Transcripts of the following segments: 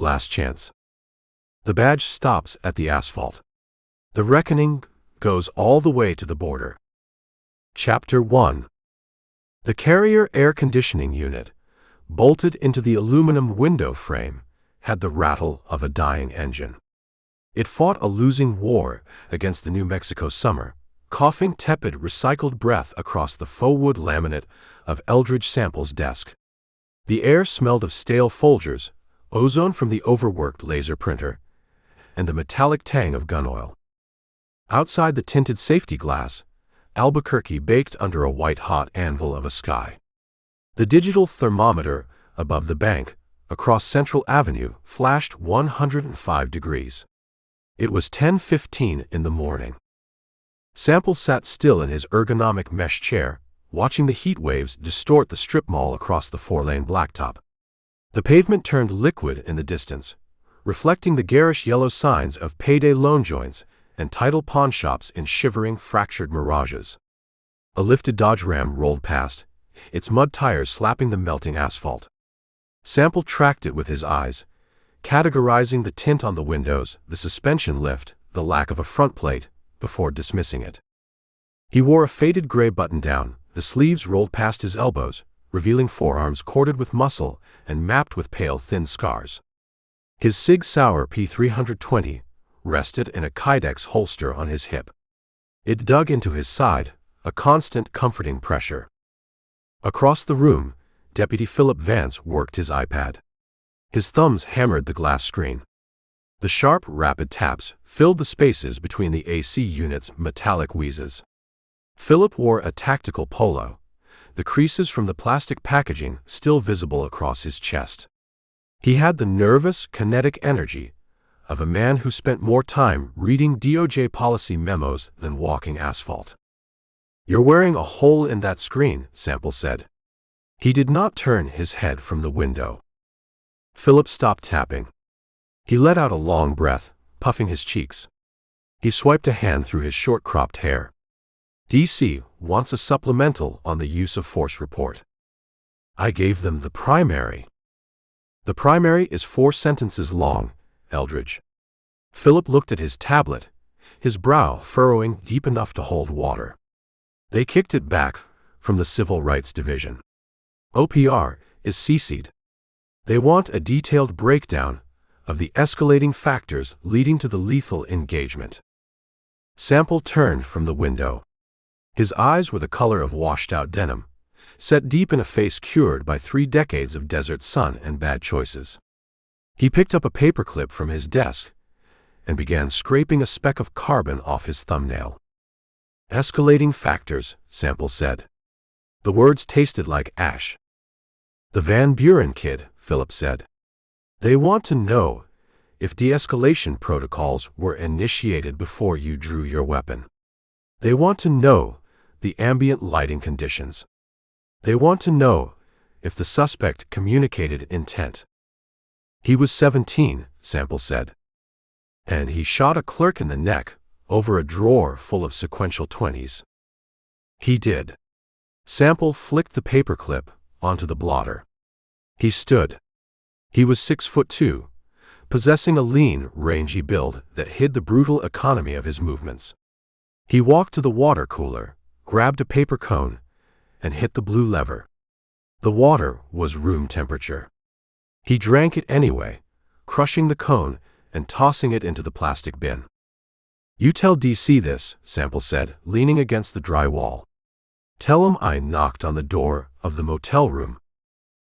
Last chance. The badge stops at the asphalt. The reckoning goes all the way to the border. Chapter 1. The carrier air conditioning unit, bolted into the aluminum window frame, had the rattle of a dying engine. It fought a losing war against the New Mexico summer, coughing tepid recycled breath across the faux wood laminate of Eldridge Sample's desk. The air smelled of stale Folgers, ozone from the overworked laser printer, and the metallic tang of gun oil. Outside the tinted safety glass, Albuquerque baked under a white-hot anvil of a sky. The digital thermometer above the bank, across Central Avenue, flashed 105 degrees. It was 10:15 in the morning. Sample sat still in his ergonomic mesh chair, watching the heat waves distort the strip mall across the four-lane blacktop. The pavement turned liquid in the distance, reflecting the garish yellow signs of payday loan joints and title pawn shops in shivering, fractured mirages. A lifted Dodge Ram rolled past, its mud tires slapping the melting asphalt. Sample tracked it with his eyes, categorizing the tint on the windows, the suspension lift, the lack of a front plate, before dismissing it. He wore a faded gray button-down, the sleeves rolled past his elbows, revealing forearms corded with muscle and mapped with pale, thin scars. His Sig Sauer P320 rested in a Kydex holster on his hip. It dug into his side, a constant, comforting pressure. Across the room, Deputy Philip Vance worked his iPad. His thumbs hammered the glass screen. The sharp, rapid taps filled the spaces between the AC unit's metallic wheezes. Philip wore a tactical polo, the creases from the plastic packaging still visible across his chest. He had the nervous, kinetic energy of a man who spent more time reading DOJ policy memos than walking asphalt. "You're wearing a hole in that screen," Sample said. He did not turn his head from the window. Philip stopped tapping. He let out a long breath, puffing his cheeks. He swiped a hand through his short-cropped hair. "DC wants a supplemental on the use of force report." "I gave them the primary." "The primary is 4 sentences long, Eldridge." Philip looked at his tablet, his brow furrowing deep enough to hold water. "They kicked it back from the Civil Rights Division. OPR is CC'd. They want a detailed breakdown of the escalating factors leading to the lethal engagement." Sample turned from the window. His eyes were the color of washed-out denim, set deep in a face cured by 3 decades of desert sun and bad choices. He picked up a paperclip from his desk and began scraping a speck of carbon off his thumbnail. "Escalating factors," Sample said. The words tasted like ash. "The Van Buren kid," Philip said. "They want to know if de-escalation protocols were initiated before you drew your weapon. They want to know the ambient lighting conditions. They want to know if the suspect communicated intent." "He was 17, Sample said. "And he shot a clerk in the neck over a drawer full of sequential 20s. "He did." Sample flicked the paperclip onto the blotter. He stood. He was 6'2", possessing a lean, rangy build that hid the brutal economy of his movements. He walked to the water cooler, grabbed a paper cone, and hit the blue lever. The water was room temperature. He drank it anyway, crushing the cone and tossing it into the plastic bin. "You tell DC this," Sample said, leaning against the dry wall. "Tell him I knocked on the door of the motel room.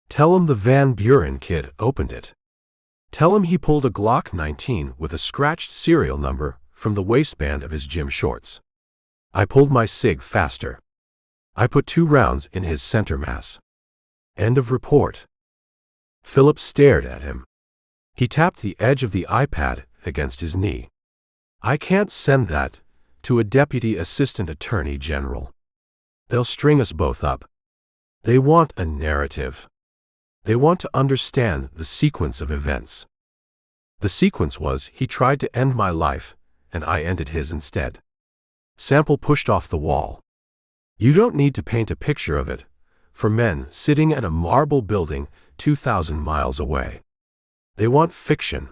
Tell him the Van Buren kid opened it. Tell him he pulled a Glock 19 with a scratched serial number from the waistband of his gym shorts. I pulled my Sig faster. I put 2 rounds in his center mass. End of report." Philip stared at him. He tapped the edge of the iPad against his knee. "I can't send that to a deputy assistant attorney general. They'll string us both up. They want a narrative. They want to understand the sequence of events. The sequence was he tried to end my life, and I ended his instead." Sample pushed off the wall. "You don't need to paint a picture of it for men sitting at a marble building 2,000 miles away. They want fiction.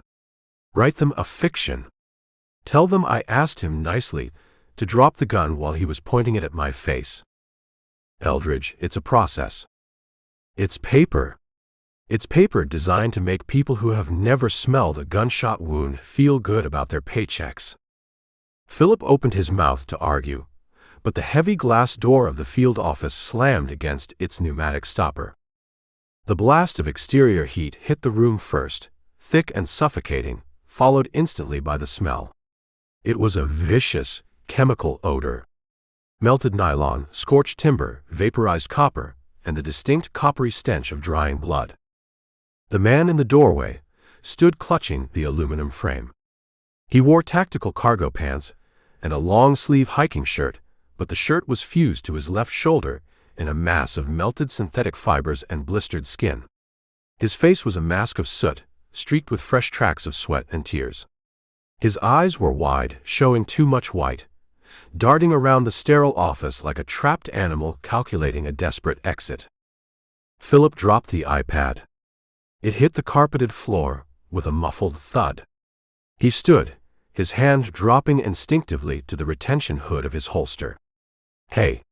Write them a fiction. Tell them I asked him nicely to drop the gun while he was pointing it at my face. Eldridge, it's a process. It's paper. It's paper designed to make people who have never smelled a gunshot wound feel good about their paychecks. Philip opened his mouth to argue, but the heavy glass door of the field office slammed against its pneumatic stopper. The blast of exterior heat hit the room first, thick and suffocating, followed instantly by the smell. It was a vicious, chemical odor. Melted nylon, scorched timber, vaporized copper, and the distinct coppery stench of drying blood. The man in the doorway stood clutching the aluminum frame. He wore tactical cargo pants and a long-sleeve hiking shirt, but the shirt was fused to his left shoulder in a mass of melted synthetic fibers and blistered skin. His face was a mask of soot, streaked with fresh tracks of sweat and tears. His eyes were wide, showing too much white, darting around the sterile office like a trapped animal calculating a desperate exit. Philip dropped the iPad. It hit the carpeted floor with a muffled thud. He stood, his hand dropping instinctively to the retention hood of his holster. Hey!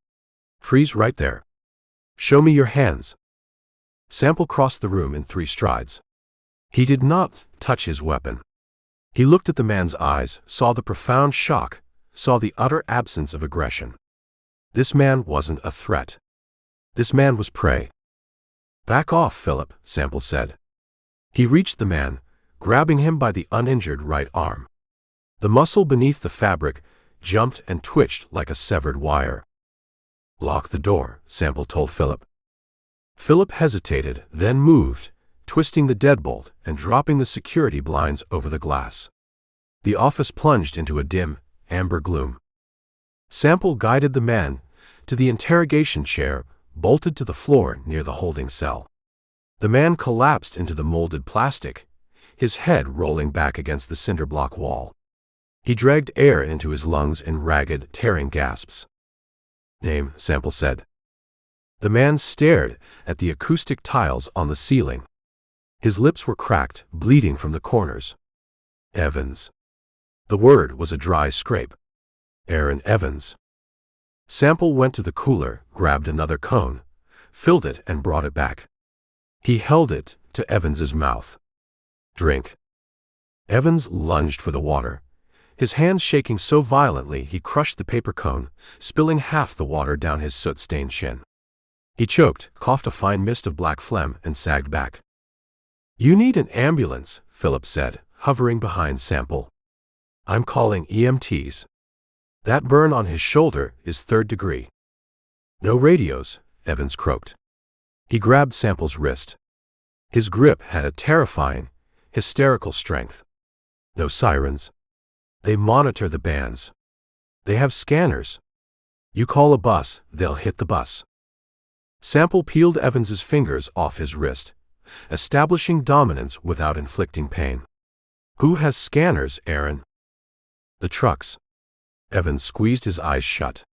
Freeze right there. Show me your hands. Sample crossed the room in 3 strides. He did not touch his weapon. He looked at the man's eyes, saw the profound shock, saw the utter absence of aggression. This man wasn't a threat. This man was prey. Back off, Philip, Sample said. He reached the man, grabbing him by the uninjured right arm. The muscle beneath the fabric jumped and twitched like a severed wire. Lock the door, Sample told Philip. Philip hesitated, then moved, twisting the deadbolt and dropping the security blinds over the glass. The office plunged into a dim, amber gloom. Sample guided the man to the interrogation chair, bolted to the floor near the holding cell. The man collapsed into the molded plastic, his head rolling back against the cinder block wall. He dragged air into his lungs in ragged, tearing gasps. Name, Sample said. The man stared at the acoustic tiles on the ceiling. His lips were cracked, bleeding from the corners. Evans. The word was a dry scrape. Aaron Evans. Sample went to the cooler, grabbed another cone, filled it and brought it back. He held it to Evans's mouth. Drink. Evans lunged for the water, his hands shaking so violently he crushed the paper cone, spilling half the water down his soot-stained chin. He choked, coughed a fine mist of black phlegm, and sagged back. You need an ambulance, Philip said, hovering behind Sample. I'm calling EMTs. That burn on his shoulder is 3rd degree. No radios, Evans croaked. He grabbed Sample's wrist. His grip had a terrifying, hysterical strength. No sirens. They monitor the bands. They have scanners. You call a bus, they'll hit the bus. Sample peeled Evans's fingers off his wrist, establishing dominance without inflicting pain. Who has scanners, Aaron? The trucks. Evans squeezed his eyes shut.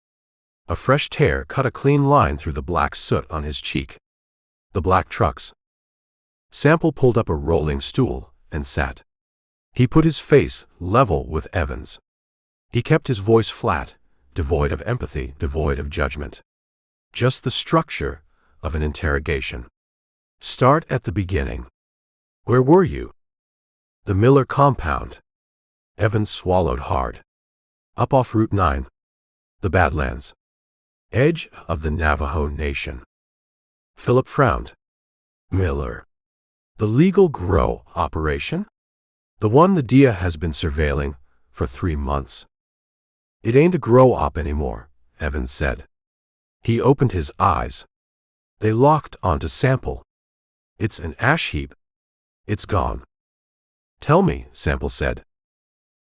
A fresh tear cut a clean line through the black soot on his cheek. The black trucks. Sample pulled up a rolling stool and sat. He put his face level with Evans. He kept his voice flat, devoid of empathy, devoid of judgment. Just the structure of an interrogation. Start at the beginning. Where were you? The Miller compound. Evans swallowed hard. Up off Route 9. The Badlands. Edge of the Navajo Nation. Philip frowned. Miller. The legal grow operation? The one the DIA has been surveilling for 3 months. It ain't a grow op anymore, Evans said. He opened his eyes. They locked onto Sample. It's an ash heap. It's gone. Tell me, Sample said.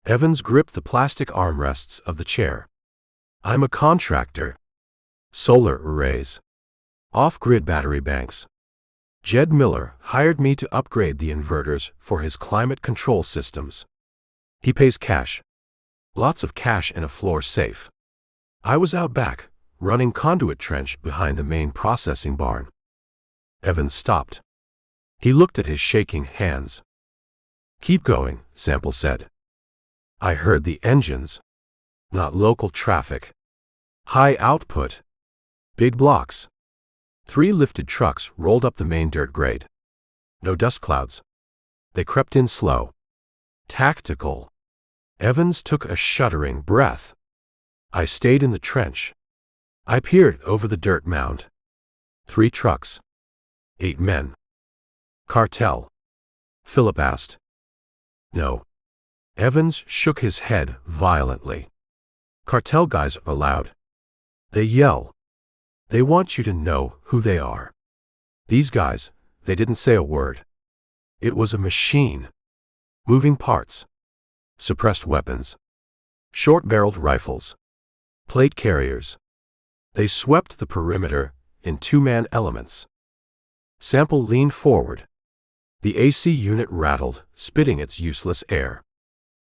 Evans gripped the plastic armrests of the chair. I'm a contractor. Solar arrays. Off-grid battery banks. Jed Miller hired me to upgrade the inverters for his climate control systems. He pays cash. Lots of cash in a floor safe. I was out back, running conduit trench behind the main processing barn. Evans stopped. He looked at his shaking hands. Keep going, Sample said. I heard the engines. Not local traffic. High output. Big blocks. 3 lifted trucks rolled up the main dirt grade. No dust clouds. They crept in slow. Tactical. Evans took a shuddering breath. I stayed in the trench. I peered over the dirt mound. 3 trucks. 8 men. Cartel? Philip asked. No. Evans shook his head violently. Cartel guys are loud. They yell. They want you to know who they are. These guys, they didn't say a word. It was a machine. Moving parts. Suppressed weapons. Short-barreled rifles. Plate carriers. They swept the perimeter in 2-man elements. Sample leaned forward. The AC unit rattled, spitting its useless air.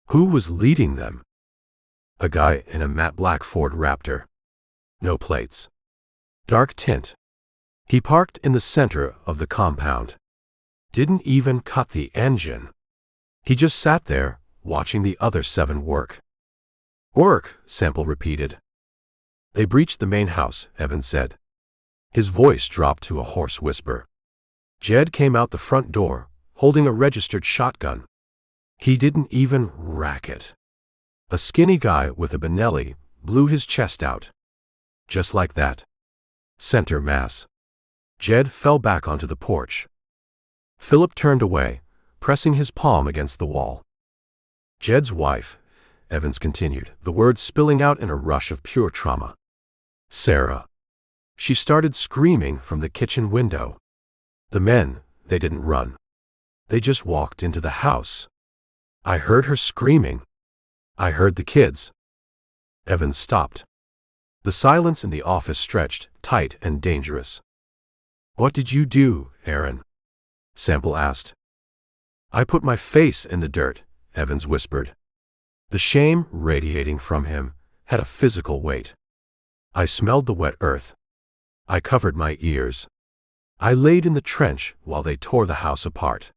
Who was leading them? A guy in a matte black Ford Raptor. No plates. Dark tint. He parked in the center of the compound. Didn't even cut the engine. He just sat there, watching the other 7 work. Work, Sample repeated. They breached the main house, Evans said. His voice dropped to a hoarse whisper. Jed came out the front door, holding a registered shotgun. He didn't even rack it. A skinny guy with a Benelli blew his chest out. Just like that. Center mass. Jed fell back onto the porch. Philip turned away, pressing his palm against the wall. Jed's wife, Evans continued, the words spilling out in a rush of pure trauma. Sarah. She started screaming from the kitchen window. The men, they didn't run. They just walked into the house. I heard her screaming. I heard the kids. Evans stopped. The silence in the office stretched, tight and dangerous. What did you do, Aaron? Sample asked. I put my face in the dirt, Evans whispered. The shame radiating from him had a physical weight. I smelled the wet earth. I covered my ears. I laid in the trench while they tore the house apart.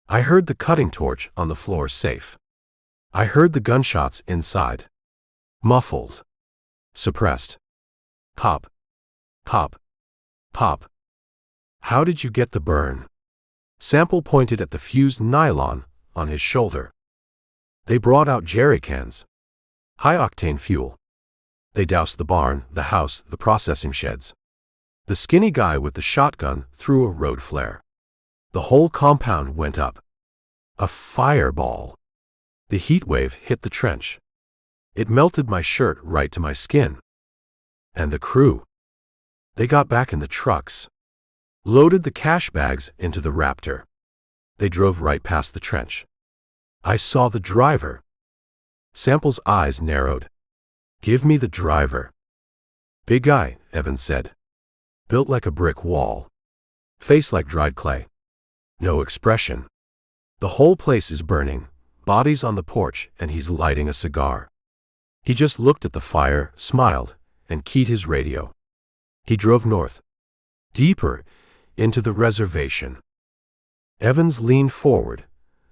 I heard the cutting torch on the floor safe. I heard the gunshots inside. Muffled. Suppressed. Pop. Pop. Pop. How did you get the burn? Sample pointed at the fused nylon on his shoulder. They brought out jerry cans. High-octane fuel. They doused the barn, the house, the processing sheds. The skinny guy with the shotgun threw a road flare. The whole compound went up. A fireball. The heat wave hit the trench. It melted my shirt right to my skin. And the crew. They got back in the trucks. Loaded the cash bags into the Raptor. They drove right past the trench. I saw the driver. Sample's eyes narrowed. Give me the driver. Big guy, Evans said. Built like a brick wall. Face like dried clay. No expression. The whole place is burning, bodies on the porch, and he's lighting a cigar. He just looked at the fire, smiled, and keyed his radio. He drove north. Deeper into the reservation. Evans leaned forward,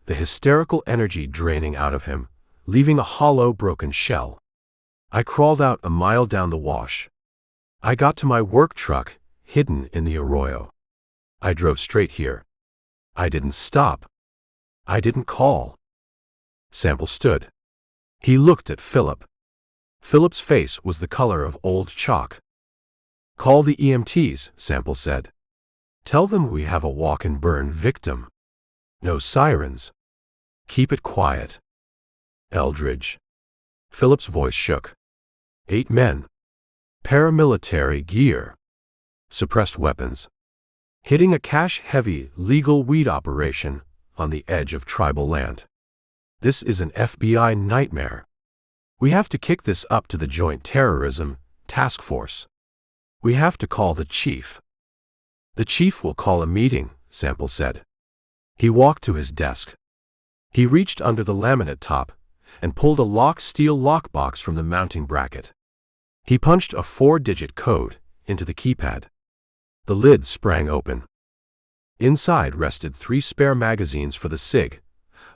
the hysterical energy draining out of him, leaving a hollow, broken shell. I crawled out a mile down the wash. I got to my work truck, hidden in the arroyo. I drove straight here. I didn't stop. I didn't call. Sample stood. He looked at Philip. Philip's face was the color of old chalk. Call the EMTs, Sample said. Tell them we have a walk-and-burn victim. No sirens. Keep it quiet. Eldridge. Philip's voice shook. 8 men. Paramilitary gear. Suppressed weapons. Hitting a cash-heavy, legal weed operation on the edge of tribal land. This is an FBI nightmare. We have to kick this up to the Joint Terrorism Task Force. We have to call the chief. The chief will call a meeting, Sample said. He walked to his desk. He reached under the laminate top and pulled a locked steel lockbox from the mounting bracket. He punched a 4-digit code into the keypad. The lid sprang open. Inside rested 3 spare magazines for the SIG,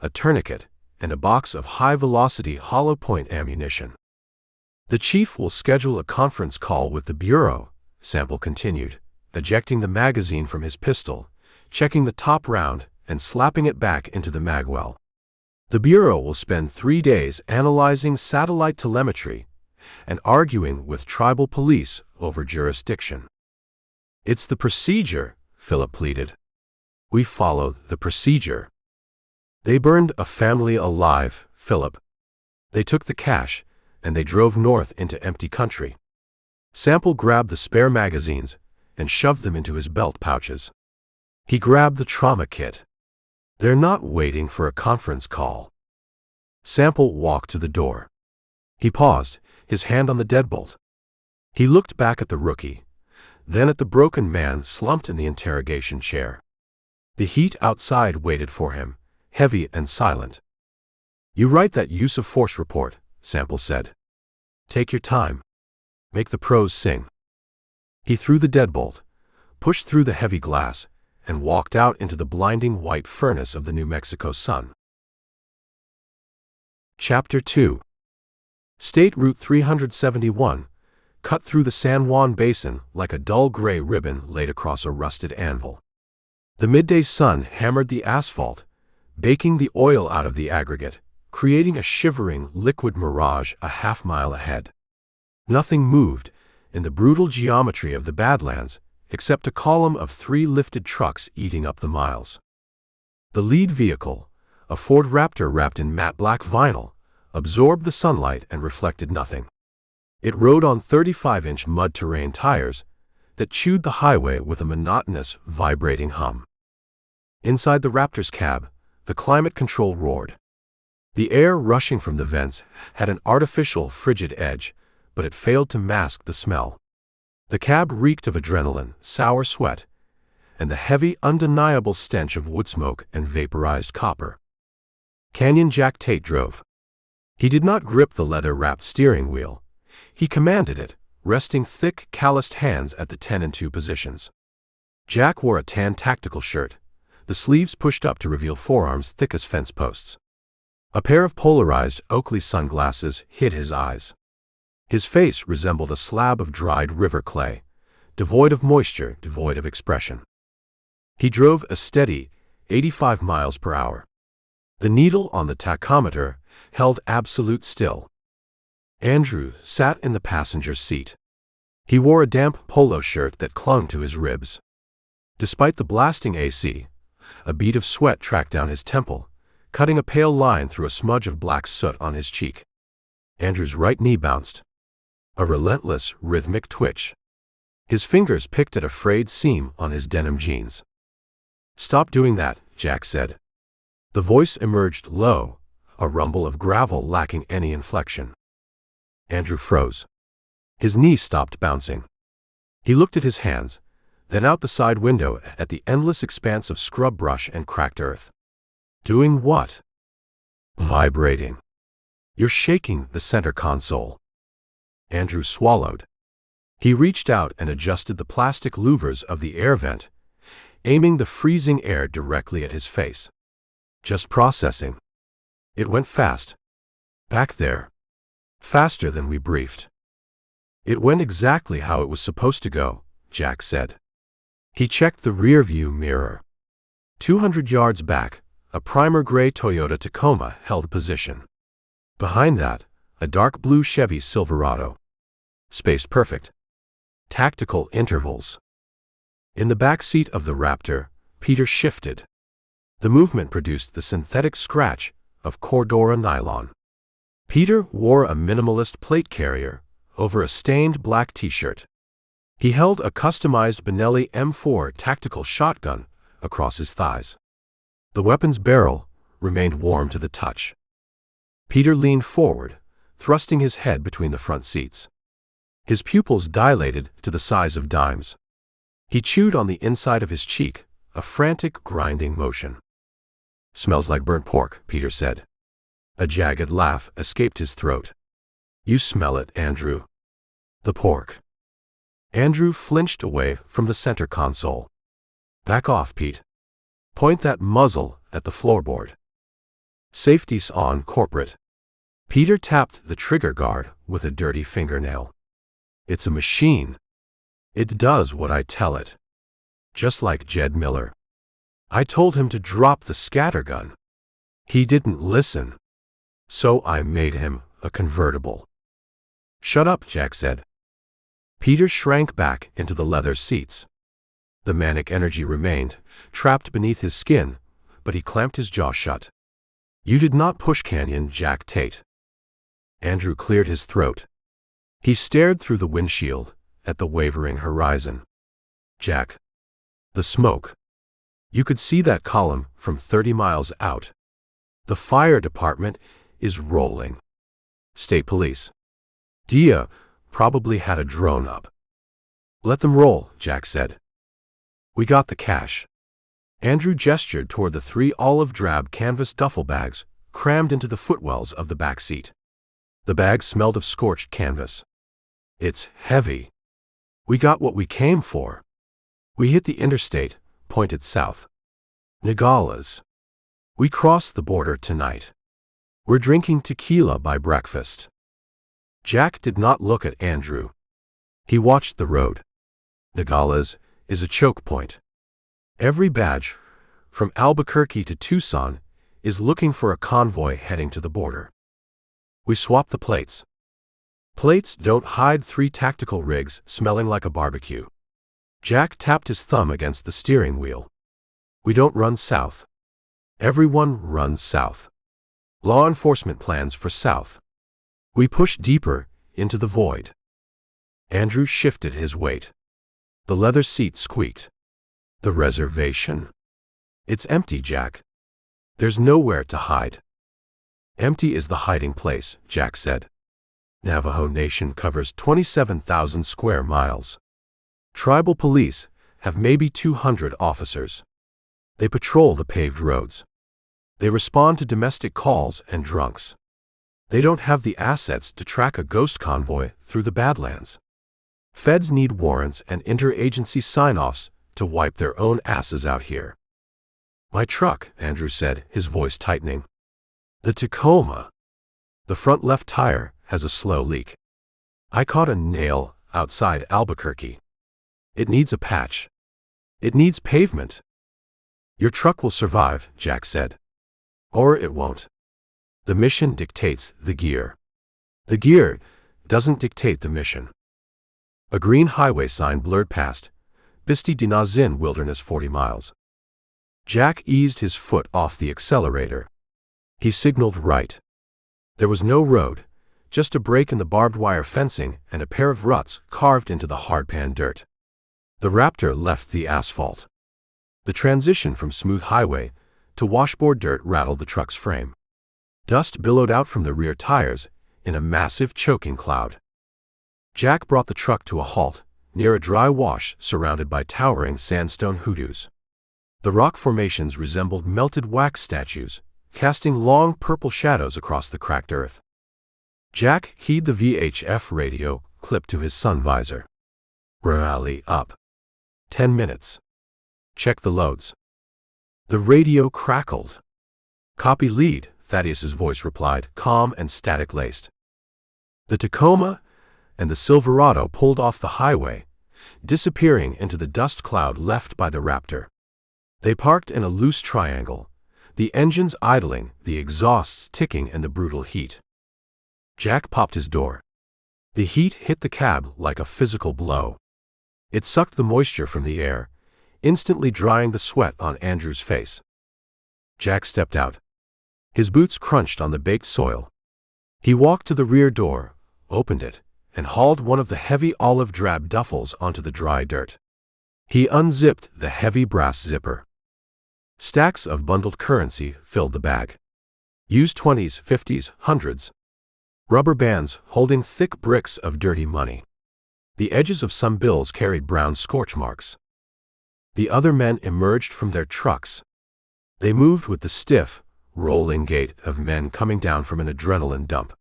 a tourniquet, and a box of high-velocity hollow-point ammunition. "The chief will schedule a conference call with the Bureau," Sample continued, ejecting the magazine from his pistol, checking the top round, and slapping it back into the magwell. "The Bureau will spend 3 days analyzing satellite telemetry and arguing with tribal police over jurisdiction." "It's the procedure," Philip pleaded. "We follow the procedure." "They burned a family alive, Philip. They took the cash, and they drove north into empty country." Sample grabbed the spare magazines and shoved them into his belt pouches. He grabbed the trauma kit. "They're not waiting for a conference call." Sample walked to the door. He paused, his hand on the deadbolt. He looked back at the rookie, then at the broken man slumped in the interrogation chair. The heat outside waited for him, heavy and silent. "You write that use of force report," Sample said. "Take your time. Make the pros sing." He threw the deadbolt, pushed through the heavy glass, and walked out into the blinding white furnace of the New Mexico sun. Chapter 2. State Route 371 cut through the San Juan Basin like a dull gray ribbon laid across a rusted anvil. The midday sun hammered the asphalt, baking the oil out of the aggregate, creating a shivering, liquid mirage a half-mile ahead. Nothing moved in the brutal geometry of the Badlands except a column of 3 lifted trucks eating up the miles. The lead vehicle, a Ford Raptor wrapped in matte black vinyl, absorbed the sunlight and reflected nothing. It rode on 35-inch mud-terrain tires that chewed the highway with a monotonous, vibrating hum. Inside the Raptor's cab, the climate control roared. The air rushing from the vents had an artificial, frigid edge, but it failed to mask the smell. The cab reeked of adrenaline, sour sweat, and the heavy, undeniable stench of wood smoke and vaporized copper. Canyon Jack Tate drove. He did not grip the leather-wrapped steering wheel. He commanded it, resting thick, calloused hands at the 10 and 2 positions. Jack wore a tan tactical shirt, the sleeves pushed up to reveal forearms thick as fence posts. A pair of polarized Oakley sunglasses hid his eyes. His face resembled a slab of dried river clay, devoid of moisture, devoid of expression. He drove a steady 85 miles per hour. The needle on the tachometer held absolute still. Andrew sat in the passenger seat. He wore a damp polo shirt that clung to his ribs. Despite the blasting AC, a bead of sweat tracked down his temple, cutting a pale line through a smudge of black soot on his cheek. Andrew's right knee bounced. A relentless, rhythmic twitch. His fingers picked at a frayed seam on his denim jeans. "Stop doing that," Jack said. The voice emerged low, a rumble of gravel lacking any inflection. Andrew froze. His knee stopped bouncing. He looked at his hands, then out the side window at the endless expanse of scrub brush and cracked earth. "Doing what?" "Vibrating. You're shaking the center console." Andrew swallowed. He reached out and adjusted the plastic louvers of the air vent, aiming the freezing air directly at his face. "Just processing." It went fast. "Back there. Faster than we briefed." "It went exactly how it was supposed to go," Jack said. He checked the rearview mirror. 200 yards back, a primer gray Toyota Tacoma held position. Behind that, a dark blue Chevy Silverado. Spaced perfect. Tactical intervals. In the back seat of the Raptor, Peter shifted. The movement produced the synthetic scratch of Cordura nylon. Peter wore a minimalist plate carrier over a stained black t-shirt. He held a customized Benelli M4 tactical shotgun across his thighs. The weapon's barrel remained warm to the touch. Peter leaned forward, thrusting his head between the front seats. His pupils dilated to the size of dimes. He chewed on the inside of his cheek, a frantic grinding motion. "Smells like burnt pork," Peter said. A jagged laugh escaped his throat. "You smell it, Andrew." "The pork." Andrew flinched away from the center console. "Back off, Pete. Point that muzzle at the floorboard." Safety's on, corporate. Peter tapped the trigger guard with a dirty fingernail. It's a machine. It does what I tell it. Just like Jed Miller. I told him to drop the scattergun. He didn't listen. So I made him a convertible. Shut up, Jack said. Peter shrank back into the leather seats. The manic energy remained, trapped beneath his skin, but he clamped his jaw shut. You did not push Canyon Jack Tate. Andrew cleared his throat. He stared through the windshield at the wavering horizon. Jack. The smoke. You could see that column from 30 miles out. The fire department is rolling. State police. Dia probably had a drone up. Let them roll, Jack said. We got the cash. Andrew gestured toward the 3 olive-drab canvas duffel bags crammed into the footwells of the back seat. The bags smelled of scorched canvas. It's heavy. We got what we came for. We hit the interstate, pointed south. Nagalas. We crossed the border tonight. We're drinking tequila by breakfast. Jack did not look at Andrew. He watched the road. Nagalas is a choke point. Every badge, from Albuquerque to Tucson, is looking for a convoy heading to the border. We swapped the plates. Plates don't hide 3 tactical rigs smelling like a barbecue. Jack tapped his thumb against the steering wheel. We don't run south. Everyone runs south. Law enforcement plans for south. We push deeper into the void. Andrew shifted his weight. The leather seat squeaked. The reservation? It's empty, Jack. There's nowhere to hide. Empty is the hiding place, Jack said. Navajo Nation covers 27,000 square miles. Tribal police have maybe 200 officers. They patrol the paved roads. They respond to domestic calls and drunks. They don't have the assets to track a ghost convoy through the badlands. Feds need warrants and interagency sign-offs to wipe their own asses out here. My truck, Andrew said, his voice tightening. The Tacoma. The front left tire has a slow leak. I caught a nail outside Albuquerque. It needs a patch. It needs pavement. Your truck will survive, Jack said. Or it won't. The mission dictates the gear. The gear doesn't dictate the mission. A green highway sign blurred past. Bisti di Nazin Wilderness 40 miles. Jack eased his foot off the accelerator. He signaled right. There was no road, just a break in the barbed wire fencing and a pair of ruts carved into the hardpan dirt. The Raptor left the asphalt. The transition from smooth highway to washboard dirt rattled the truck's frame. Dust billowed out from the rear tires in a massive choking cloud. Jack brought the truck to a halt near a dry wash surrounded by towering sandstone hoodoos. The rock formations resembled melted wax statues, casting long purple shadows across the cracked earth. Jack keyed the VHF radio clipped to his sun visor. Rally up. 10 minutes. Check the loads. The radio crackled. Copy lead, Thaddeus's voice replied, calm and static-laced. The Tacoma and the Silverado pulled off the highway, disappearing into the dust cloud left by the Raptor. They parked in a loose triangle, the engines idling, the exhausts ticking in the brutal heat. Jack popped his door. The heat hit the cab like a physical blow. It sucked the moisture from the air, instantly drying the sweat on Andrew's face. Jack stepped out. His boots crunched on the baked soil. He walked to the rear door, opened it, and hauled one of the heavy olive-drab duffels onto the dry dirt. He unzipped the heavy brass zipper. Stacks of bundled currency filled the bag. Used 20s, 50s, 100s. Rubber bands holding thick bricks of dirty money. The edges of some bills carried brown scorch marks. The other men emerged from their trucks. They moved with the stiff, rolling gait of men coming down from an adrenaline dump.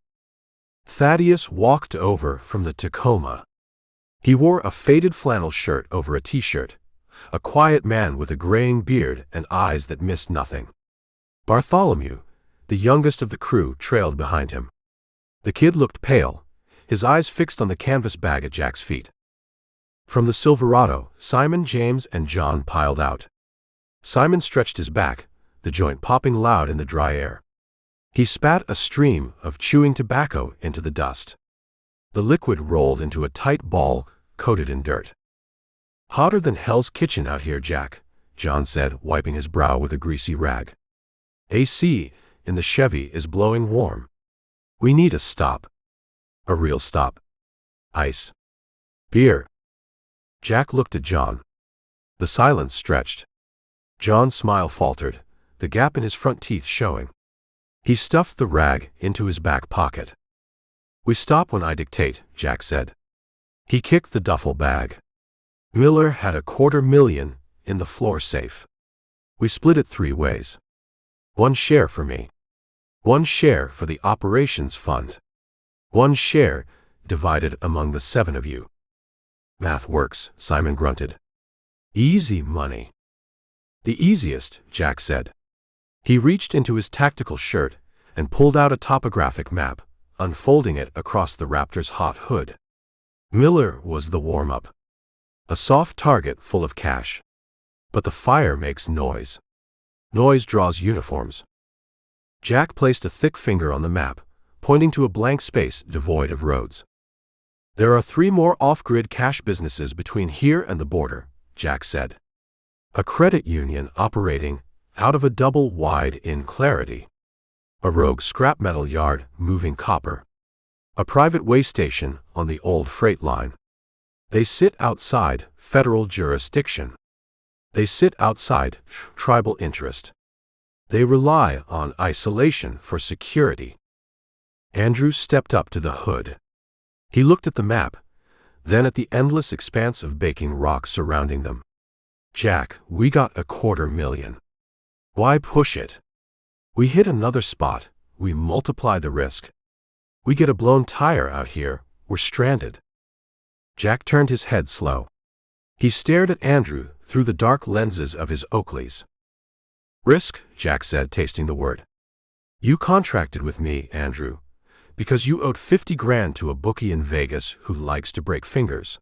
Thaddeus walked over from the Tacoma. He wore a faded flannel shirt over a t-shirt, a quiet man with a graying beard and eyes that missed nothing. Bartholomew, The youngest of the crew trailed behind him. The kid looked pale, his eyes fixed on the canvas bag at Jack's feet. From the Silverado, Simon, James, and John piled out. Simon stretched his back, the joint popping loud in the dry air. He spat a stream of chewing tobacco into the dust. The liquid rolled into a tight ball coated in dirt. "Hotter than Hell's Kitchen out here, Jack," John said, wiping his brow with a greasy rag. "AC in the Chevy is blowing warm. We need a stop. A real stop. Ice. Beer." Jack looked at John. The silence stretched. John's smile faltered, the gap in his front teeth showing. He stuffed the rag into his back pocket. "We stop when I dictate," Jack said. He kicked the duffel bag. Miller had $250,000 in the floor safe. "We split it 3 ways. 1 share for me. 1 share for the operations fund. 1 share divided among the 7 of you." "Math works," Simon grunted. "Easy money." "The easiest," Jack said. He reached into his tactical shirt and pulled out a topographic map, unfolding it across the Raptor's hot hood. Miller was the warm-up. A soft target full of cash. But the fire makes noise. Noise draws uniforms. Jack placed a thick finger on the map, pointing to a blank space devoid of roads. "There are 3 more off-grid cash businesses between here and the border," Jack said. "A credit union operating out of a double-wide in Clarity. A rogue scrap metal yard moving copper. A private way station on the old freight line. They sit outside federal jurisdiction. They sit outside tribal interest. They rely on isolation for security." Andrew stepped up to the hood. He looked at the map, then at the endless expanse of baking rock surrounding them. "Jack, we got $250,000. Why push it? We hit another spot, we multiply the risk. We get a blown tire out here, we're stranded." Jack turned his head slow. He stared at Andrew through the dark lenses of his Oakleys. "Risk," Jack said, tasting the word. "You contracted with me, Andrew, because you owed $50,000 to a bookie in Vegas who likes to break fingers.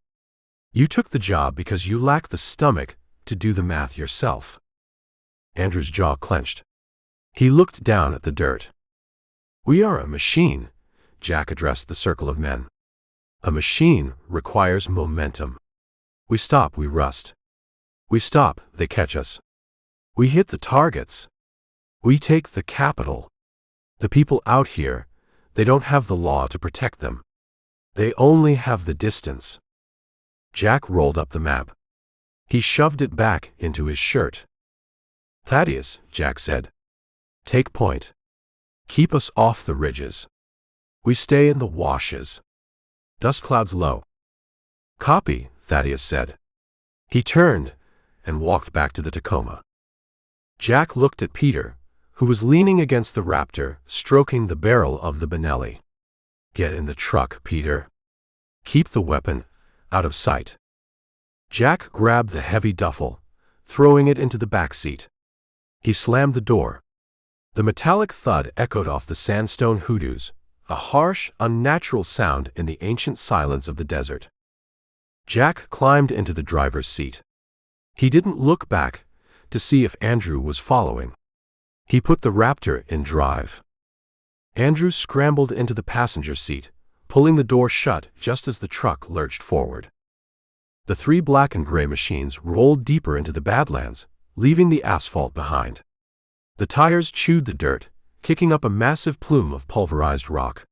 You took the job because you lack the stomach to do the math yourself." Andrew's jaw clenched. He looked down at the dirt. "We are a machine," Jack addressed the circle of men. "A machine requires momentum. We stop, we rust. We stop, they catch us. We hit the targets. We take the capital. The people out here, they don't have the law to protect them. They only have the distance." Jack rolled up the map. He shoved it back into his shirt. "Thaddeus," Jack said. "Take point. Keep us off the ridges. We stay in the washes. Dust clouds low." "Copy," Thaddeus said. He turned and walked back to the Tacoma. Jack looked at Peter, who was leaning against the Raptor, stroking the barrel of the Benelli. "Get in the truck, Peter. Keep the weapon out of sight." Jack grabbed the heavy duffel, throwing it into the back seat. He slammed the door. The metallic thud echoed off the sandstone hoodoos, a harsh, unnatural sound in the ancient silence of the desert. Jack climbed into the driver's seat. He didn't look back to see if Andrew was following. He put the Raptor in drive. Andrew scrambled into the passenger seat, pulling the door shut just as the truck lurched forward. The 3 black and gray machines rolled deeper into the badlands, leaving the asphalt behind. The tires chewed the dirt, kicking up a massive plume of pulverized rock.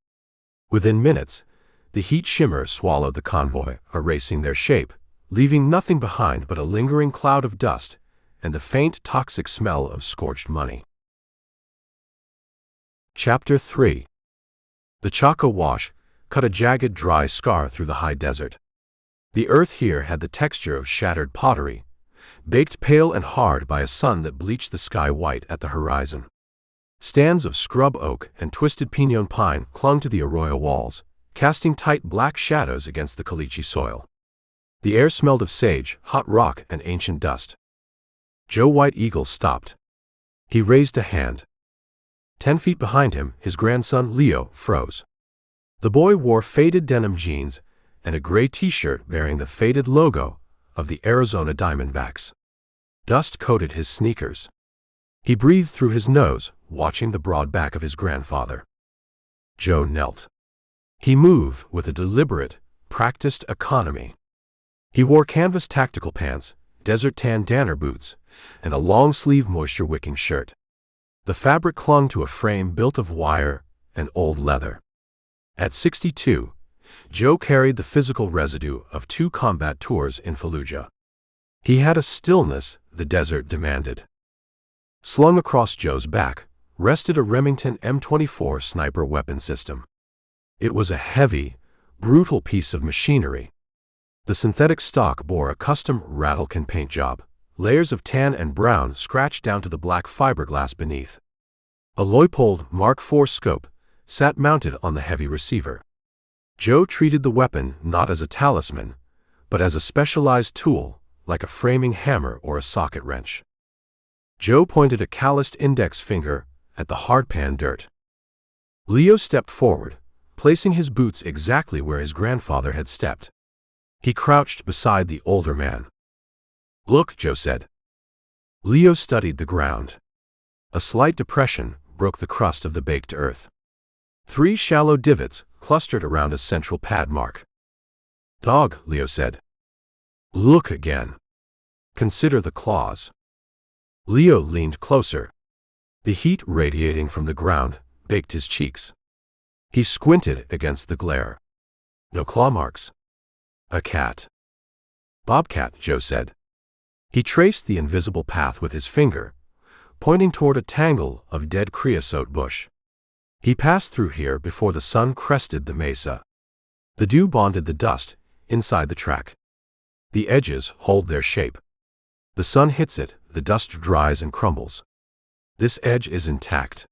Within minutes, the heat shimmer swallowed the convoy, erasing their shape, leaving nothing behind but a lingering cloud of dust and the faint, toxic smell of scorched money. Chapter 3. The Chaco Wash cut a jagged, dry scar through the high desert. The earth here had the texture of shattered pottery, baked pale and hard by a sun that bleached the sky white at the horizon. Stands of scrub oak and twisted pinon pine clung to the arroyo walls, casting tight black shadows against the caliche soil. The air smelled of sage, hot rock, and ancient dust. Joe White Eagle stopped. He raised a hand. 10 feet behind him, his grandson, Leo, froze. The boy wore faded denim jeans and a gray t-shirt bearing the faded logo of the Arizona Diamondbacks. Dust coated his sneakers. He breathed through his nose, watching the broad back of his grandfather. Joe knelt. He moved with a deliberate, practiced economy. He wore canvas tactical pants, desert tan Danner boots, and a long-sleeve moisture-wicking shirt. The fabric clung to a frame built of wire and old leather. At 62, Joe carried the physical residue of 2 combat tours in Fallujah. He had a stillness the desert demanded. Slung across Joe's back rested a Remington M24 sniper weapon system. It was a heavy, brutal piece of machinery. The synthetic stock bore a custom Rattlecan paint job, layers of tan and brown scratched down to the black fiberglass beneath. A Leupold Mark IV scope sat mounted on the heavy receiver. Joe treated the weapon not as a talisman, but as a specialized tool, like a framing hammer or a socket wrench. Joe pointed a calloused index finger at the hardpan dirt. Leo stepped forward, placing his boots exactly where his grandfather had stepped. He crouched beside the older man. "Look," Joe said. Leo studied the ground. A slight depression broke the crust of the baked earth. 3 shallow divots clustered around a central pad mark. "Dog," Leo said. "Look again. Consider the claws." Leo leaned closer. The heat radiating from the ground baked his cheeks. He squinted against the glare. "No claw marks." "A cat." "Bobcat," Joe said. He traced the invisible path with his finger, pointing toward a tangle of dead creosote bush. He passed through here before the sun crested the mesa. The dew bonded the dust inside the track. The edges hold their shape. The sun hits it, the dust dries and crumbles. This edge is intact.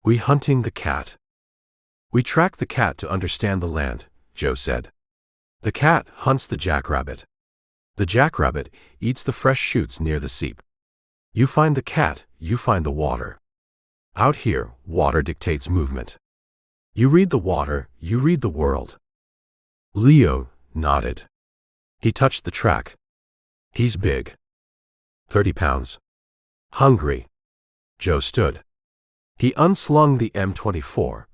We hunting the cat. We track the cat to understand the land, Joe said. The cat hunts the jackrabbit. The jackrabbit eats the fresh shoots near the seep. You find the cat, you find the water. Out here, water dictates movement. You read the water, you read the world. Leo nodded. He touched the track. He's big. 30 pounds. Hungry. Joe stood. He unslung the M24,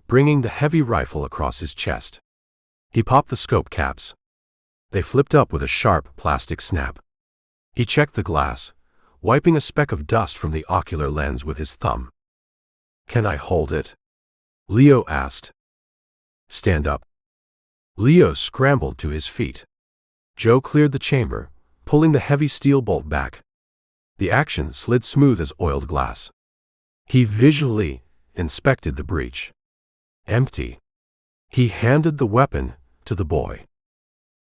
bringing the heavy rifle across his chest. He popped the scope caps. They flipped up with a sharp plastic snap. He checked the glass, wiping a speck of dust from the ocular lens with his thumb. "Can I hold it?" Leo asked. "Stand up." Leo scrambled to his feet. Joe cleared the chamber, pulling the heavy steel bolt back. The action slid smooth as oiled glass. He visually inspected the breech. Empty. He handed the weapon to the boy.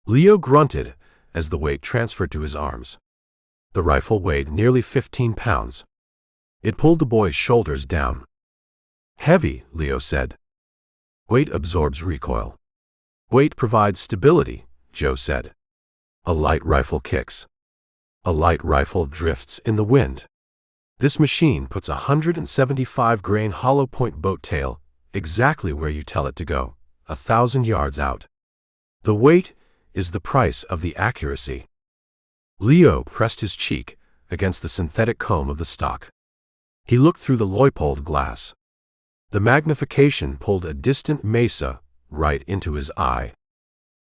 Leo grunted as the weight transferred to his arms. The rifle weighed nearly 15 pounds. It pulled the boy's shoulders down. "Heavy," Leo said. "Weight absorbs recoil." "Weight provides stability," Joe said. "A light rifle kicks. A light rifle drifts in the wind." This machine puts a 175-grain hollow point boat tail exactly where you tell it to go, 1,000 yards out. The weight is the price of the accuracy. Leo pressed his cheek against the synthetic comb of the stock. He looked through the Leupold glass. The magnification pulled a distant mesa right into his eye.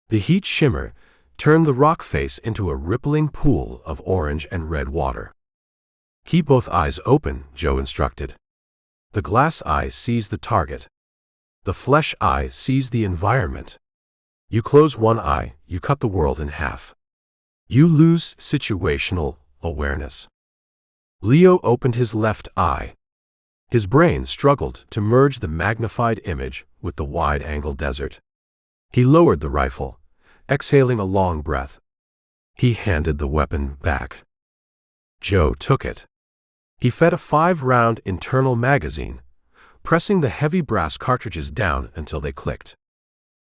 The heat shimmer turned the rock face into a rippling pool of orange and red water. "Keep both eyes open," Joe instructed. The glass eye sees the target. The flesh eye sees the environment. You close one eye, you cut the world in half. You lose situational awareness. Leo opened his left eye. His brain struggled to merge the magnified image with the wide-angle desert. He lowered the rifle, exhaling a long breath. He handed the weapon back. Joe took it. He fed a 5-round internal magazine, pressing the heavy brass cartridges down until they clicked.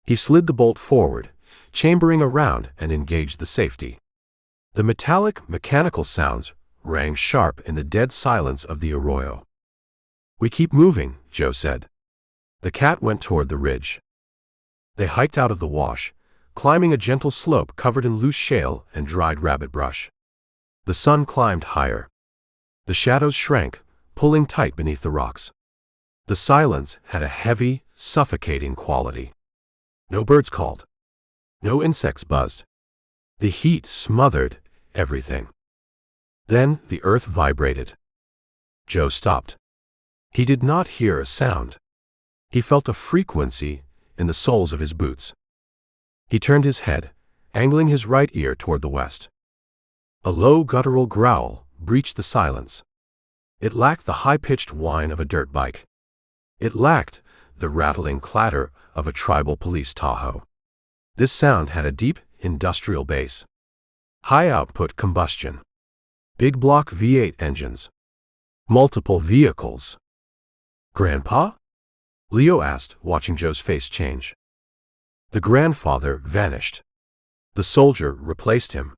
He slid the bolt forward, chambering around and engaged the safety. The metallic, mechanical sounds rang sharp in the dead silence of the arroyo. "We keep moving," Joe said. The cat went toward the ridge. They hiked out of the wash, climbing a gentle slope covered in loose shale and dried rabbit brush. The sun climbed higher. The shadows shrank, pulling tight beneath the rocks. The silence had a heavy, suffocating quality. No birds called. No insects buzzed. The heat smothered everything. Then the earth vibrated. Joe stopped. He did not hear a sound. He felt a frequency in the soles of his boots. He turned his head, angling his right ear toward the west. A low guttural growl breached the silence. It lacked the high-pitched whine of a dirt bike. It lacked the rattling clatter of a tribal police Tahoe. This sound had a deep, industrial bass. High-output combustion. Big block V8 engines. Multiple vehicles. "Grandpa?" Leo asked, watching Joe's face change. The grandfather vanished. The soldier replaced him.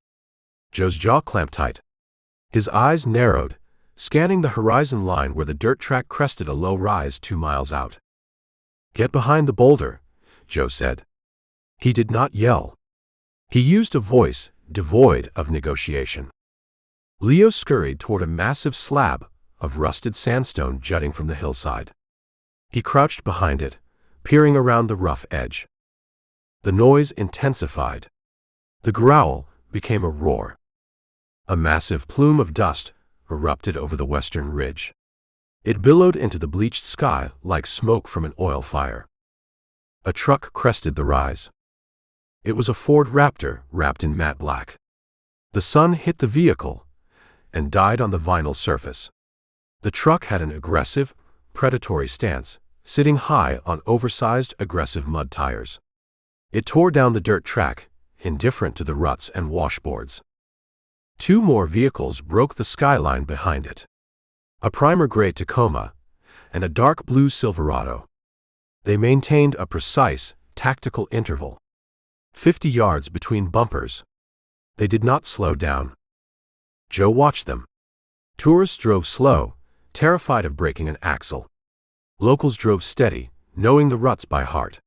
Joe's jaw clamped tight. His eyes narrowed, scanning the horizon line where the dirt track crested a low rise 2 miles out. "Get behind the boulder," Joe said. He did not yell. He used a voice devoid of negotiation. Leo scurried toward a massive slab of rusted sandstone jutting from the hillside. He crouched behind it, peering around the rough edge. The noise intensified. The growl became a roar. A massive plume of dust erupted over the western ridge. It billowed into the bleached sky like smoke from an oil fire. A truck crested the rise. It was a Ford Raptor wrapped in matte black. The sun hit the vehicle and died on the vinyl surface. The truck had an aggressive, predatory stance, sitting high on oversized, aggressive mud tires. It tore down the dirt track, indifferent to the ruts and washboards. 2 more vehicles broke the skyline behind it. A primer gray Tacoma and a dark blue Silverado. They maintained a precise, tactical interval. 50 yards between bumpers. They did not slow down. Joe watched them. Tourists drove slow, terrified of breaking an axle. Locals drove steady, knowing the ruts by heart.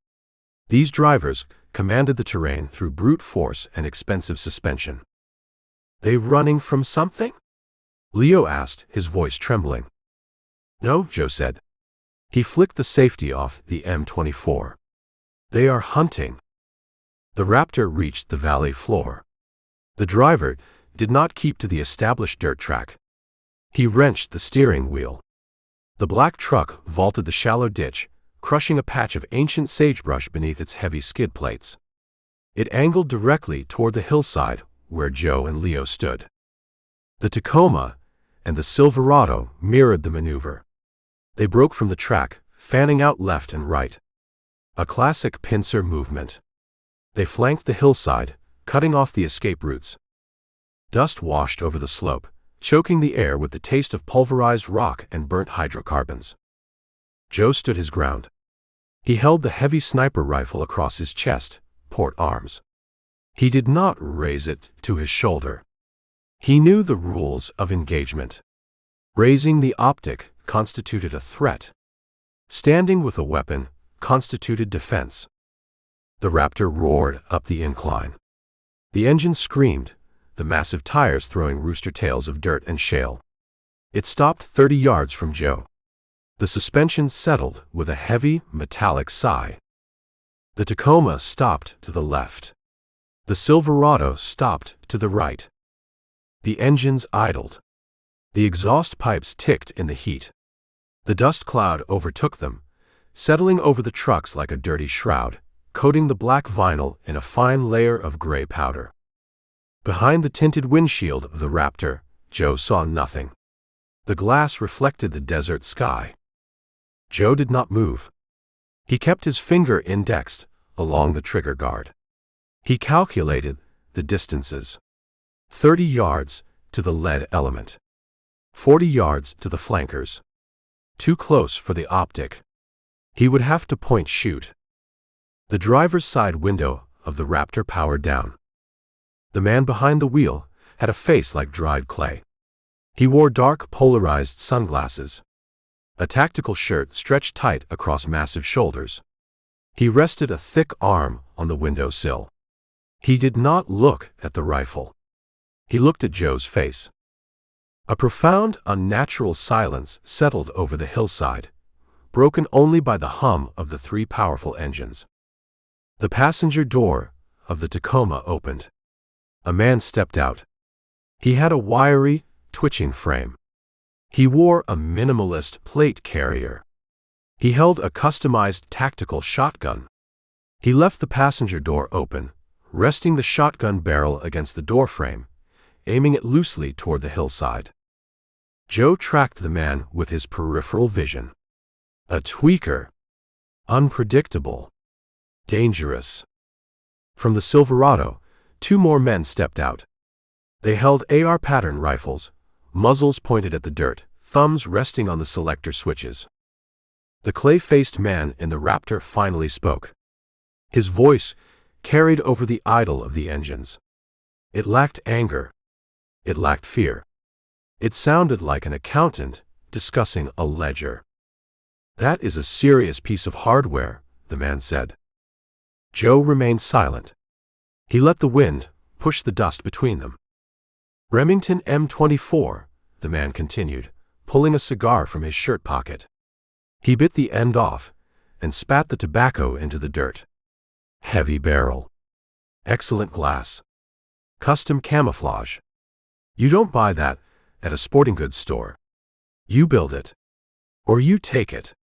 These drivers commanded the terrain through brute force and expensive suspension. "They running from something?" Leo asked, his voice trembling. "No," Joe said. He flicked the safety off the M24. "They are hunting." The Raptor reached the valley floor. The driver did not keep to the established dirt track. He wrenched the steering wheel. The black truck vaulted the shallow ditch, crushing a patch of ancient sagebrush beneath its heavy skid plates. It angled directly toward the hillside where Joe and Leo stood. The Tacoma and the Silverado mirrored the maneuver. They broke from the track, fanning out left and right. A classic pincer movement. They flanked the hillside, cutting off the escape routes. Dust washed over the slope, choking the air with the taste of pulverized rock and burnt hydrocarbons. Joe stood his ground. He held the heavy sniper rifle across his chest, port arms. He did not raise it to his shoulder. He knew the rules of engagement. Raising the optic constituted a threat. Standing with a weapon constituted defense. The Raptor roared up the incline. The engine screamed, the massive tires throwing rooster tails of dirt and shale. It stopped 30 yards from Joe. The suspension settled with a heavy, metallic sigh. The Tacoma stopped to the left. The Silverado stopped to the right. The engines idled. The exhaust pipes ticked in the heat. The dust cloud overtook them, settling over the trucks like a dirty shroud, coating the black vinyl in a fine layer of gray powder. Behind the tinted windshield of the Raptor, Joe saw nothing. The glass reflected the desert sky. Joe did not move. He kept his finger indexed along the trigger guard. He calculated the distances. 30 yards to the lead element. 40 yards to the flankers. Too close for the optic. He would have to point shoot. The driver's side window of the Raptor powered down. The man behind the wheel had a face like dried clay. He wore dark, polarized sunglasses. A tactical shirt stretched tight across massive shoulders. He rested a thick arm on the windowsill. He did not look at the rifle. He looked at Joe's face. A profound, unnatural silence settled over the hillside, broken only by the hum of the 3 powerful engines. The passenger door of the Tacoma opened. A man stepped out. He had a wiry, twitching frame. He wore a minimalist plate carrier. He held a customized tactical shotgun. He left the passenger door open, resting the shotgun barrel against the doorframe, aiming it loosely toward the hillside. Joe tracked the man with his peripheral vision. A tweaker. Unpredictable. Dangerous. From the Silverado, 2 more men stepped out. They held AR pattern rifles, muzzles pointed at the dirt, thumbs resting on the selector switches. The clay-faced man in the Raptor finally spoke. His voice carried over the idle of the engines. It lacked anger. It lacked fear. It sounded like an accountant discussing a ledger. "That is a serious piece of hardware," the man said. Joe remained silent. He let the wind push the dust between them. "Remington M24, the man continued, pulling a cigar from his shirt pocket. He bit the end off and spat the tobacco into the dirt. "Heavy barrel. Excellent glass. Custom camouflage. You don't buy that at a sporting goods store. You build it. Or you take it."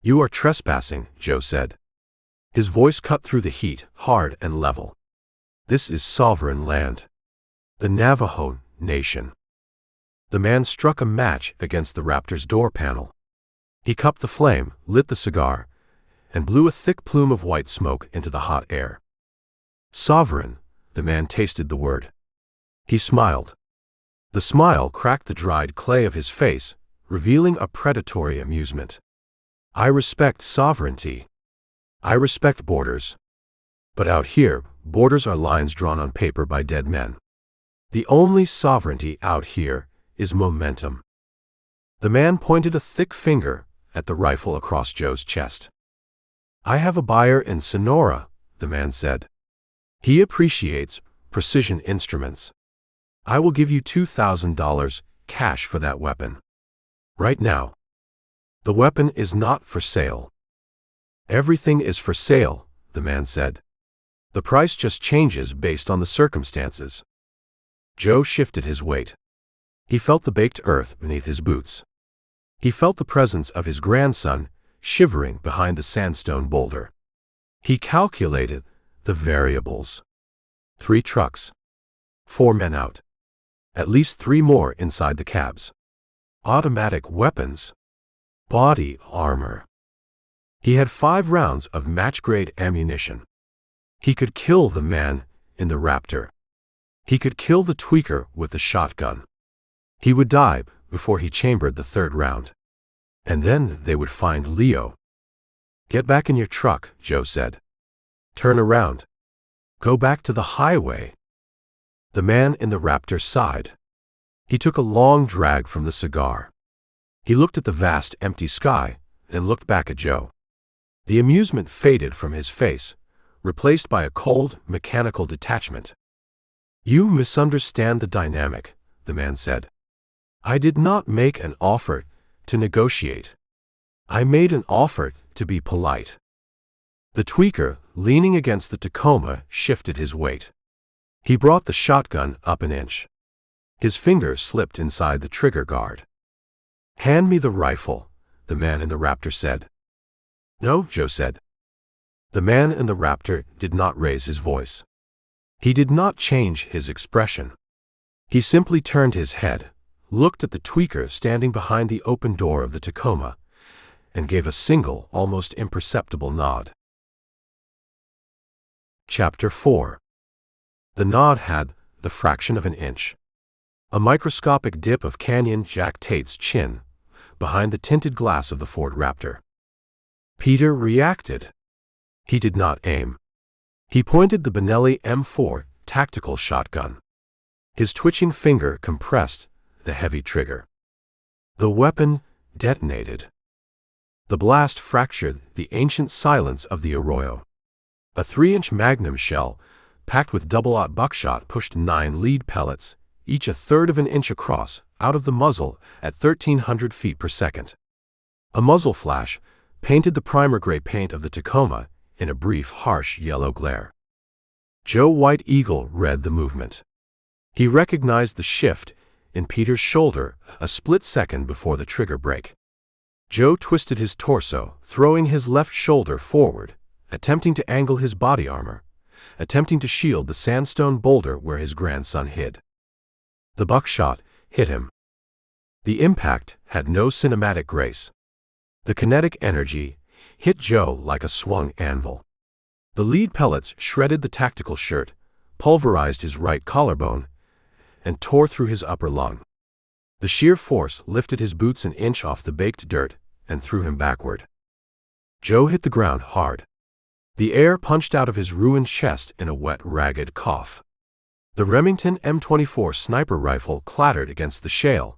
"You are trespassing," Joe said. His voice cut through the heat, hard and level. "This is sovereign land. The Navajo Nation." The man struck a match against the Raptor's door panel. He cupped the flame, lit the cigar, and blew a thick plume of white smoke into the hot air. "Sovereign," the man tasted the word. He smiled. The smile cracked the dried clay of his face, revealing a predatory amusement. "I respect sovereignty. I respect borders. But out here, borders are lines drawn on paper by dead men. The only sovereignty out here is momentum." The man pointed a thick finger at the rifle across Joe's chest. "I have a buyer in Sonora," the man said. "He appreciates precision instruments. I will give you $2,000 cash for that weapon. Right now. The weapon is not for sale." "Everything is for sale," the man said. "The price just changes based on the circumstances." Joe shifted his weight. He felt the baked earth beneath his boots. He felt the presence of his grandson shivering behind the sandstone boulder. He calculated the variables. 3 trucks. 4 men out. At least 3 more inside the cabs. Automatic weapons. Body armor. He had 5 rounds of match-grade ammunition. He could kill the man in the Raptor. He could kill the tweaker with the shotgun. He would die before he chambered the 3rd round. And then they would find Leo. "Get back in your truck," Joe said. "Turn around. Go back to the highway." The man in the Raptor sighed. He took a long drag from the cigar. He looked at the vast empty sky, then looked back at Joe. The amusement faded from his face, replaced by a cold, mechanical detachment. "You misunderstand the dynamic," the man said. "I did not make an offer to negotiate. I made an offer to be polite." The tweaker, leaning against the Tacoma, shifted his weight. He brought the shotgun up an inch. His finger slipped inside the trigger guard. "Hand me the rifle," the man in the Raptor said. "No," Joe said. The man in the Raptor did not raise his voice. He did not change his expression. He simply turned his head, looked at the tweaker standing behind the open door of the Tacoma, and gave a single, almost imperceptible nod. Chapter 4. The nod had the fraction of an inch. A microscopic dip of Canyon Jack Tate's chin behind the tinted glass of the Ford Raptor. Peter reacted. He did not aim. He pointed the Benelli M4 tactical shotgun. His twitching finger compressed the heavy trigger. The weapon detonated. The blast fractured the ancient silence of the arroyo. A 3-inch magnum shell, packed with double-aught buckshot, pushed 9 lead pellets, each a third of an inch across, out of the muzzle at 1,300 feet per second. A muzzle flash painted the primer gray paint of the Tacoma in a brief, harsh yellow glare. Joe White Eagle read the movement. He recognized the shift in Peter's shoulder a split second before the trigger break. Joe twisted his torso, throwing his left shoulder forward, attempting to angle his body armor, attempting to shield the sandstone boulder where his grandson hid. The buckshot hit him. The impact had no cinematic grace. The kinetic energy hit Joe like a swung anvil. The lead pellets shredded the tactical shirt, pulverized his right collarbone, and tore through his upper lung. The sheer force lifted his boots an inch off the baked dirt and threw him backward. Joe hit the ground hard. The air punched out of his ruined chest in a wet, ragged cough. The Remington M24 sniper rifle clattered against the shale,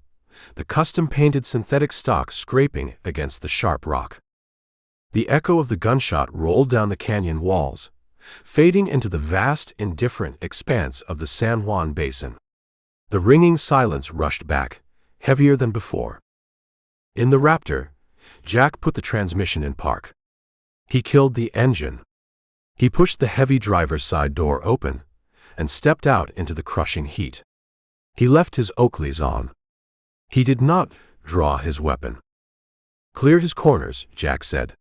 the custom-painted synthetic stock scraping against the sharp rock. The echo of the gunshot rolled down the canyon walls, fading into the vast, indifferent expanse of the San Juan Basin. The ringing silence rushed back, heavier than before. In the Raptor, Jack put the transmission in park. He killed the engine. He pushed the heavy driver's side door open and stepped out into the crushing heat. He left his Oakleys on. He did not draw his weapon. "Clear his corners," Jack said.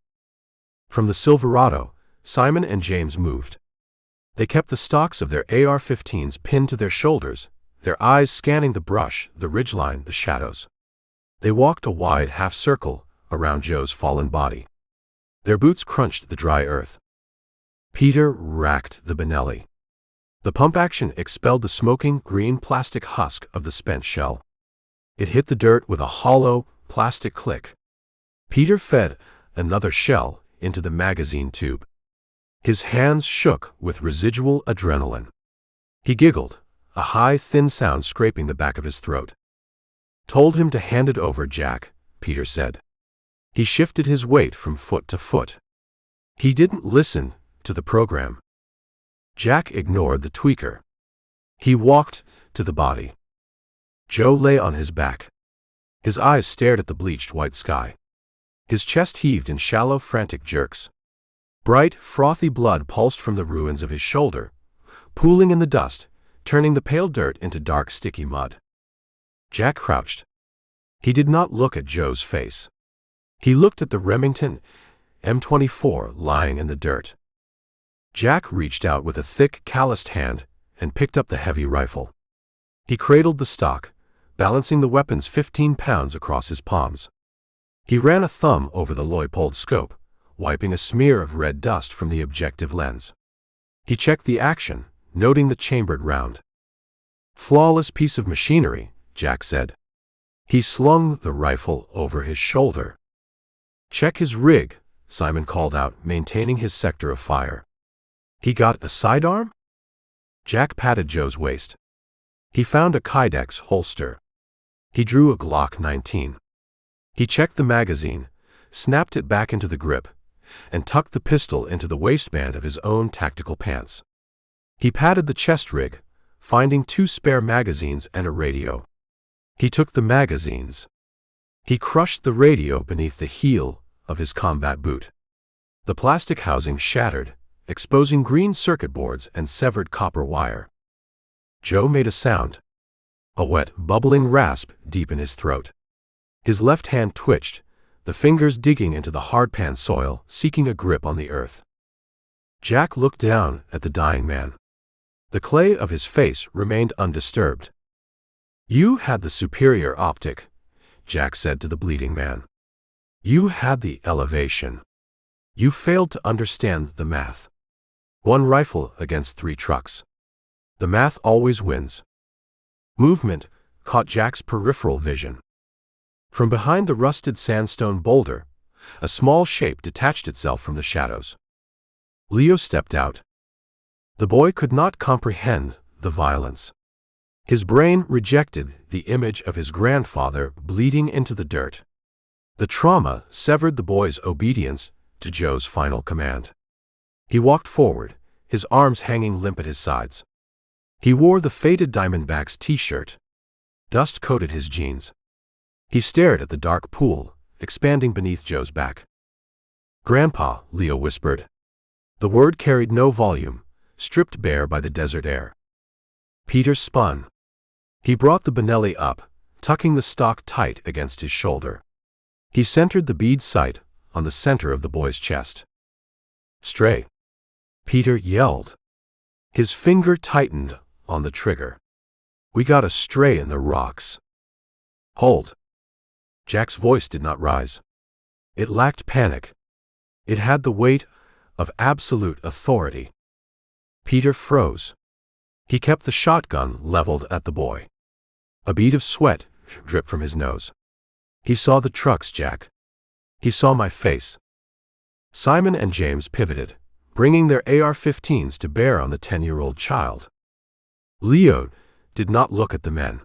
From the Silverado, Simon and James moved. They kept the stocks of their AR-15s pinned to their shoulders, their eyes scanning the brush, the ridgeline, the shadows. They walked a wide half-circle around Joe's fallen body. Their boots crunched the dry earth. Peter racked the Benelli. The pump action expelled the smoking green plastic husk of the spent shell. It hit the dirt with a hollow, plastic click. Peter fed another shell into the magazine tube. His hands shook with residual adrenaline. He giggled, a high, thin sound scraping the back of his throat. "Told him to hand it over, Jack," Peter said. He shifted his weight from foot to foot. He didn't listen to the program. Jack ignored the tweaker. He walked to the body. Joe lay on his back. His eyes stared at the bleached white sky. His chest heaved in shallow, frantic jerks. Bright, frothy blood pulsed from the ruins of his shoulder, pooling in the dust, turning the pale dirt into dark, sticky mud. Jack crouched. He did not look at Joe's face. He looked at the Remington M24 lying in the dirt. Jack reached out with a thick, calloused hand and picked up the heavy rifle. He cradled the stock, balancing the weapon's 15 pounds across his palms. He ran a thumb over the Leupold scope, wiping a smear of red dust from the objective lens. He checked the action, noting the chambered round. "Flawless piece of machinery," Jack said. He slung the rifle over his shoulder. "Check his rig," Simon called out, maintaining his sector of fire. "He got a sidearm?" Jack patted Joe's waist. He found a Kydex holster. He drew a Glock 19. He checked the magazine, snapped it back into the grip, and tucked the pistol into the waistband of his own tactical pants. He patted the chest rig, finding 2 spare magazines and a radio. He took the magazines. He crushed the radio beneath the heel of his combat boot. The plastic housing shattered, exposing green circuit boards and severed copper wire. Joe made a sound. A wet, bubbling rasp deep in his throat. His left hand twitched, the fingers digging into the hard-pan soil, seeking a grip on the earth. Jack looked down at the dying man. The clay of his face remained undisturbed. "You had the superior optic," Jack said to the bleeding man. "You had the elevation. You failed to understand the math. 1 rifle against 3 trucks. The math always wins." Movement caught Jack's peripheral vision. From behind the rusted sandstone boulder, a small shape detached itself from the shadows. Leo stepped out. The boy could not comprehend the violence. His brain rejected the image of his grandfather bleeding into the dirt. The trauma severed the boy's obedience to Joe's final command. He walked forward, his arms hanging limp at his sides. He wore the faded Diamondbacks t-shirt. Dust coated his jeans. He stared at the dark pool, expanding beneath Joe's back. "Grandpa," Leo whispered. The word carried no volume, stripped bare by the desert air. Peter spun. He brought the Benelli up, tucking the stock tight against his shoulder. He centered the bead sight on the center of the boy's chest. "Stray," Peter yelled. His finger tightened on the trigger. "We got a stray in the rocks." "Hold." Jack's voice did not rise. It lacked panic. It had the weight of absolute authority. Peter froze. He kept the shotgun leveled at the boy. A bead of sweat dripped from his nose. "He saw the trucks, Jack. He saw my face." Simon and James pivoted, bringing their AR-15s to bear on the 10-year-old child. Leo did not look at the men.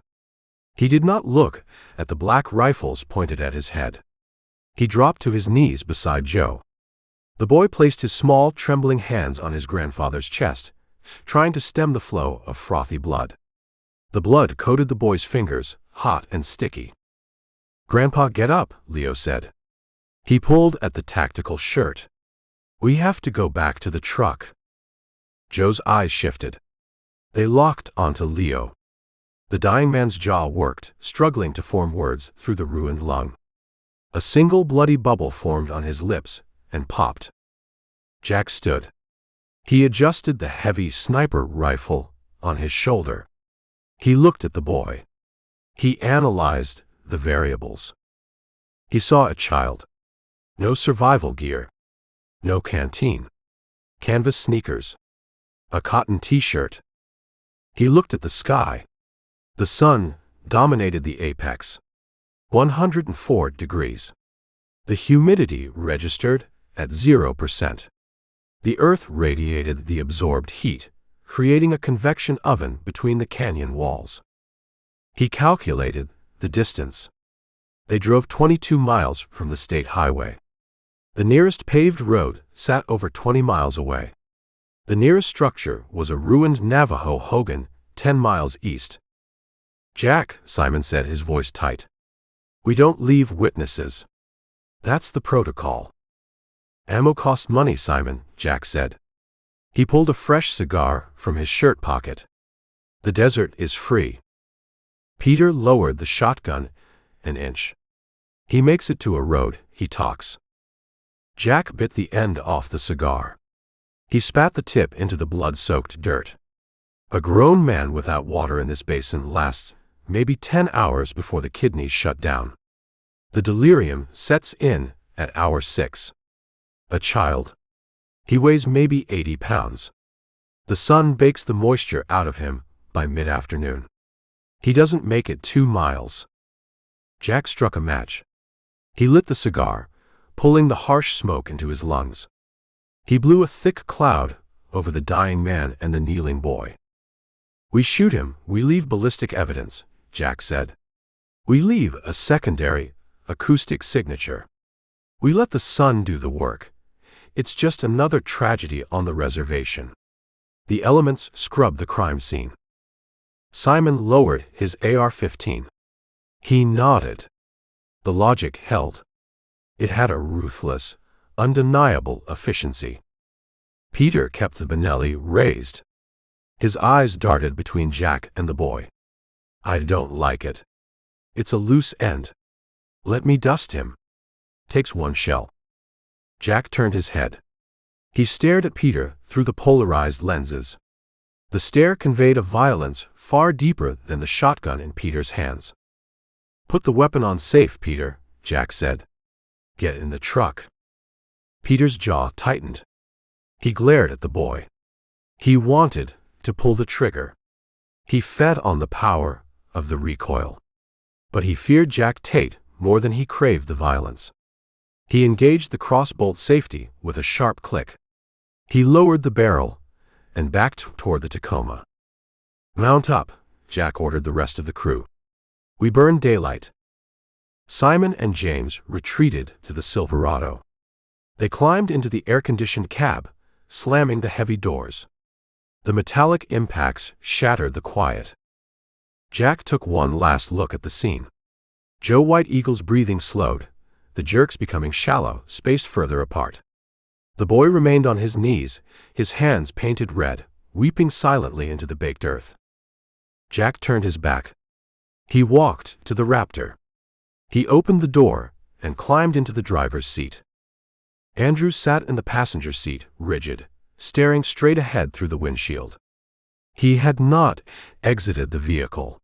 He did not look at the black rifles pointed at his head. He dropped to his knees beside Joe. The boy placed his small, trembling hands on his grandfather's chest, trying to stem the flow of frothy blood. The blood coated the boy's fingers, hot and sticky. "Grandpa, get up," Leo said. He pulled at the tactical shirt. "We have to go back to the truck." Joe's eyes shifted. They locked onto Leo. The dying man's jaw worked, struggling to form words through the ruined lung. A single bloody bubble formed on his lips and popped. Jack stood. He adjusted the heavy sniper rifle on his shoulder. He looked at the boy. He analyzed the variables. He saw a child. No survival gear. No canteen. Canvas sneakers. A cotton t-shirt. He looked at the sky. The sun dominated the apex. 104 degrees. The humidity registered at 0%. The earth radiated the absorbed heat, creating a convection oven between the canyon walls. He calculated the distance. They drove 22 miles from the state highway. The nearest paved road sat over 20 miles away. The nearest structure was a ruined Navajo hogan 10 miles east. "Jack," Simon said, his voice tight. "We don't leave witnesses. That's the protocol." "Ammo costs money, Simon," Jack said. He pulled a fresh cigar from his shirt pocket. "The desert is free." Peter lowered the shotgun an inch. "He makes it to a road, he talks." Jack bit the end off the cigar. He spat the tip into the blood-soaked dirt. "A grown man without water in this basin lasts maybe 10 hours before the kidneys shut down. The delirium sets in at hour 6. A child. He weighs maybe 80 pounds. The sun bakes the moisture out of him by mid-afternoon. He doesn't make it 2 miles. Jack struck a match. He lit the cigar, pulling the harsh smoke into his lungs. He blew a thick cloud over the dying man and the kneeling boy. "We shoot him, we leave ballistic evidence," Jack said. "We leave a secondary, acoustic signature. We let the sun do the work. It's just another tragedy on the reservation. The elements scrub the crime scene." Simon lowered his AR-15. He nodded. The logic held. It had a ruthless, undeniable efficiency. Peter kept the Benelli raised. His eyes darted between Jack and the boy. "I don't like it. It's a loose end. Let me dust him. Takes one shell." Jack turned his head. He stared at Peter through the polarized lenses. The stare conveyed a violence far deeper than the shotgun in Peter's hands. "Put the weapon on safe, Peter," Jack said. "Get in the truck." Peter's jaw tightened. He glared at the boy. He wanted to pull the trigger. He fed on the power of the recoil. But he feared Jack Tate more than he craved the violence. He engaged the crossbolt safety with a sharp click. He lowered the barrel and backed toward the Tacoma. "Mount up," Jack ordered the rest of the crew. "We burn daylight." Simon and James retreated to the Silverado. They climbed into the air-conditioned cab, slamming the heavy doors. The metallic impacts shattered the quiet. Jack took one last look at the scene. Joe White Eagle's breathing slowed, the jerks becoming shallow, spaced further apart. The boy remained on his knees, his hands painted red, weeping silently into the baked earth. Jack turned his back. He walked to the Raptor. He opened the door and climbed into the driver's seat. Andrew sat in the passenger seat, rigid, staring straight ahead through the windshield. He had not exited the vehicle.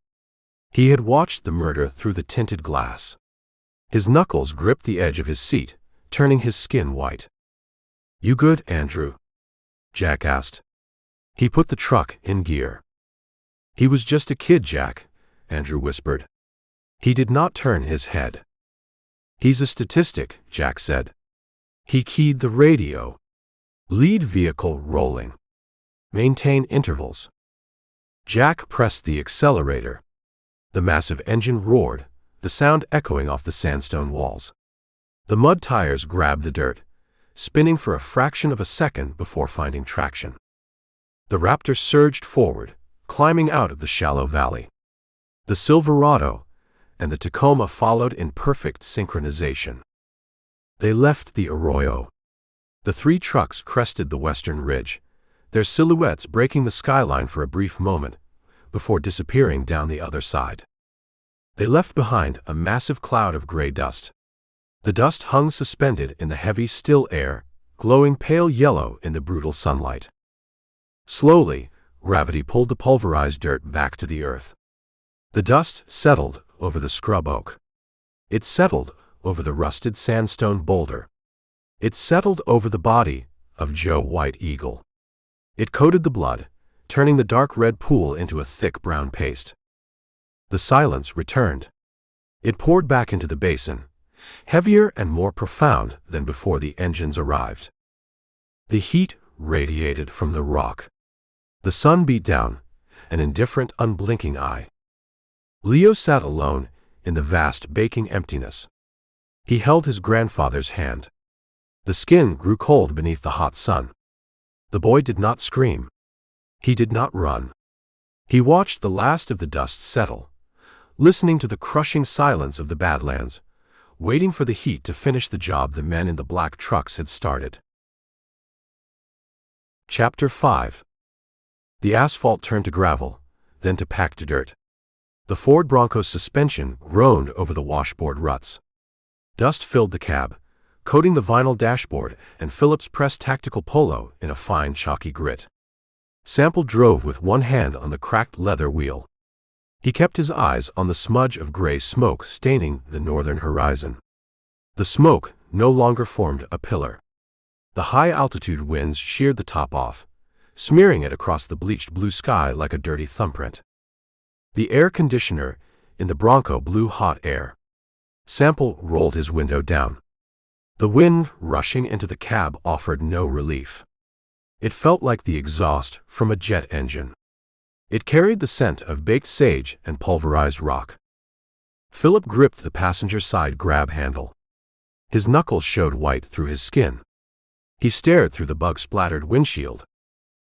He had watched the murder through the tinted glass. His knuckles gripped the edge of his seat, turning his skin white. "You good, Andrew?" Jack asked. He put the truck in gear. "He was just a kid, Jack," Andrew whispered. He did not turn his head. "He's a statistic," Jack said. He keyed the radio. "Lead vehicle rolling. Maintain intervals." Jack pressed the accelerator. The massive engine roared, the sound echoing off the sandstone walls. The mud tires grabbed the dirt, spinning for a fraction of a second before finding traction. The Raptor surged forward, climbing out of the shallow valley. The Silverado and the Tacoma followed in perfect synchronization. They left the arroyo. The three trucks crested the western ridge, their silhouettes breaking the skyline for a brief moment, before disappearing down the other side. They left behind a massive cloud of gray dust. The dust hung suspended in the heavy, still air, glowing pale yellow in the brutal sunlight. Slowly, gravity pulled the pulverized dirt back to the earth. The dust settled over the scrub oak. It settled over the rusted sandstone boulder. It settled over the body of Joe White Eagle. It coated the blood, turning the dark red pool into a thick brown paste. The silence returned. It poured back into the basin, heavier and more profound than before the engines arrived. The heat radiated from the rock. The sun beat down, an indifferent, unblinking eye. Leo sat alone in the vast baking emptiness. He held his grandfather's hand. The skin grew cold beneath the hot sun. The boy did not scream. He did not run. He watched the last of the dust settle, listening to the crushing silence of the badlands, waiting for the heat to finish the job the men in the black trucks had started. Chapter 5. The asphalt turned to gravel, then to packed dirt. The Ford Bronco's suspension groaned over the washboard ruts. Dust filled the cab, coating the vinyl dashboard and Phillips' pressed tactical polo in a fine chalky grit. Sample drove with one hand on the cracked leather wheel. He kept his eyes on the smudge of gray smoke staining the northern horizon. The smoke no longer formed a pillar. The high-altitude winds sheared the top off, smearing it across the bleached blue sky like a dirty thumbprint. The air conditioner in the Bronco blew hot air. Sample rolled his window down. The wind rushing into the cab offered no relief. It felt like the exhaust from a jet engine. It carried the scent of baked sage and pulverized rock. Philip gripped the passenger side grab handle. His knuckles showed white through his skin. He stared through the bug-splattered windshield.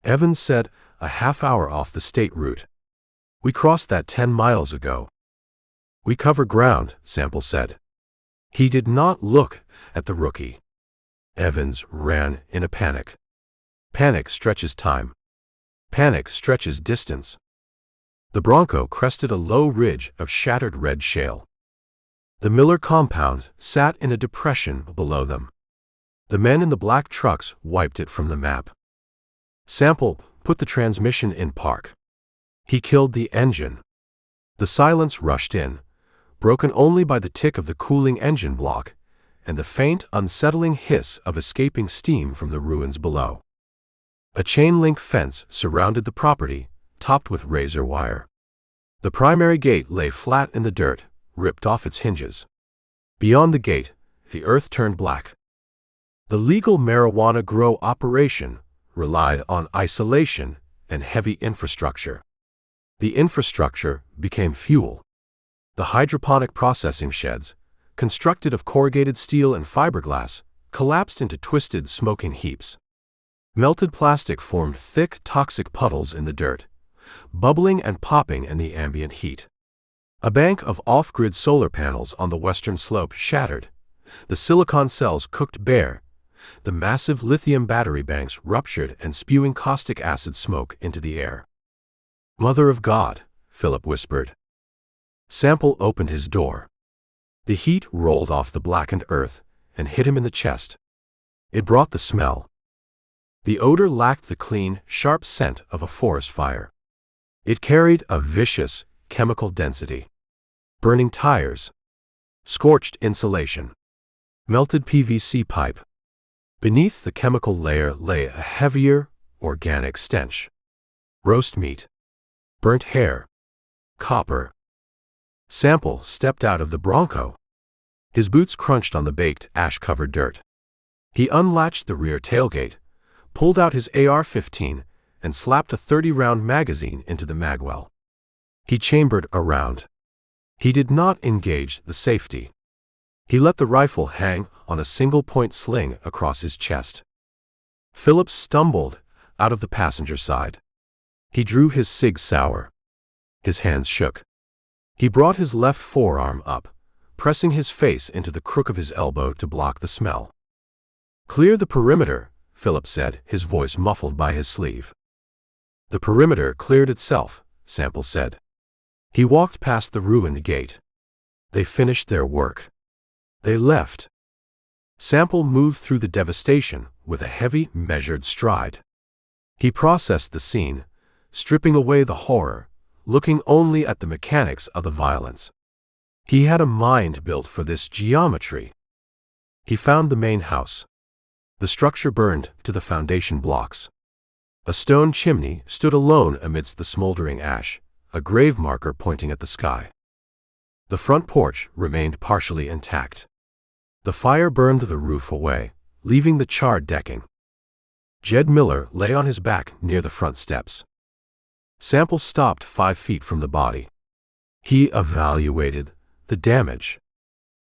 Evans said, a half hour off the state route. We crossed that 10 miles ago. We cover ground, Sample said. He did not look at the rookie. Evans ran in a panic. Panic stretches time. Panic stretches distance. The Bronco crested a low ridge of shattered red shale. The Miller compound sat in a depression below them. The men in the black trucks wiped it from the map. Sample put the transmission in park. He killed the engine. The silence rushed in, broken only by the tick of the cooling engine block and the faint, unsettling hiss of escaping steam from the ruins below. A chain-link fence surrounded the property, topped with razor wire. The primary gate lay flat in the dirt, ripped off its hinges. Beyond the gate, the earth turned black. The legal marijuana grow operation relied on isolation and heavy infrastructure. The infrastructure became fuel. The hydroponic processing sheds, constructed of corrugated steel and fiberglass, collapsed into twisted, smoking heaps. Melted plastic formed thick, toxic puddles in the dirt, bubbling and popping in the ambient heat. A bank of off-grid solar panels on the western slope shattered, the silicon cells cooked bare, the massive lithium battery banks ruptured and spewing caustic acid smoke into the air. "Mother of God," Philip whispered. Sample opened his door. The heat rolled off the blackened earth and hit him in the chest. It brought the smell. The odor lacked the clean, sharp scent of a forest fire. It carried a vicious, chemical density. Burning tires, scorched insulation, melted PVC pipe. Beneath the chemical layer lay a heavier, organic stench. Roast meat, burnt hair, copper. Sample stepped out of the Bronco. His boots crunched on the baked, ash-covered dirt. He unlatched the rear tailgate, pulled out his AR-15, and slapped a 30-round magazine into the magwell. He chambered a round. He did not engage the safety. He let the rifle hang on a single-point sling across his chest. Philip stumbled out of the passenger side. He drew his Sig Sauer. His hands shook. He brought his left forearm up, pressing his face into the crook of his elbow to block the smell. "Clear the perimeter," Philip said, his voice muffled by his sleeve. "The perimeter cleared itself," Sample said. He walked past the ruined gate. They finished their work. They left. Sample moved through the devastation with a heavy, measured stride. He processed the scene, stripping away the horror, looking only at the mechanics of the violence. He had a mind built for this geometry. He found the main house. The structure burned to the foundation blocks. A stone chimney stood alone amidst the smoldering ash, a grave marker pointing at the sky. The front porch remained partially intact. The fire burned the roof away, leaving the charred decking. Jed Miller lay on his back near the front steps. Sample stopped 5 feet from the body. He evaluated the damage.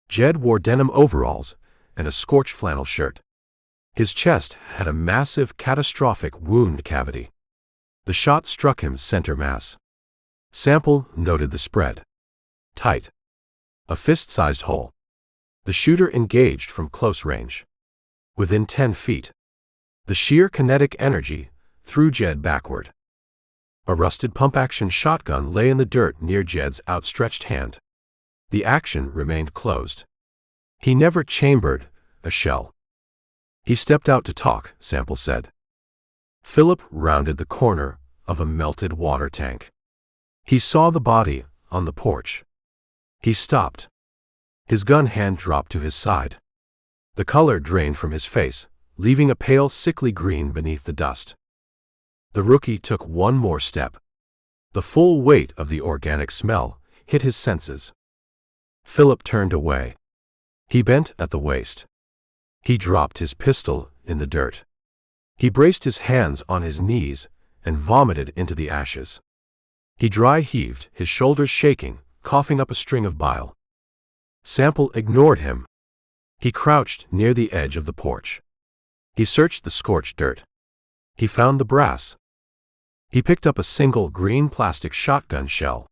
Jed wore denim overalls and a scorched flannel shirt. His chest had a massive, catastrophic wound cavity. The shot struck him center mass. Sample noted the spread. Tight. A fist-sized hole. The shooter engaged from close range. Within 10 feet. The sheer kinetic energy threw Jed backward. A rusted pump-action shotgun lay in the dirt near Jed's outstretched hand. The action remained closed. He never chambered a shell. "He stepped out to talk," Sample said. Philip rounded the corner of a melted water tank. He saw the body on the porch. He stopped. His gun hand dropped to his side. The color drained from his face, leaving a pale, sickly green beneath the dust. The rookie took one more step. The full weight of the organic smell hit his senses. Philip turned away. He bent at the waist. He dropped his pistol in the dirt. He braced his hands on his knees and vomited into the ashes. He dry heaved, his shoulders shaking, coughing up a string of bile. Sample ignored him. He crouched near the edge of the porch. He searched the scorched dirt. He found the brass. He picked up a single green plastic shotgun shell.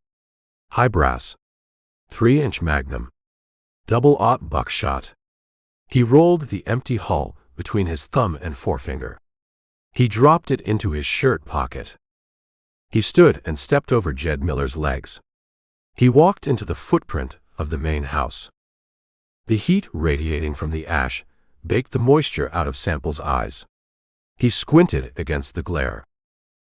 High brass. 3-inch Magnum. Double-aught buckshot. He rolled the empty hull between his thumb and forefinger. He dropped it into his shirt pocket. He stood and stepped over Jed Miller's legs. He walked into the footprint of the main house. The heat radiating from the ash baked the moisture out of Sample's eyes. He squinted against the glare.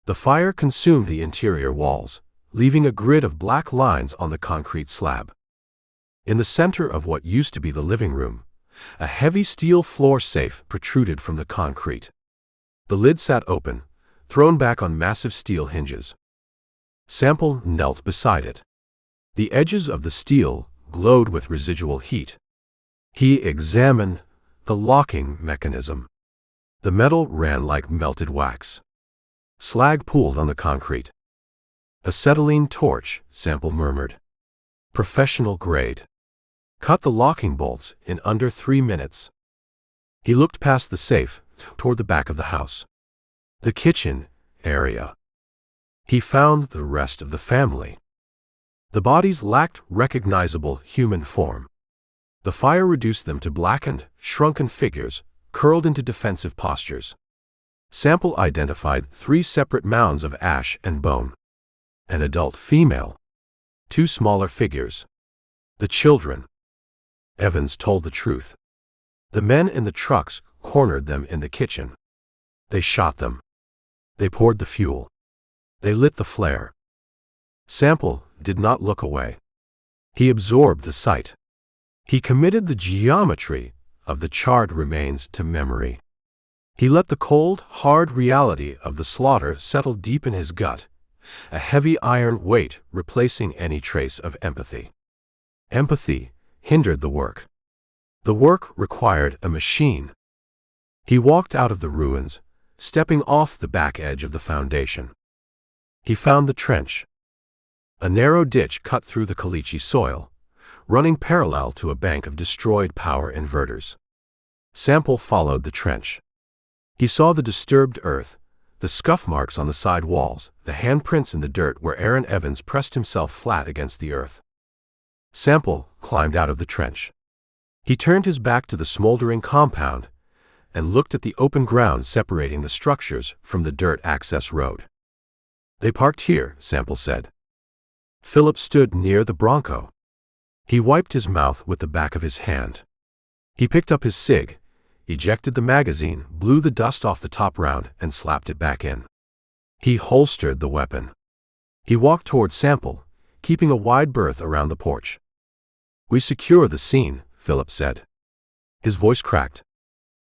The fire consumed the interior walls, leaving a grid of black lines on the concrete slab. In the center of what used to be the living room, a heavy steel floor safe protruded from the concrete. The lid sat open, thrown back on massive steel hinges. Sample knelt beside it. The edges of the steel glowed with residual heat. He examined the locking mechanism. The metal ran like melted wax. Slag pooled on the concrete. "Acetylene torch," Sample murmured. "Professional grade." Cut the locking bolts in under 3 minutes. He looked past the safe, toward the back of the house. The kitchen area. He found the rest of the family. The bodies lacked recognizable human form. The fire reduced them to blackened, shrunken figures, curled into defensive postures. Sample identified 3 separate mounds of ash and bone. An adult female. 2 smaller figures. The children. Evans told the truth. The men in the trucks cornered them in the kitchen. They shot them. They poured the fuel. They lit the flare. Sample did not look away. He absorbed the sight. He committed the geometry of the charred remains to memory. He let the cold, hard reality of the slaughter settle deep in his gut, a heavy iron weight replacing any trace of empathy. Empathy hindered the work. The work required a machine. He walked out of the ruins, stepping off the back edge of the foundation. He found the trench. A narrow ditch cut through the caliche soil, running parallel to a bank of destroyed power inverters. Sample followed the trench. He saw the disturbed earth, the scuff marks on the side walls, the handprints in the dirt where Aaron Evans pressed himself flat against the earth. Sample climbed out of the trench. He turned his back to the smoldering compound and looked at the open ground separating the structures from the dirt access road. They parked here, Sample said. Philip stood near the Bronco. He wiped his mouth with the back of his hand. He picked up his cig, ejected the magazine, blew the dust off the top round, and slapped it back in. He holstered the weapon. He walked toward Sample, keeping a wide berth around the porch. "We secure the scene," Philip said. His voice cracked.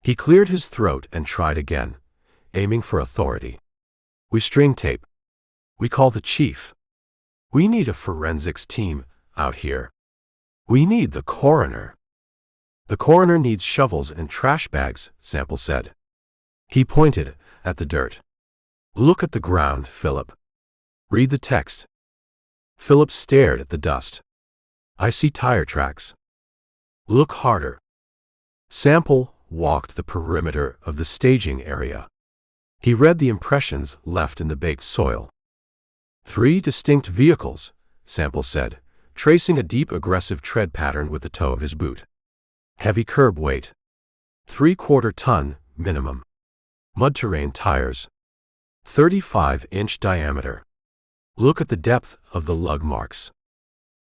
He cleared his throat and tried again, aiming for authority. "We string tape. We call the chief. We need a forensics team out here. We need the coroner." "The coroner needs shovels and trash bags," Sample said. He pointed at the dirt. "Look at the ground, Philip. Read the text." Philip stared at the dust. "I see tire tracks." "Look harder." Sample walked the perimeter of the staging area. He read the impressions left in the baked soil. 3 distinct vehicles, Sample said, tracing a deep aggressive tread pattern with the toe of his boot. Heavy curb weight. 3/4 ton, minimum. Mud terrain tires. 35-inch diameter. Look at the depth of the lug marks.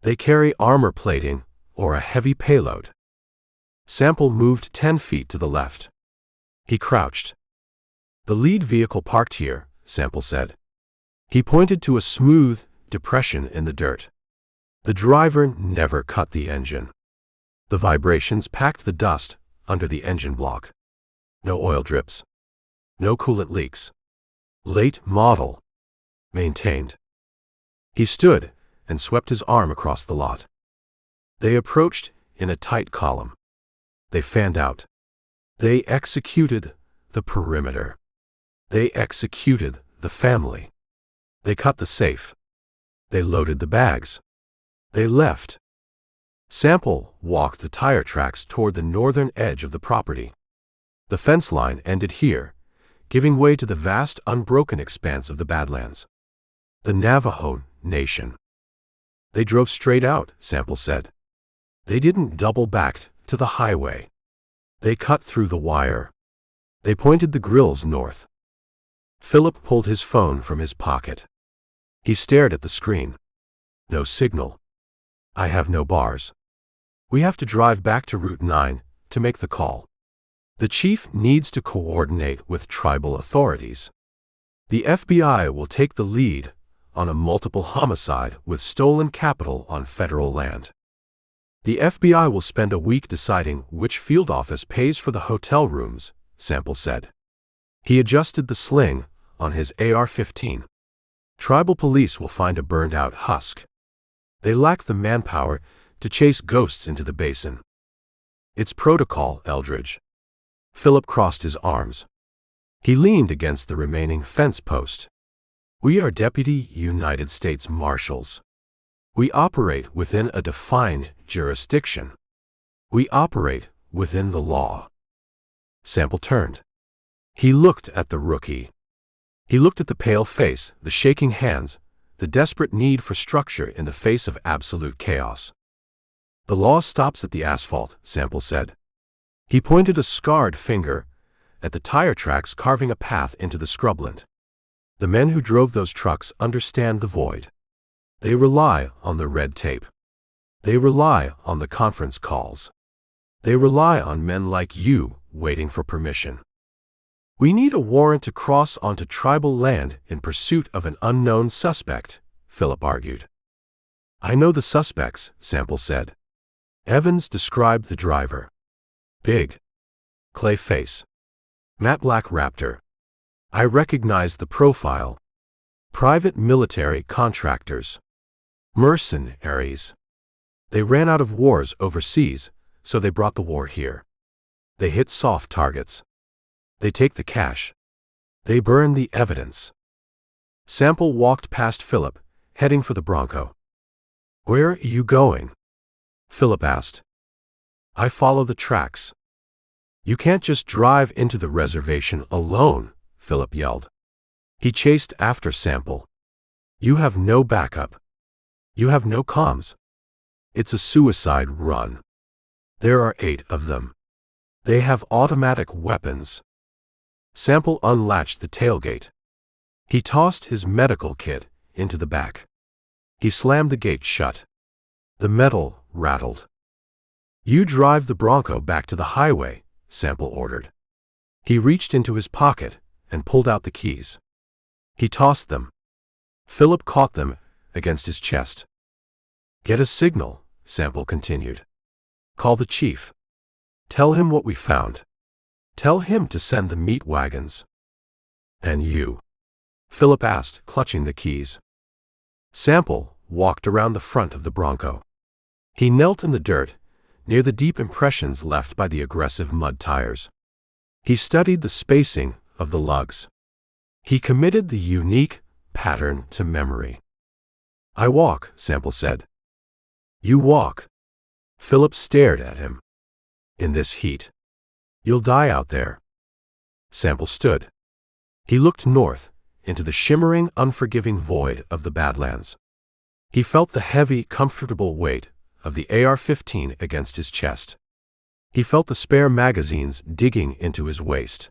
They carry armor plating or a heavy payload. Sample moved 10 feet to the left. He crouched. "The lead vehicle parked here," Sample said. He pointed to a smooth depression in the dirt. The driver never cut the engine. The vibrations packed the dust under the engine block. No oil drips. No coolant leaks. Late model. Maintained. He stood and swept his arm across the lot. They approached in a tight column. They fanned out. They executed the perimeter. They executed the family. They cut the safe. They loaded the bags. They left. Sample walked the tire tracks toward the northern edge of the property. The fence line ended here, giving way to the vast unbroken expanse of the badlands. The Navajo Nation. "They drove straight out," Sample said. "They didn't double back to the highway. They cut through the wire. They pointed the grills north." Philip pulled his phone from his pocket. He stared at the screen. "No signal. I have no bars. We have to drive back to Route 9 to make the call. The chief needs to coordinate with tribal authorities. The FBI will take the lead on a multiple homicide with stolen capital on federal land. The FBI will spend a week deciding which field office pays for the hotel rooms," Sample said. He adjusted the sling on his AR-15. "Tribal police will find a burned-out husk. They lack the manpower to chase ghosts into the basin. It's protocol, Eldridge." Philip crossed his arms. He leaned against the remaining fence post. "We are Deputy United States Marshals. We operate within a defined jurisdiction. We operate within the law. Sample turned. He looked at the rookie. He looked at the pale face, the shaking hands, the desperate need for structure in the face of absolute chaos. The law stops at the asphalt, Sample said. He pointed a scarred finger at the tire tracks carving a path into the scrubland. The men who drove those trucks understand the void. They rely on the red tape. They rely on the conference calls. They rely on men like you waiting for permission. We need a warrant to cross onto tribal land in pursuit of an unknown suspect, Philip argued. I know the suspects, Sample said. Evans described the driver. Big. Clay face. Matte black raptor. I recognized the profile. Private military contractors. Mercenaries. They ran out of wars overseas, so they brought the war here. They hit soft targets. They take the cash. They burn the evidence. Sample walked past Philip, heading for the Bronco. Where are you going? Philip asked. I follow the tracks. You can't just drive into the reservation alone, Philip yelled. He chased after Sample. You have no backup. You have no comms. It's a suicide run. There are 8 of them. They have automatic weapons. Sample unlatched the tailgate. He tossed his medical kit into the back. He slammed the gate shut. The metal rattled. You drive the Bronco back to the highway, Sample ordered. He reached into his pocket and pulled out the keys. He tossed them. Philip caught them against his chest. Get a signal, Sample continued. Call the chief. Tell him what we found. Tell him to send the meat wagons. And you? Philip asked, clutching the keys. Sample walked around the front of the Bronco. He knelt in the dirt, near the deep impressions left by the aggressive mud tires. He studied the spacing of the lugs. He committed the unique pattern to memory. I walk, Sample said. You walk. Philip stared at him. In this heat. You'll die out there. Sample stood. He looked north, into the shimmering, unforgiving void of the Badlands. He felt the heavy, comfortable weight of the AR-15 against his chest. He felt the spare magazines digging into his waist.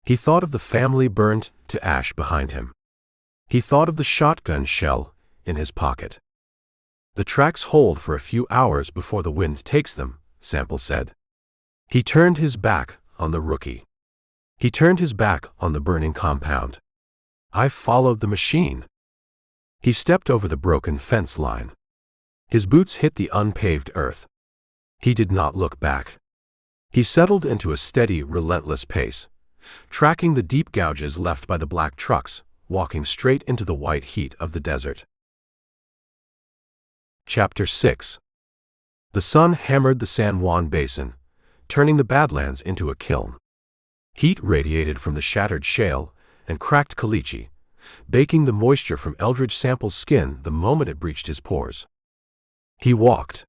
He thought of the family burned to ash behind him. He thought of the shotgun shell in his pocket. The tracks hold for a few hours before the wind takes them, Sample said. He turned his back on the rookie. He turned his back on the burning compound. I followed the machine. He stepped over the broken fence line. His boots hit the unpaved earth. He did not look back. He settled into a steady, relentless pace, tracking the deep gouges left by the black trucks, walking straight into the white heat of the desert. Chapter 6. The sun hammered the San Juan Basin, turning the Badlands into a kiln. Heat radiated from the shattered shale and cracked caliche, baking the moisture from Eldridge Sample's skin the moment it breached his pores. He walked.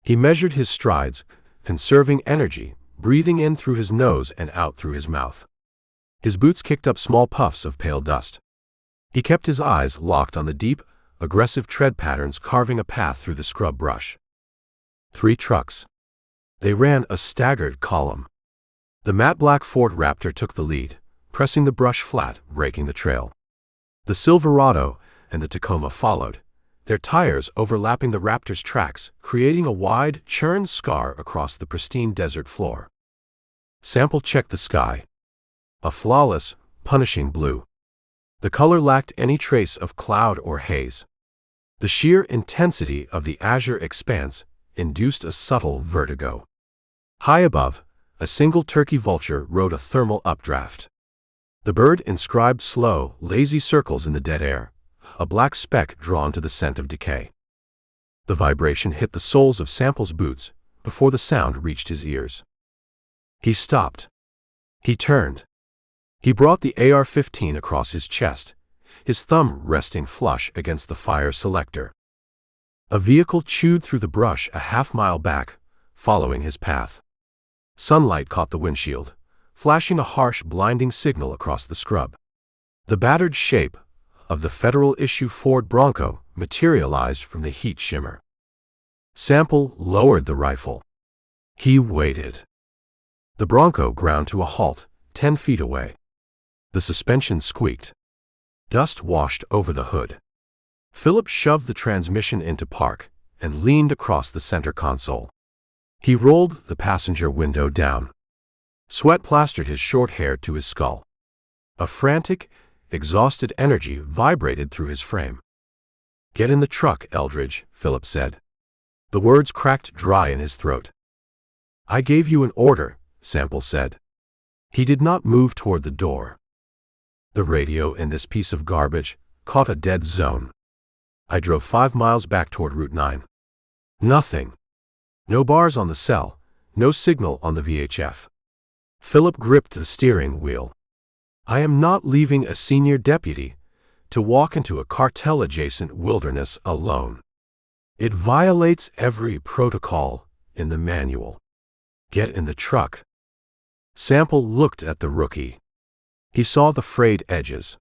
He measured his strides, conserving energy, breathing in through his nose and out through his mouth. His boots kicked up small puffs of pale dust. He kept his eyes locked on the deep, aggressive tread patterns carving a path through the scrub brush. 3 trucks. They ran a staggered column. The matte black Ford Raptor took the lead, pressing the brush flat, breaking the trail. The Silverado and the Tacoma followed, their tires overlapping the Raptor's tracks, creating a wide, churned scar across the pristine desert floor. Sample checked the sky. A flawless, punishing blue. The color lacked any trace of cloud or haze. The sheer intensity of the azure expanse induced a subtle vertigo. High above, a single turkey vulture rode a thermal updraft. The bird inscribed slow, lazy circles in the dead air, a black speck drawn to the scent of decay. The vibration hit the soles of Sample's boots before the sound reached his ears. He stopped. He turned. He brought the AR-15 across his chest, his thumb resting flush against the fire selector. A vehicle chewed through the brush a half-mile back, following his path. Sunlight caught the windshield, flashing a harsh, blinding signal across the scrub. The battered shape of the Federal-issue Ford Bronco materialized from the heat shimmer. Sample lowered the rifle. He waited. The Bronco ground to a halt, 10 feet away. The suspension squeaked. Dust washed over the hood. Philip shoved the transmission into park and leaned across the center console. He rolled the passenger window down. Sweat plastered his short hair to his skull. A frantic, exhausted energy vibrated through his frame. "Get in the truck, Eldridge," Philip said. The words cracked dry in his throat. "I gave you an order," Sample said. He did not move toward the door. The radio in this piece of garbage caught a dead zone. I drove 5 miles back toward Route 9. Nothing. No bars on the cell, no signal on the VHF. Philip gripped the steering wheel. "I am not leaving a senior deputy to walk into a cartel-adjacent wilderness alone. It violates every protocol in the manual. Get in the truck." Sample looked at the rookie. He saw the frayed edges.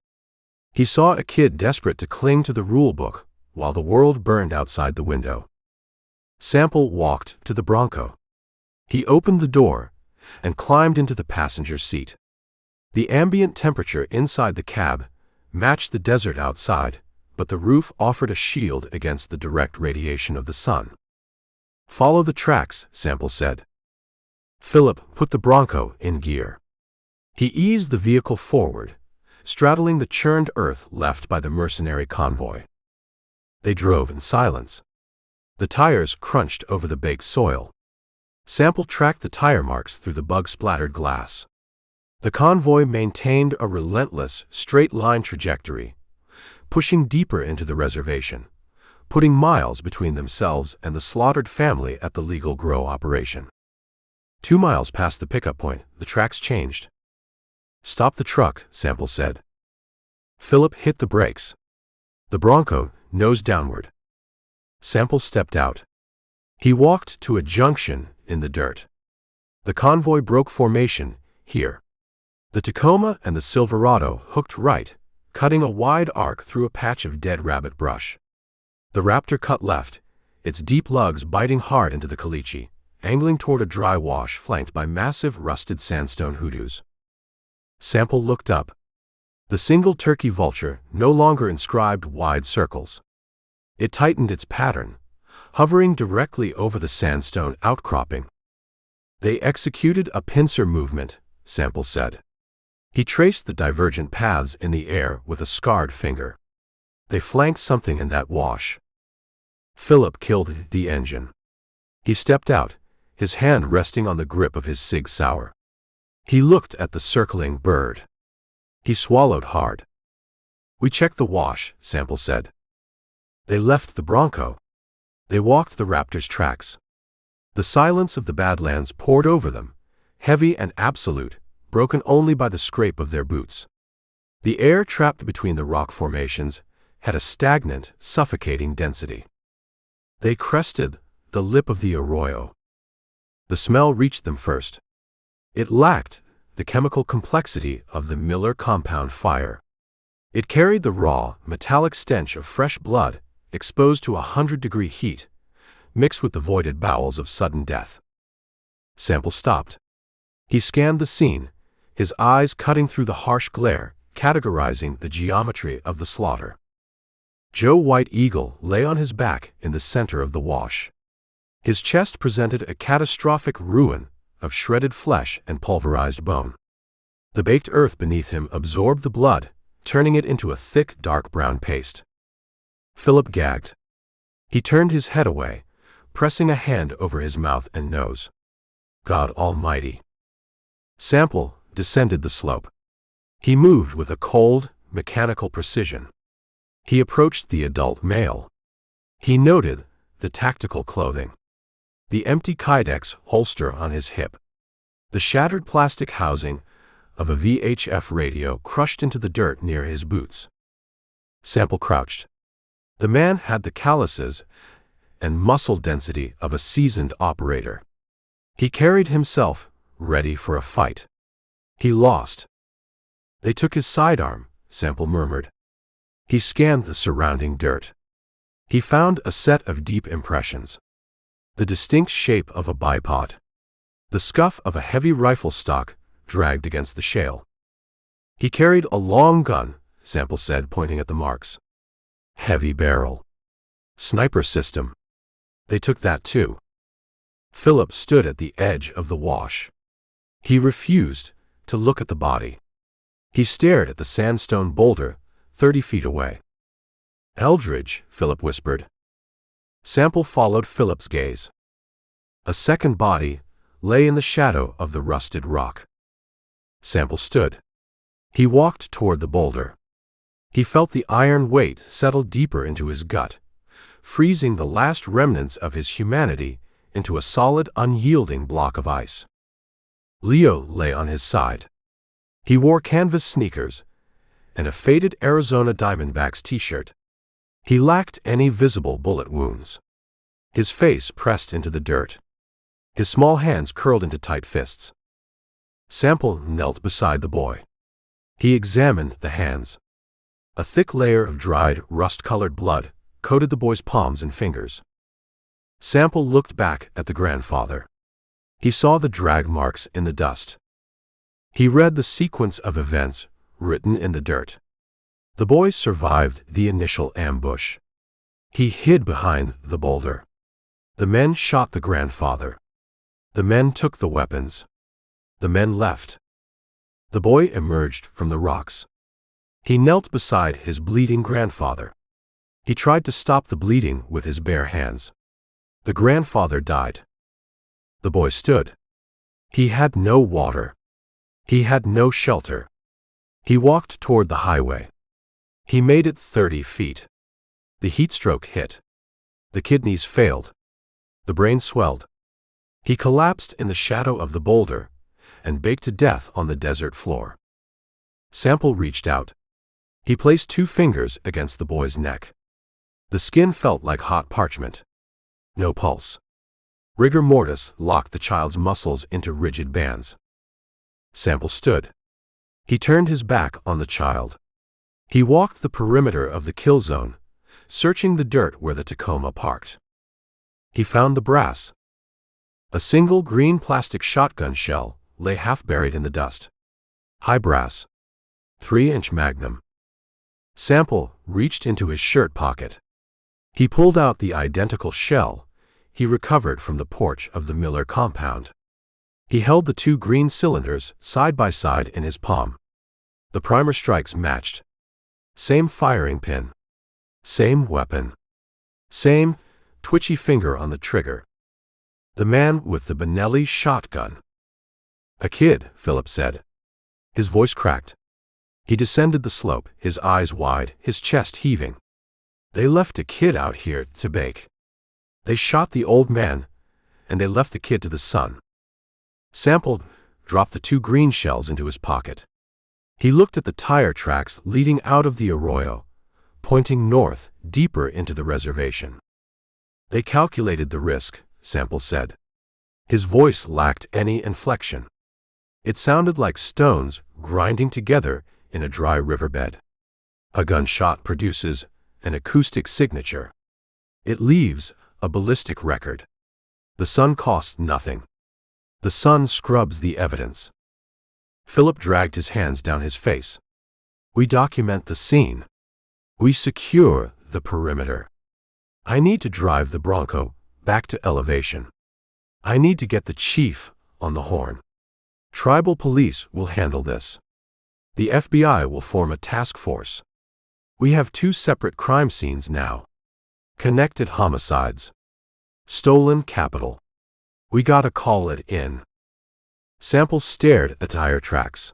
He saw a kid desperate to cling to the rulebook while the world burned outside the window. Sample walked to the Bronco. He opened the door and climbed into the passenger seat. The ambient temperature inside the cab matched the desert outside, but the roof offered a shield against the direct radiation of the sun. "Follow the tracks," Sample said. Philip put the Bronco in gear. He eased the vehicle forward, straddling the churned earth left by the mercenary convoy. They drove in silence. The tires crunched over the baked soil. Sample tracked the tire marks through the bug-splattered glass. The convoy maintained a relentless, straight-line trajectory, pushing deeper into the reservation, putting miles between themselves and the slaughtered family at the legal grow operation. 2 miles past the pickup point, the tracks changed. "Stop the truck," Sample said. Philip hit the brakes. The Bronco nosed downward. Sample stepped out. He walked to a junction in the dirt. The convoy broke formation here. The Tacoma and the Silverado hooked right, cutting a wide arc through a patch of dead rabbit brush. The Raptor cut left, its deep lugs biting hard into the caliche, angling toward a dry wash flanked by massive rusted sandstone hoodoos. Sample looked up. The single turkey vulture no longer inscribed wide circles. It tightened its pattern, hovering directly over the sandstone outcropping. "They executed a pincer movement," Sample said. He traced the divergent paths in the air with a scarred finger. "They flanked something in that wash." Philip killed the engine. He stepped out, his hand resting on the grip of his Sig Sauer. He looked at the circling bird. He swallowed hard. "We checked the wash," Sample said. They left the Bronco. They walked the Raptor's tracks. The silence of the Badlands poured over them, heavy and absolute, broken only by the scrape of their boots. The air trapped between the rock formations had a stagnant, suffocating density. They crested the lip of the arroyo. The smell reached them first. It lacked the chemical complexity of the Miller compound fire. It carried the raw, metallic stench of fresh blood exposed to 100-degree heat, mixed with the voided bowels of sudden death. Sample stopped. He scanned the scene, his eyes cutting through the harsh glare, categorizing the geometry of the slaughter. Joe White Eagle lay on his back in the center of the wash. His chest presented a catastrophic ruin of shredded flesh and pulverized bone. The baked earth beneath him absorbed the blood, turning it into a thick, dark brown paste. Philip gagged. He turned his head away, pressing a hand over his mouth and nose. God Almighty. Sample descended the slope. He moved with a cold, mechanical precision. He approached the adult male. He noted the tactical clothing. The empty Kydex holster on his hip. The shattered plastic housing of a VHF radio crushed into the dirt near his boots. Sample crouched. The man had the calluses and muscle density of a seasoned operator. He carried himself, ready for a fight. He lost. They took his sidearm, Sample murmured. He scanned the surrounding dirt. He found a set of deep impressions. The distinct shape of a bipod. The scuff of a heavy rifle stock dragged against the shale. He carried a long gun, Sample said, pointing at the marks. Heavy barrel. Sniper system. They took that too. Philip stood at the edge of the wash. He refused to look at the body. He stared at the sandstone boulder 30 feet away. Eldridge, Philip whispered. Sample followed Philip's gaze. A second body lay in the shadow of the rusted rock. Sample stood. He walked toward the boulder. He felt the iron weight settle deeper into his gut, freezing the last remnants of his humanity into a solid, unyielding block of ice. Leo lay on his side. He wore canvas sneakers and a faded Arizona Diamondbacks t-shirt. He lacked any visible bullet wounds. His face pressed into the dirt. His small hands curled into tight fists. Sample knelt beside the boy. He examined the hands. A thick layer of dried, rust-colored blood coated the boy's palms and fingers. Sample looked back at the grandfather. He saw the drag marks in the dust. He read the sequence of events written in the dirt. The boy survived the initial ambush. He hid behind the boulder. The men shot the grandfather. The men took the weapons. The men left. The boy emerged from the rocks. He knelt beside his bleeding grandfather. He tried to stop the bleeding with his bare hands. The grandfather died. The boy stood. He had no water. He had no shelter. He walked toward the highway. He made it 30 feet. The heat stroke hit. The kidneys failed. The brain swelled. He collapsed in the shadow of the boulder and baked to death on the desert floor. Sample reached out. He placed 2 fingers against the boy's neck. The skin felt like hot parchment. No pulse. Rigor mortis locked the child's muscles into rigid bands. Sample stood. He turned his back on the child. He walked the perimeter of the kill zone, searching the dirt where the Tacoma parked. He found the brass. A single green plastic shotgun shell lay half buried in the dust. High brass. 3-inch magnum. Sample reached into his shirt pocket. He pulled out the identical shell he recovered from the porch of the Miller compound. He held the 2 green cylinders side by side in his palm. The primer strikes matched. Same firing pin. Same weapon. Same twitchy finger on the trigger. The man with the Benelli shotgun. A kid, Philip said. His voice cracked. He descended the slope, his eyes wide, his chest heaving. They left a kid out here to bake. They shot the old man, and they left the kid to the sun. Sample dropped the 2 green shells into his pocket. He looked at the tire tracks leading out of the arroyo, pointing north, deeper into the reservation. They calculated the risk, Sample said. His voice lacked any inflection. It sounded like stones grinding together in a dry riverbed. A gunshot produces an acoustic signature. It leaves a ballistic record. The sun costs nothing. The sun scrubs the evidence. Philip dragged his hands down his face. We document the scene. We secure the perimeter. I need to drive the Bronco back to elevation. I need to get the chief on the horn. Tribal police will handle this. The FBI will form a task force. We have 2 separate crime scenes now. Connected homicides. Stolen capital. We gotta call it in. Sample stared at the tire tracks.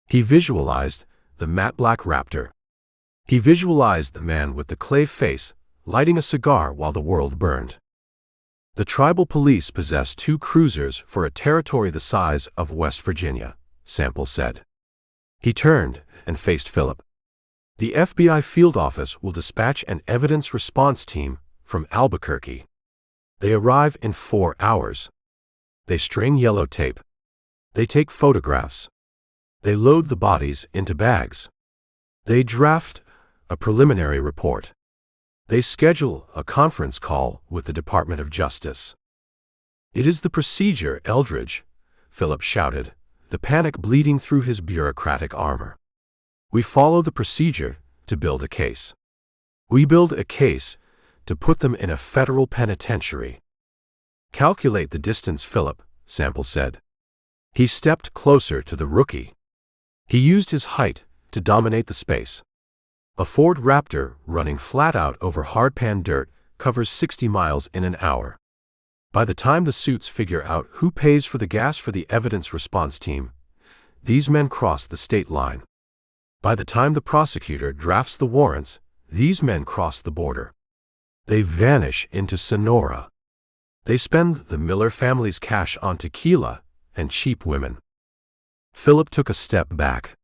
He visualized the matte black Raptor. He visualized the man with the clay face lighting a cigar while the world burned. The tribal police possess 2 cruisers for a territory the size of West Virginia, Sample said. He turned and faced Philip. The FBI field office will dispatch an evidence response team from Albuquerque. They arrive in 4 hours. They string yellow tape. They take photographs. They load the bodies into bags. They draft a preliminary report. They schedule a conference call with the Department of Justice. "It is the procedure, Eldridge," Philip shouted, the panic bleeding through his bureaucratic armor. "We follow the procedure to build a case. We build a case to put them in a federal penitentiary." "Calculate the distance, Philip," Sample said. He stepped closer to the rookie. He used his height to dominate the space. A Ford Raptor running flat out over hardpan dirt covers 60 miles in an hour. By the time the suits figure out who pays for the gas for the evidence response team, these men cross the state line. By the time the prosecutor drafts the warrants, these men cross the border. They vanish into Sonora. They spend the Miller family's cash on tequila and cheap women. Philip took a step back.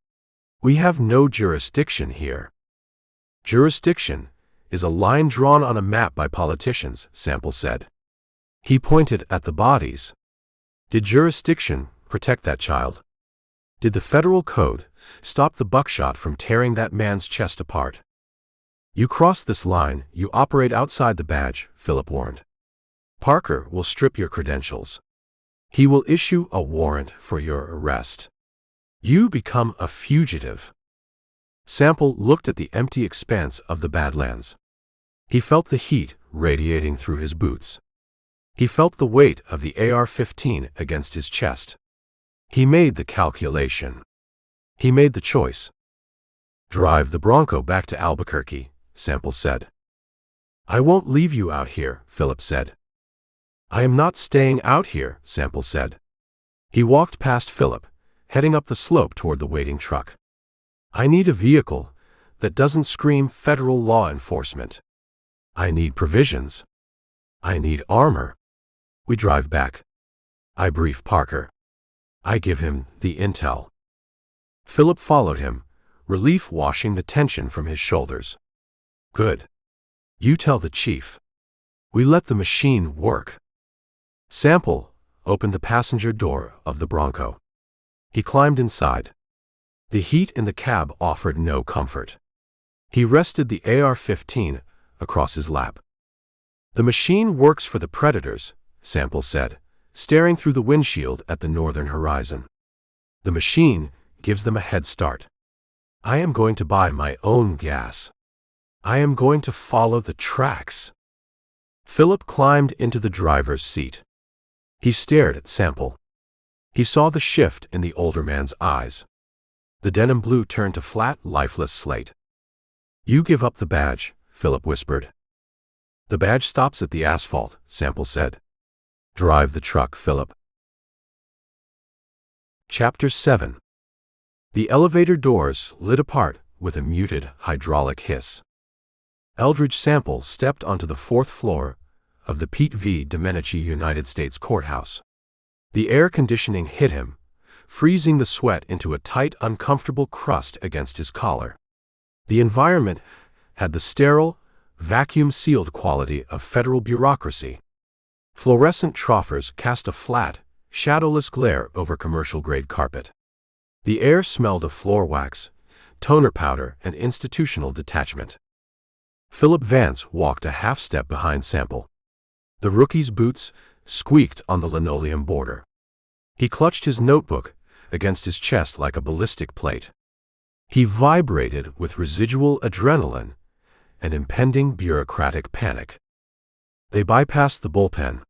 "We have no jurisdiction here." "Jurisdiction is a line drawn on a map by politicians," Sample said. He pointed at the bodies. "Did jurisdiction protect that child? Did the federal code stop the buckshot from tearing that man's chest apart?" "You cross this line, you operate outside the badge," Philip warned. "Parker will strip your credentials. He will issue a warrant for your arrest. You become a fugitive." Sample looked at the empty expanse of the badlands. He felt the heat radiating through his boots. He felt the weight of the AR-15 against his chest. He made the calculation. He made the choice. "Drive the Bronco back to Albuquerque," Sample said. "I won't leave you out here," Philip said. "I am not staying out here," Sample said. He walked past Philip, heading up the slope toward the waiting truck. "I need a vehicle that doesn't scream federal law enforcement. I need provisions. I need armor." We drive back. I brief Parker. I give him the intel. Philip followed him, relief washing the tension from his shoulders. "Good. You tell the chief. We let the machine work." Sample opened the passenger door of the Bronco. He climbed inside. The heat in the cab offered no comfort. He rested the AR-15 across his lap. "The machine works for the predators," Sample said, staring through the windshield at the northern horizon. "The machine gives them a head start. I am going to buy my own gas. I am going to follow the tracks." Philip climbed into the driver's seat. He stared at Sample. He saw the shift in the older man's eyes. The denim blue turned to flat, lifeless slate. "You give up the badge," Philip whispered. "The badge stops at the asphalt," Sample said. "Drive the truck, Philip." Chapter 7. The elevator doors lit apart with a muted hydraulic hiss. Eldridge Sample stepped onto the fourth floor of the Pete V. Domenici United States Courthouse. The air conditioning hit him, freezing the sweat into a tight, uncomfortable crust against his collar. The environment had the sterile, vacuum-sealed quality of federal bureaucracy. Fluorescent troffers cast a flat, shadowless glare over commercial-grade carpet. The air smelled of floor wax, toner powder, and institutional detachment. Philip Vance walked a half-step behind Sample. The rookie's boots squeaked on the linoleum border. He clutched his notebook against his chest like a ballistic plate. He vibrated with residual adrenaline and impending bureaucratic panic. They bypassed the bullpen.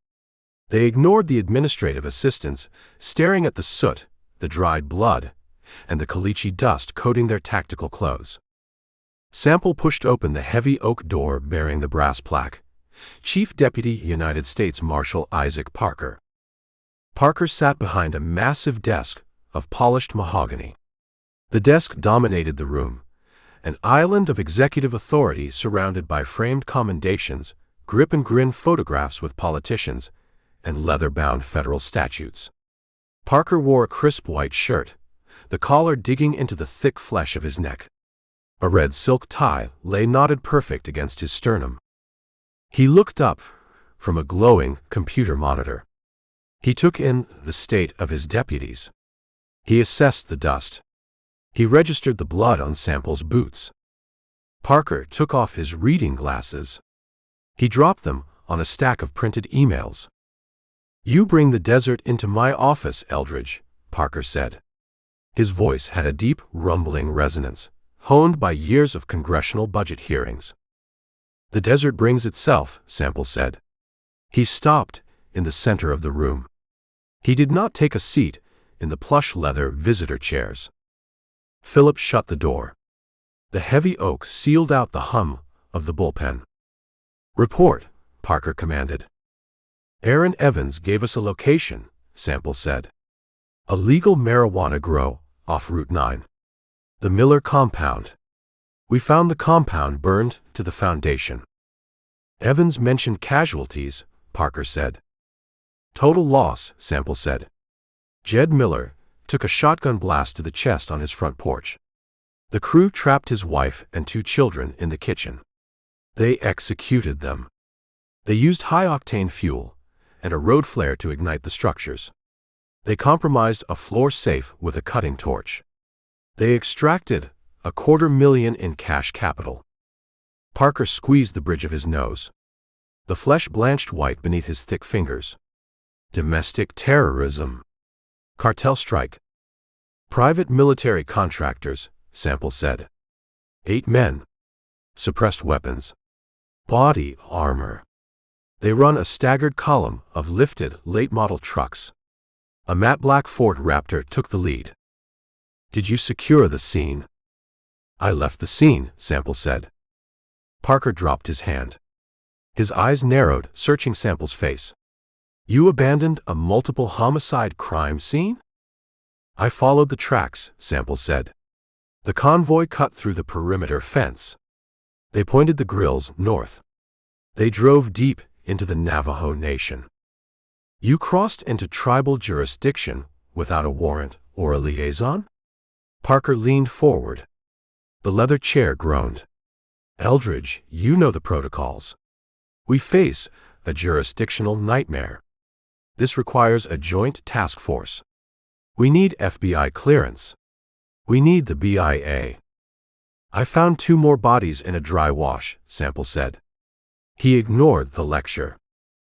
They ignored the administrative assistants, staring at the soot, the dried blood, and the caliche dust coating their tactical clothes. Sample pushed open the heavy oak door bearing the brass plaque, Chief Deputy United States Marshal Isaac Parker. Parker sat behind a massive desk of polished mahogany. The desk dominated the room, an island of executive authority surrounded by framed commendations, grip and grin photographs with politicians, and leather-bound federal statutes. Parker wore a crisp white shirt, the collar digging into the thick flesh of his neck. A red silk tie lay knotted perfect against his sternum. He looked up from a glowing computer monitor. He took in the state of his deputies. He assessed the dust. He registered the blood on Sample's boots. Parker took off his reading glasses. He dropped them on a stack of printed emails. "You bring the desert into my office, Eldridge," Parker said. His voice had a deep, rumbling resonance, honed by years of congressional budget hearings. "The desert brings itself," Sample said. He stopped in the center of the room. He did not take a seat in the plush leather visitor chairs. Philip shut the door. The heavy oak sealed out the hum of the bullpen. "Report," Parker commanded. "Aaron Evans gave us a location," Sample said. "A legal marijuana grow off Route 9. The Miller compound. We found the compound burned to the foundation." "Evans mentioned casualties," Parker said. "Total loss," Sample said. "Jed Miller took a shotgun blast to the chest on his front porch. The crew trapped his wife and 2 children in the kitchen. They executed them. They used high-octane fuel and a road flare to ignite the structures. They compromised a floor safe with a cutting torch. They extracted $250,000 in cash capital." Parker squeezed the bridge of his nose. The flesh blanched white beneath his thick fingers. "Domestic terrorism. Cartel strike. Private military contractors," Sample said. 8 men. Suppressed weapons. Body armor. They run a staggered column of lifted, late-model trucks. A matte black Ford Raptor took the lead. "Did you secure the scene?" "I left the scene," Sample said. Parker dropped his hand. His eyes narrowed, searching Sample's face. "You abandoned a multiple homicide crime scene?" "I followed the tracks," Sample said. "The convoy cut through the perimeter fence. They pointed the grills north. They drove deep into the Navajo Nation. You crossed into tribal jurisdiction without a warrant or a liaison?" Parker leaned forward. The leather chair groaned. "Eldridge, you know the protocols. We face a jurisdictional nightmare. This requires a joint task force. We need FBI clearance. We need the BIA. "I found 2 more bodies in a dry wash," Sample said. He ignored the lecture.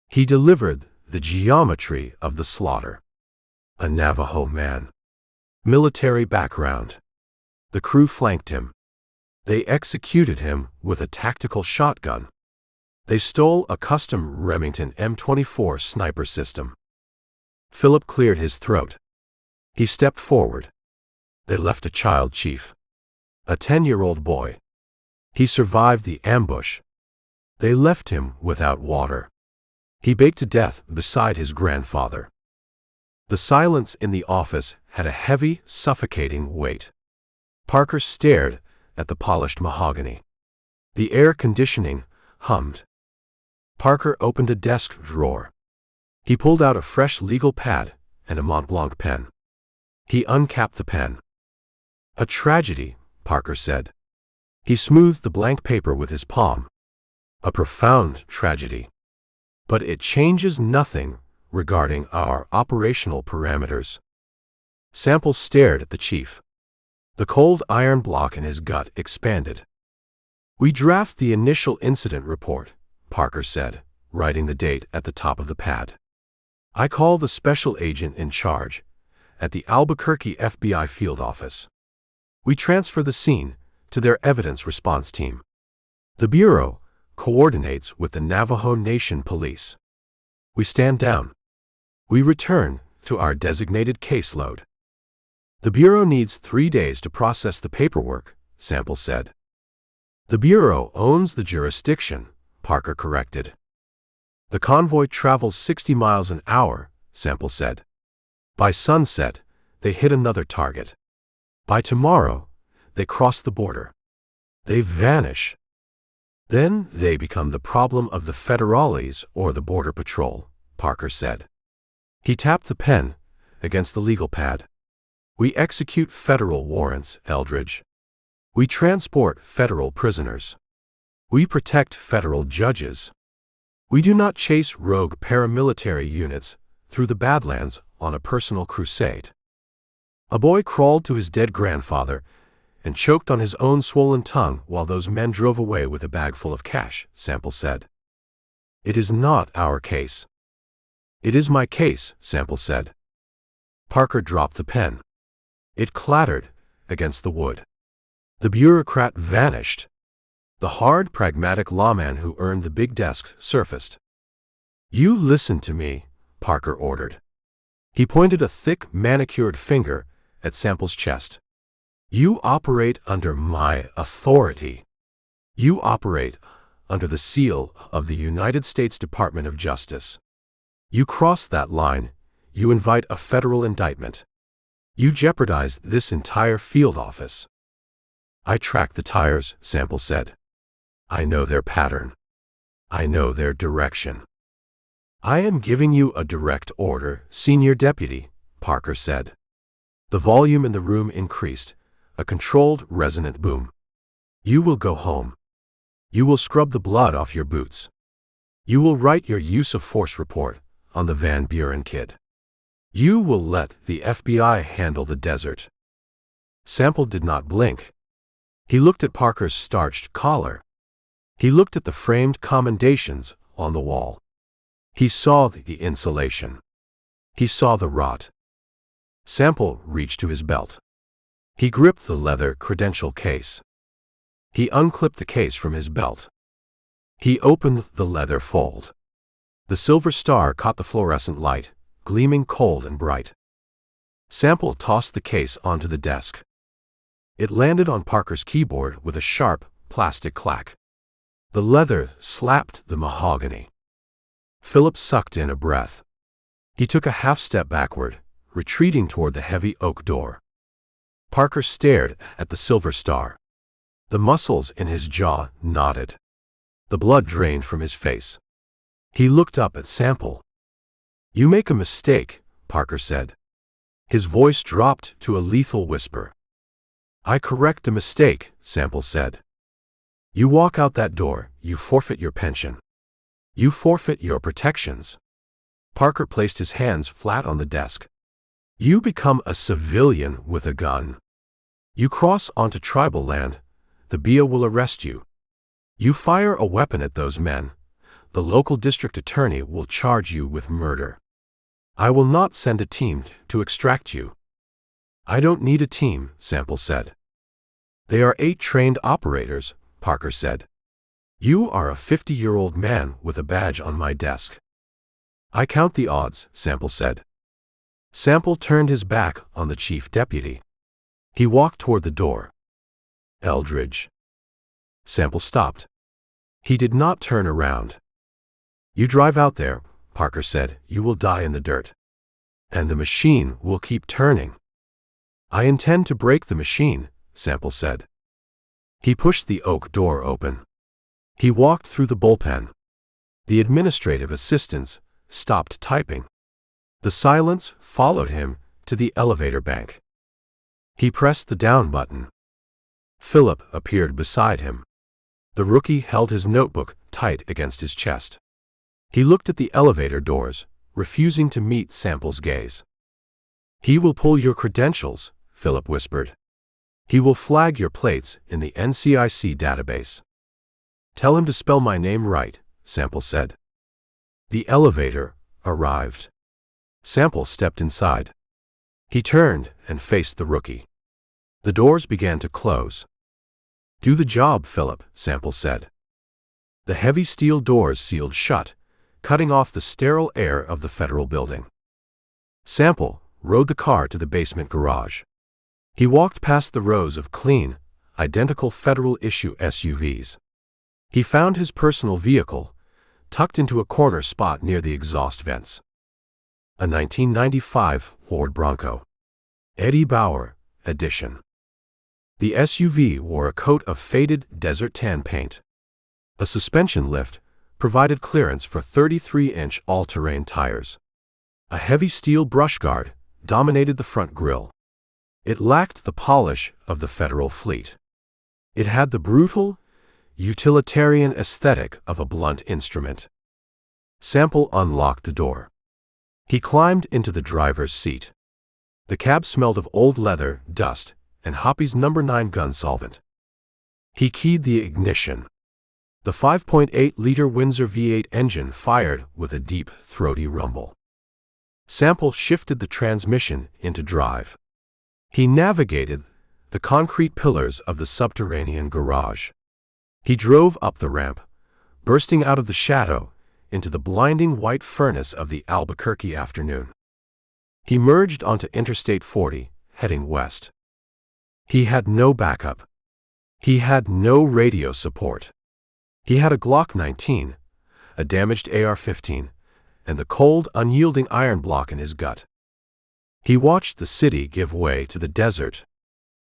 He delivered the geometry of the slaughter. A Navajo man. Military background. The crew flanked him. They executed him with a tactical shotgun. They stole a custom Remington M24 sniper system. Philip cleared his throat. He stepped forward. "They left a child, Chief. A 10-year-old boy. He survived the ambush. They left him without water. He baked to death beside his grandfather." The silence in the office had a heavy, suffocating weight. Parker stared at the polished mahogany. The air conditioning hummed. Parker opened a desk drawer. He pulled out a fresh legal pad and a Mont Blanc pen. He uncapped the pen. "A tragedy," Parker said. He smoothed the blank paper with his palm. "A profound tragedy. But it changes nothing regarding our operational parameters." Sample stared at the chief. The cold iron block in his gut expanded. "We draft the initial incident report," Parker said, writing the date at the top of the pad. "I call the special agent in charge at the Albuquerque FBI field office. We transfer the scene to their evidence response team. The Bureau coordinates with the Navajo Nation Police. We stand down. We return to our designated caseload." "The Bureau needs 3 days to process the paperwork," Sample said. "The Bureau owns the jurisdiction," Parker corrected. "The convoy travels 60 miles an hour," Sample said. "By sunset, they hit another target. By tomorrow, they cross the border. They vanish. Then they become the problem of the federales or the Border Patrol," Parker said. He tapped the pen against the legal pad. "We execute federal warrants, Eldridge. We transport federal prisoners. We protect federal judges. We do not chase rogue paramilitary units through the Badlands on a personal crusade. A boy crawled to his dead grandfather and choked on his own swollen tongue while those men drove away with a bag full of cash, Sample said. It is not our case. It is my case, Sample said. Parker dropped the pen. It clattered against the wood. The bureaucrat vanished. The hard, pragmatic lawman who earned the big desk surfaced. You listen to me, Parker ordered. He pointed a thick, manicured finger at Sample's chest. You operate under my authority. You operate under the seal of the United States Department of Justice. You cross that line, you invite a federal indictment. You jeopardize this entire field office. I track the tires, Sample said. I know their pattern. I know their direction. I am giving you a direct order, Senior Deputy, Parker said. The volume in the room increased, a controlled, resonant boom. You will go home. You will scrub the blood off your boots. You will write your use of force report on the Van Buren kid. You will let the FBI handle the desert. Sample did not blink. He looked at Parker's starched collar. He looked at the framed commendations on the wall. He saw the insulation. He saw the rot. Sample reached to his belt. He gripped the leather credential case. He unclipped the case from his belt. He opened the leather fold. The silver star caught the fluorescent light, gleaming cold and bright. Sample tossed the case onto the desk. It landed on Parker's keyboard with a sharp, plastic clack. The leather slapped the mahogany. Philip sucked in a breath. He took a half-step backward, retreating toward the heavy oak door. Parker stared at the silver star. The muscles in his jaw knotted. The blood drained from his face. He looked up at Sample. You make a mistake, Parker said. His voice dropped to a lethal whisper. I correct a mistake, Sample said. You walk out that door, you forfeit your pension. You forfeit your protections. Parker placed his hands flat on the desk. You become a civilian with a gun. You cross onto tribal land, the BIA will arrest you. You fire a weapon at those men, the local district attorney will charge you with murder. I will not send a team to extract you. I don't need a team, Sample said. They are 8 trained operators, Parker said. You are a 50-year-old man with a badge on my desk. I count the odds, Sample said. Sample turned his back on the chief deputy. He walked toward the door. Eldridge. Sample stopped. He did not turn around. You drive out there, Parker said, you will die in the dirt. And the machine will keep turning. I intend to break the machine, Sample said. He pushed the oak door open. He walked through the bullpen. The administrative assistants stopped typing. The silence followed him to the elevator bank. He pressed the down button. Philip appeared beside him. The rookie held his notebook tight against his chest. He looked at the elevator doors, refusing to meet Sample's gaze. He will pull your credentials, Philip whispered. He will flag your plates in the NCIC database. Tell him to spell my name right, Sample said. The elevator arrived. Sample stepped inside. He turned and faced the rookie. The doors began to close. Do the job, Philip, Sample said. The heavy steel doors sealed shut, cutting off the sterile air of the federal building. Sample rode the car to the basement garage. He walked past the rows of clean, identical federal-issue SUVs. He found his personal vehicle, tucked into a corner spot near the exhaust vents. A 1995 Ford Bronco. Eddie Bauer edition. The SUV wore a coat of faded desert tan paint. A suspension lift provided clearance for 33-inch all-terrain tires. A heavy steel brush guard dominated the front grille. It lacked the polish of the federal fleet. It had the brutal, utilitarian aesthetic of a blunt instrument. Sample unlocked the door. He climbed into the driver's seat. The cab smelled of old leather, dust, and Hoppy's No. 9 gun solvent. He keyed the ignition. The 5.8-liter Windsor V8 engine fired with a deep, throaty rumble. Sample shifted the transmission into drive. He navigated the concrete pillars of the subterranean garage. He drove up the ramp, bursting out of the shadow into the blinding white furnace of the Albuquerque afternoon. He merged onto Interstate 40, heading west. He had no backup. He had no radio support. He had a Glock 19, a damaged AR-15, and the cold, unyielding iron block in his gut. He watched the city give way to the desert.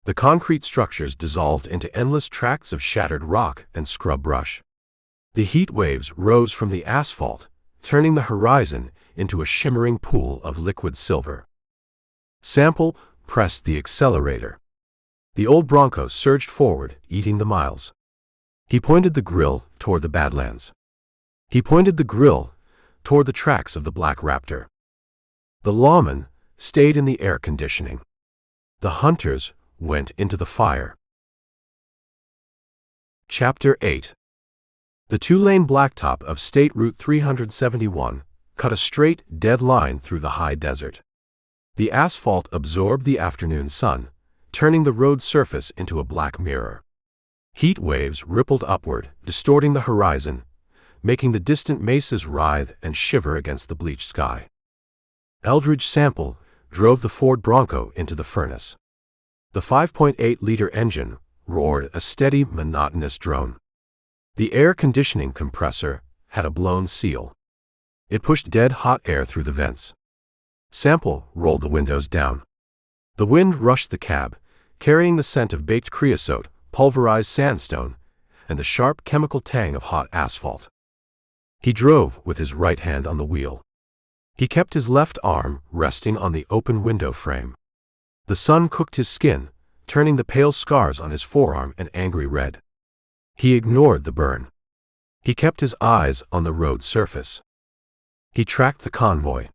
The concrete structures dissolved into endless tracts of shattered rock and scrub brush. The heat waves rose from the asphalt, turning the horizon into a shimmering pool of liquid silver. Sample pressed the accelerator. The old Bronco surged forward, eating the miles. He pointed the grill toward the badlands. He pointed the grill toward the tracks of the Black Raptor. The lawmen stayed in the air conditioning. The hunters went into the fire. Chapter 8. The two-lane blacktop of State Route 371 cut a straight, dead line through the high desert. The asphalt absorbed the afternoon sun, turning the road surface into a black mirror. Heat waves rippled upward, distorting the horizon, making the distant mesas writhe and shiver against the bleached sky. Eldridge Sample drove the Ford Bronco into the furnace. The 5.8-liter engine roared a steady, monotonous drone. The air conditioning compressor had a blown seal. It pushed dead hot air through the vents. Sample rolled the windows down. The wind rushed the cab, carrying the scent of baked creosote, pulverized sandstone, and the sharp chemical tang of hot asphalt. He drove with his right hand on the wheel. He kept his left arm resting on the open window frame. The sun cooked his skin, turning the pale scars on his forearm an angry red. He ignored the burn. He kept his eyes on the road surface. He tracked the convoy.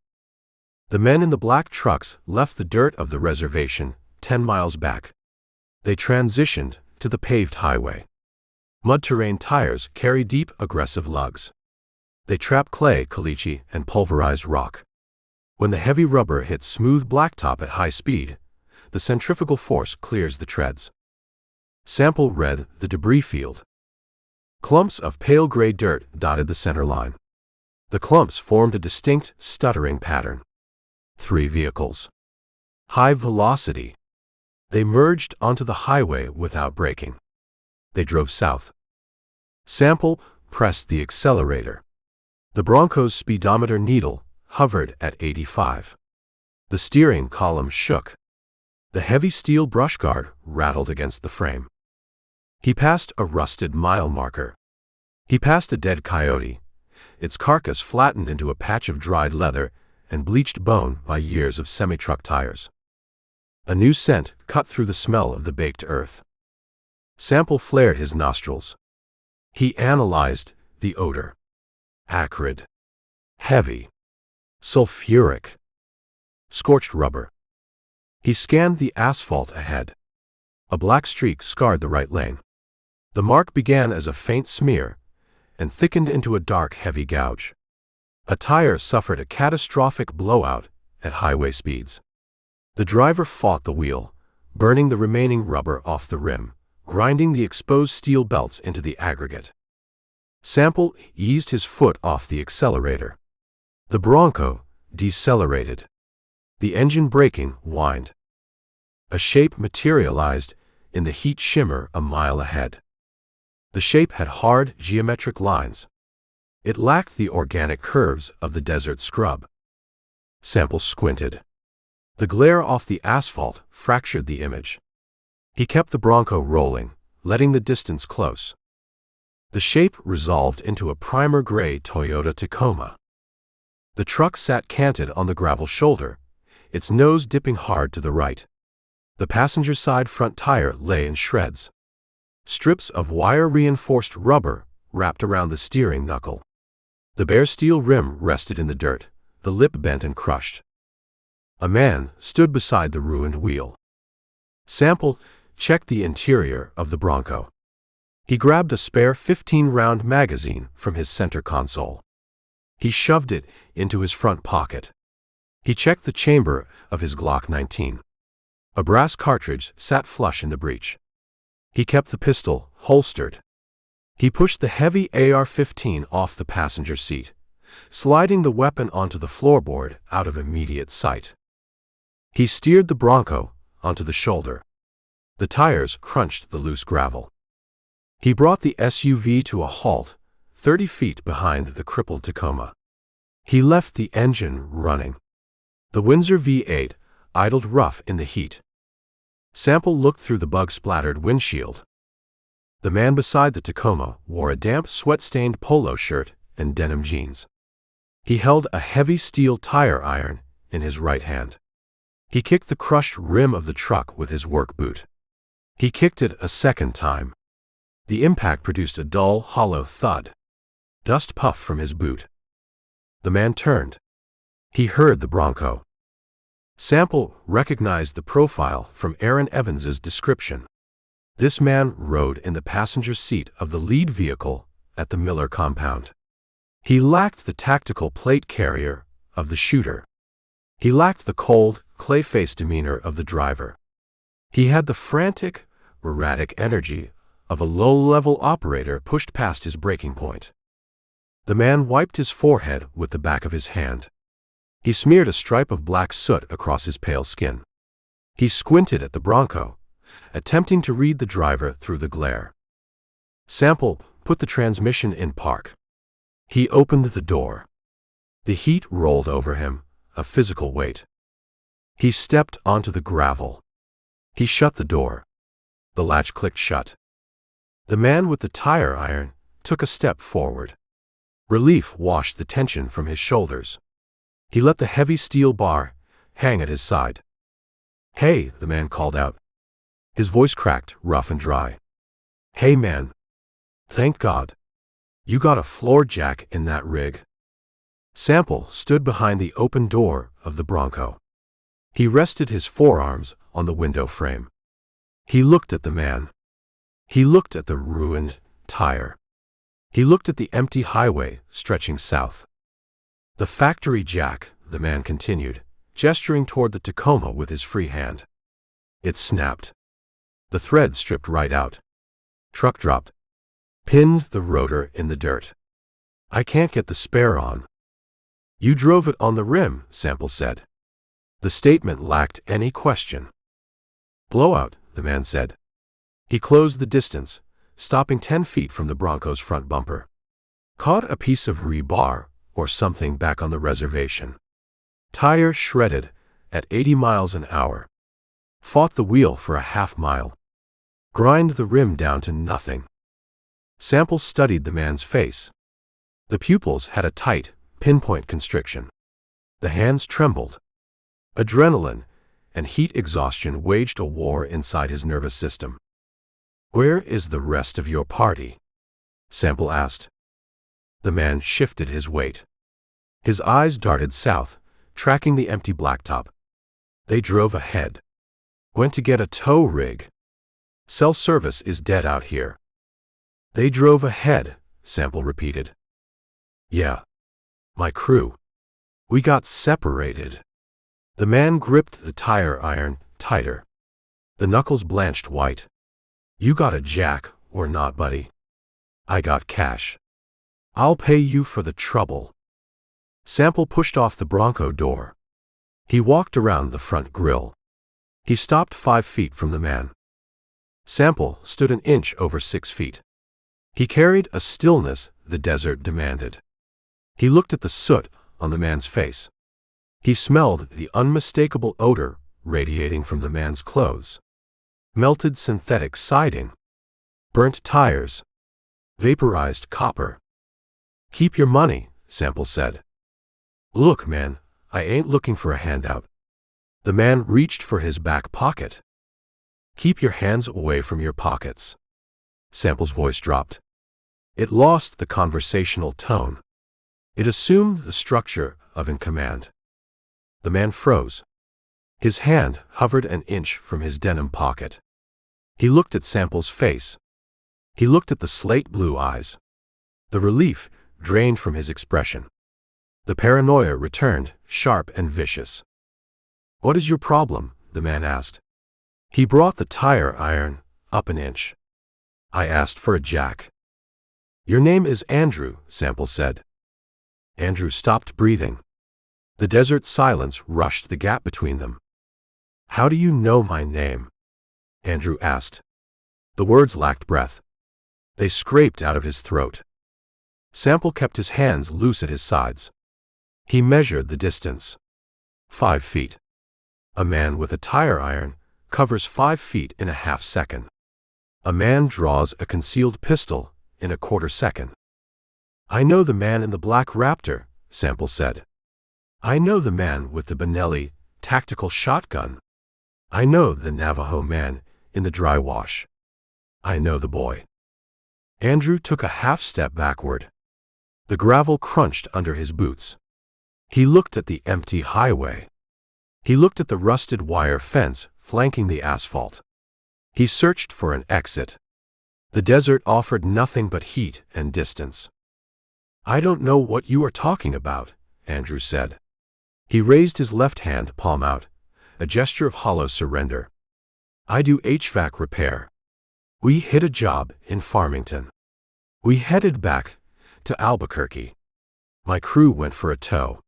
The men in the black trucks left the dirt of the reservation 10 miles back. They transitioned to the paved highway. Mud-terrain tires carry deep, aggressive lugs. They trap clay, caliche, and pulverized rock. When the heavy rubber hits smooth blacktop at high speed, the centrifugal force clears the treads. Sample read the debris field. Clumps of pale gray dirt dotted the center line. The clumps formed a distinct, stuttering pattern. 3 vehicles. High velocity. They merged onto the highway without braking. They drove south. Sample pressed the accelerator. The Bronco's speedometer needle hovered at 85. The steering column shook. The heavy steel brush guard rattled against the frame. He passed a rusted mile marker. He passed a dead coyote, its carcass flattened into a patch of dried leather and bleached bone by years of semi-truck tires. A new scent cut through the smell of the baked earth. Sample flared his nostrils. He analyzed the odor. Acrid. Heavy. Sulfuric. Scorched rubber. He scanned the asphalt ahead. A black streak scarred the right lane. The mark began as a faint smear and thickened into a dark, heavy gouge. A tire suffered a catastrophic blowout at highway speeds. The driver fought the wheel, burning the remaining rubber off the rim, grinding the exposed steel belts into the aggregate. Sample eased his foot off the accelerator. The Bronco decelerated. The engine braking whined. A shape materialized in the heat shimmer a mile ahead. The shape had hard, geometric lines. It lacked the organic curves of the desert scrub. Sample squinted. The glare off the asphalt fractured the image. He kept the Bronco rolling, letting the distance close. The shape resolved into a primer gray Toyota Tacoma. The truck sat canted on the gravel shoulder, its nose dipping hard to the right. The passenger side front tire lay in shreds. Strips of wire-reinforced rubber wrapped around the steering knuckle. The bare steel rim rested in the dirt, the lip bent and crushed. A man stood beside the ruined wheel. Sample checked the interior of the Bronco. He grabbed a spare 15-round magazine from his center console. He shoved it into his front pocket. He checked the chamber of his Glock 19. A brass cartridge sat flush in the breech. He kept the pistol holstered. He pushed the heavy AR-15 off the passenger seat, sliding the weapon onto the floorboard out of immediate sight. He steered the Bronco onto the shoulder. The tires crunched the loose gravel. He brought the SUV to a halt 30 feet behind the crippled Tacoma. He left the engine running. The Windsor V8 idled rough in the heat. Sample looked through the bug-splattered windshield. The man beside the Tacoma wore a damp, sweat-stained polo shirt and denim jeans. He held a heavy steel tire iron in his right hand. He kicked the crushed rim of the truck with his work boot. He kicked it a second time. The impact produced a dull, hollow thud. Dust puffed from his boot. The man turned. He heard the Bronco. Sample recognized the profile from Aaron Evans's description. This man rode in the passenger seat of the lead vehicle at the Miller compound. He lacked the tactical plate carrier of the shooter. He lacked the cold, clay-faced demeanor of the driver. He had the frantic, erratic energy of a low-level operator pushed past his breaking point. The man wiped his forehead with the back of his hand. He smeared a stripe of black soot across his pale skin. He squinted at the Bronco, attempting to read the driver through the glare. Sample put the transmission in park. He opened the door. The heat rolled over him, a physical weight. He stepped onto the gravel. He shut the door. The latch clicked shut. The man with the tire iron took a step forward. Relief washed the tension from his shoulders. He let the heavy steel bar hang at his side. "Hey," the man called out. His voice cracked, rough and dry. "Hey, man. Thank God. You got a floor jack in that rig." Sample stood behind the open door of the Bronco. He rested his forearms on the window frame. He looked at the man. He looked at the ruined tire. He looked at the empty highway stretching south. "The factory jack," the man continued, gesturing toward the Tacoma with his free hand. It snapped. The thread stripped right out. Truck dropped. Pinned the rotor in the dirt. "I can't get the spare on." "You drove it on the rim," Sample said. The statement lacked any question. "Blowout," the man said. He closed the distance, stopping 10 feet from the Bronco's front bumper. Caught a piece of rebar or something back on the reservation. Tire shredded at 80 miles an hour. Fought the wheel for a half-mile. Grind the rim down to nothing. Sample studied the man's face. The pupils had a tight, pinpoint constriction. The hands trembled. Adrenaline and heat exhaustion waged a war inside his nervous system. "Where is the rest of your party?" Sample asked. The man shifted his weight. His eyes darted south, tracking the empty blacktop. "They drove ahead. Went to get a tow rig. Cell service is dead out here." "They drove ahead," Sample repeated. "Yeah. My crew. We got separated." The man gripped the tire iron tighter. The knuckles blanched white. "You got a jack or not, buddy? I got cash. I'll pay you for the trouble." Sample pushed off the Bronco door. He walked around the front grill. He stopped 5 feet from the man. Sample stood an inch over 6 feet. He carried a stillness the desert demanded. He looked at the soot on the man's face. He smelled the unmistakable odor radiating from the man's clothes. Melted synthetic siding. Burnt tires. Vaporized copper. "Keep your money," Sample said. "Look, man, I ain't looking for a handout." The man reached for his back pocket. "Keep your hands away from your pockets." Sample's voice dropped. It lost the conversational tone. It assumed the structure of in command. The man froze. His hand hovered an inch from his denim pocket. He looked at Sample's face. He looked at the slate-blue eyes. The relief drained from his expression. The paranoia returned, sharp and vicious. "What is your problem?" the man asked. He brought the tire iron up an inch. "I asked for a jack." "Your name is Andrew," Sample said. Andrew stopped breathing. The desert silence rushed the gap between them. "How do you know my name?" Andrew asked. The words lacked breath. They scraped out of his throat. Sample kept his hands loose at his sides. He measured the distance. 5 feet. A man with a tire iron covers 5 feet in a half-second. A man draws a concealed pistol in a quarter-second. "I know the man in the black Raptor," Sample said. "I know the man with the Benelli tactical shotgun. I know the Navajo man in the dry wash. I know the boy." Andrew took a half-step backward. The gravel crunched under his boots. He looked at the empty highway. He looked at the rusted wire fence flanking the asphalt. He searched for an exit. The desert offered nothing but heat and distance. "I don't know what you are talking about," Andrew said. He raised his left hand palm out, a gesture of hollow surrender. "I do HVAC repair. We hit a job in Farmington. We headed back to Albuquerque. My crew went for a tow."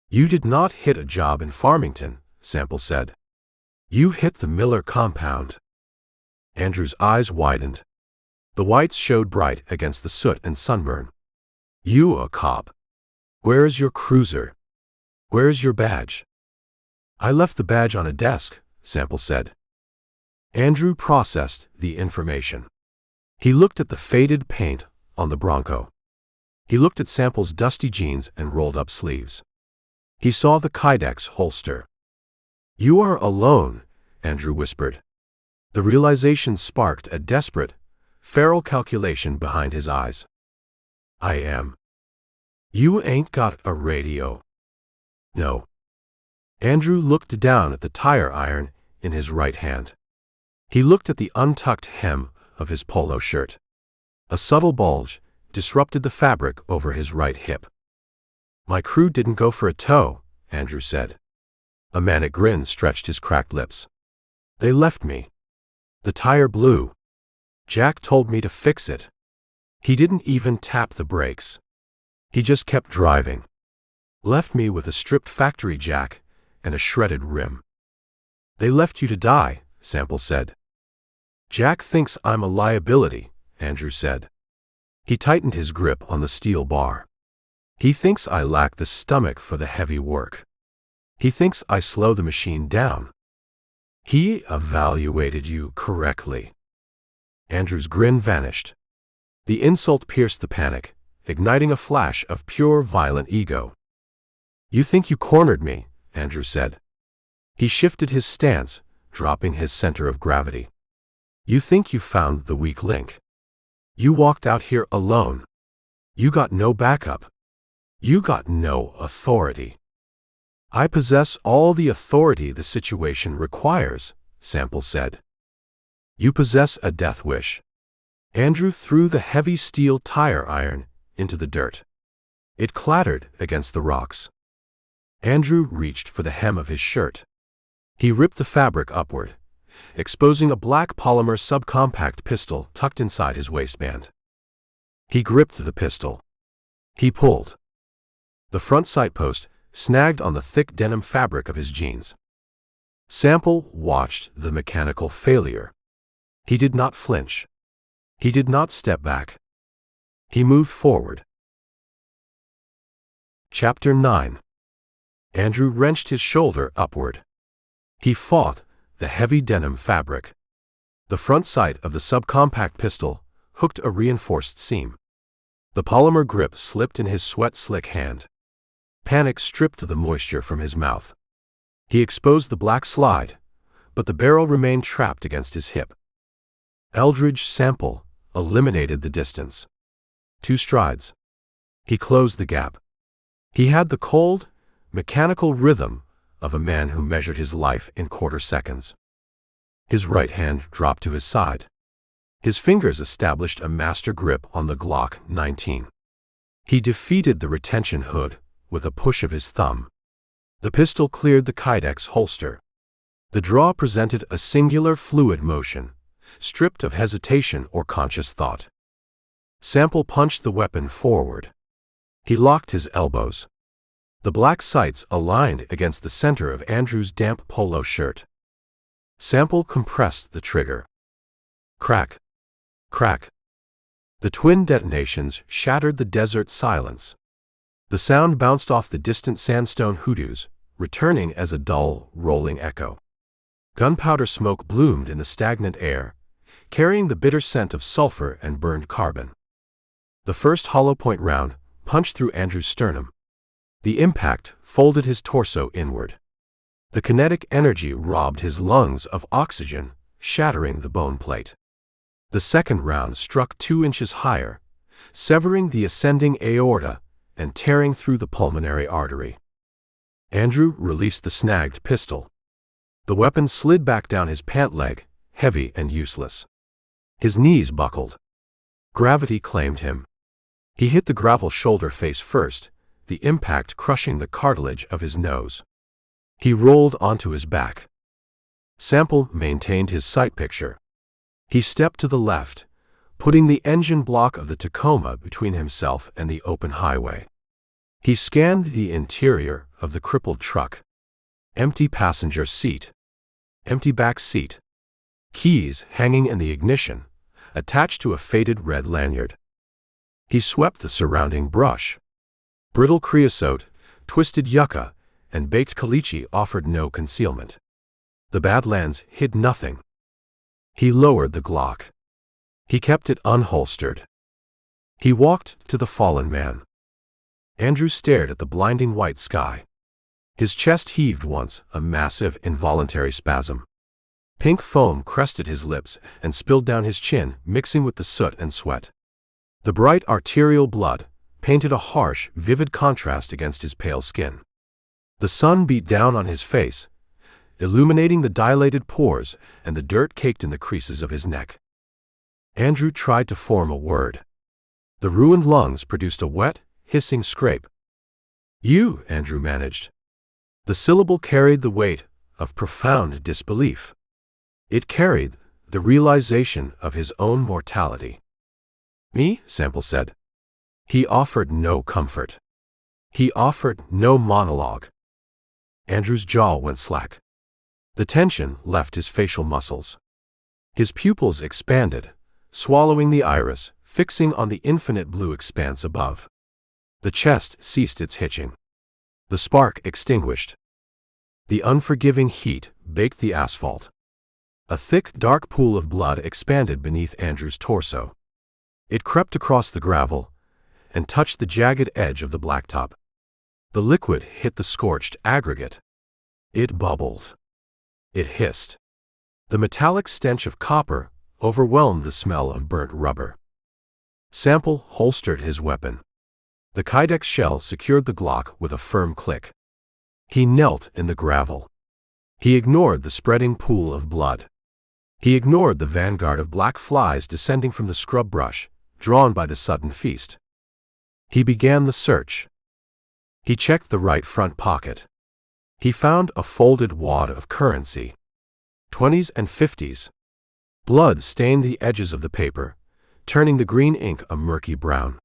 "You did not hit a job in Farmington," Sample said. "You hit the Miller compound." Andrew's eyes widened. The whites showed bright against the soot and sunburn. "You a cop? Where is your cruiser? Where is your badge?" "I left the badge on a desk," Sample said. Andrew processed the information. He looked at the faded paint on the Bronco. He looked at Sample's dusty jeans and rolled-up sleeves. He saw the Kydex holster. "You are alone," Andrew whispered. The realization sparked a desperate, feral calculation behind his eyes. "I am." "You ain't got a radio?" "No." Andrew looked down at the tire iron in his right hand. He looked at the untucked hem of his polo shirt. A subtle bulge disrupted the fabric over his right hip. "My crew didn't go for a tow," Andrew said. A manic grin stretched his cracked lips. "They left me. The tire blew. Jack told me to fix it. He didn't even tap the brakes. He just kept driving. Left me with a stripped factory jack and a shredded rim." "They left you to die," Sample said. "Jack thinks I'm a liability," Andrew said. He tightened his grip on the steel bar. "He thinks I lack the stomach for the heavy work. He thinks I slow the machine down. He evaluated you correctly." Andrew's grin vanished. The insult pierced the panic, igniting a flash of pure violent ego. "You think you cornered me," Andrew said. He shifted his stance, dropping his center of gravity. "You think you found the weak link. You walked out here alone. You got no backup. You got no authority." "I possess all the authority the situation requires," Sample said. "You possess a death wish." Andrew threw the heavy steel tire iron into the dirt. It clattered against the rocks. Andrew reached for the hem of his shirt. He ripped the fabric upward, exposing a black polymer subcompact pistol tucked inside his waistband. He gripped the pistol. He pulled. The front sight post snagged on the thick denim fabric of his jeans. Sample watched the mechanical failure. He did not flinch. He did not step back. He moved forward. Chapter 9. Andrew wrenched his shoulder upward. He fought the heavy denim fabric. The front sight of the subcompact pistol hooked a reinforced seam. The polymer grip slipped in his sweat-slick hand. Panic stripped the moisture from his mouth. He exposed the black slide, but the barrel remained trapped against his hip. Eldridge Sample eliminated the distance. 2 strides. He closed the gap. He had the cold, mechanical rhythm of a man who measured his life in quarter seconds. His right hand dropped to his side. His fingers established a master grip on the Glock 19. He defeated the retention hood with a push of his thumb. The pistol cleared the Kydex holster. The draw presented a singular fluid motion, stripped of hesitation or conscious thought. Sample punched the weapon forward. He locked his elbows. The black sights aligned against the center of Andrew's damp polo shirt. Sample compressed the trigger. Crack. Crack. The twin detonations shattered the desert silence. The sound bounced off the distant sandstone hoodoos, returning as a dull, rolling echo. Gunpowder smoke bloomed in the stagnant air, carrying the bitter scent of sulfur and burned carbon. The first hollow-point round punched through Andrew's sternum. The impact folded his torso inward. The kinetic energy robbed his lungs of oxygen, shattering the bone plate. The second round struck 2 inches higher, severing the ascending aorta and tearing through the pulmonary artery. Andrew released the snagged pistol. The weapon slid back down his pant leg, heavy and useless. His knees buckled. Gravity claimed him. He hit the gravel shoulder face first, the impact crushing the cartilage of his nose. He rolled onto his back. Sample maintained his sight picture. He stepped to the left, putting the engine block of the Tacoma between himself and the open highway. He scanned the interior of the crippled truck. Empty passenger seat. Empty back seat. Keys hanging in the ignition, attached to a faded red lanyard. He swept the surrounding brush. Brittle creosote, twisted yucca, and baked caliche offered no concealment. The badlands hid nothing. He lowered the Glock. He kept it unholstered. He walked to the fallen man. Andrew stared at the blinding white sky. His chest heaved once, a massive, involuntary spasm. Pink foam crested his lips and spilled down his chin, mixing with the soot and sweat. The bright arterial blood painted a harsh, vivid contrast against his pale skin. The sun beat down on his face, illuminating the dilated pores and the dirt caked in the creases of his neck. Andrew tried to form a word. The ruined lungs produced a wet, hissing scrape. "You," Andrew managed. The syllable carried the weight of profound disbelief. It carried the realization of his own mortality. "Me?" Sample said. He offered no comfort. He offered no monologue. Andrew's jaw went slack. The tension left his facial muscles. His pupils expanded, swallowing the iris, fixing on the infinite blue expanse above. The chest ceased its hitching. The spark extinguished. The unforgiving heat baked the asphalt. A thick, dark pool of blood expanded beneath Andrew's torso. It crept across the gravel and touched the jagged edge of the blacktop. The liquid hit the scorched aggregate. It bubbled. It hissed. The metallic stench of copper overwhelmed the smell of burnt rubber. Sample holstered his weapon. The Kydex shell secured the Glock with a firm click. He knelt in the gravel. He ignored the spreading pool of blood. He ignored the vanguard of black flies descending from the scrub brush, drawn by the sudden feast. He began the search. He checked the right front pocket. He found a folded wad of currency. 20s and 50s. Blood stained the edges of the paper, turning the green ink a murky brown.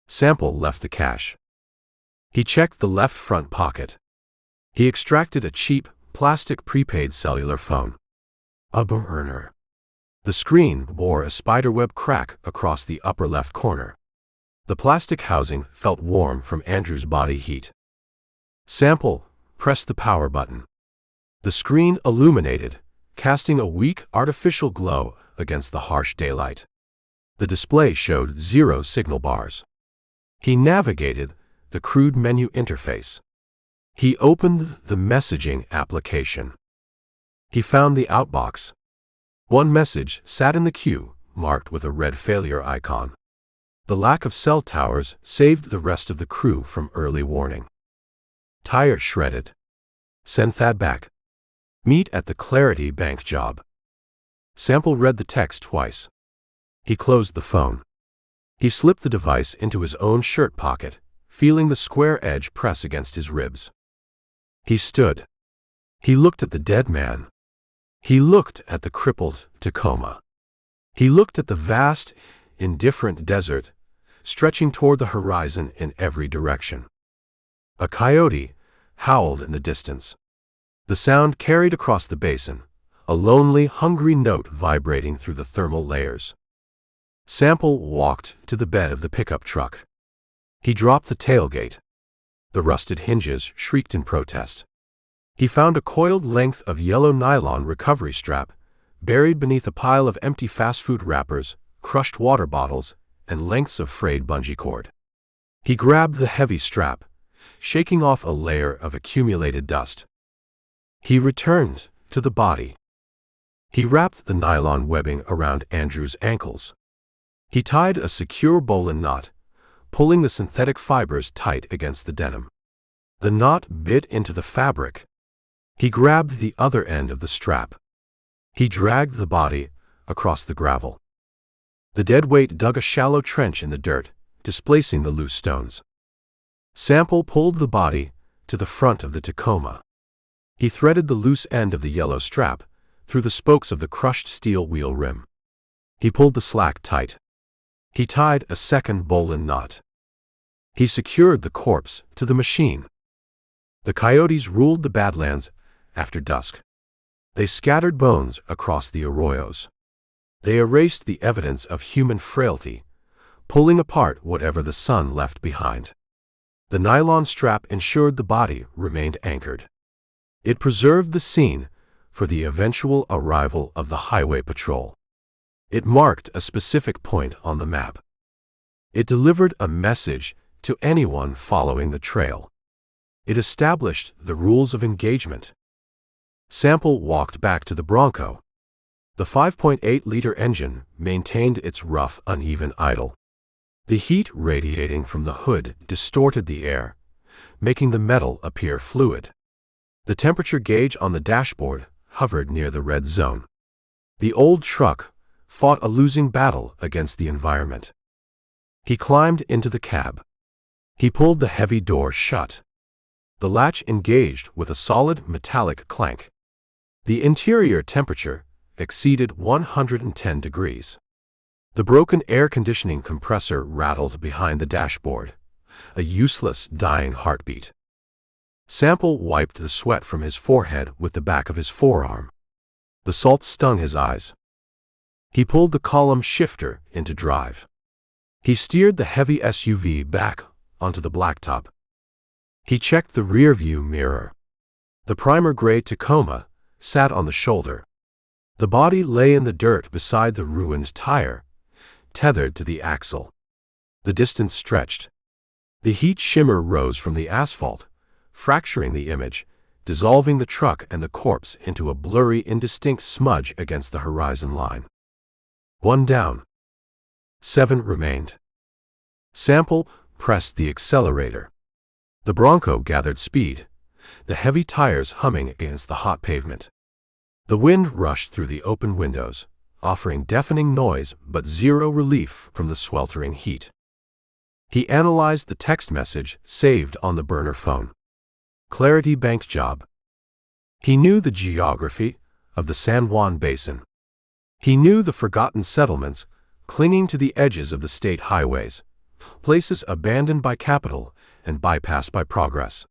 Sample left the cash. He checked the left front pocket. He extracted a cheap, plastic prepaid cellular phone. A burner. The screen bore a spiderweb crack across the upper left corner. The plastic housing felt warm from Andrew's body heat. Sample pressed the power button. The screen illuminated, casting a weak, artificial glow against the harsh daylight. The display showed 0 signal bars. He navigated the crude menu interface. He opened the messaging application. He found the outbox. One message sat in the queue, marked with a red failure icon. The lack of cell towers saved the rest of the crew from early warning. Tire shredded. Send Thad back. Meet at the Clarity Bank job. Sample read the text twice. He closed the phone. He slipped the device into his own shirt pocket, feeling the square edge press against his ribs. He stood. He looked at the dead man. He looked at the crippled Tacoma. He looked at the vast, indifferent desert, stretching toward the horizon in every direction. A coyote howled in the distance. The sound carried across the basin, a lonely, hungry note vibrating through the thermal layers. Sample walked to the bed of the pickup truck. He dropped the tailgate. The rusted hinges shrieked in protest. He found a coiled length of yellow nylon recovery strap buried beneath a pile of empty fast food wrappers, crushed water bottles, and lengths of frayed bungee cord. He grabbed the heavy strap, shaking off a layer of accumulated dust. He returned to the body. He wrapped the nylon webbing around Andrew's ankles. He tied a secure bowline knot, pulling the synthetic fibers tight against the denim. The knot bit into the fabric. He grabbed the other end of the strap. He dragged the body across the gravel. The dead weight dug a shallow trench in the dirt, displacing the loose stones. Sample pulled the body to the front of the Tacoma. He threaded the loose end of the yellow strap through the spokes of the crushed steel wheel rim. He pulled the slack tight. He tied a second bowline knot. He secured the corpse to the machine. The coyotes ruled the badlands after dusk. They scattered bones across the arroyos. They erased the evidence of human frailty, pulling apart whatever the sun left behind. The nylon strap ensured the body remained anchored. It preserved the scene for the eventual arrival of the highway patrol. It marked a specific point on the map. It delivered a message to anyone following the trail. It established the rules of engagement. Sample walked back to the Bronco. The 5.8-liter engine maintained its rough, uneven idle. The heat radiating from the hood distorted the air, making the metal appear fluid. The temperature gauge on the dashboard hovered near the red zone. The old truck fought a losing battle against the environment. He climbed into the cab. He pulled the heavy door shut. The latch engaged with a solid metallic clank. The interior temperature exceeded 110 degrees. The broken air conditioning compressor rattled behind the dashboard, a useless, dying heartbeat. Sample wiped the sweat from his forehead with the back of his forearm. The salt stung his eyes. He pulled the column shifter into drive. He steered the heavy SUV back onto the blacktop. He checked the rearview mirror. The primer gray Tacoma sat on the shoulder. The body lay in the dirt beside the ruined tire, tethered to the axle. The distance stretched. The heat shimmer rose from the asphalt, fracturing the image, dissolving the truck and the corpse into a blurry, indistinct smudge against the horizon line. 1 down. 7 remained. Sample pressed the accelerator. The Bronco gathered speed, the heavy tires humming against the hot pavement. The wind rushed through the open windows, offering deafening noise but zero relief from the sweltering heat. He analyzed the text message saved on the burner phone. Clarity Bank job. He knew the geography of the San Juan Basin. He knew the forgotten settlements clinging to the edges of the state highways, places abandoned by capital and bypassed by progress.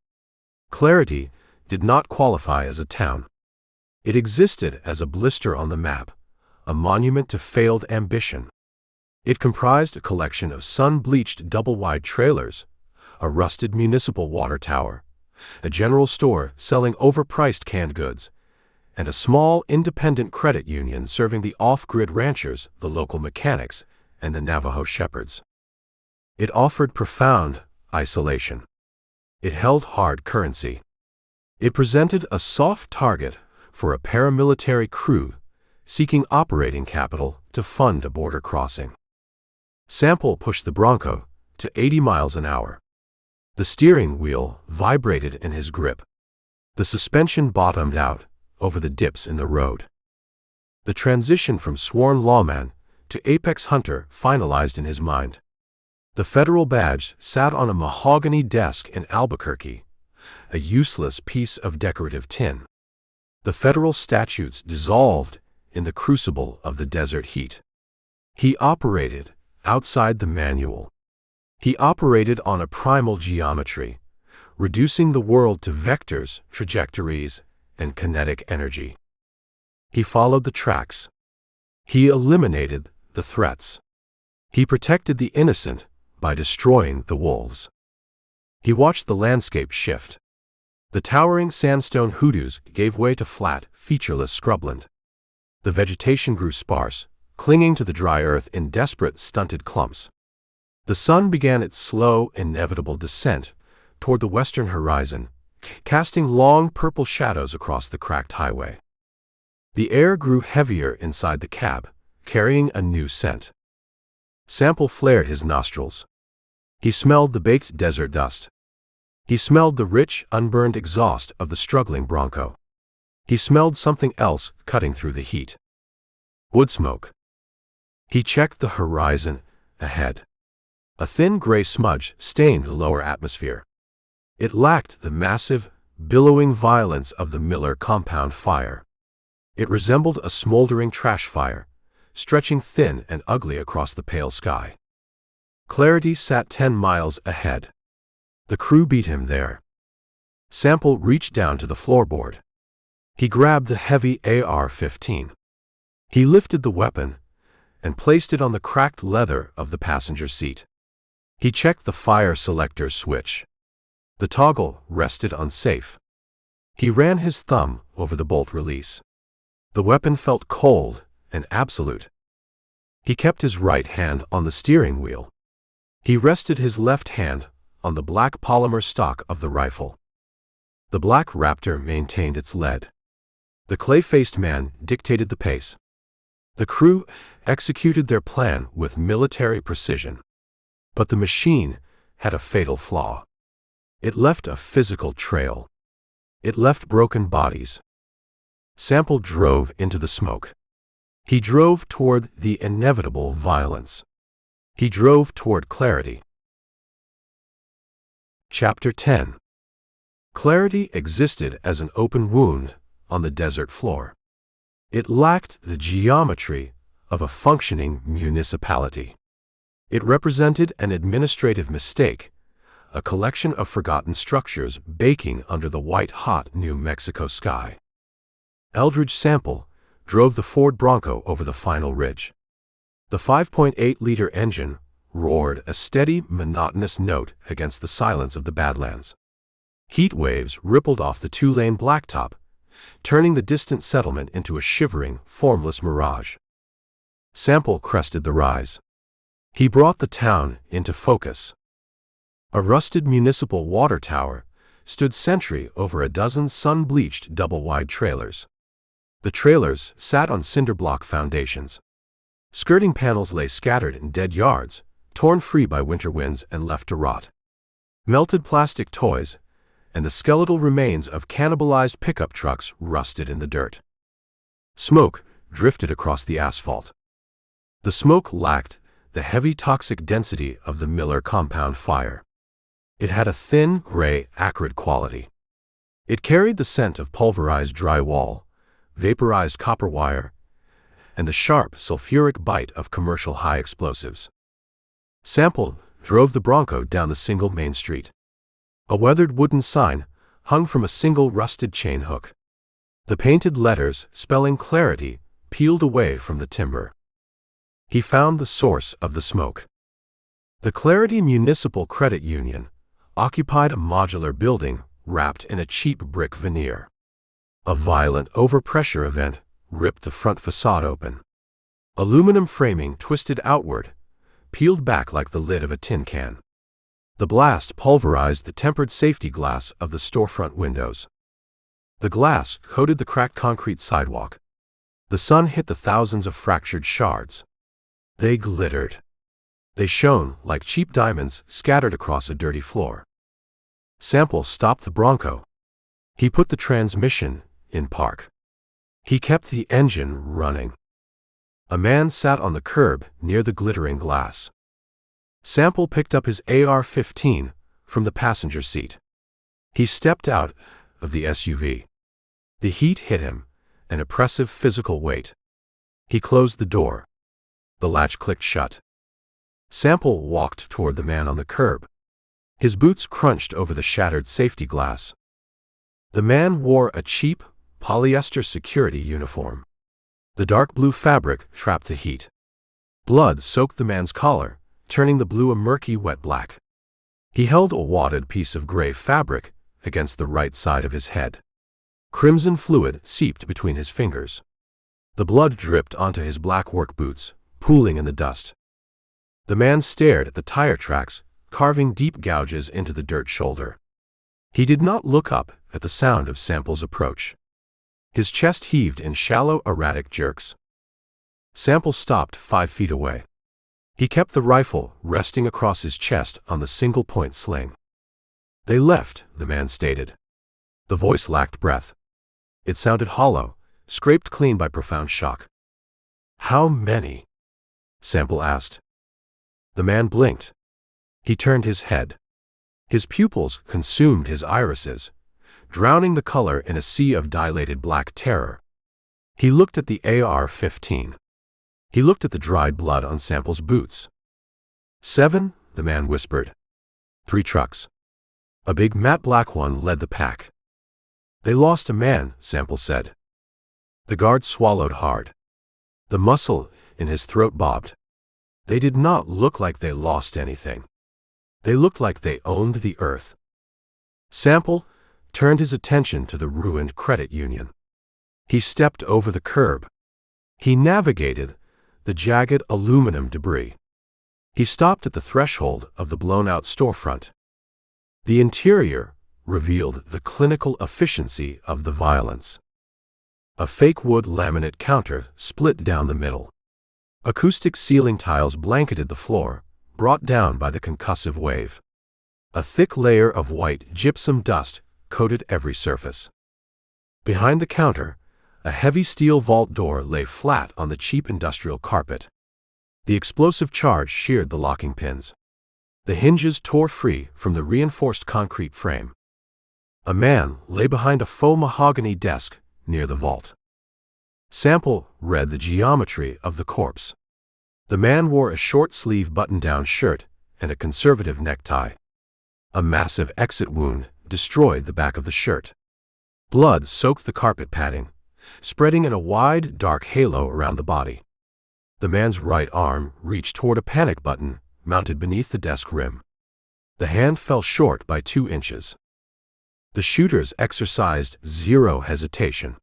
Clarity did not qualify as a town. It existed as a blister on the map, a monument to failed ambition. It comprised a collection of sun-bleached double-wide trailers, a rusted municipal water tower, a general store selling overpriced canned goods, and a small independent credit union serving the off-grid ranchers, the local mechanics, and the Navajo shepherds. It offered profound isolation. It held hard currency. It presented a soft target for a paramilitary crew seeking operating capital to fund a border crossing. Sample pushed the Bronco to 80 miles an hour. The steering wheel vibrated in his grip. The suspension bottomed out over the dips in the road. The transition from sworn lawman to apex hunter finalized in his mind. The federal badge sat on a mahogany desk in Albuquerque, a useless piece of decorative tin. The federal statutes dissolved in the crucible of the desert heat. He operated outside the manual. He operated on a primal geometry, reducing the world to vectors, trajectories, and kinetic energy. He followed the tracks. He eliminated the threats. He protected the innocent by destroying the wolves. He watched the landscape shift. The towering sandstone hoodoos gave way to flat, featureless scrubland. The vegetation grew sparse, clinging to the dry earth in desperate, stunted clumps. The sun began its slow, inevitable descent toward the western horizon, casting long purple shadows across the cracked highway. The air grew heavier inside the cab, carrying a new scent. Sample flared his nostrils. He smelled the baked desert dust. He smelled the rich, unburned exhaust of the struggling Bronco. He smelled something else cutting through the heat. Wood smoke. He checked the horizon ahead. A thin gray smudge stained the lower atmosphere. It lacked the massive, billowing violence of the Miller compound fire. It resembled a smoldering trash fire, stretching thin and ugly across the pale sky. Clarity sat 10 miles ahead. The crew beat him there. Sample reached down to the floorboard. He grabbed the heavy AR-15. He lifted the weapon and placed it on the cracked leather of the passenger seat. He checked the fire selector switch. The toggle rested unsafe. He ran his thumb over the bolt release. The weapon felt cold and absolute. He kept his right hand on the steering wheel. He rested his left hand on the black polymer stock of the rifle. The black Raptor maintained its lead. The clay-faced man dictated the pace. The crew executed their plan with military precision. But the machine had a fatal flaw. It left a physical trail. It left broken bodies. Sample drove into the smoke. He drove toward the inevitable violence. He drove toward clarity. Chapter 10. Clarity existed as an open wound on the desert floor. It lacked the geometry of a functioning municipality. It represented an administrative mistake, a collection of forgotten structures baking under the white-hot New Mexico sky. Eldridge Sample drove the Ford Bronco over the final ridge. The 5.8-liter engine roared a steady, monotonous note against the silence of the badlands. Heat waves rippled off the two-lane blacktop, turning the distant settlement into a shivering, formless mirage. Sample crested the rise. He brought the town into focus. A rusted municipal water tower stood sentry over a dozen sun-bleached double-wide trailers. The trailers sat on cinder-block foundations. Skirting panels lay scattered in dead yards, torn free by winter winds and left to rot. Melted plastic toys and the skeletal remains of cannibalized pickup trucks rusted in the dirt. Smoke drifted across the asphalt. The smoke lacked the heavy toxic density of the Miller compound fire. It had a thin, gray, acrid quality. It carried the scent of pulverized drywall, vaporized copper wire, and the sharp, sulfuric bite of commercial high explosives. Sample drove the Bronco down the single main street. A weathered wooden sign hung from a single rusted chain hook. The painted letters spelling clarity peeled away from the timber. He found the source of the smoke. The Clarity Municipal Credit Union occupied a modular building wrapped in a cheap brick veneer. A violent overpressure event ripped the front facade open. Aluminum framing twisted outward, peeled back like the lid of a tin can. The blast pulverized the tempered safety glass of the storefront windows. The glass coated the cracked concrete sidewalk. The sun hit the thousands of fractured shards. They glittered. They shone like cheap diamonds scattered across a dirty floor. Sample stopped the Bronco. He put the transmission in park. He kept the engine running. A man sat on the curb near the glittering glass. Sample picked up his AR-15 from the passenger seat. He stepped out of the SUV. The heat hit him, an oppressive physical weight. He closed the door. The latch clicked shut. Sample walked toward the man on the curb. His boots crunched over the shattered safety glass. The man wore a cheap, polyester security uniform. The dark blue fabric trapped the heat. Blood soaked the man's collar, turning the blue a murky, wet black. He held a wadded piece of gray fabric against the right side of his head. Crimson fluid seeped between his fingers. The blood dripped onto his black work boots, pooling in the dust. The man stared at the tire tracks, carving deep gouges into the dirt shoulder. He did not look up at the sound of Sample's approach. His chest heaved in shallow, erratic jerks. Sample stopped 5 feet away. He kept the rifle resting across his chest on the single-point sling. "They left," the man stated. The voice lacked breath. It sounded hollow, scraped clean by profound shock. "How many?" Sample asked. The man blinked. He turned his head. His pupils consumed his irises, drowning the color in a sea of dilated black terror. He looked at the AR-15. He looked at the dried blood on Sample's boots. 7, the man whispered. 3 trucks. A big matte black one led the pack. "They lost a man," Sample said. The guard swallowed hard. The muscle in his throat bobbed. They did not look like they lost anything. They looked like they owned the earth. Sample turned his attention to the ruined credit union. He stepped over the curb. He navigated the jagged aluminum debris. He stopped at the threshold of the blown-out storefront. The interior revealed the clinical efficiency of the violence. A fake wood laminate counter split down the middle. Acoustic ceiling tiles blanketed the floor, brought down by the concussive wave. A thick layer of white gypsum dust coated every surface. Behind the counter, a heavy steel vault door lay flat on the cheap industrial carpet. The explosive charge sheared the locking pins. The hinges tore free from the reinforced concrete frame. A man lay behind a faux mahogany desk near the vault. Sample read the geometry of the corpse. The man wore a short-sleeve button-down shirt and a conservative necktie. A massive exit wound destroyed the back of the shirt. Blood soaked the carpet padding, spreading in a wide, dark halo around the body. The man's right arm reached toward a panic button mounted beneath the desk rim. The hand fell short by 2 inches. The shooters exercised zero hesitation.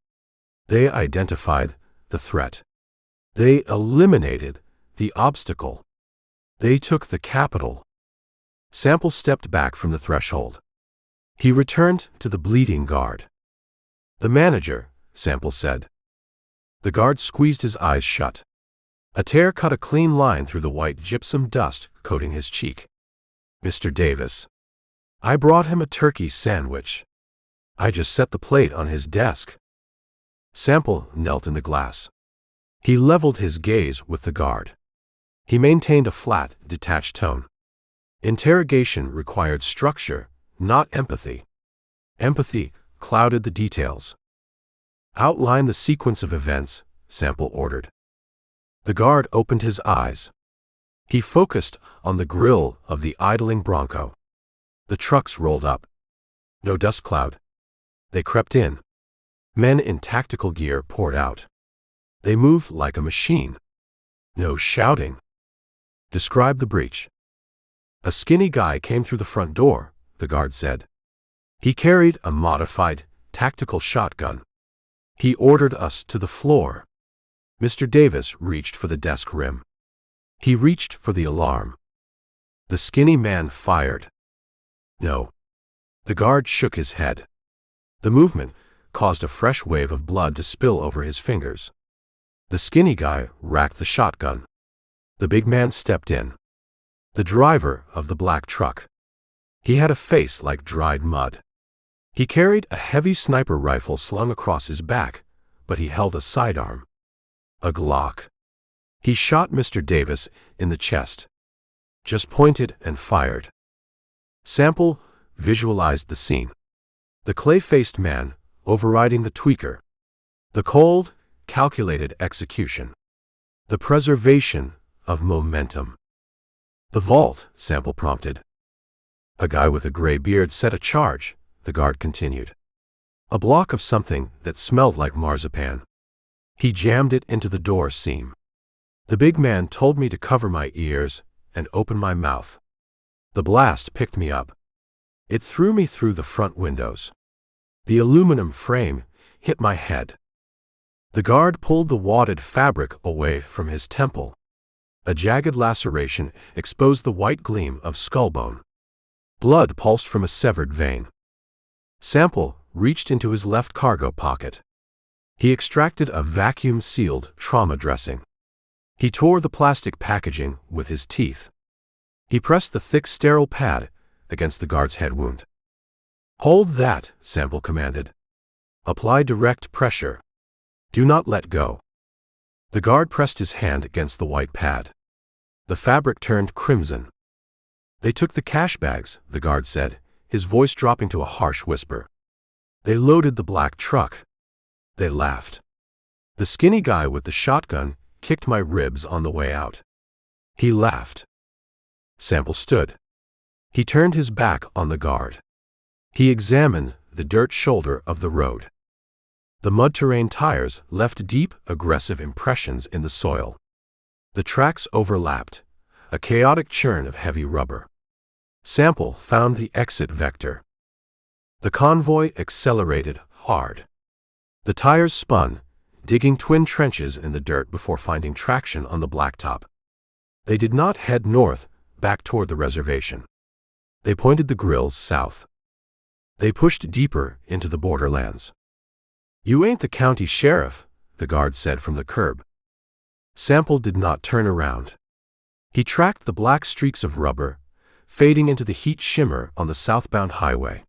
They identified the threat. They eliminated the obstacle. They took the capital. Sample stepped back from the threshold. He returned to the bleeding guard. "The manager," Sample said. The guard squeezed his eyes shut. A tear cut a clean line through the white gypsum dust coating his cheek. "Mr. Davis. I brought him a turkey sandwich. I just set the plate on his desk." Sample knelt in the glass. He leveled his gaze with the guard. He maintained a flat, detached tone. Interrogation required structure, not empathy. Empathy clouded the details. "Outline the sequence of events," Sample ordered. The guard opened his eyes. He focused on the grill of the idling Bronco. The trucks rolled up. No dust cloud. They crept in. Men in tactical gear poured out. They moved like a machine. No shouting. "Describe the breach." "A skinny guy came through the front door," the guard said. "He carried a modified, tactical shotgun. He ordered us to the floor." Mr. Davis reached for the desk rim. He reached for the alarm. The skinny man fired. "No." The guard shook his head. The movement caused a fresh wave of blood to spill over his fingers. The skinny guy racked the shotgun. The big man stepped in. The driver of the black truck. He had a face like dried mud. He carried a heavy sniper rifle slung across his back, but he held a sidearm. A Glock. He shot Mr. Davis in the chest. Just pointed and fired. Sample visualized the scene. The clay-faced man overriding the tweaker. The cold, calculated execution. The preservation of momentum. The vault, Sample prompted. A guy with a gray beard set a charge, the guard continued. A block of something that smelled like marzipan. He jammed it into the door seam. The big man told me to cover my ears and open my mouth. The blast picked me up. It threw me through the front windows. The aluminum frame hit my head. The guard pulled the wadded fabric away from his temple. A jagged laceration exposed the white gleam of skullbone. Blood pulsed from a severed vein. Sample reached into his left cargo pocket. He extracted a vacuum-sealed trauma dressing. He tore the plastic packaging with his teeth. He pressed the thick sterile pad against the guard's head wound. "Hold that," Sample commanded. "Apply direct pressure. Do not let go." The guard pressed his hand against the white pad. The fabric turned crimson. "They took the cash bags," the guard said, his voice dropping to a harsh whisper. "They loaded the black truck." They laughed. The skinny guy with the shotgun kicked my ribs on the way out. He laughed. Sample stood. He turned his back on the guard. He examined the dirt shoulder of the road. The mud-terrain tires left deep, aggressive impressions in the soil. The tracks overlapped, a chaotic churn of heavy rubber. Sample found the exit vector. The convoy accelerated hard. The tires spun, digging twin trenches in the dirt before finding traction on the blacktop. They did not head north, back toward the reservation. They pointed the grills south. They pushed deeper into the borderlands. "You ain't the county sheriff," the guard said from the curb. Sample did not turn around. He tracked the black streaks of rubber, fading into the heat shimmer on the southbound highway.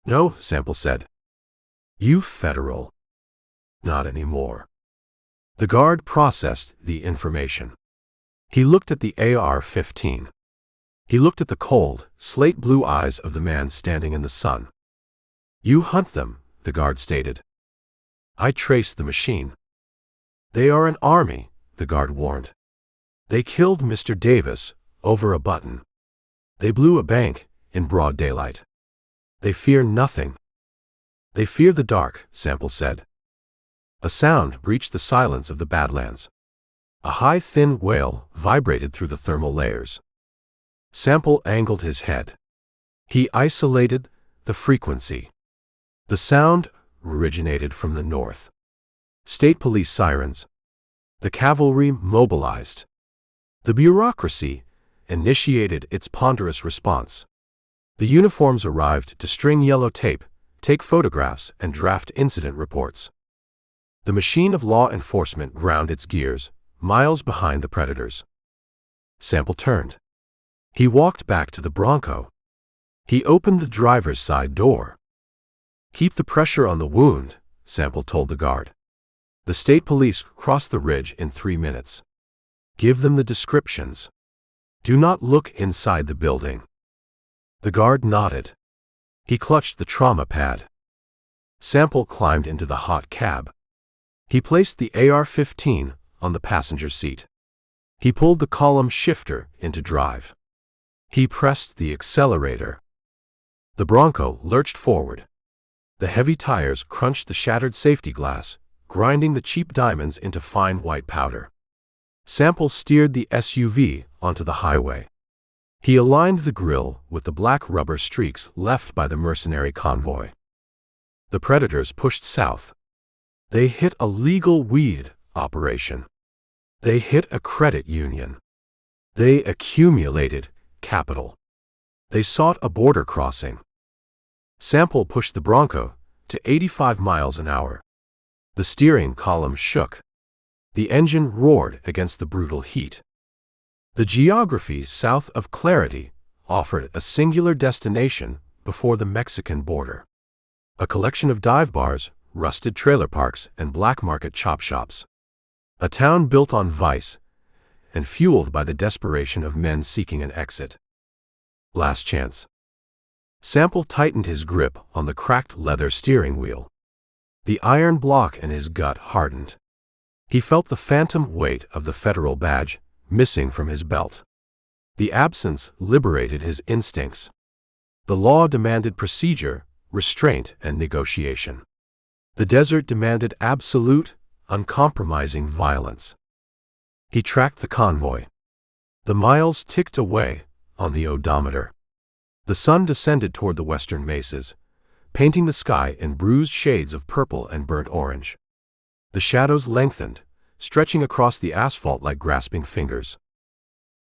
"No," Sample said. "You federal." "Not anymore." The guard processed the information. He looked at the AR-15. He looked at the cold, slate-blue eyes of the man standing in the sun. "You hunt them," the guard stated. "I traced the machine." "They are an army," the guard warned. "They killed Mr. Davis over a button. They blew a bank in broad daylight. They fear nothing." "They fear the dark," Sample said. A sound breached the silence of the badlands. A high, thin wail vibrated through the thermal layers. Sample angled his head. He isolated the frequency. The sound originated from the north. State police sirens. The cavalry mobilized. The bureaucracy initiated its ponderous response. The uniforms arrived to string yellow tape, take photographs, and draft incident reports. The machine of law enforcement ground its gears, miles behind the predators. Sample turned. He walked back to the Bronco. He opened the driver's side door. "Keep the pressure on the wound," Sample told the guard. "The state police crossed the ridge in 3 minutes. Give them the descriptions. Do not look inside the building." The guard nodded. He clutched the trauma pad. Sample climbed into the hot cab. He placed the AR-15 on the passenger seat. He pulled the column shifter into drive. He pressed the accelerator. The Bronco lurched forward. The heavy tires crunched the shattered safety glass, grinding the cheap diamonds into fine white powder. Sample steered the SUV onto the highway. He aligned the grille with the black rubber streaks left by the mercenary convoy. The predators pushed south. They hit a legal weed operation. They hit a credit union. They accumulated capital. They sought a border crossing. Sample pushed the Bronco to 85 miles an hour. The steering column shook. The engine roared against the brutal heat. The geography south of Clarity offered a singular destination before the Mexican border. A collection of dive bars, rusted trailer parks, and black market chop shops. A town built on vice and fueled by the desperation of men seeking an exit. Last chance. Sample tightened his grip on the cracked leather steering wheel. The iron block in his gut hardened. He felt the phantom weight of the federal badge missing from his belt. The absence liberated his instincts. The law demanded procedure, restraint, and negotiation. The desert demanded absolute, uncompromising violence. He tracked the convoy. The miles ticked away on the odometer. The sun descended toward the western mesas, painting the sky in bruised shades of purple and burnt orange. The shadows lengthened, stretching across the asphalt like grasping fingers.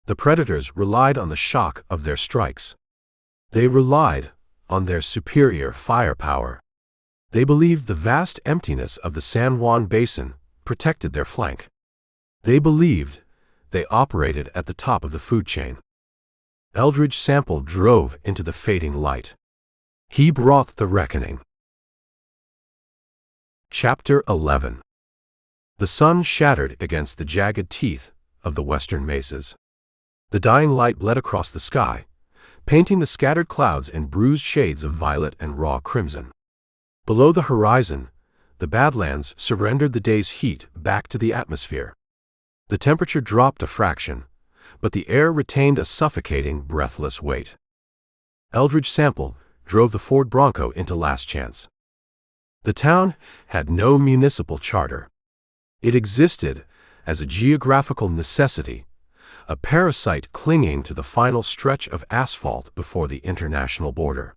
The predators relied on the shock of their strikes. They relied on their superior firepower. They believed the vast emptiness of the San Juan Basin protected their flank. They believed they operated at the top of the food chain. Eldridge Sample drove into the fading light. He brought the reckoning. Chapter 11. The sun shattered against the jagged teeth of the western mesas. The dying light bled across the sky, painting the scattered clouds in bruised shades of violet and raw crimson. Below the horizon, the badlands surrendered the day's heat back to the atmosphere. The temperature dropped a fraction, but the air retained a suffocating, breathless weight. Eldridge Sample drove the Ford Bronco into Last Chance. The town had no municipal charter. It existed as a geographical necessity, a parasite clinging to the final stretch of asphalt before the international border.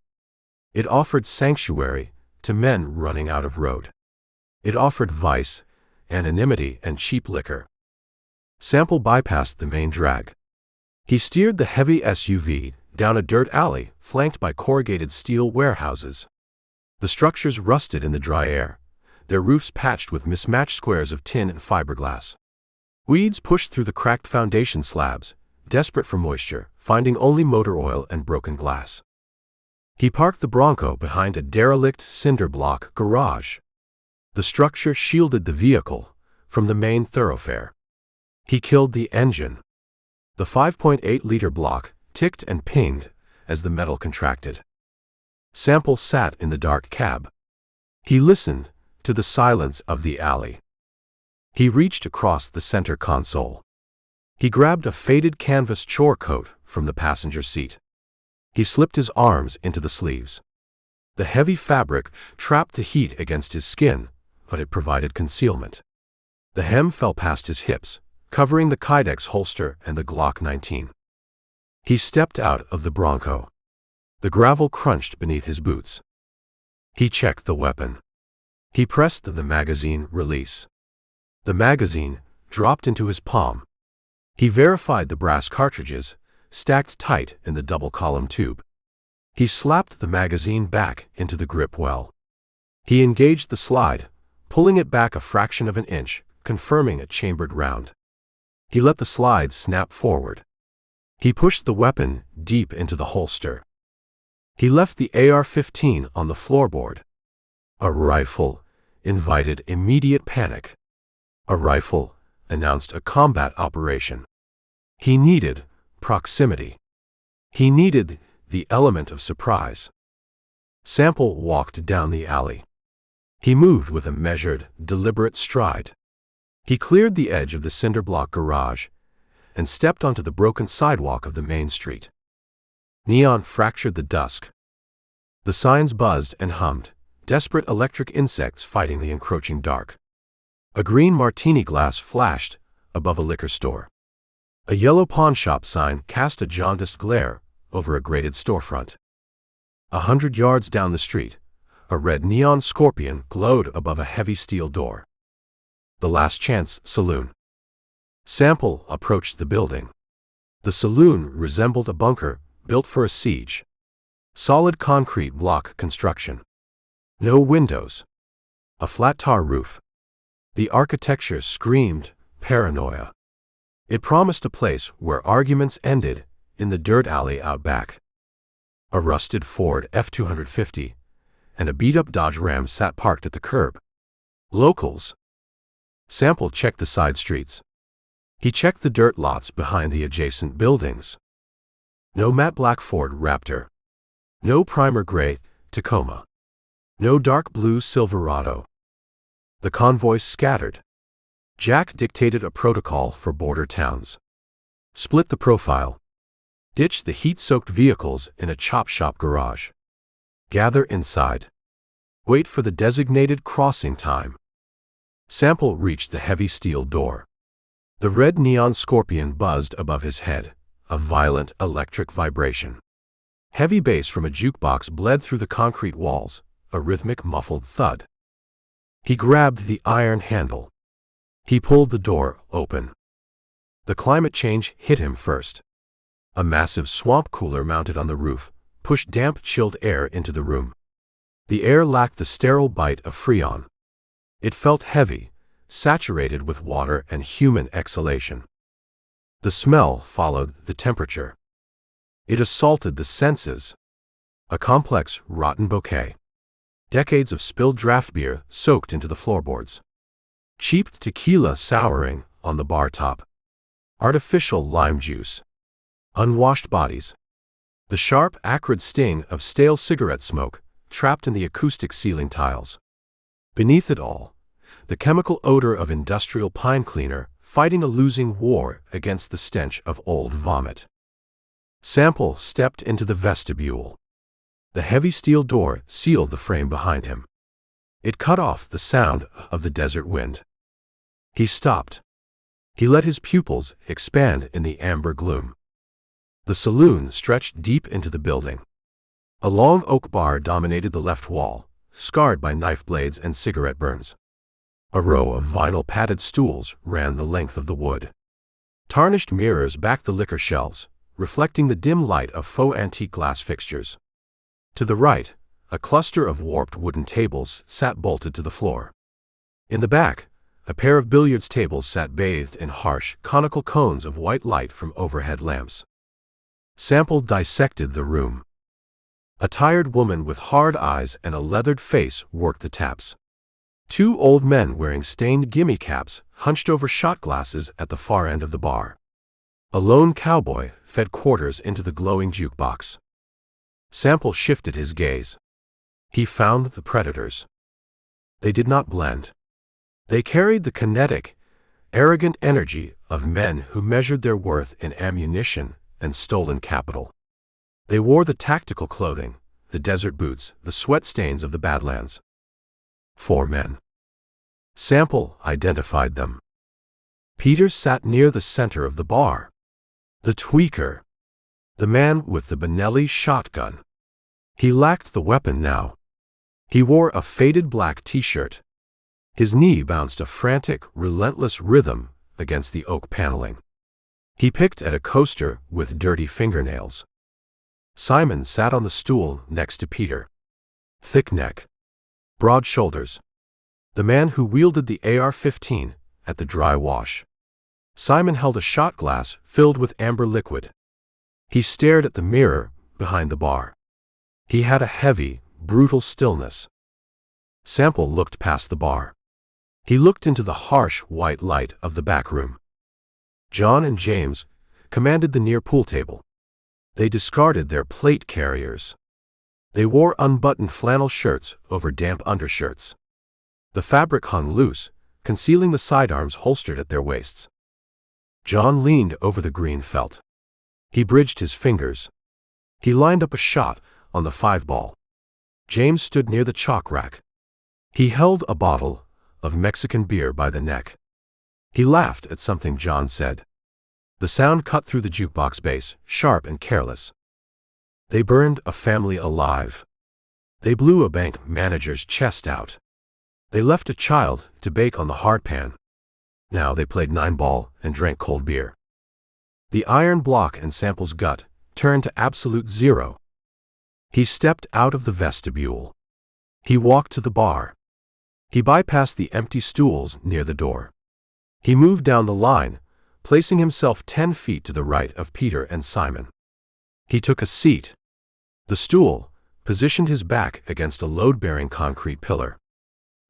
It offered sanctuary to men running out of road. It offered vice, anonymity, and cheap liquor. Sample bypassed the main drag. He steered the heavy SUV down a dirt alley flanked by corrugated steel warehouses. The structures rusted in the dry air, their roofs patched with mismatched squares of tin and fiberglass. Weeds pushed through the cracked foundation slabs, desperate for moisture, finding only motor oil and broken glass. He parked the Bronco behind a derelict cinder block garage. The structure shielded the vehicle from the main thoroughfare. He killed the engine. The 5.8-liter block ticked and pinged as the metal contracted. Sample sat in the dark cab. He listened to the silence of the alley. He reached across the center console. He grabbed a faded canvas chore coat from the passenger seat. He slipped his arms into the sleeves. The heavy fabric trapped the heat against his skin, but it provided concealment. The hem fell past his hips, covering the Kydex holster and the Glock 19. He stepped out of the Bronco. The gravel crunched beneath his boots. He checked the weapon. He pressed the magazine release. The magazine dropped into his palm. He verified the brass cartridges, stacked tight in the double-column tube. He slapped the magazine back into the grip well. He engaged the slide, pulling it back a fraction of an inch, confirming a chambered round. He let the slide snap forward. He pushed the weapon deep into the holster. He left the AR-15 on the floorboard. A rifle invited immediate panic. A rifle announced a combat operation. He needed proximity. He needed the element of surprise. Sample walked down the alley. He moved with a measured, deliberate stride. He cleared the edge of the cinder block garage and stepped onto the broken sidewalk of the main street. Neon fractured the dusk. The signs buzzed and hummed, desperate electric insects fighting the encroaching dark. A green martini glass flashed above a liquor store. A yellow pawnshop sign cast a jaundiced glare over a grated storefront. 100 yards down the street, a red neon scorpion glowed above a heavy steel door. The Last Chance Saloon. Sample approached the building. The saloon resembled a bunker built for a siege. Solid concrete block construction. No windows. A flat tar roof. The architecture screamed paranoia. It promised a place where arguments ended, in the dirt alley out back. A rusted Ford F-250 and a beat-up Dodge Ram sat parked at the curb. Locals. Sample checked the side streets. He checked the dirt lots behind the adjacent buildings. No matte black Ford Raptor. No primer gray Tacoma. No dark blue Silverado. The convoys scattered. Jack dictated a protocol for border towns. Split the profile. Ditch the heat-soaked vehicles in a chop shop garage. Gather inside. Wait for the designated crossing time. Sample reached the heavy steel door. The red neon scorpion buzzed above his head, a violent electric vibration. Heavy bass from a jukebox bled through the concrete walls, a rhythmic muffled thud. He grabbed the iron handle. He pulled the door open. The climate change hit him first. A massive swamp cooler mounted on the roof pushed damp, chilled air into the room. The air lacked the sterile bite of Freon. It felt heavy, saturated with water and human exhalation. The smell followed the temperature. It assaulted the senses. A complex, rotten bouquet. Decades of spilled draft beer soaked into the floorboards. Cheap tequila souring on the bar top. Artificial lime juice. Unwashed bodies. The sharp, acrid sting of stale cigarette smoke trapped in the acoustic ceiling tiles. Beneath it all, the chemical odor of industrial pine cleaner fighting a losing war against the stench of old vomit. Sample stepped into the vestibule. The heavy steel door sealed the frame behind him. It cut off the sound of the desert wind. He stopped. He let his pupils expand in the amber gloom. The saloon stretched deep into the building. A long oak bar dominated the left wall, scarred by knife blades and cigarette burns. A row of vinyl-padded stools ran the length of the wood. Tarnished mirrors backed the liquor shelves, reflecting the dim light of faux antique glass fixtures. To the right, a cluster of warped wooden tables sat bolted to the floor. In the back, a pair of billiards tables sat bathed in harsh, conical cones of white light from overhead lamps. Sample dissected the room. A tired woman with hard eyes and a leathered face worked the taps. Two old men wearing stained gimme caps hunched over shot glasses at the far end of the bar. A lone cowboy fed quarters into the glowing jukebox. Sample shifted his gaze. He found the predators. They did not blend. They carried the kinetic, arrogant energy of men who measured their worth in ammunition and stolen capital. They wore the tactical clothing, the desert boots, the sweat stains of the badlands. 4 men. Sample identified them. Peters sat near the center of the bar. The tweaker. The man with the Benelli shotgun. He lacked the weapon now. He wore a faded black t-shirt. His knee bounced a frantic, relentless rhythm against the oak paneling. He picked at a coaster with dirty fingernails. Simon sat on the stool next to Peter. Thick neck. Broad shoulders. The man who wielded the AR-15 at the dry wash. Simon held a shot glass filled with amber liquid. He stared at the mirror behind the bar. He had a heavy, brutal stillness. Sample looked past the bar. He looked into the harsh white light of the back room. John and James commanded the near pool table. They discarded their plate carriers. They wore unbuttoned flannel shirts over damp undershirts. The fabric hung loose, concealing the sidearms holstered at their waists. John leaned over the green felt. He bridged his fingers. He lined up a shot on the 5-ball. James stood near the chalk rack. He held a bottle of Mexican beer by the neck. He laughed at something John said. The sound cut through the jukebox bass, sharp and careless. They burned a family alive. They blew a bank manager's chest out. They left a child to bake on the hardpan. Now they played 9-ball and drank cold beer. The iron block in Sample's gut turned to absolute zero. He stepped out of the vestibule. He walked to the bar. He bypassed the empty stools near the door. He moved down the line, placing himself 10 feet to the right of Peter and Simon. He took a seat. The stool positioned his back against a load-bearing concrete pillar.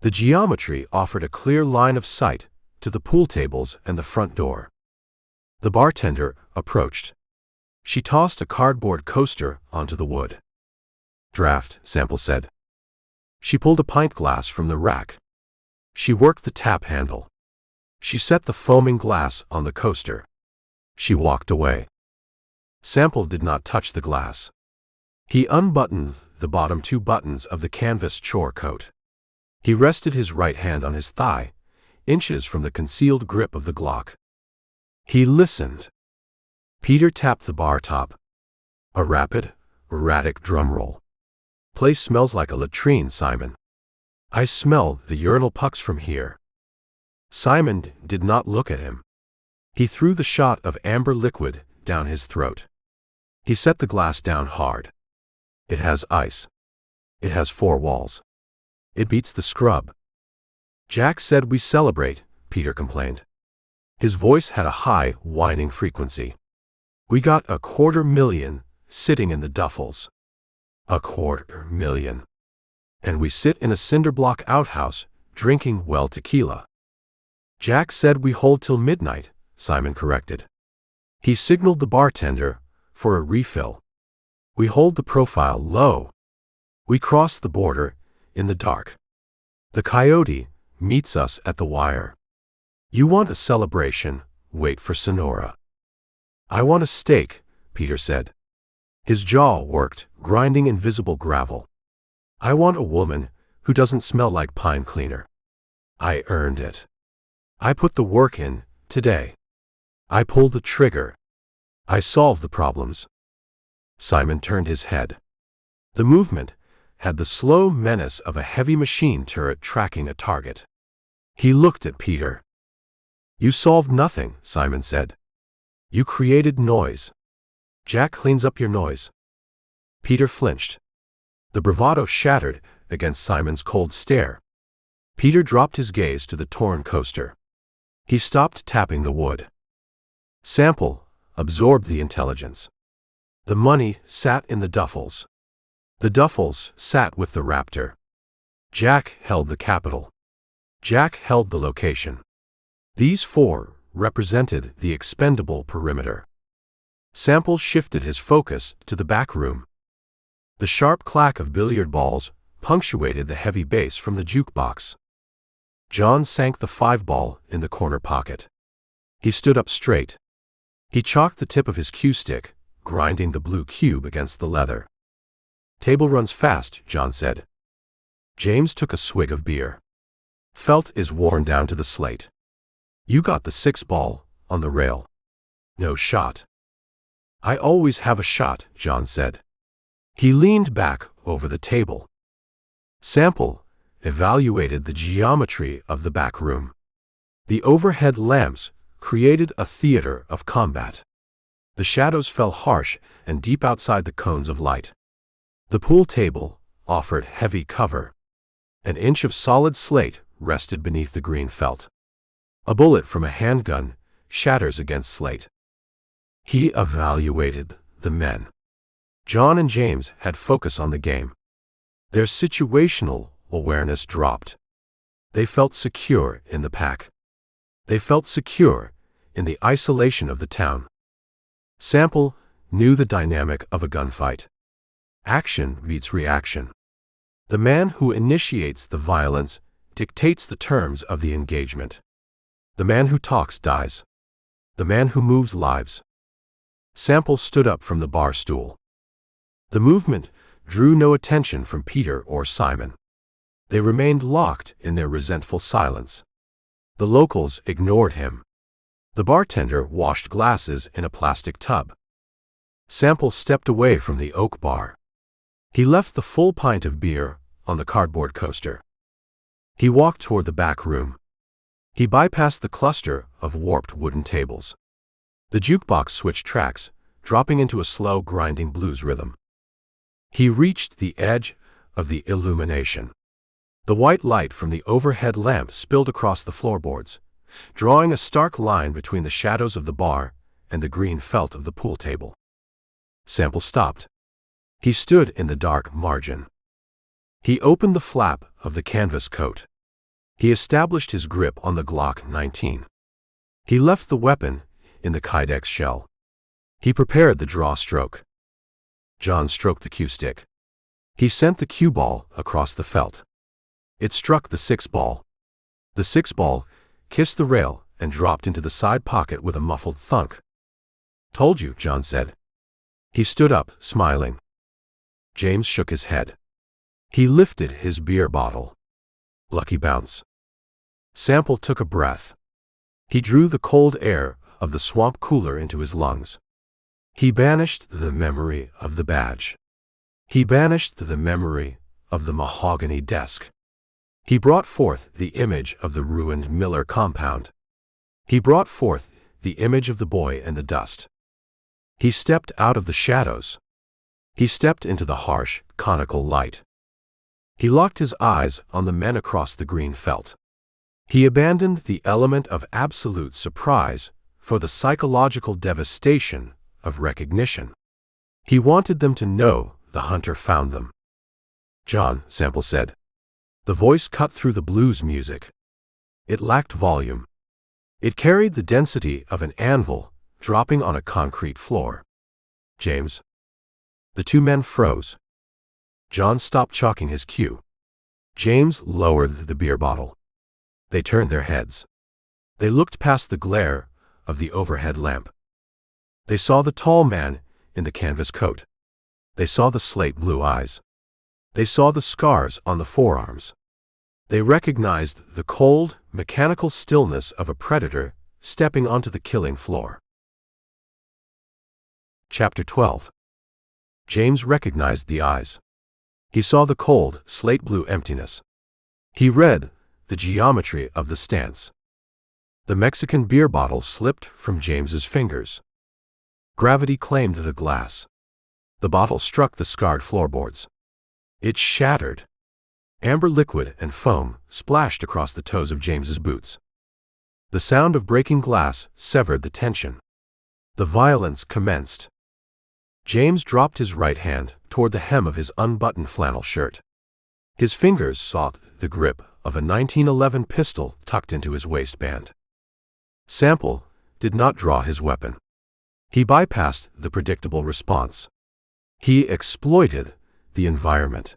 The geometry offered a clear line of sight to the pool tables and the front door. The bartender approached. She tossed a cardboard coaster onto the wood. "Draft," Sample said. She pulled a pint glass from the rack. She worked the tap handle. She set the foaming glass on the coaster. She walked away. Sample did not touch the glass. He unbuttoned the bottom 2 buttons of the canvas chore coat. He rested his right hand on his thigh, inches from the concealed grip of the Glock. He listened. Peter tapped the bar top. A rapid, erratic drum roll. "Place smells like a latrine, Simon. I smell the urinal pucks from here." Simon did not look at him. He threw the shot of amber liquid down his throat. He set the glass down hard. "It has ice. It has 4 walls. It beats the scrub." "Jack said we celebrate," Peter complained. His voice had a high, whining frequency. "We got $250,000 sitting in the duffels. $250,000. And we sit in a cinder-block outhouse, drinking well tequila." "Jack said we hold till midnight," Simon corrected. He signaled the bartender for a refill. "We hold the profile low. We cross the border in the dark. The coyote meets us at the wire. You want a celebration, wait for Sonora." "I want a steak," Peter said. His jaw worked, grinding invisible gravel. "I want a woman who doesn't smell like pine cleaner. I earned it. I put the work in, today. I pulled the trigger. I solved the problems." Simon turned his head. The movement had the slow menace of a heavy machine turret tracking a target. He looked at Peter. "You solved nothing," Simon said. "You created noise. Jack cleans up your noise." Peter flinched. The bravado shattered against Simon's cold stare. Peter dropped his gaze to the torn coaster. He stopped tapping the wood. Sample absorbed the intelligence. The money sat in the duffels. The duffels sat with the raptor. Jack held the capital. Jack held the location. These 4 represented the expendable perimeter. Sample shifted his focus to the back room. The sharp clack of billiard balls punctuated the heavy bass from the jukebox. John sank the 5-ball in the corner pocket. He stood up straight. He chalked the tip of his cue stick, grinding the blue cube against the leather. "Table runs fast," John said. James took a swig of beer. "Felt is worn down to the slate. You got the 6-ball on the rail. No shot." "I always have a shot," John said. He leaned back over the table. Sample evaluated the geometry of the back room. The overhead lamps created a theater of combat. The shadows fell harsh and deep outside the cones of light. The pool table offered heavy cover. An inch of solid slate rested beneath the green felt. A bullet from a handgun shatters against slate. He evaluated the men. John and James had focus on the game. Their situational awareness dropped. They felt secure in the pack. They felt secure in the isolation of the town. Sample knew the dynamic of a gunfight. Action beats reaction. The man who initiates the violence dictates the terms of the engagement. The man who talks dies. The man who moves lives. Sample stood up from the bar stool. The movement drew no attention from Peter or Simon. They remained locked in their resentful silence. The locals ignored him. The bartender washed glasses in a plastic tub. Sample stepped away from the oak bar. He left the full pint of beer on the cardboard coaster. He walked toward the back room. He bypassed the cluster of warped wooden tables. The jukebox switched tracks, dropping into a slow, grinding blues rhythm. He reached the edge of the illumination. The white light from the overhead lamp spilled across the floorboards, drawing a stark line between the shadows of the bar and the green felt of the pool table. Sample stopped. He stood in the dark margin. He opened the flap of the canvas coat. He established his grip on the Glock 19. He left the weapon in the Kydex shell. He prepared the draw stroke. John stroked the cue stick. He sent the cue ball across the felt. It struck the 6-ball. The 6-ball kissed the rail and dropped into the side pocket with a muffled thunk. "Told you," John said. He stood up, smiling. James shook his head. He lifted his beer bottle. Lucky bounce. Sample took a breath. He drew the cold air of the swamp cooler into his lungs. He banished the memory of the badge. He banished the memory of the mahogany desk. He brought forth the image of the ruined Miller compound. He brought forth the image of the boy and the dust. He stepped out of the shadows. He stepped into the harsh, conical light. He locked his eyes on the men across the green felt. He abandoned the element of absolute surprise for the psychological devastation of recognition. He wanted them to know the hunter found them. "John," Sample said. The voice cut through the blues music. It lacked volume. It carried the density of an anvil dropping on a concrete floor. "James." The two men froze. John stopped chalking his cue. James lowered the beer bottle. They turned their heads. They looked past the glare of the overhead lamp. They saw the tall man in the canvas coat. They saw the slate-blue eyes. They saw the scars on the forearms. They recognized the cold, mechanical stillness of a predator stepping onto the killing floor. Chapter 12. James recognized the eyes. He saw the cold, slate-blue emptiness. He read the geometry of the stance. The Mexican beer bottle slipped from James's fingers. Gravity claimed the glass. The bottle struck the scarred floorboards. It shattered. Amber liquid and foam splashed across the toes of James's boots. The sound of breaking glass severed the tension. The violence commenced. James dropped his right hand toward the hem of his unbuttoned flannel shirt. His fingers sought the grip of a 1911 pistol tucked into his waistband. Sample did not draw his weapon. He bypassed the predictable response. He exploited the environment.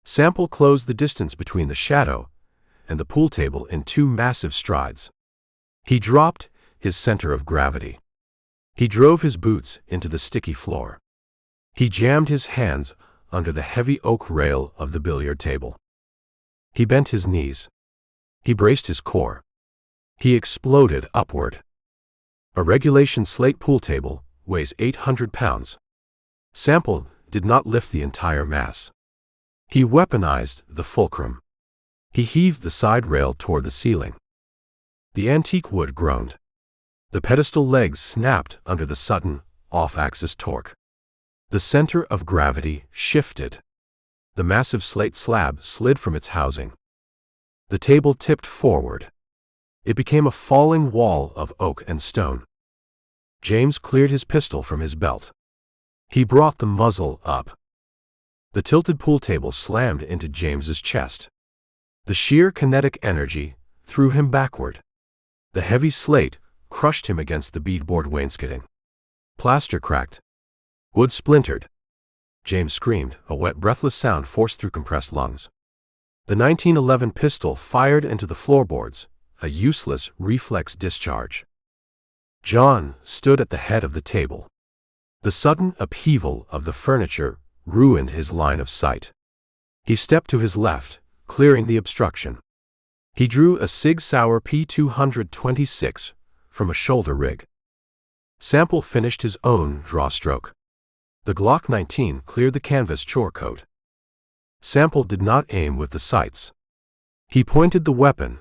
Sample closed the distance between the shadow and the pool table in 2 massive strides. He dropped his center of gravity. He drove his boots into the sticky floor. He jammed his hands under the heavy oak rail of the billiard table. He bent his knees. He braced his core. He exploded upward. A regulation slate pool table weighs 800 pounds. Sample did not lift the entire mass. He weaponized the fulcrum. He heaved the side rail toward the ceiling. The antique wood groaned. The pedestal legs snapped under the sudden, off-axis torque. The center of gravity shifted. The massive slate slab slid from its housing. The table tipped forward. It became a falling wall of oak and stone. James cleared his pistol from his belt. He brought the muzzle up. The tilted pool table slammed into James's chest. The sheer kinetic energy threw him backward. The heavy slate crushed him against the beadboard wainscoting. Plaster cracked. Wood splintered. James screamed, a wet, breathless sound forced through compressed lungs. The 1911 pistol fired into the floorboards, a useless reflex discharge. John stood at the head of the table. The sudden upheaval of the furniture ruined his line of sight. He stepped to his left, clearing the obstruction. He drew a Sig Sauer P226 from a shoulder rig. Sample finished his own draw stroke. The Glock 19 cleared the canvas chore coat. Sample did not aim with the sights. He pointed the weapon,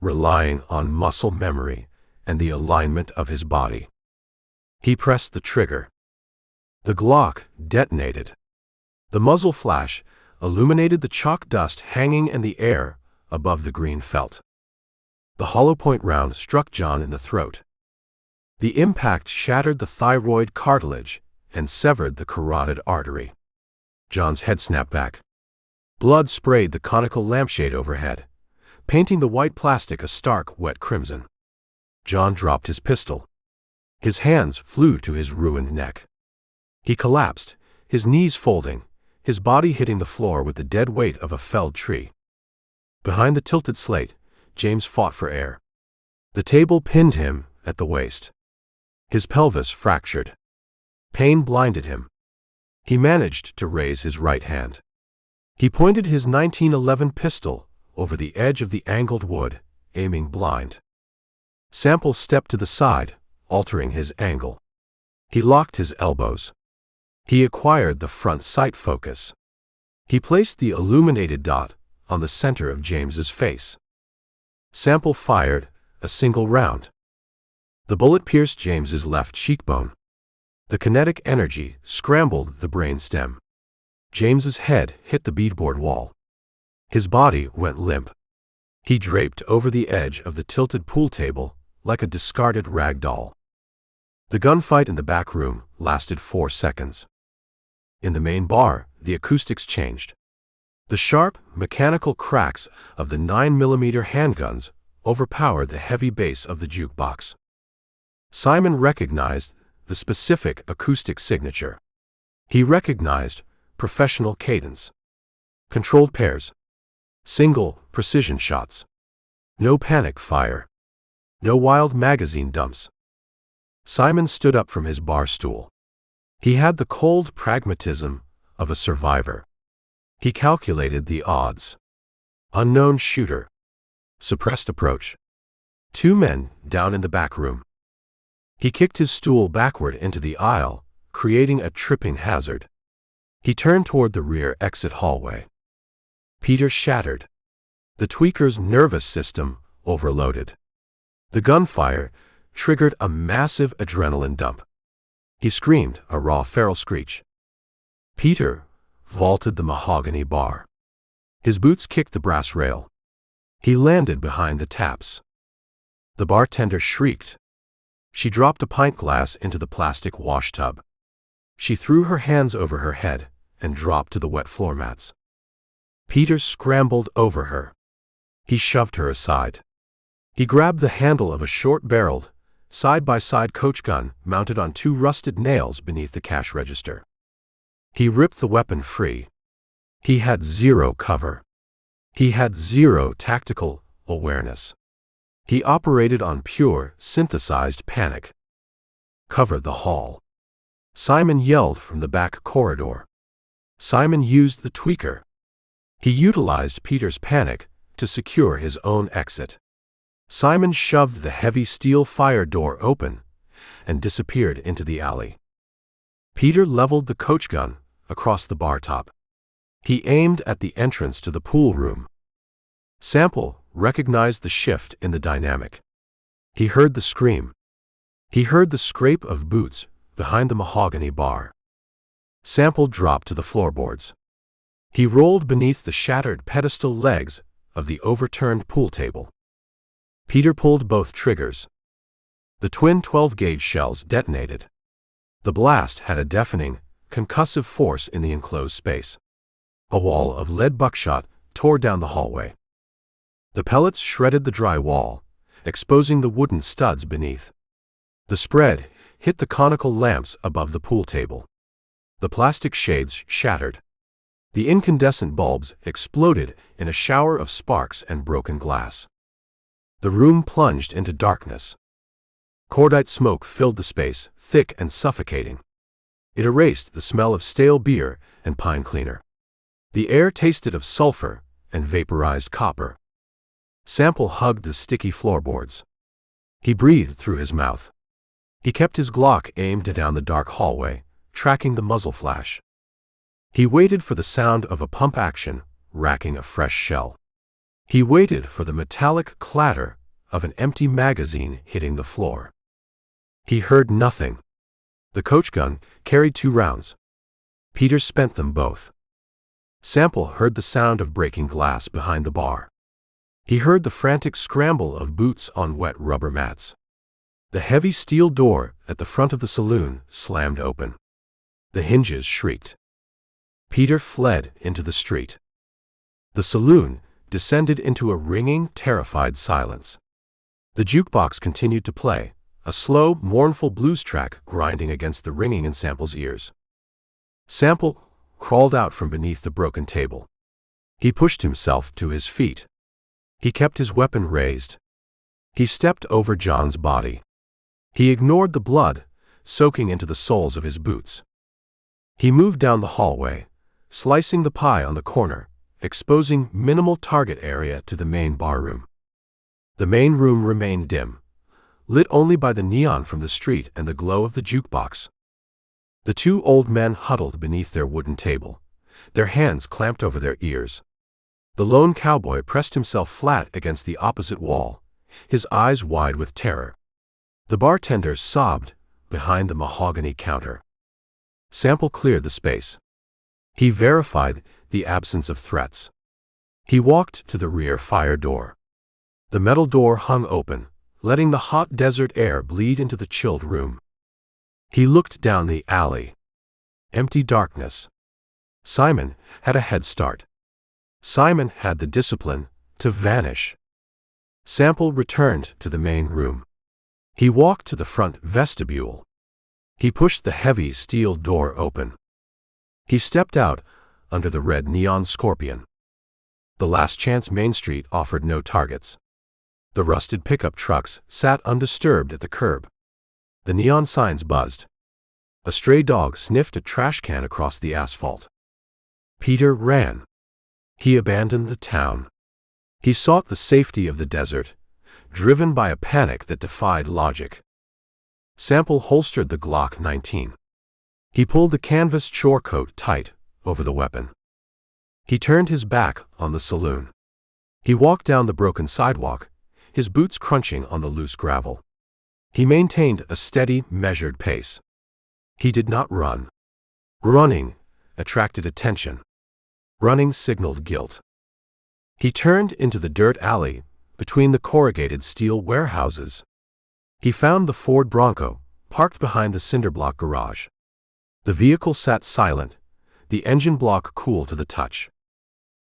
relying on muscle memory and the alignment of his body. He pressed the trigger. The Glock detonated. The muzzle flash illuminated the chalk dust hanging in the air above the green felt. The hollow point round struck John in the throat. The impact shattered the thyroid cartilage and severed the carotid artery. John's head snapped back. Blood sprayed the conical lampshade overhead, painting the white plastic a stark, wet crimson. John dropped his pistol. His hands flew to his ruined neck. He collapsed, his knees folding, his body hitting the floor with the dead weight of a felled tree. Behind the tilted slate, James fought for air. The table pinned him at the waist. His pelvis fractured. Pain blinded him. He managed to raise his right hand. He pointed his 1911 pistol over the edge of the angled wood, aiming blind. Sample stepped to the side, altering his angle. He locked his elbows. He acquired the front sight focus. He placed the illuminated dot on the center of James's face. Sample fired a single round. The bullet pierced James's left cheekbone. The kinetic energy scrambled the brain stem. James's head hit the beadboard wall. His body went limp. He draped over the edge of the tilted pool table like a discarded rag doll. The gunfight in the back room lasted 4 seconds. In the main bar, the acoustics changed. The sharp, mechanical cracks of the 9mm handguns overpowered the heavy bass of the jukebox. Simon recognized the specific acoustic signature. He recognized professional cadence, controlled pairs, single, precision shots. No panic fire. No wild magazine dumps. Simon stood up from his bar stool. He had the cold pragmatism of a survivor. He calculated the odds. Unknown shooter. Suppressed approach. 2 men down in the back room. He kicked his stool backward into the aisle, creating a tripping hazard. He turned toward the rear exit hallway. Peter shattered. The tweaker's nervous system overloaded. The gunfire triggered a massive adrenaline dump. He screamed a raw feral screech. Peter vaulted the mahogany bar. His boots kicked the brass rail. He landed behind the taps. The bartender shrieked. She dropped a pint glass into the plastic wash tub. She threw her hands over her head and dropped to the wet floor mats. Peter scrambled over her. He shoved her aside. He grabbed the handle of a short-barreled, side-by-side coach gun mounted on 2 rusted nails beneath the cash register. He ripped the weapon free. He had 0 cover. He had 0 tactical awareness. He operated on pure, synthesized panic. Cover the hall. Simon yelled from the back corridor. Simon used the tweaker. He utilized Peter's panic to secure his own exit. Simon shoved the heavy steel fire door open and disappeared into the alley. Peter leveled the coach gun across the bar top. He aimed at the entrance to the pool room. Sample recognized the shift in the dynamic. He heard the scream. He heard the scrape of boots behind the mahogany bar. Sample dropped to the floorboards. He rolled beneath the shattered pedestal legs of the overturned pool table. Peter pulled both triggers. The twin 12-gauge shells detonated. The blast had a deafening, concussive force in the enclosed space. A wall of lead buckshot tore down the hallway. The pellets shredded the dry wall, exposing the wooden studs beneath. The spread hit the conical lamps above the pool table. The plastic shades shattered. The incandescent bulbs exploded in a shower of sparks and broken glass. The room plunged into darkness. Cordite smoke filled the space, thick and suffocating. It erased the smell of stale beer and pine cleaner. The air tasted of sulfur and vaporized copper. Sample hugged the sticky floorboards. He breathed through his mouth. He kept his Glock aimed down the dark hallway, tracking the muzzle flash. He waited for the sound of a pump action, racking a fresh shell. He waited for the metallic clatter of an empty magazine hitting the floor. He heard nothing. The coach gun carried 2 rounds. Peter spent them both. Sample heard the sound of breaking glass behind the bar. He heard the frantic scramble of boots on wet rubber mats. The heavy steel door at the front of the saloon slammed open. The hinges shrieked. Peter fled into the street. The saloon descended into a ringing, terrified silence. The jukebox continued to play, a slow, mournful blues track grinding against the ringing in Sample's ears. Sample crawled out from beneath the broken table. He pushed himself to his feet. He kept his weapon raised. He stepped over John's body. He ignored the blood soaking into the soles of his boots. He moved down the hallway, slicing the pie on the corner, exposing minimal target area to the main barroom. The main room remained dim, lit only by the neon from the street and the glow of the jukebox. The two old men huddled beneath their wooden table, their hands clamped over their ears. The lone cowboy pressed himself flat against the opposite wall, his eyes wide with terror. The bartender sobbed behind the mahogany counter. Sample cleared the space. He verified the absence of threats. He walked to the rear fire door. The metal door hung open, letting the hot desert air bleed into the chilled room. He looked down the alley. Empty darkness. Simon had a head start. Simon had the discipline to vanish. Sample returned to the main room. He walked to the front vestibule. He pushed the heavy steel door open. He stepped out under the red neon scorpion. The Last Chance Main Street offered no targets. The rusted pickup trucks sat undisturbed at the curb. The neon signs buzzed. A stray dog sniffed a trash can across the asphalt. Peter ran. He abandoned the town. He sought the safety of the desert, driven by a panic that defied logic. Sample holstered the Glock 19. He pulled the canvas chore coat tight over the weapon. He turned his back on the saloon. He walked down the broken sidewalk, his boots crunching on the loose gravel. He maintained a steady, measured pace. He did not run. Running attracted attention. Running signaled guilt. He turned into the dirt alley between the corrugated steel warehouses. He found the Ford Bronco parked behind the cinderblock garage. The vehicle sat silent, the engine block cool to the touch.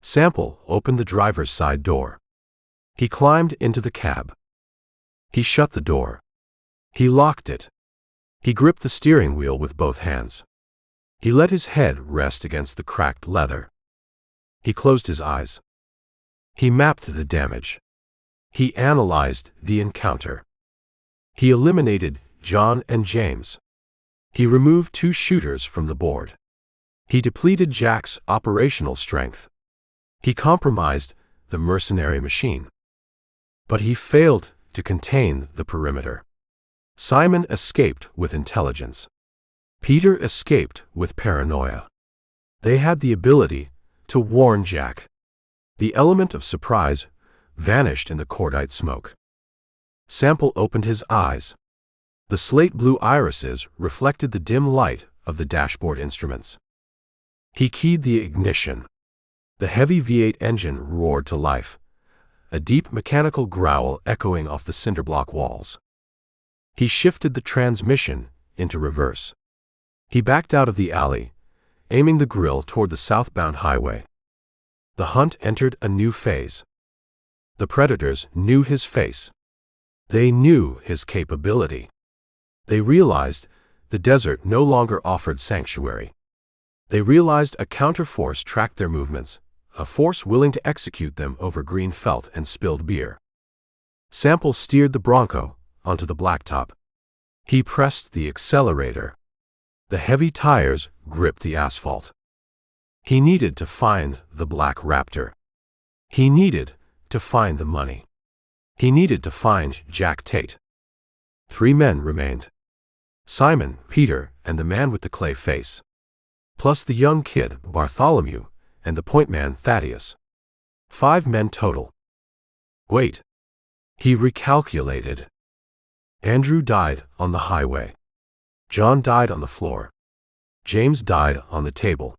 Sample opened the driver's side door. He climbed into the cab. He shut the door. He locked it. He gripped the steering wheel with both hands. He let his head rest against the cracked leather. He closed his eyes. He mapped the damage. He analyzed the encounter. He eliminated John and James. He removed 2 shooters from the board. He depleted Jack's operational strength. He compromised the mercenary machine. But he failed to contain the perimeter. Simon escaped with intelligence. Peter escaped with paranoia. They had the ability to warn Jack. The element of surprise vanished in the cordite smoke. Sample opened his eyes. The slate-blue irises reflected the dim light of the dashboard instruments. He keyed the ignition. The heavy V8 engine roared to life, a deep mechanical growl echoing off the cinderblock walls. He shifted the transmission into reverse. He backed out of the alley, aiming the grill toward the southbound highway. The hunt entered a new phase. The predators knew his face. They knew his capability. They realized the desert no longer offered sanctuary. They realized a counterforce tracked their movements, a force willing to execute them over green felt and spilled beer. Sample steered the Bronco onto the blacktop. He pressed the accelerator. The heavy tires gripped the asphalt. He needed to find the Black Raptor. He needed to find the money. He needed to find Jack Tate. 3 men remained. Simon, Peter, and the man with the clay face. Plus the young kid, Bartholomew, and the point man, Thaddeus. 5 men total. Wait. He recalculated. Andrew died on the highway. John died on the floor. James died on the table.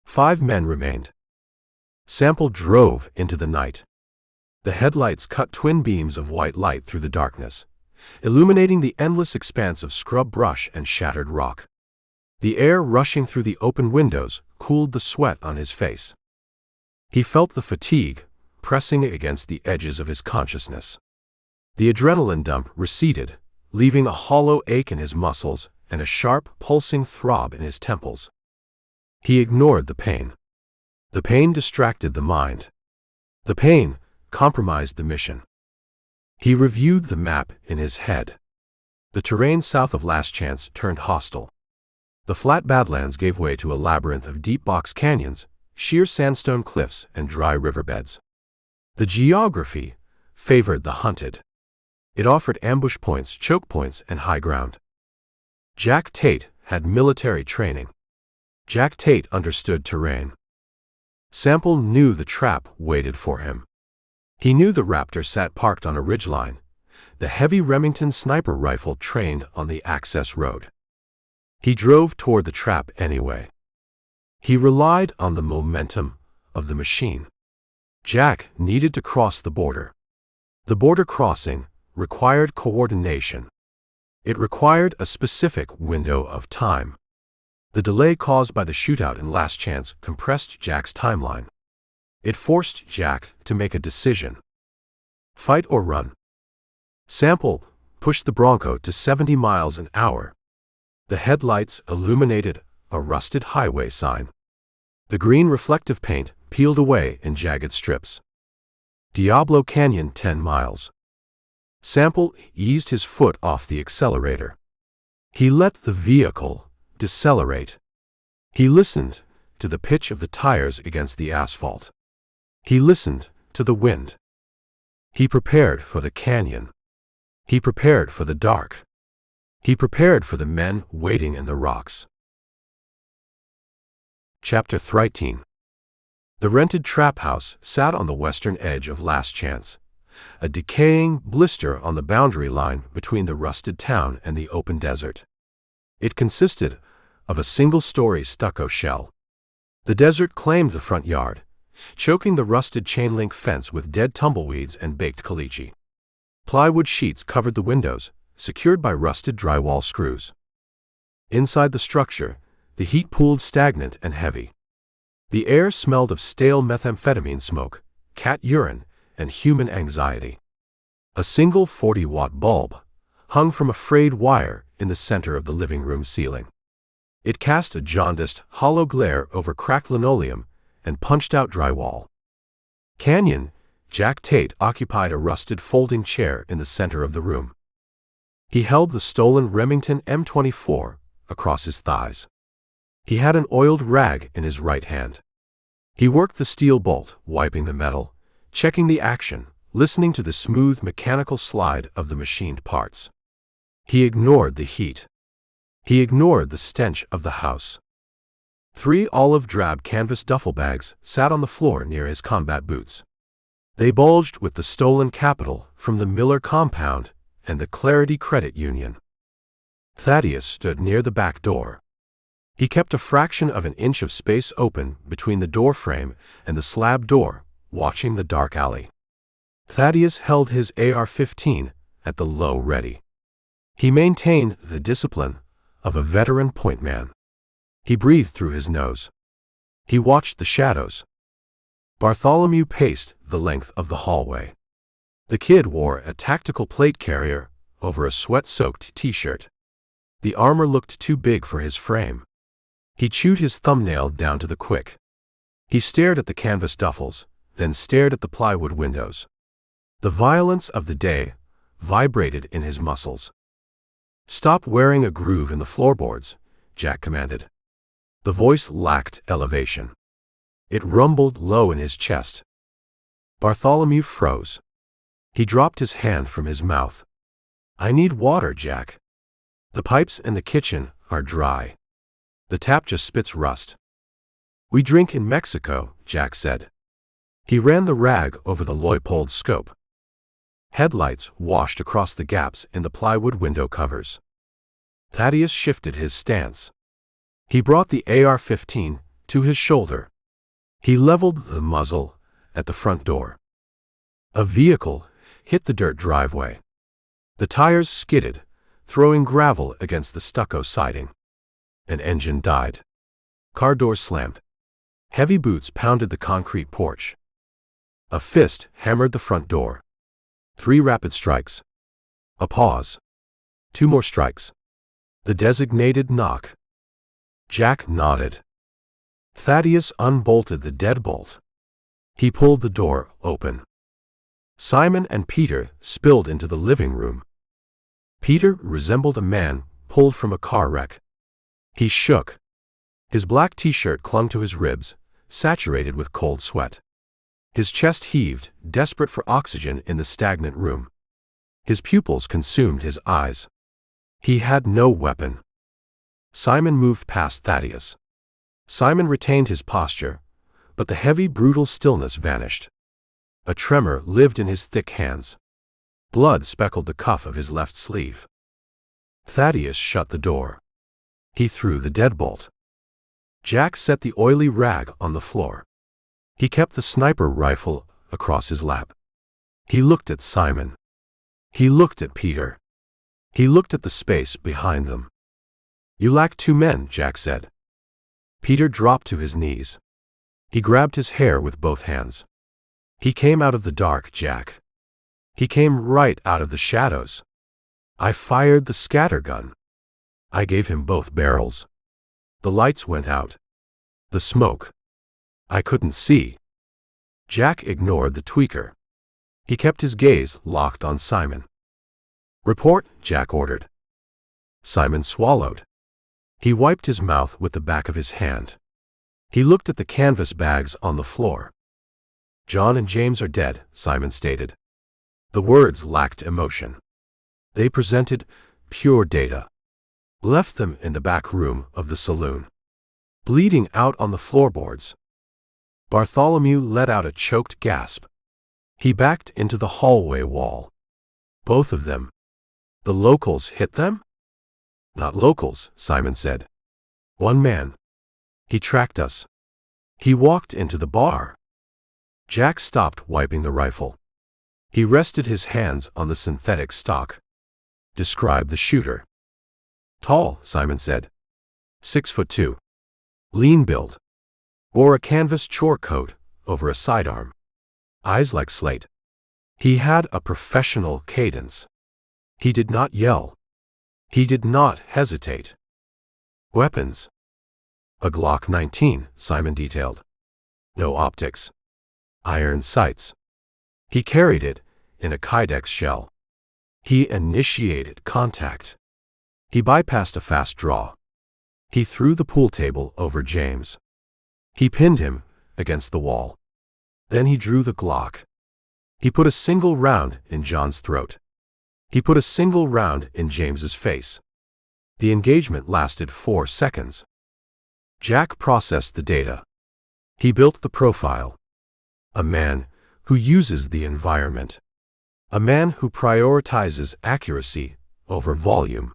5 men remained. Sample drove into the night. The headlights cut twin beams of white light through the darkness, illuminating the endless expanse of scrub brush and shattered rock. The air rushing through the open windows cooled the sweat on his face. He felt the fatigue pressing against the edges of his consciousness. The adrenaline dump receded, leaving a hollow ache in his muscles and a sharp, pulsing throb in his temples. He ignored the pain. The pain distracted the mind. The pain compromised the mission. He reviewed the map in his head. The terrain south of Last Chance turned hostile. The flat badlands gave way to a labyrinth of deep box canyons, sheer sandstone cliffs, and dry riverbeds. The geography favored the hunted. It offered ambush points, choke points, and high ground. Jack Tate had military training. Jack Tate understood terrain. Sample knew the trap waited for him. He knew the Raptor sat parked on a ridgeline, the heavy Remington sniper rifle trained on the access road. He drove toward the trap anyway. He relied on the momentum of the machine. Jack needed to cross the border. The border crossing required coordination. It required a specific window of time. The delay caused by the shootout in Last Chance compressed Jack's timeline. It forced Jack to make a decision. Fight or run? Sample pushed the Bronco to 70 miles an hour. The headlights illuminated a rusted highway sign. The green reflective paint peeled away in jagged strips. Diablo Canyon 10 miles. Sample eased his foot off the accelerator. He let the vehicle decelerate. He listened to the pitch of the tires against the asphalt. He listened to the wind. He prepared for the canyon. He prepared for the dark. He prepared for the men waiting in the rocks. Chapter 13. The rented trap house sat on the western edge of Last Chance, a decaying blister on the boundary line between the rusted town and the open desert. It consisted of a single-story stucco shell. The desert claimed the front yard, choking the rusted chain-link fence with dead tumbleweeds and baked caliche. Plywood sheets covered the windows, secured by rusted drywall screws. Inside the structure, the heat pooled stagnant and heavy. The air smelled of stale methamphetamine smoke, cat urine, and human anxiety. A single 40-watt bulb hung from a frayed wire in the center of the living room ceiling. It cast a jaundiced, hollow glare over cracked linoleum and punched-out drywall. Canyon Jack Tate occupied a rusted folding chair in the center of the room. He held the stolen Remington M24 across his thighs. He had an oiled rag in his right hand. He worked the steel bolt, wiping the metal, checking the action, listening to the smooth mechanical slide of the machined parts. He ignored the heat. He ignored the stench of the house. 3 olive-drab canvas duffel bags sat on the floor near his combat boots. They bulged with the stolen capital from the Miller compound and the Clarity Credit Union. Thaddeus stood near the back door. He kept a fraction of an inch of space open between the door frame and the slab door, watching the dark alley. Thaddeus held his AR-15 at the low ready. He maintained the discipline of a veteran point man. He breathed through his nose. He watched the shadows. Bartholomew paced the length of the hallway. The kid wore a tactical plate carrier over a sweat-soaked t-shirt. The armor looked too big for his frame. He chewed his thumbnail down to the quick. He stared at the canvas duffels, then stared at the plywood windows. The violence of the day vibrated in his muscles. "Stop wearing a groove in the floorboards," Jack commanded. The voice lacked elevation. It rumbled low in his chest. Bartholomew froze. He dropped his hand from his mouth. "I need water, Jack. The pipes in the kitchen are dry. The tap just spits rust." "We drink in Mexico," Jack said. He ran the rag over the Leupold scope. Headlights washed across the gaps in the plywood window covers. Thaddeus shifted his stance. He brought the AR-15 to his shoulder. He leveled the muzzle at the front door. A vehicle hit the dirt driveway. The tires skidded, throwing gravel against the stucco siding. An engine died. Car doors slammed. Heavy boots pounded the concrete porch. A fist hammered the front door. 3 rapid strikes. A pause. 2 more strikes. The designated knock. Jack nodded. Thaddeus unbolted the deadbolt. He pulled the door open. Simon and Peter spilled into the living room. Peter resembled a man pulled from a car wreck. He shook. His black t-shirt clung to his ribs, saturated with cold sweat. His chest heaved, desperate for oxygen in the stagnant room. His pupils consumed his eyes. He had no weapon. Simon moved past Thaddeus. Simon retained his posture, but the heavy, brutal stillness vanished. A tremor lived in his thick hands. Blood speckled the cuff of his left sleeve. Thaddeus shut the door. He threw the deadbolt. Jack set the oily rag on the floor. He kept the sniper rifle across his lap. He looked at Simon. He looked at Peter. He looked at the space behind them. "You lack 2 men," Jack said. Peter dropped to his knees. He grabbed his hair with both hands. "He came out of the dark, Jack. He came right out of the shadows. I fired the scattergun. I gave him both barrels. The lights went out. The smoke. I couldn't see." Jack ignored the tweaker. He kept his gaze locked on Simon. "Report," Jack ordered. Simon swallowed. He wiped his mouth with the back of his hand. He looked at the canvas bags on the floor. "John and James are dead," Simon stated. The words lacked emotion. They presented pure data. Left them in the back room of the saloon, bleeding out on the floorboards. Bartholomew let out a choked gasp. He backed into the hallway wall. Both of them. The locals hit them? "Not locals," Simon said. "One man. He tracked us. He walked into the bar." Jack stopped wiping the rifle. He rested his hands on the synthetic stock. "Describe the shooter." "Tall," Simon said. 6'2". Lean build. Wore a canvas chore coat over a sidearm. Eyes like slate. He had a professional cadence. He did not yell. He did not hesitate. "Weapons." "A Glock 19, Simon detailed. "No optics. Iron sights." He carried it in a Kydex shell. He initiated contact. He bypassed a fast draw. He threw the pool table over James. He pinned him against the wall. Then he drew the Glock. He put a single round in John's throat. He put a single round in James's face. The engagement lasted 4 seconds. Jack processed the data. He built the profile. A man who uses the environment. A man who prioritizes accuracy over volume.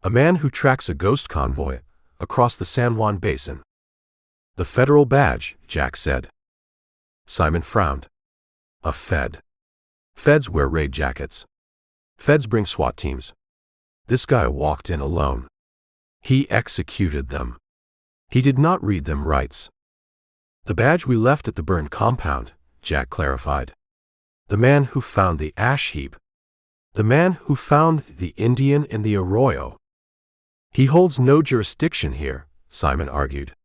A man who tracks a ghost convoy across the San Juan Basin. "The federal badge," Jack said. Simon frowned. "A Fed. Feds wear raid jackets. Feds bring SWAT teams. This guy walked in alone. He executed them. He did not read them rights." "The badge we left at the burned compound," Jack clarified. "The man who found the ash heap. The man who found the Indian in the arroyo." "He holds no jurisdiction here," Simon argued.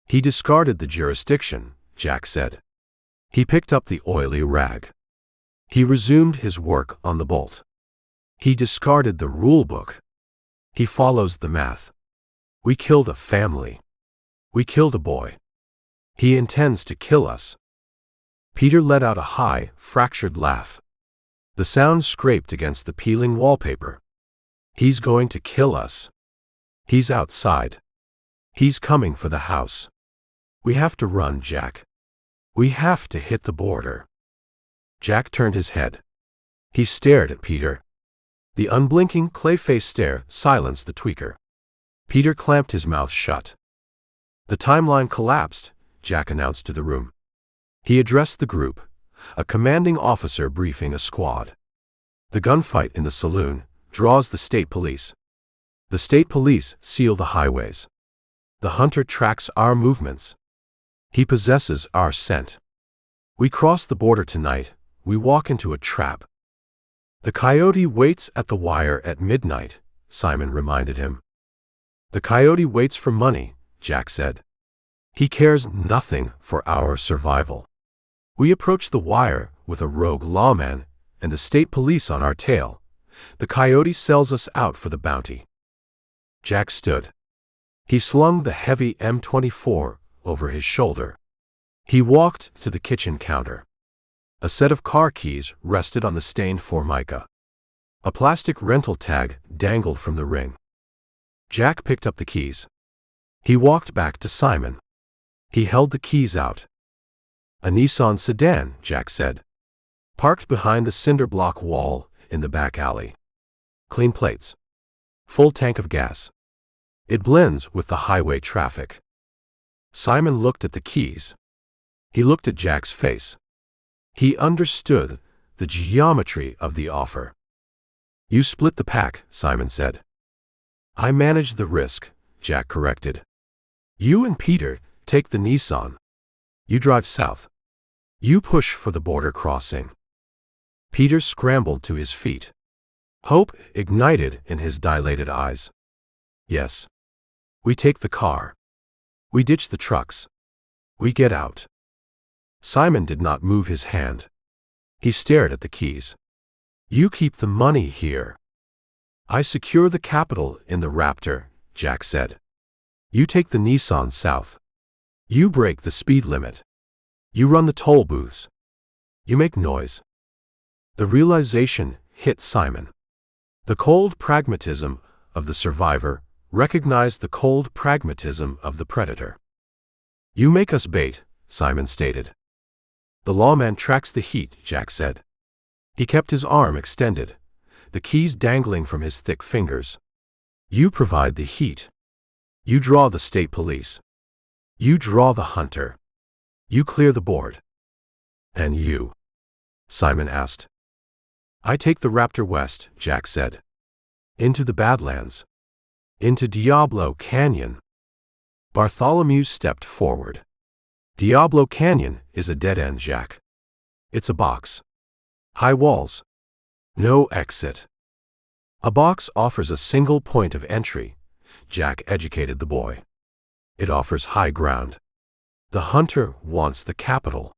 "He discarded the jurisdiction," Jack said. He picked up the oily rag. He resumed his work on the bolt. He discarded the rule book. He follows the math. "We killed a family. We killed a boy. He intends to kill us." Peter let out a high, fractured laugh. The sound scraped against the peeling wallpaper. "He's going to kill us. He's outside. He's coming for the house. We have to run, Jack. We have to hit the border." Jack turned his head. He stared at Peter. The unblinking, clay-faced stare silenced the tweaker. Peter clamped his mouth shut. "The timeline collapsed," Jack announced to the room. He addressed the group, a commanding officer briefing a squad. The gunfight in the saloon draws the state police. The state police seal the highways. The hunter tracks our movements. He possesses our scent. We cross the border tonight. We walk into a trap. The coyote waits at the wire at midnight, Simon reminded him. The coyote waits for money, Jack said. He cares nothing for our survival. We approach the wire with a rogue lawman and the state police on our tail. The coyote sells us out for the bounty. Jack stood. He slung the heavy M24 over his shoulder. He walked to the kitchen counter. A set of car keys rested on the stained formica. A plastic rental tag dangled from the ring. Jack picked up the keys. He walked back to Simon. He held the keys out. A Nissan sedan, Jack said. Parked behind the cinder block wall in the back alley. Clean plates. Full tank of gas. It blends with the highway traffic. Simon looked at the keys. He looked at Jack's face. He understood the geometry of the offer. You split the pack, Simon said. I manage the risk, Jack corrected. You and Peter take the Nissan. You drive south. You push for the border crossing. Peter scrambled to his feet. Hope ignited in his dilated eyes. Yes. We take the car. We ditch the trucks. We get out. Simon did not move his hand. He stared at the keys. You keep the money here. I secure the capital in the Raptor, Jack said. You take the Nissan south. You break the speed limit. You run the toll booths. You make noise. The realization hit Simon. The cold pragmatism of the survivor recognized the cold pragmatism of the predator. You make us bait, Simon stated. The lawman tracks the heat, Jack said. He kept his arm extended, the keys dangling from his thick fingers. You provide the heat. You draw the state police. You draw the hunter. You clear the board. And you? Simon asked. I take the Raptor west, Jack said. Into the Badlands. Into Diablo Canyon. Bartholomew stepped forward. Diablo Canyon is a dead end, Jack. It's a box. High walls. No exit. A box offers a single point of entry, Jack educated the boy. It offers high ground. The hunter wants the capital.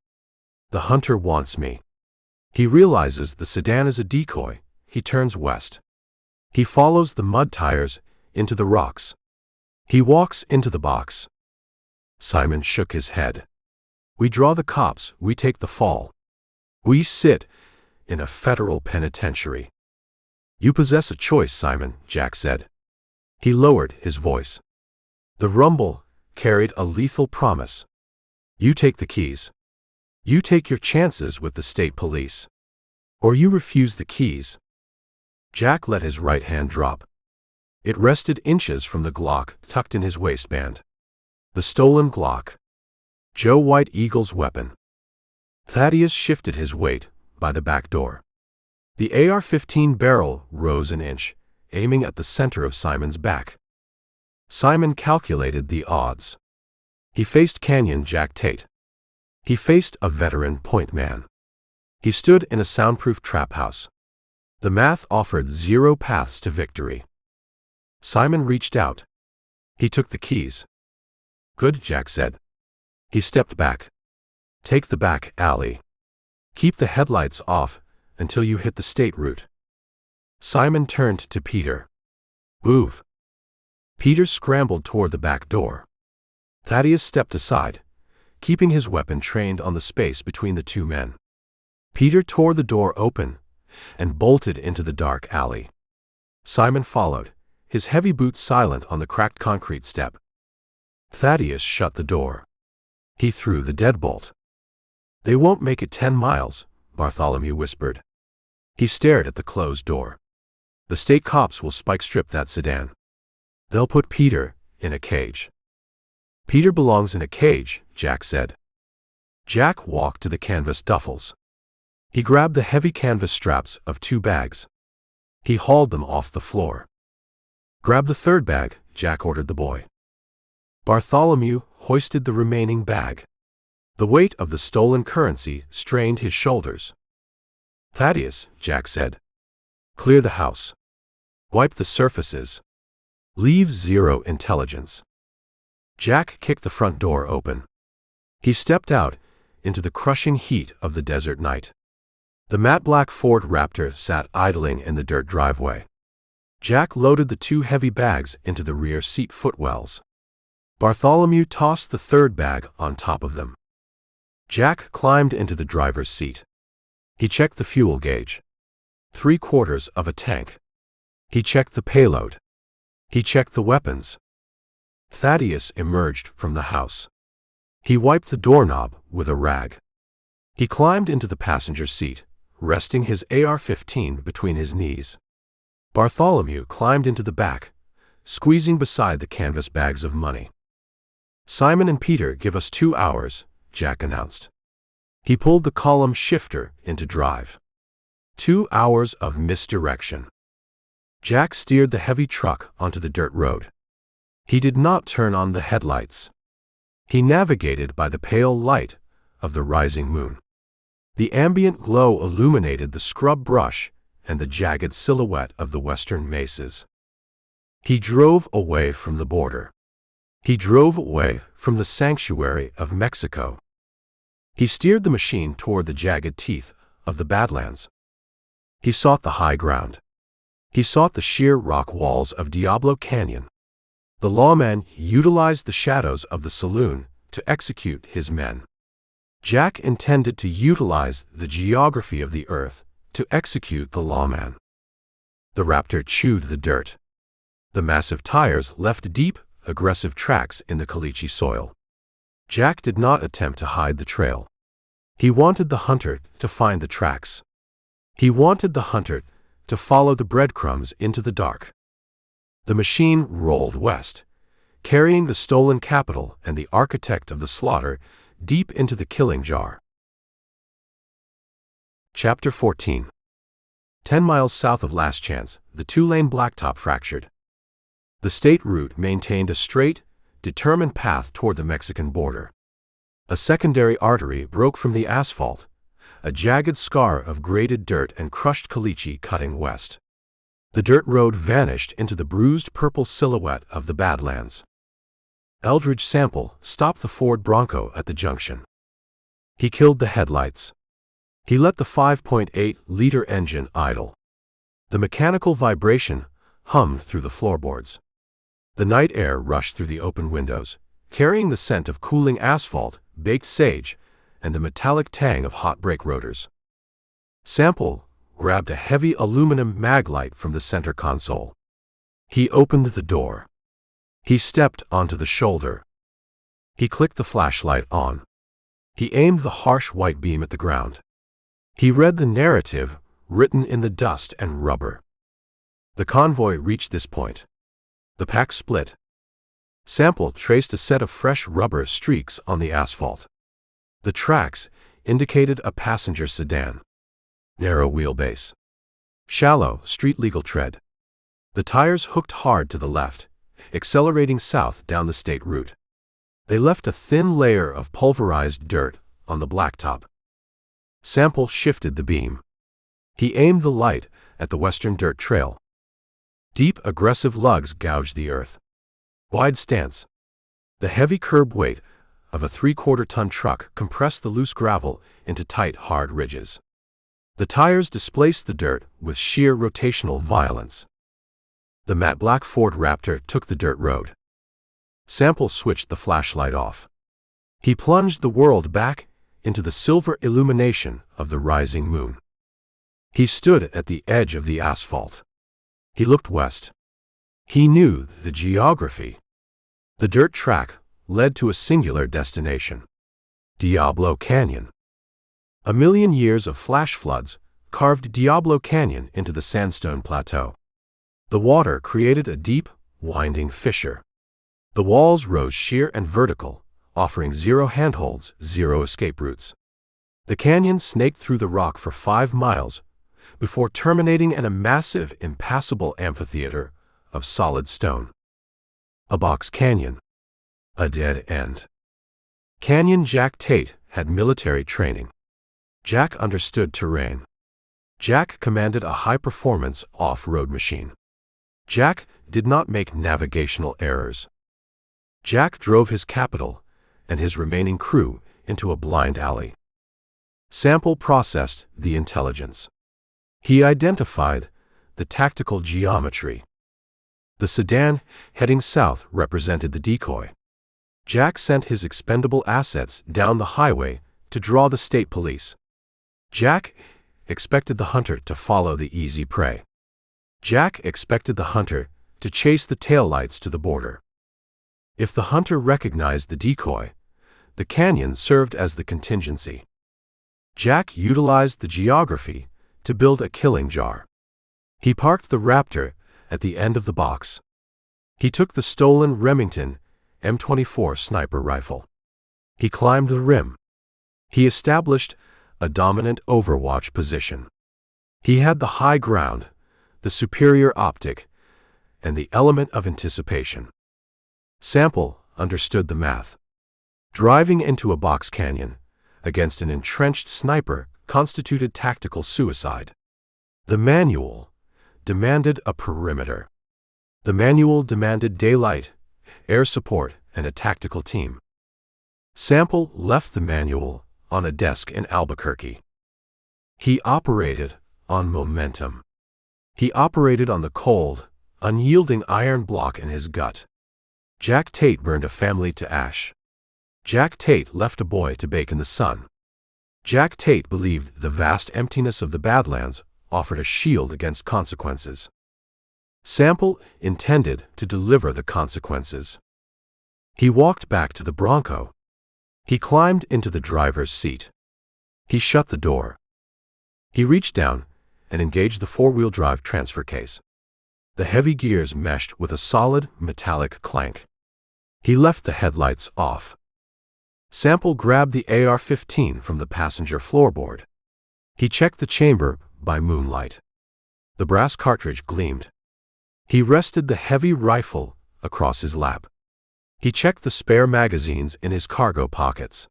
The hunter wants me. He realizes the sedan is a decoy. He turns west. He follows the mud tires into the rocks. He walks into the box. Simon shook his head. We draw the cops, we take the fall. We sit in a federal penitentiary. You possess a choice, Simon, Jack said. He lowered his voice. The rumble carried a lethal promise. You take the keys. You take your chances with the state police. Or you refuse the keys. Jack let his right hand drop. It rested inches from the Glock tucked in his waistband. The stolen Glock. Joe White Eagle's weapon. Thaddeus shifted his weight by the back door. The AR-15 barrel rose an inch, aiming at the center of Simon's back. Simon calculated the odds. He faced Canyon Jack Tate. He faced a veteran point man. He stood in a soundproof trap house. The math offered 0 paths to victory. Simon reached out. He took the keys. Good, Jack said. He stepped back. Take the back alley. Keep the headlights off until you hit the state route. Simon turned to Peter. Move. Peter scrambled toward the back door. Thaddeus stepped aside, keeping his weapon trained on the space between the two men. Peter tore the door open and bolted into the dark alley. Simon followed, his heavy boots silent on the cracked concrete step. Thaddeus shut the door. He threw the deadbolt. They won't make it 10 miles, Bartholomew whispered. He stared at the closed door. The state cops will spike strip that sedan. They'll put Peter in a cage. Peter belongs in a cage, Jack said. Jack walked to the canvas duffels. He grabbed the heavy canvas straps of 2 bags. He hauled them off the floor. "Grab the 3rd bag," Jack ordered the boy. Bartholomew hoisted the remaining bag. The weight of the stolen currency strained his shoulders. "Thaddeus," Jack said, "clear the house. Wipe the surfaces. Leave 0 intelligence." Jack kicked the front door open. He stepped out into the crushing heat of the desert night. The matte black Ford Raptor sat idling in the dirt driveway. Jack loaded the 2 heavy bags into the rear seat footwells. Bartholomew tossed the 3rd bag on top of them. Jack climbed into the driver's seat. He checked the fuel gauge. 3/4 of a tank. He checked the payload. He checked the weapons. Thaddeus emerged from the house. He wiped the doorknob with a rag. He climbed into the passenger seat, resting his AR-15 between his knees. Bartholomew climbed into the back, squeezing beside the canvas bags of money. "Simon and Peter give us 2 hours," Jack announced. He pulled the column shifter into drive. 2 hours of misdirection. Jack steered the heavy truck onto the dirt road. He did not turn on the headlights. He navigated by the pale light of the rising moon. The ambient glow illuminated the scrub brush and the jagged silhouette of the western mesas. He drove away from the border. He drove away from the sanctuary of Mexico. He steered the machine toward the jagged teeth of the badlands. He sought the high ground. He sought the sheer rock walls of Diablo Canyon. The lawman utilized the shadows of the saloon to execute his men. Jack intended to utilize the geography of the earth to execute the lawman. The Raptor chewed the dirt. The massive tires left deep, aggressive tracks in the caliche soil. Jack did not attempt to hide the trail. He wanted the hunter to find the tracks. He wanted the hunter to follow the breadcrumbs into the dark. The machine rolled west, carrying the stolen capital and the architect of the slaughter deep into the killing jar. Chapter 14. 10 miles south of Last Chance, the 2-lane blacktop fractured. The state route maintained a straight, determined path toward the Mexican border. A secondary artery broke from the asphalt, a jagged scar of graded dirt and crushed caliche cutting west. The dirt road vanished into the bruised purple silhouette of the badlands. Eldridge Sample stopped the Ford Bronco at the junction. He killed the headlights. He let the 5.8-liter engine idle. The mechanical vibration hummed through the floorboards. The night air rushed through the open windows, carrying the scent of cooling asphalt, baked sage, and the metallic tang of hot brake rotors. Sample grabbed a heavy aluminum maglite from the center console. He opened the door. He stepped onto the shoulder. He clicked the flashlight on. He aimed the harsh white beam at the ground. He read the narrative written in the dust and rubber. The convoy reached this point. The pack split. Sample traced a set of fresh rubber streaks on the asphalt. The tracks indicated a passenger sedan. Narrow wheelbase. Shallow, street-legal tread. The tires hooked hard to the left, accelerating south down the state route. They left a thin layer of pulverized dirt on the blacktop. Sample shifted the beam. He aimed the light at the western dirt trail. Deep, aggressive lugs gouged the earth. Wide stance. The heavy curb weight of a 3/4-ton truck compressed the loose gravel into tight, hard ridges. The tires displaced the dirt with sheer rotational violence. The matte black Ford Raptor took the dirt road. Sample switched the flashlight off. He plunged the world back into the silver illumination of the rising moon. He stood at the edge of the asphalt. He looked west. He knew the geography. The dirt track led to a singular destination: Diablo Canyon. A million years of flash floods carved Diablo Canyon into the sandstone plateau. The water created a deep, winding fissure. The walls rose sheer and vertical, offering zero handholds, zero escape routes. The canyon snaked through the rock for 5 miles before terminating in a massive, impassable amphitheater of solid stone. A box canyon. A dead end. Canyon Jack Tate had military training. Jack understood terrain. Jack commanded a high-performance off-road machine. Jack did not make navigational errors. Jack drove his capital and his remaining crew into a blind alley. Sample processed the intelligence. He identified the tactical geometry. The sedan heading south represented the decoy. Jack sent his expendable assets down the highway to draw the state police. Jack expected the hunter to follow the easy prey. Jack expected the hunter to chase the taillights to the border. If the hunter recognized the decoy, the canyon served as the contingency. Jack utilized the geography to build a killing jar. He parked the Raptor at the end of the box. He took the stolen Remington M24 sniper rifle. He climbed the rim. He established a dominant overwatch position. He had the high ground, the superior optic, and the element of anticipation. Sample understood the math. Driving into a box canyon against an entrenched sniper constituted tactical suicide. The manual demanded a perimeter. The manual demanded daylight, air support, and a tactical team. Sample left the manual on a desk in Albuquerque. He operated on momentum. He operated on the cold, unyielding iron block in his gut. Jack Tate burned a family to ash. Jack Tate left a boy to bake in the sun. Jack Tate believed the vast emptiness of the Badlands offered a shield against consequences. Sample intended to deliver the consequences. He walked back to the Bronco. He climbed into the driver's seat. He shut the door. He reached down and engaged the four-wheel drive transfer case. The heavy gears meshed with a solid, metallic clank. He left the headlights off. Sample grabbed the AR-15 from the passenger floorboard. He checked the chamber by moonlight. The brass cartridge gleamed. He rested the heavy rifle across his lap. He checked the spare magazines in his cargo pockets.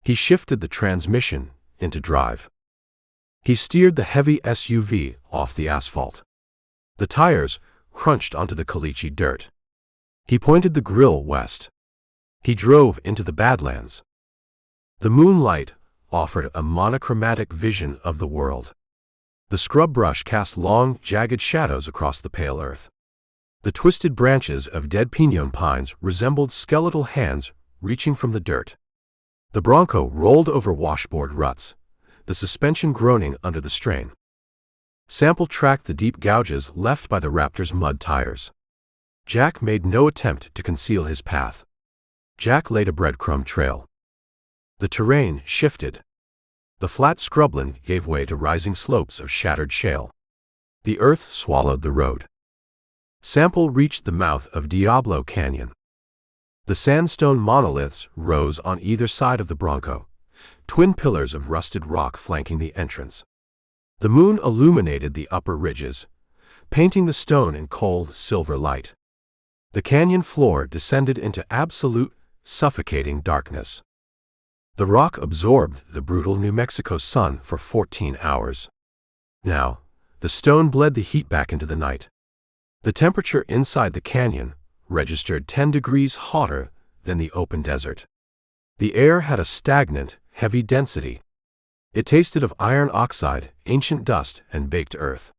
He shifted the transmission into drive. He steered the heavy SUV off the asphalt. The tires crunched onto the caliche dirt. He pointed the grill west. He drove into the Badlands. The moonlight offered a monochromatic vision of the world. The scrub brush cast long, jagged shadows across the pale earth. The twisted branches of dead pinon pines resembled skeletal hands reaching from the dirt. The Bronco rolled over washboard ruts, the suspension groaning under the strain. Sample tracked the deep gouges left by the Raptor's mud tires. Jack made no attempt to conceal his path. Jack laid a breadcrumb trail. The terrain shifted. The flat scrubland gave way to rising slopes of shattered shale. The earth swallowed the road. Sample reached the mouth of Diablo Canyon. The sandstone monoliths rose on either side of the Bronco, twin pillars of rusted rock flanking the entrance. The moon illuminated the upper ridges, painting the stone in cold silver light. The canyon floor descended into absolute, suffocating darkness. The rock absorbed the brutal New Mexico sun for 14 hours. Now, the stone bled the heat back into the night. The temperature inside the canyon registered 10 degrees hotter than the open desert. The air had a stagnant, heavy density. It tasted of iron oxide, ancient dust, and baked earth.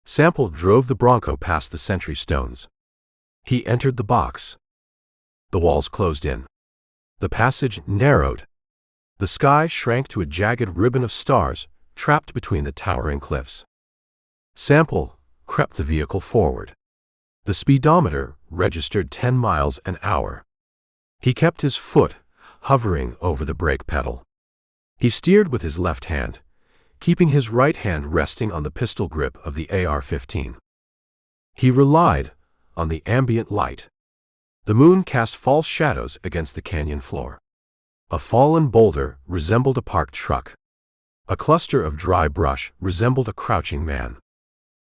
Sample drove the Bronco past the sentry stones. He entered the box. The walls closed in. The passage narrowed. The sky shrank to a jagged ribbon of stars trapped between the towering cliffs. Sample crept the vehicle forward. The speedometer registered 10 miles an hour. He kept his foot hovering over the brake pedal. He steered with his left hand, keeping his right hand resting on the pistol grip of the AR-15. He relied on the ambient light. The moon cast false shadows against the canyon floor. A fallen boulder resembled a parked truck. A cluster of dry brush resembled a crouching man.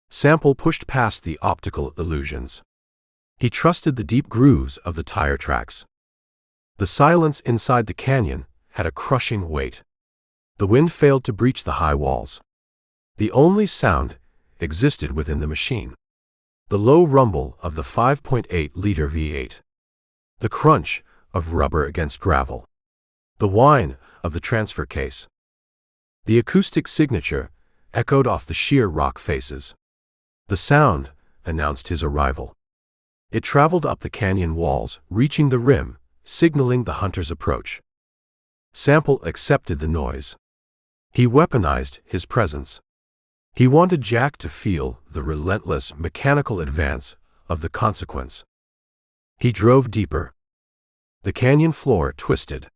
Sample pushed past the optical illusions. He trusted the deep grooves of the tire tracks. The silence inside the canyon had a crushing weight. The wind failed to breach the high walls. The only sound existed within the machine. The low rumble of the 5.8-liter V8. The crunch of rubber against gravel. The whine of the transfer case. The acoustic signature echoed off the sheer rock faces. The sound announced his arrival. It traveled up the canyon walls, reaching the rim, signaling the hunter's approach. Sample accepted the noise. He weaponized his presence. He wanted Jack to feel the relentless mechanical advance of the consequence. He drove deeper. The canyon floor twisted.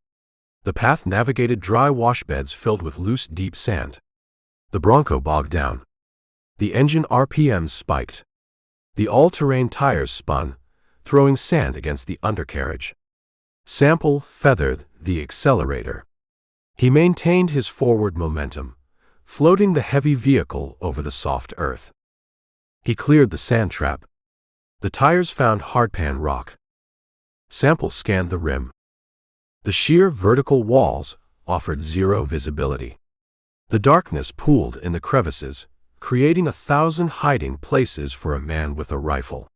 The path navigated dry washbeds filled with loose, deep sand. The Bronco bogged down. The engine RPMs spiked. The all-terrain tires spun, throwing sand against the undercarriage. Sample feathered the accelerator. He maintained his forward momentum, floating the heavy vehicle over the soft earth. He cleared the sand trap. The tires found hardpan rock. Sample scanned the rim. The sheer vertical walls offered zero visibility. The darkness pooled in the crevices, creating 1,000 hiding places for a man with a rifle.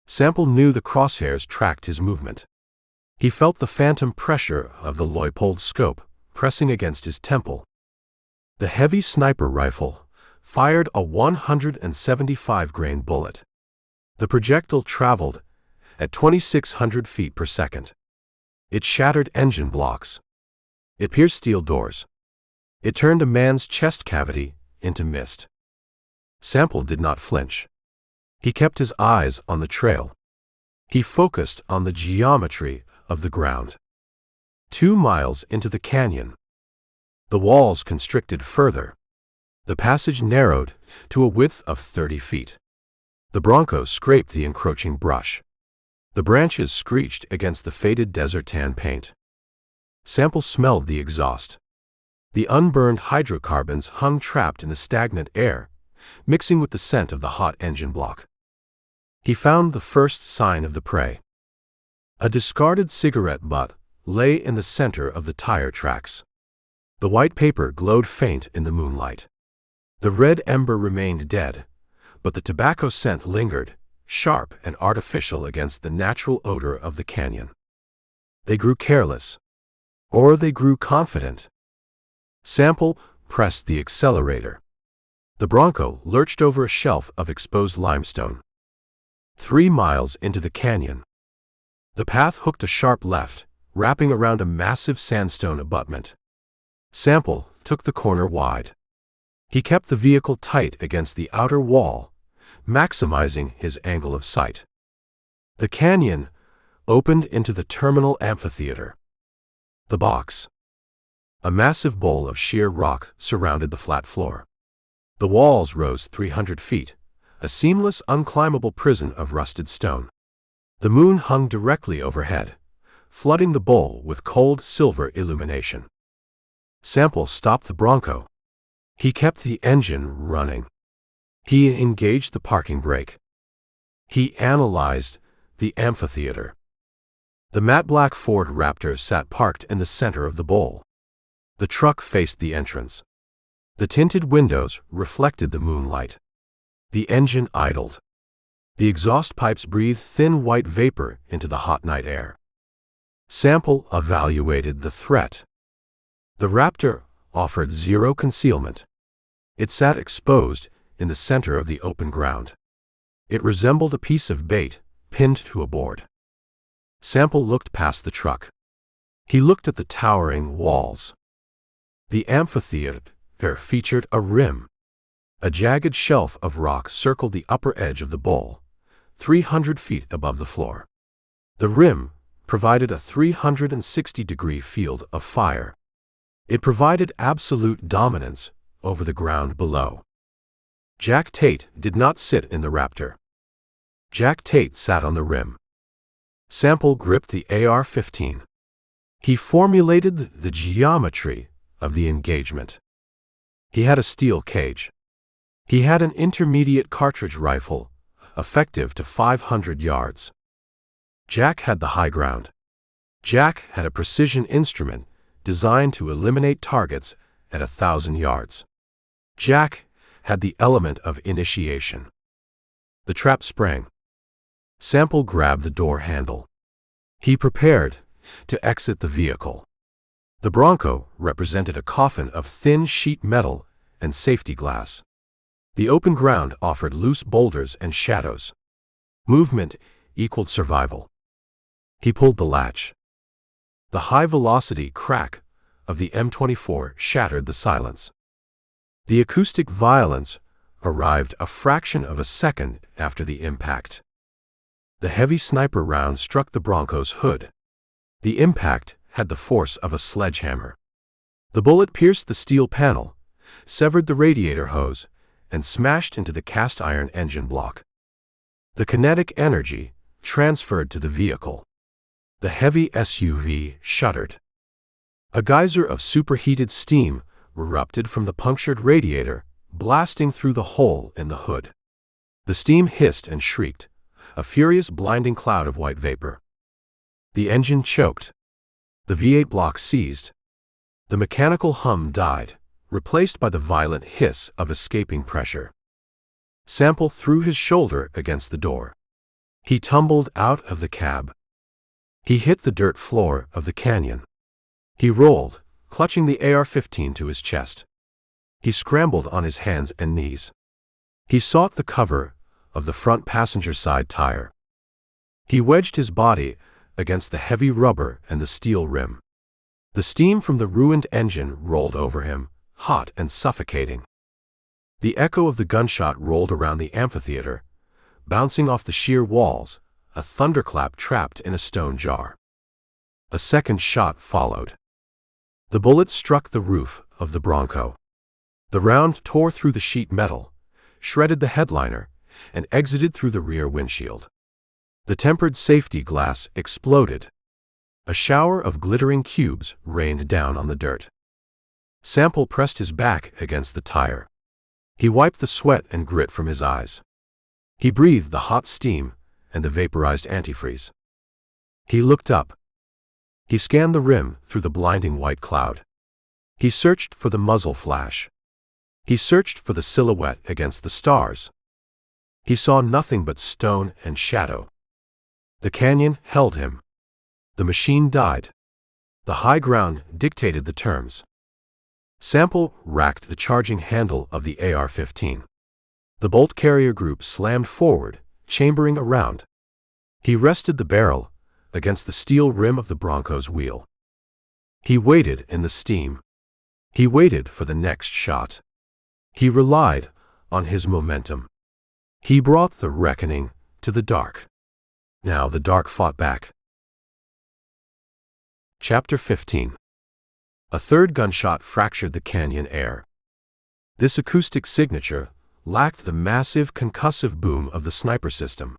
Sample knew the crosshairs tracked his movement. He felt the phantom pressure of the Leupold scope pressing against his temple. The heavy sniper rifle fired a 175-grain bullet. The projectile traveled at 2,600 feet per second. It shattered engine blocks. It pierced steel doors. It turned a man's chest cavity into mist. Sample did not flinch. He kept his eyes on the trail. He focused on the geometry of the ground. 2 miles into the canyon. The walls constricted further. The passage narrowed to a width of 30 feet. The Bronco scraped the encroaching brush. The branches screeched against the faded desert tan paint. Sample smelled the exhaust. The unburned hydrocarbons hung trapped in the stagnant air, mixing with the scent of the hot engine block. He found the first sign of the prey. A discarded cigarette butt lay in the center of the tire tracks. The white paper glowed faint in the moonlight. The red ember remained dead, but the tobacco scent lingered, sharp and artificial against the natural odor of the canyon. They grew careless, or they grew confident. Sample pressed the accelerator. The Bronco lurched over a shelf of exposed limestone. 3 miles into the canyon. The path hooked a sharp left, wrapping around a massive sandstone abutment. Sample took the corner wide. He kept the vehicle tight against the outer wall, maximizing his angle of sight. The canyon opened into the terminal amphitheater. The box. A massive bowl of sheer rock surrounded the flat floor. The walls rose 300 feet, a seamless, unclimbable prison of rusted stone. The moon hung directly overhead, flooding the bowl with cold silver illumination. Sample stopped the Bronco. He kept the engine running. He engaged the parking brake. He analyzed the amphitheater. The matte black Ford Raptor sat parked in the center of the bowl. The truck faced the entrance. The tinted windows reflected the moonlight. The engine idled. The exhaust pipes breathed thin white vapor into the hot night air. Sample evaluated the threat. The Raptor offered zero concealment. It sat exposed in the center of the open ground. It resembled a piece of bait pinned to a board. Sample looked past the truck. He looked at the towering walls. The amphitheater featured a rim. A jagged shelf of rock circled the upper edge of the bowl, 300 feet above the floor. The rim provided a 360-degree field of fire. It provided absolute dominance over the ground below. Jack Tate did not sit in the Raptor. Jack Tate sat on the rim. Sample gripped the AR-15. He formulated the geometry of the engagement. He had a steel cage. He had an intermediate cartridge rifle, effective to 500 yards. Jack had the high ground. Jack had a precision instrument designed to eliminate targets at 1,000 yards. Jack had the element of initiation. The trap sprang. Sample grabbed the door handle. He prepared to exit the vehicle. The Bronco represented a coffin of thin sheet metal and safety glass. The open ground offered loose boulders and shadows. Movement equaled survival. He pulled the latch. The high-velocity crack of the M24 shattered the silence. The acoustic violence arrived a fraction of a second after the impact. The heavy sniper round struck the Bronco's hood. The impact had the force of a sledgehammer. The bullet pierced the steel panel, severed the radiator hose, and smashed into the cast-iron engine block. The kinetic energy transferred to the vehicle. The heavy SUV shuddered. A geyser of superheated steam erupted from the punctured radiator, blasting through the hole in the hood. The steam hissed and shrieked, a furious blinding cloud of white vapor. The engine choked. The V8 block seized. The mechanical hum died, replaced by the violent hiss of escaping pressure. Sample threw his shoulder against the door. He tumbled out of the cab. He hit the dirt floor of the canyon. He rolled, clutching the AR-15 to his chest. He scrambled on his hands and knees. He sought the cover of the front passenger side tire. He wedged his body against the heavy rubber and the steel rim. The steam from the ruined engine rolled over him, hot and suffocating. The echo of the gunshot rolled around the amphitheater, bouncing off the sheer walls, a thunderclap trapped in a stone jar. A second shot followed. The bullet struck the roof of the Bronco. The round tore through the sheet metal, shredded the headliner, and exited through the rear windshield. The tempered safety glass exploded. A shower of glittering cubes rained down on the dirt. Sample pressed his back against the tire. He wiped the sweat and grit from his eyes. He breathed the hot steam and the vaporized antifreeze. He looked up. He scanned the rim through the blinding white cloud. He searched for the muzzle flash. He searched for the silhouette against the stars. He saw nothing but stone and shadow. The canyon held him. The machine died. The high ground dictated the terms. Sample racked the charging handle of the AR-15. The bolt carrier group slammed forward, chambering around. He rested the barrel against the steel rim of the Bronco's wheel. He waited in the steam. He waited for the next shot. He relied on his momentum. He brought the reckoning to the dark. Now the dark fought back. Chapter 15. A third gunshot fractured the canyon air. This acoustic signature lacked the massive concussive boom of the sniper system.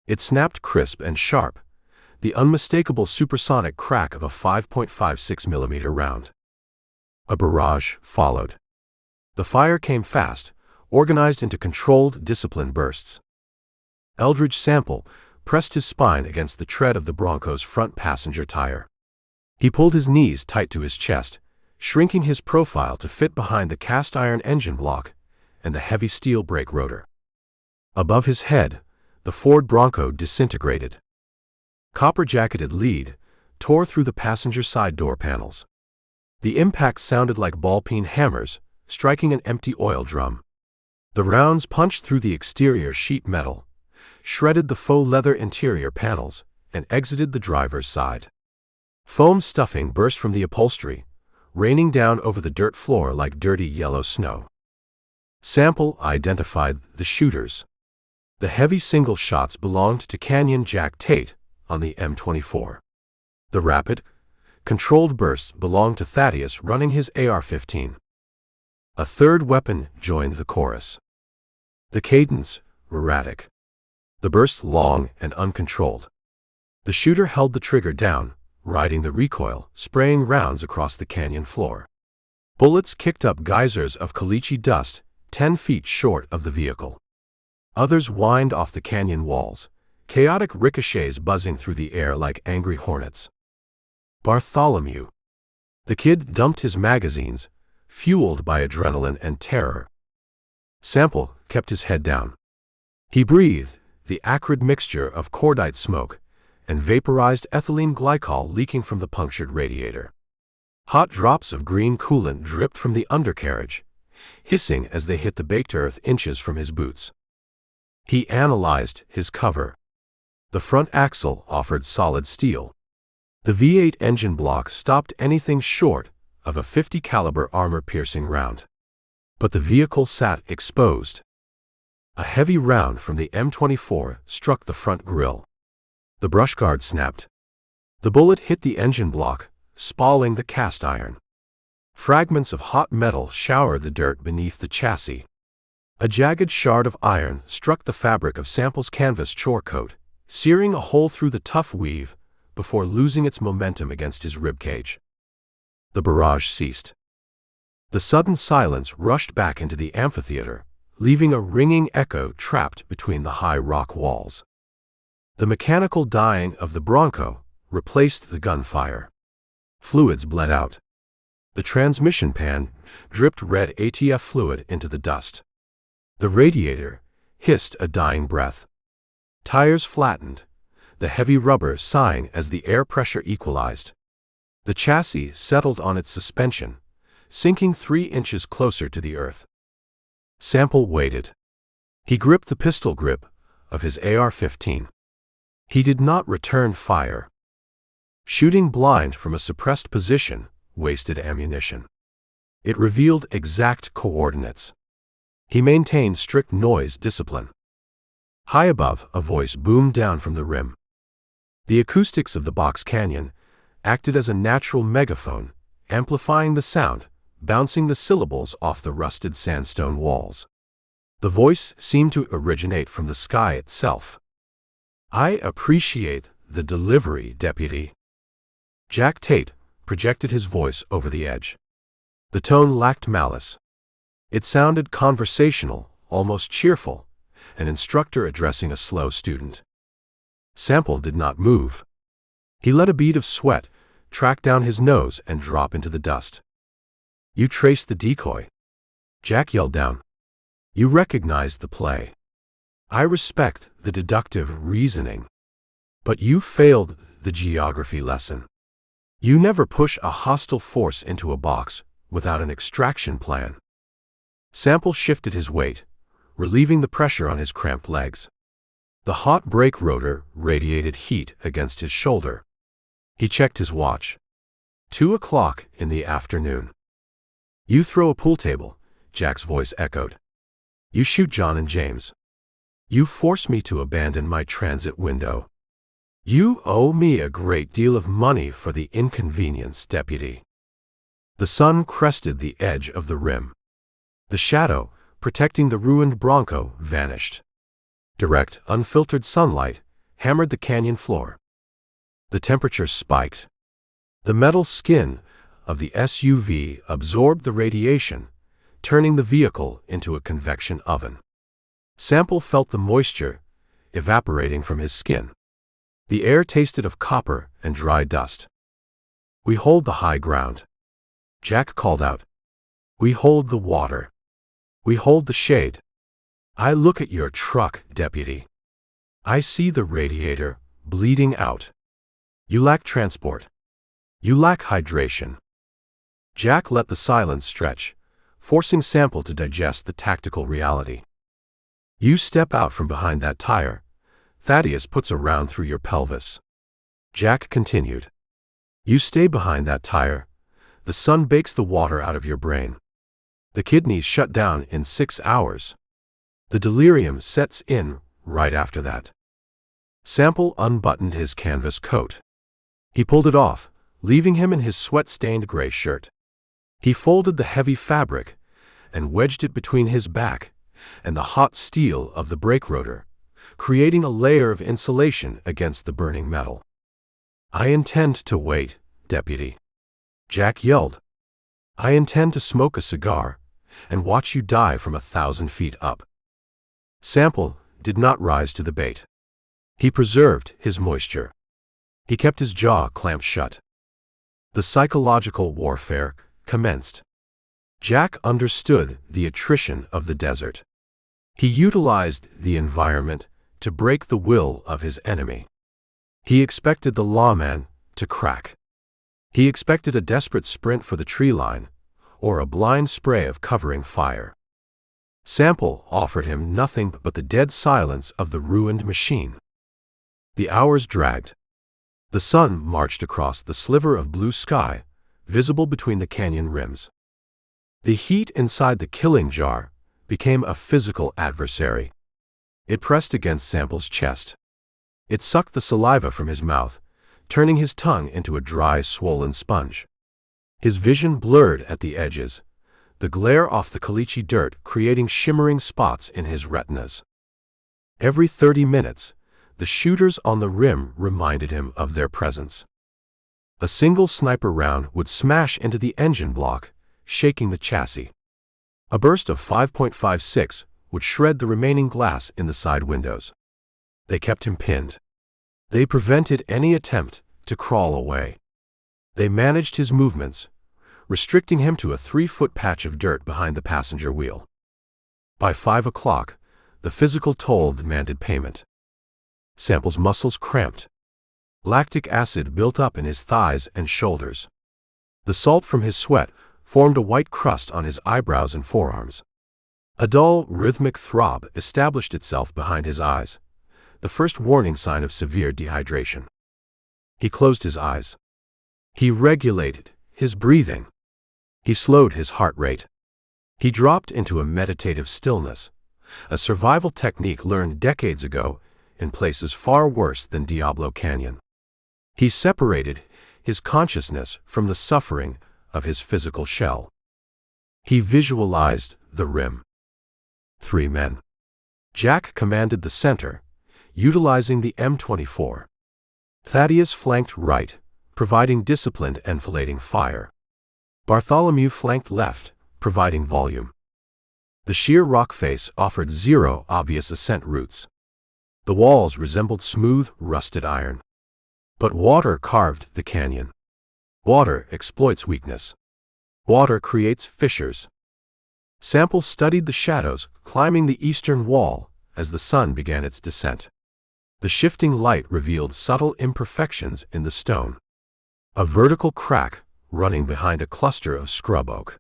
It snapped crisp and sharp, the unmistakable supersonic crack of a 5.56 millimeter round. A barrage followed. The fire came fast, organized into controlled, disciplined bursts. Eldridge Sample pressed his spine against the tread of the Bronco's front passenger tire. He pulled his knees tight to his chest, shrinking his profile to fit behind the cast-iron engine block and the heavy steel brake rotor. Above his head, the Ford Bronco disintegrated. Copper-jacketed lead tore through the passenger side door panels. The impact sounded like ball-peen hammers striking an empty oil drum. The rounds punched through the exterior sheet metal, shredded the faux leather interior panels, and exited the driver's side. Foam stuffing burst from the upholstery, raining down over the dirt floor like dirty yellow snow. Sample identified the shooters. The heavy single shots belonged to Canyon Jack Tate on the M24. The rapid, controlled bursts belonged to Thaddeus running his AR-15. A third weapon joined the chorus. The cadence erratic. The burst long and uncontrolled. The shooter held the trigger down, riding the recoil, spraying rounds across the canyon floor. Bullets kicked up geysers of caliche dust 10 feet short of the vehicle. Others whined off the canyon walls, chaotic ricochets buzzing through the air like angry hornets. Bartholomew. The kid dumped his magazines, fueled by adrenaline and terror. Sample kept his head down. He breathed the acrid mixture of cordite smoke and vaporized ethylene glycol leaking from the punctured radiator. Hot drops of green coolant dripped from the undercarriage, hissing as they hit the baked earth inches from his boots. He analyzed his cover. The front axle offered solid steel. The V8 engine block stopped anything short of a .50 caliber armor-piercing round. But the vehicle sat exposed. A heavy round from the M24 struck the front grille. The brush guard snapped. The bullet hit the engine block, spalling the cast iron. Fragments of hot metal showered the dirt beneath the chassis. A jagged shard of iron struck the fabric of Sample's canvas chore coat, searing a hole through the tough weave before losing its momentum against his ribcage. The barrage ceased. The sudden silence rushed back into the amphitheater, leaving a ringing echo trapped between the high rock walls. The mechanical dying of the Bronco replaced the gunfire. Fluids bled out. The transmission pan dripped red ATF fluid into the dust. The radiator hissed a dying breath. Tires flattened, the heavy rubber sighing as the air pressure equalized. The chassis settled on its suspension, sinking 3 inches closer to the earth. Sample waited. He gripped the pistol grip of his AR-15. He did not return fire. Shooting blind from a suppressed position wasted ammunition. It revealed exact coordinates. He maintained strict noise discipline. High above, a voice boomed down from the rim. The acoustics of the box canyon acted as a natural megaphone, amplifying the sound, bouncing the syllables off the rusted sandstone walls. The voice seemed to originate from the sky itself. "I appreciate the delivery, Deputy." Jack Tate projected his voice over the edge. The tone lacked malice. It sounded conversational, almost cheerful, an instructor addressing a slow student. Sample did not move. He let a bead of sweat track down his nose and drop into the dust. "You traced the decoy," Jack yelled down. "You recognized the play. I respect the deductive reasoning. But you failed the geography lesson. You never push a hostile force into a box without an extraction plan." Sample shifted his weight, relieving the pressure on his cramped legs. The hot brake rotor radiated heat against his shoulder. He checked his watch. 2 o'clock in the afternoon. "You throw a pool table," Jack's voice echoed. "You shoot John and James. You force me to abandon my transit window. You owe me a great deal of money for the inconvenience, Deputy." The sun crested the edge of the rim. The shadow, protecting the ruined Bronco, vanished. Direct, unfiltered sunlight hammered the canyon floor. The temperature spiked. The metal skin of the SUV absorbed the radiation, turning the vehicle into a convection oven. Sample felt the moisture evaporating from his skin. The air tasted of copper and dry dust. "We hold the high ground," Jack called out. "We hold the water. We hold the shade. I look at your truck, Deputy. I see the radiator bleeding out. You lack transport. You lack hydration." Jack let the silence stretch, forcing Sample to digest the tactical reality. "You step out from behind that tire, Thaddeus puts a round through your pelvis." Jack continued. "You stay behind that tire, the sun bakes the water out of your brain. The kidneys shut down in 6 hours. The delirium sets in right after that." Sample unbuttoned his canvas coat. He pulled it off, leaving him in his sweat-stained gray shirt. He folded the heavy fabric and wedged it between his back and the hot steel of the brake rotor, creating a layer of insulation against the burning metal. "I intend to wait, Deputy," Jack yelled. "I intend to smoke a cigar and watch you die from 1,000 feet up." Sample did not rise to the bait. He preserved his moisture. He kept his jaw clamped shut. The psychological warfare commenced. Jack understood the attrition of the desert. He utilized the environment to break the will of his enemy. He expected the lawman to crack. He expected a desperate sprint for the tree line, or a blind spray of covering fire. Sample offered him nothing but the dead silence of the ruined machine. The hours dragged. The sun marched across the sliver of blue sky, visible between the canyon rims. The heat inside the killing jar became a physical adversary. It pressed against Sample's chest. It sucked the saliva from his mouth, turning his tongue into a dry, swollen sponge. His vision blurred at the edges, the glare off the caliche dirt creating shimmering spots in his retinas. Every 30 minutes, the shooters on the rim reminded him of their presence. A single sniper round would smash into the engine block, shaking the chassis. A burst of 5.56 would shred the remaining glass in the side windows. They kept him pinned. They prevented any attempt to crawl away. They managed his movements, restricting him to a 3-foot patch of dirt behind the passenger wheel. By 5 o'clock, the physical toll demanded payment. Sample's muscles cramped. Lactic acid built up in his thighs and shoulders. The salt from his sweat formed a white crust on his eyebrows and forearms. A dull, rhythmic throb established itself behind his eyes, the first warning sign of severe dehydration. He closed his eyes. He regulated his breathing. He slowed his heart rate. He dropped into a meditative stillness, a survival technique learned decades ago in places far worse than Diablo Canyon. He separated his consciousness from the suffering of his physical shell. He visualized the rim. 3 men. Jack commanded the center, utilizing the M24. Thaddeus flanked right, providing disciplined enfilading fire. Bartholomew flanked left, providing volume. The sheer rock face offered 0 obvious ascent routes. The walls resembled smooth, rusted iron. But water carved the canyon. Water exploits weakness. Water creates fissures. Sample studied the shadows climbing the eastern wall as the sun began its descent. The shifting light revealed subtle imperfections in the stone. A vertical crack running behind a cluster of scrub oak.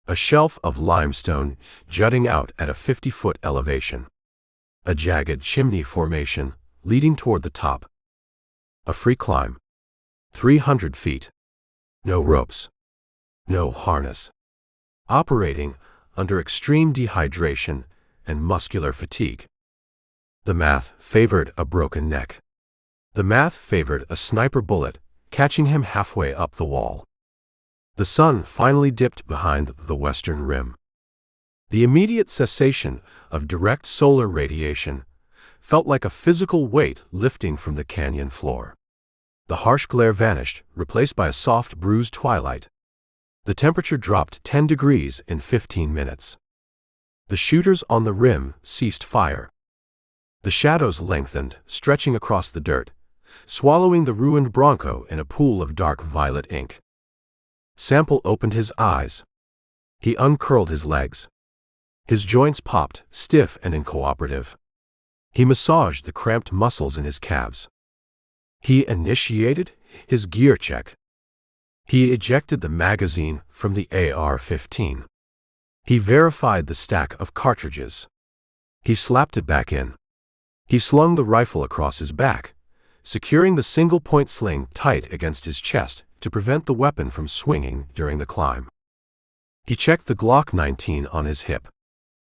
A shelf of limestone jutting out at a 50-foot elevation. A jagged chimney formation leading toward the top. A free climb. 300 feet. No ropes. No harness. Operating under extreme dehydration and muscular fatigue. The math favored a broken neck. The math favored a sniper bullet catching him halfway up the wall. The sun finally dipped behind the western rim. The immediate cessation of direct solar radiation felt like a physical weight lifting from the canyon floor. The harsh glare vanished, replaced by a soft, bruised twilight. The temperature dropped 10 degrees in 15 minutes. The shooters on the rim ceased fire. The shadows lengthened, stretching across the dirt, swallowing the ruined Bronco in a pool of dark violet ink. Sample opened his eyes. He uncurled his legs. His joints popped, stiff and incooperative. He massaged the cramped muscles in his calves. He initiated his gear check. He ejected the magazine from the AR-15. He verified the stack of cartridges. He slapped it back in. He slung the rifle across his back, securing the single-point sling tight against his chest to prevent the weapon from swinging during the climb. He checked the Glock 19 on his hip.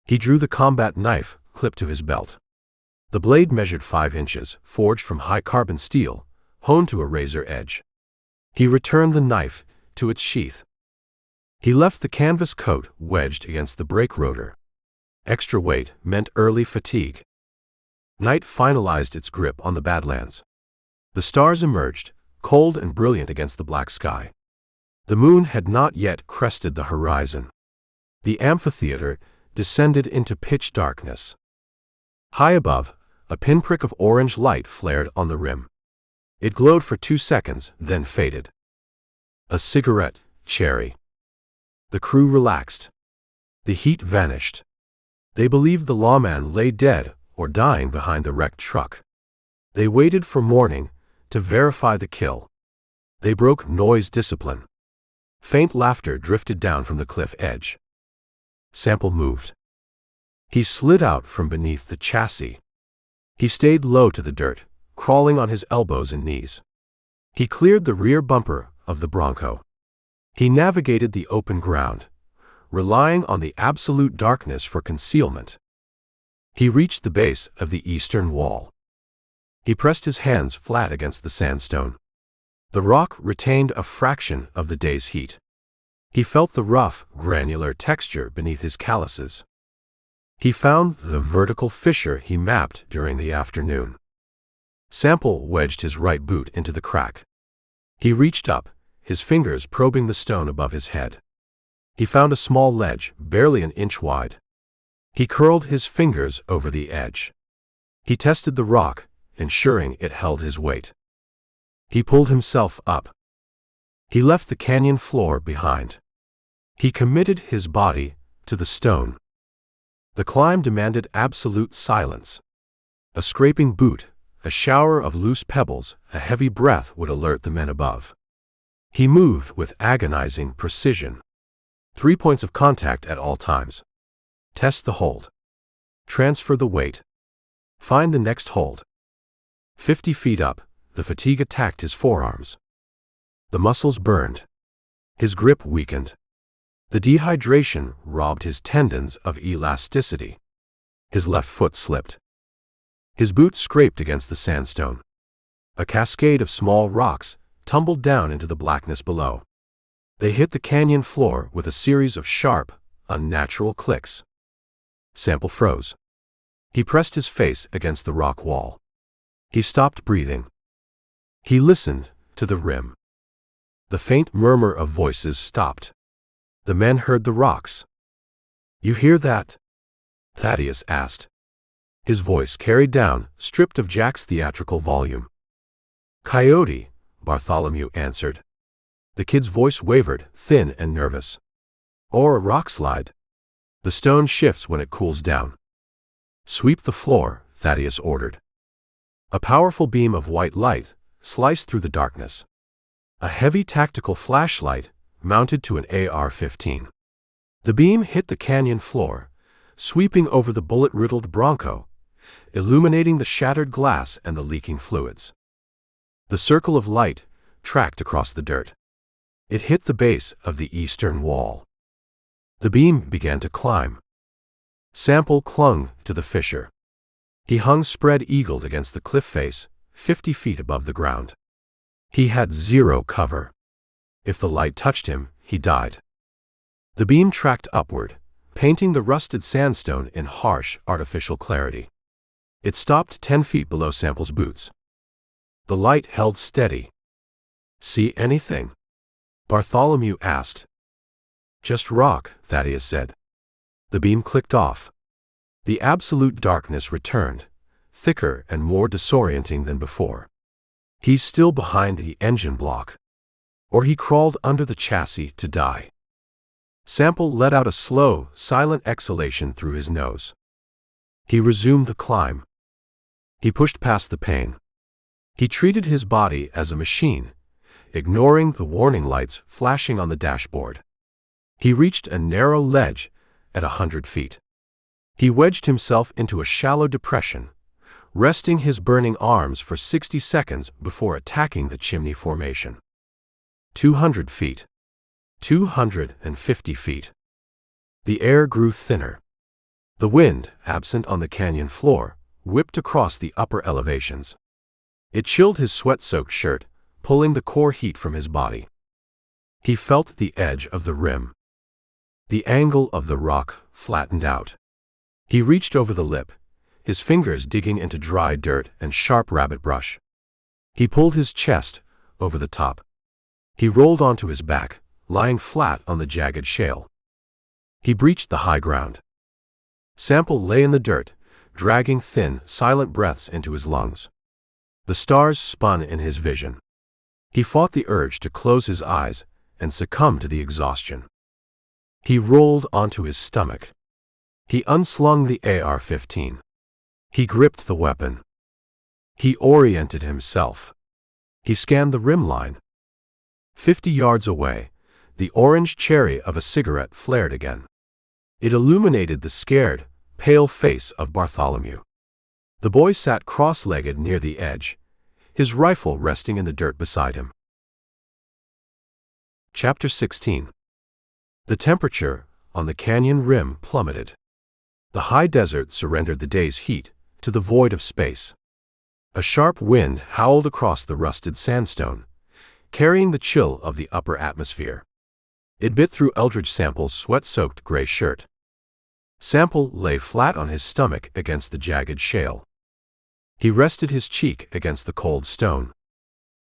He drew the combat knife clipped to his belt. The blade measured 5 inches, forged from high-carbon steel, honed to a razor edge. He returned the knife to its sheath. He left the canvas coat wedged against the brake rotor. Extra weight meant early fatigue. Night finalized its grip on the Badlands. The stars emerged, cold and brilliant against the black sky. The moon had not yet crested the horizon. The amphitheater descended into pitch darkness. High above, a pinprick of orange light flared on the rim. It glowed for 2 seconds, then faded. A cigarette, cherry. The crew relaxed. The heat vanished. They believed the lawman lay dead or dying behind the wrecked truck. They waited for morning to verify the kill. They broke noise discipline. Faint laughter drifted down from the cliff edge. Sample moved. He slid out from beneath the chassis. He stayed low to the dirt, crawling on his elbows and knees. He cleared the rear bumper of the Bronco. He navigated the open ground, relying on the absolute darkness for concealment. He reached the base of the eastern wall. He pressed his hands flat against the sandstone. The rock retained a fraction of the day's heat. He felt the rough, granular texture beneath his calluses. He found the vertical fissure he mapped during the afternoon. Sample wedged his right boot into the crack. He reached up, his fingers probing the stone above his head. He found a small ledge, barely an inch wide. He curled his fingers over the edge. He tested the rock, ensuring it held his weight. He pulled himself up. He left the canyon floor behind. He committed his body to the stone. The climb demanded absolute silence. A scraping boot, a shower of loose pebbles, a heavy breath would alert the men above. He moved with agonizing precision. 3 points of contact at all times. Test the hold. Transfer the weight. Find the next hold. 50 feet up, the fatigue attacked his forearms. The muscles burned. His grip weakened. The dehydration robbed his tendons of elasticity. His left foot slipped. His boot scraped against the sandstone. A cascade of small rocks tumbled down into the blackness below. They hit the canyon floor with a series of sharp, unnatural clicks. Sample froze. He pressed his face against the rock wall. He stopped breathing. He listened to the rim. The faint murmur of voices stopped. The men heard the rocks. "You hear that?" Thaddeus asked. His voice carried down, stripped of Jack's theatrical volume. "Coyote," Bartholomew answered. The kid's voice wavered, thin and nervous. "Or a rock slide. The stone shifts when it cools down." "Sweep the floor," Thaddeus ordered. A powerful beam of white light sliced through the darkness. A heavy tactical flashlight mounted to an AR-15. The beam hit the canyon floor, sweeping over the bullet-riddled Bronco, illuminating the shattered glass and the leaking fluids. The circle of light tracked across the dirt. It hit the base of the eastern wall. The beam began to climb. Sample clung to the fissure. He hung spread-eagled against the cliff face, 50 feet above the ground. He had zero cover. If the light touched him, he died. The beam tracked upward, painting the rusted sandstone in harsh, artificial clarity. It stopped 10 feet below Sample's boots. The light held steady. "See anything?" Bartholomew asked. "Just rock," Thaddeus said. The beam clicked off. The absolute darkness returned, thicker and more disorienting than before. He's still behind the engine block. Or he crawled under the chassis to die. Sample let out a slow, silent exhalation through his nose. He resumed the climb. He pushed past the pain. He treated his body as a machine, ignoring the warning lights flashing on the dashboard. He reached a narrow ledge at 100 feet. He wedged himself into a shallow depression, resting his burning arms for 60 seconds before attacking the chimney formation. 200 feet. 250 feet. The air grew thinner. The wind, absent on the canyon floor, whipped across the upper elevations. It chilled his sweat-soaked shirt, pulling the core heat from his body. He felt the edge of the rim. The angle of the rock flattened out. He reached over the lip, his fingers digging into dry dirt and sharp rabbit brush. He pulled his chest over the top. He rolled onto his back, lying flat on the jagged shale. He breached the high ground. Sample lay in the dirt, dragging thin, silent breaths into his lungs. The stars spun in his vision. He fought the urge to close his eyes and succumb to the exhaustion. He rolled onto his stomach. He unslung the AR-15. He gripped the weapon. He oriented himself. He scanned the rim line. 50 yards away, the orange cherry of a cigarette flared again. It illuminated the scared, pale face of Bartholomew. The boy sat cross-legged near the edge, his rifle resting in the dirt beside him. Chapter 16. The temperature on the canyon rim plummeted. The high desert surrendered the day's heat to the void of space. A sharp wind howled across the rusted sandstone, carrying the chill of the upper atmosphere. It bit through Eldridge Sample's sweat-soaked gray shirt. Sample lay flat on his stomach against the jagged shale. He rested his cheek against the cold stone.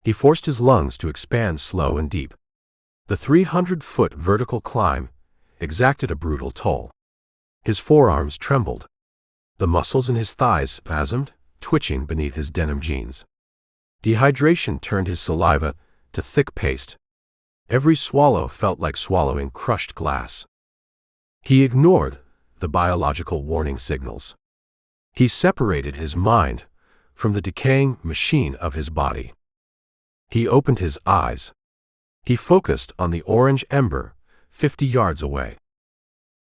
He forced his lungs to expand slow and deep. The 300-foot vertical climb exacted a brutal toll. His forearms trembled. The muscles in his thighs spasmed, twitching beneath his denim jeans. Dehydration turned his saliva to thick paste. Every swallow felt like swallowing crushed glass. He ignored the biological warning signals. He separated his mind from the decaying machine of his body. He opened his eyes. He focused on the orange ember 50 yards away.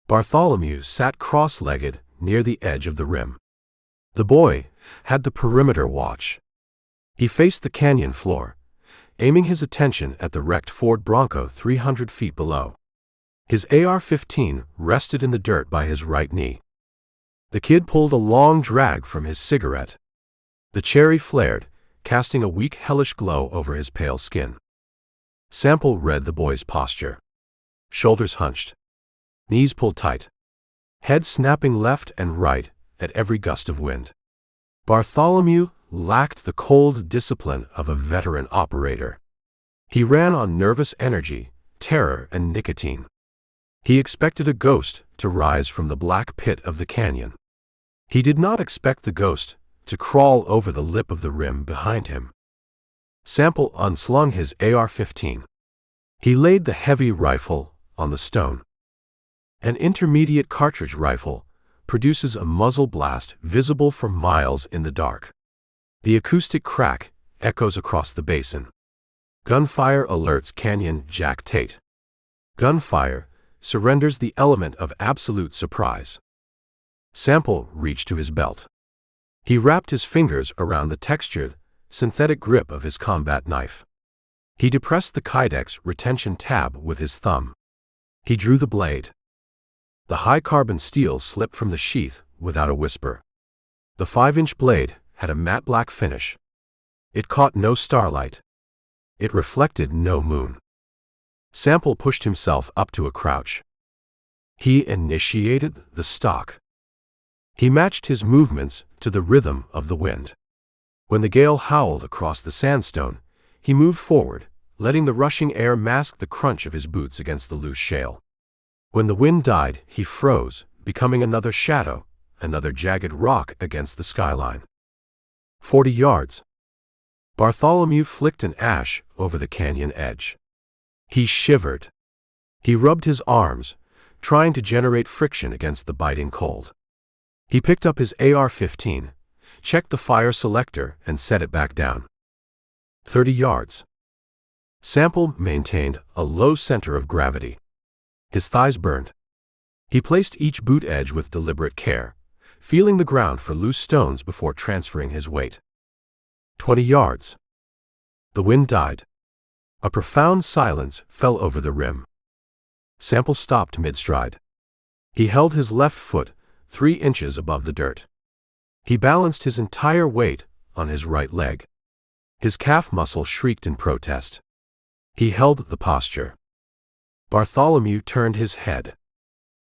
Bartholomew sat cross-legged near the edge of the rim. The boy had the perimeter watch. He faced the canyon floor, aiming his attention at the wrecked Ford Bronco 300 feet below. His AR-15 rested in the dirt by his right knee. The kid pulled a long drag from his cigarette. The cherry flared, casting a weak, hellish glow over his pale skin. Sample read the boy's posture. Shoulders hunched. Knees pulled tight. Head snapping left and right at every gust of wind. Bartholomew lacked the cold discipline of a veteran operator. He ran on nervous energy, terror, and nicotine. He expected a ghost to rise from the black pit of the canyon. He did not expect the ghost to crawl over the lip of the rim behind him. Sample unslung his AR-15. He laid the heavy rifle on the stone. An intermediate cartridge rifle produces a muzzle blast visible for miles in the dark. The acoustic crack echoes across the basin. Gunfire alerts Canyon Jack Tate. Gunfire surrenders the element of absolute surprise. Sample reached to his belt. He wrapped his fingers around the textured, synthetic grip of his combat knife. He depressed the Kydex retention tab with his thumb. He drew the blade. The high-carbon steel slipped from the sheath without a whisper. The 5-inch blade had a matte black finish. It caught no starlight. It reflected no moon. Sample pushed himself up to a crouch. He initiated the stalk. He matched his movements to the rhythm of the wind. When the gale howled across the sandstone, he moved forward, letting the rushing air mask the crunch of his boots against the loose shale. When the wind died, he froze, becoming another shadow, another jagged rock against the skyline. 40 yards. Bartholomew flicked an ash over the canyon edge. He shivered. He rubbed his arms, trying to generate friction against the biting cold. He picked up his AR-15, checked the fire selector, and set it back down. 30 yards. Sample maintained a low center of gravity. His thighs burned. He placed each boot edge with deliberate care, feeling the ground for loose stones before transferring his weight. 20 yards. The wind died. A profound silence fell over the rim. Sample stopped mid-stride. He held his left foot 3 inches above the dirt. He balanced his entire weight on his right leg. His calf muscle shrieked in protest. He held the posture. Bartholomew turned his head.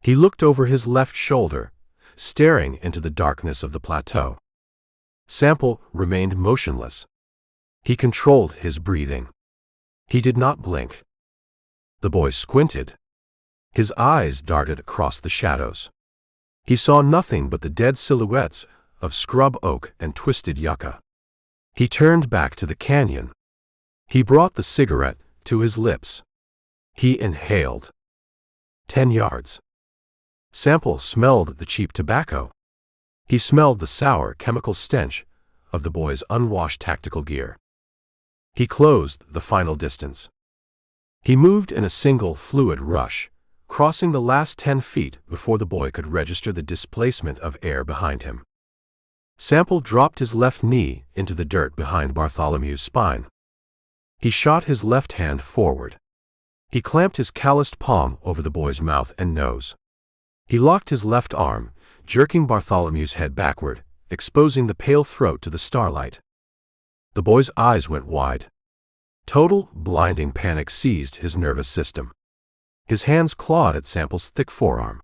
He looked over his left shoulder, staring into the darkness of the plateau. Sample remained motionless. He controlled his breathing. He did not blink. The boy squinted. His eyes darted across the shadows. He saw nothing but the dead silhouettes of scrub oak and twisted yucca. He turned back to the canyon. He brought the cigarette to his lips. He inhaled. 10 yards. Sample smelled the cheap tobacco. He smelled the sour chemical stench of the boy's unwashed tactical gear. He closed the final distance. He moved in a single fluid rush, crossing the last 10 feet before the boy could register the displacement of air behind him. Sample dropped his left knee into the dirt behind Bartholomew's spine. He shot his left hand forward. He clamped his calloused palm over the boy's mouth and nose. He locked his left arm, jerking Bartholomew's head backward, exposing the pale throat to the starlight. The boy's eyes went wide. Total, blinding panic seized his nervous system. His hands clawed at Sample's thick forearm.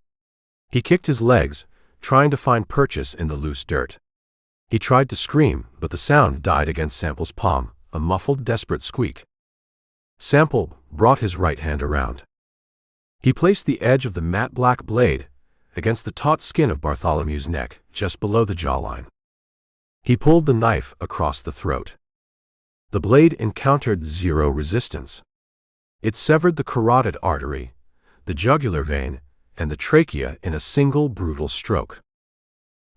He kicked his legs, trying to find purchase in the loose dirt. He tried to scream, but the sound died against Sample's palm, a muffled, desperate squeak. Sample brought his right hand around. He placed the edge of the matte black blade against the taut skin of Bartholomew's neck, just below the jawline. He pulled the knife across the throat. The blade encountered zero resistance. It severed the carotid artery, the jugular vein, and the trachea in a single brutal stroke.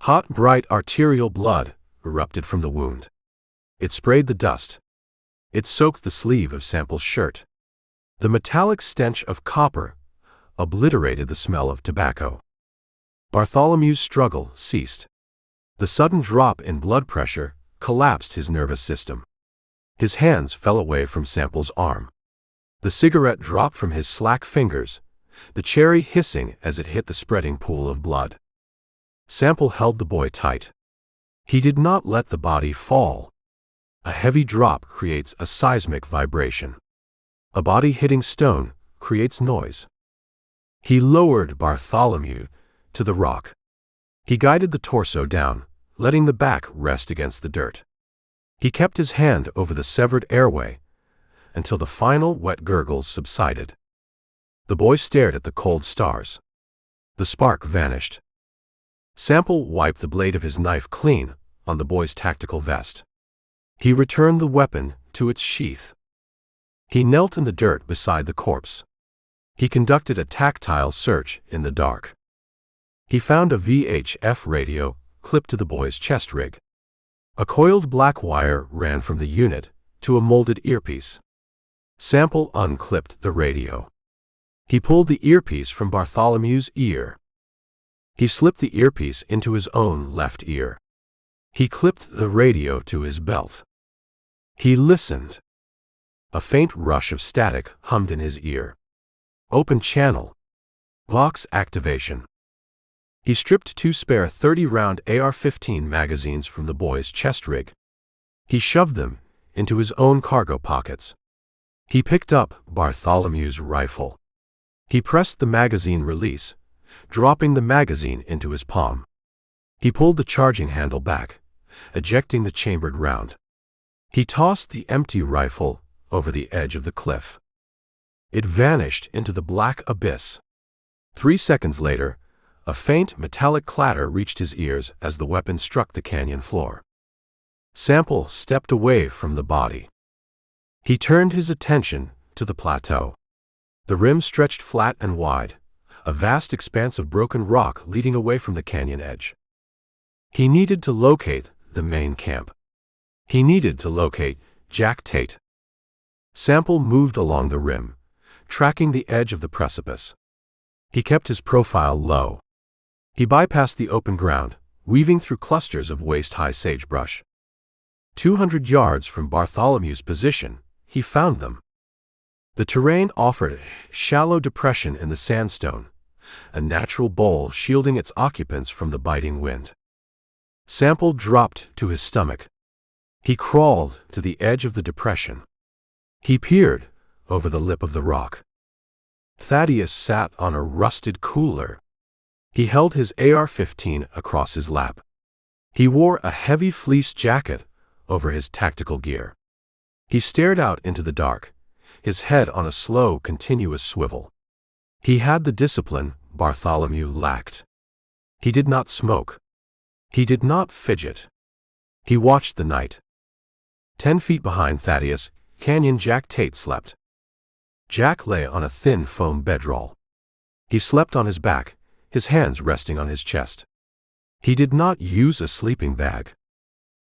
Hot, bright arterial blood erupted from the wound. It sprayed the dust. It soaked the sleeve of Sample's shirt. The metallic stench of copper obliterated the smell of tobacco. Bartholomew's struggle ceased. The sudden drop in blood pressure collapsed his nervous system. His hands fell away from Sample's arm. The cigarette dropped from his slack fingers, the cherry hissing as it hit the spreading pool of blood. Sample held the boy tight. He did not let the body fall. A heavy drop creates a seismic vibration. A body hitting stone creates noise. He lowered Bartholomew to the rock. He guided the torso down, letting the back rest against the dirt. He kept his hand over the severed airway until the final wet gurgles subsided. The boy stared at the cold stars. The spark vanished. Sample wiped the blade of his knife clean on the boy's tactical vest. He returned the weapon to its sheath. He knelt in the dirt beside the corpse. He conducted a tactile search in the dark. He found a VHF radio clipped to the boy's chest rig. A coiled black wire ran from the unit to a molded earpiece. Sample unclipped the radio. He pulled the earpiece from Bartholomew's ear. He slipped the earpiece into his own left ear. He clipped the radio to his belt. He listened. A faint rush of static hummed in his ear. Open channel. Vox activation. He stripped 2 spare 30-round AR-15 magazines from the boy's chest rig. He shoved them into his own cargo pockets. He picked up Bartholomew's rifle. He pressed the magazine release, dropping the magazine into his palm. He pulled the charging handle back, ejecting the chambered round. He tossed the empty rifle over the edge of the cliff. It vanished into the black abyss. 3 seconds later, a faint metallic clatter reached his ears as the weapon struck the canyon floor. Sample stepped away from the body. He turned his attention to the plateau. The rim stretched flat and wide, a vast expanse of broken rock leading away from the canyon edge. He needed to locate the main camp. He needed to locate Jack Tate. Sample moved along the rim, tracking the edge of the precipice. He kept his profile low. He bypassed the open ground, weaving through clusters of waist-high sagebrush. 200 yards from Bartholomew's position, he found them. The terrain offered a shallow depression in the sandstone, a natural bowl shielding its occupants from the biting wind. Sample dropped to his stomach. He crawled to the edge of the depression. He peered over the lip of the rock. Thaddeus sat on a rusted cooler. He held his AR-15 across his lap. He wore a heavy fleece jacket over his tactical gear. He stared out into the dark, his head on a slow, continuous swivel. He had the discipline Bartholomew lacked. He did not smoke. He did not fidget. He watched the night. 10 feet behind Thaddeus, Canyon Jack Tate slept. Jack lay on a thin foam bedroll. He slept on his back, his hands resting on his chest. He did not use a sleeping bag.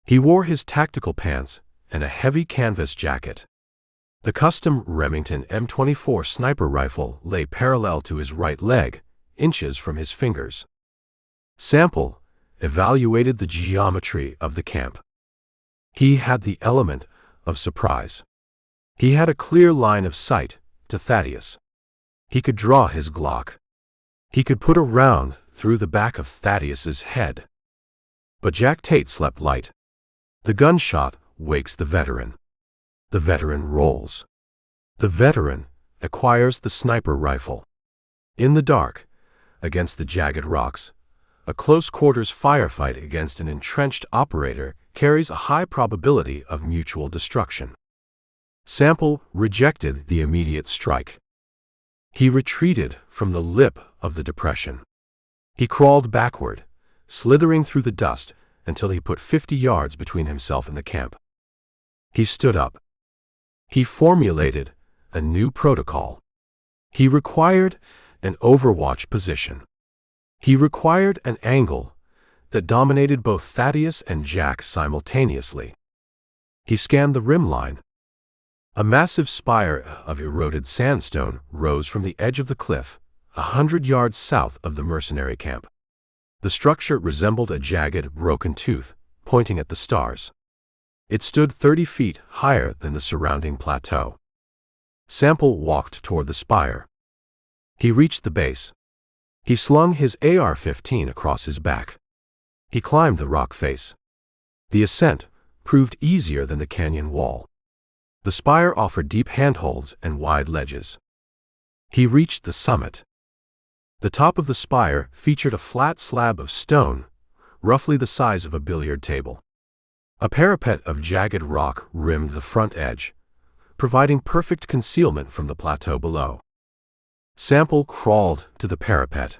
He wore his tactical pants and a heavy canvas jacket. The custom Remington M24 sniper rifle lay parallel to his right leg, inches from his fingers. Sample evaluated the geometry of the camp. He had the element of surprise. He had a clear line of sight to Thaddeus. He could draw his Glock. He could put a round through the back of Thaddeus's head. But Jack Tate slept light. The gunshot wakes the veteran. The veteran rolls. The veteran acquires the sniper rifle. In the dark, against the jagged rocks, a close-quarters firefight against an entrenched operator carries a high probability of mutual destruction. Sample rejected the immediate strike. He retreated from the lip of the depression. He crawled backward, slithering through the dust until he put 50 yards between himself and the camp. He stood up. He formulated a new protocol. He required an overwatch position. He required an angle that dominated both Thaddeus and Jack simultaneously. He scanned the rim line. A massive spire of eroded sandstone rose from the edge of the cliff, 100 yards south of the mercenary camp. The structure resembled a jagged, broken tooth, pointing at the stars. It stood 30 feet higher than the surrounding plateau. Sample walked toward the spire. He reached the base. He slung his AR-15 across his back. He climbed the rock face. The ascent proved easier than the canyon wall. The spire offered deep handholds and wide ledges. He reached the summit. The top of the spire featured a flat slab of stone, roughly the size of a billiard table. A parapet of jagged rock rimmed the front edge, providing perfect concealment from the plateau below. Sample crawled to the parapet.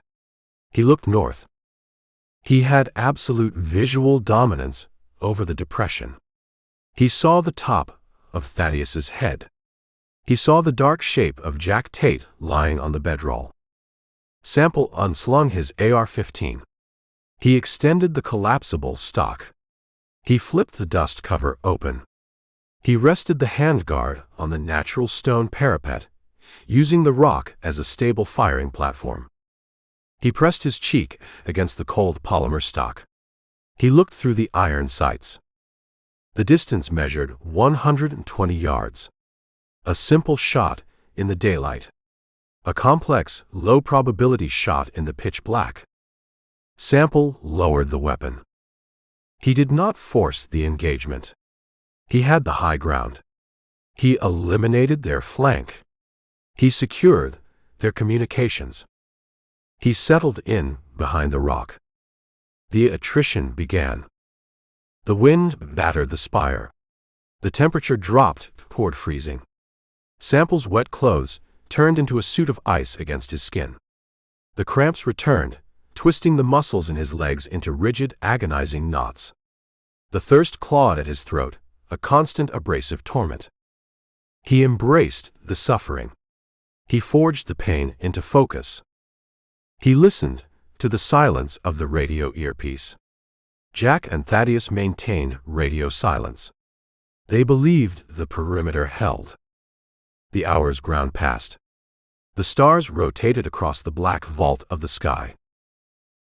He looked north. He had absolute visual dominance over the depression. He saw the top of Thaddeus's head. He saw the dark shape of Jack Tate lying on the bedroll. Sample unslung his AR-15. He extended the collapsible stock. He flipped the dust cover open. He rested the handguard on the natural stone parapet, using the rock as a stable firing platform. He pressed his cheek against the cold polymer stock. He looked through the iron sights. The distance measured 120 yards. A simple shot in the daylight. A complex, low-probability shot in the pitch black. Sample lowered the weapon. He did not force the engagement. He had the high ground. He eliminated their flank. He secured their communications. He settled in behind the rock. The attrition began. The wind battered the spire. The temperature dropped toward freezing. Sample's wet clothes turned into a suit of ice against his skin. The cramps returned, twisting the muscles in his legs into rigid, agonizing knots. The thirst clawed at his throat, a constant abrasive torment. He embraced the suffering. He forged the pain into focus. He listened to the silence of the radio earpiece. Jack and Thaddeus maintained radio silence. They believed the perimeter held. The hours ground past. The stars rotated across the black vault of the sky.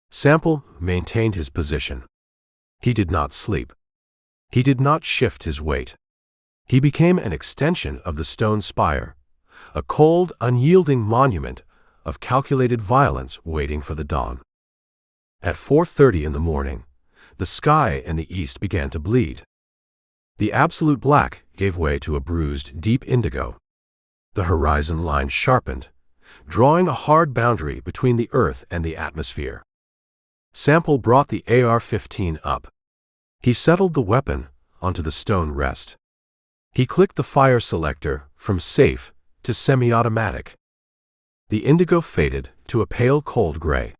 Sample maintained his position. He did not sleep. He did not shift his weight. He became an extension of the stone spire, a cold, unyielding monument of calculated violence waiting for the dawn. At 4:30 in the morning, the sky in the east began to bleed. The absolute black gave way to a bruised, deep indigo. The horizon line sharpened, drawing a hard boundary between the earth and the atmosphere. Sample brought the AR-15 up. He settled the weapon onto the stone rest. He clicked the fire selector from safe to semi-automatic. The indigo faded to a pale cold gray.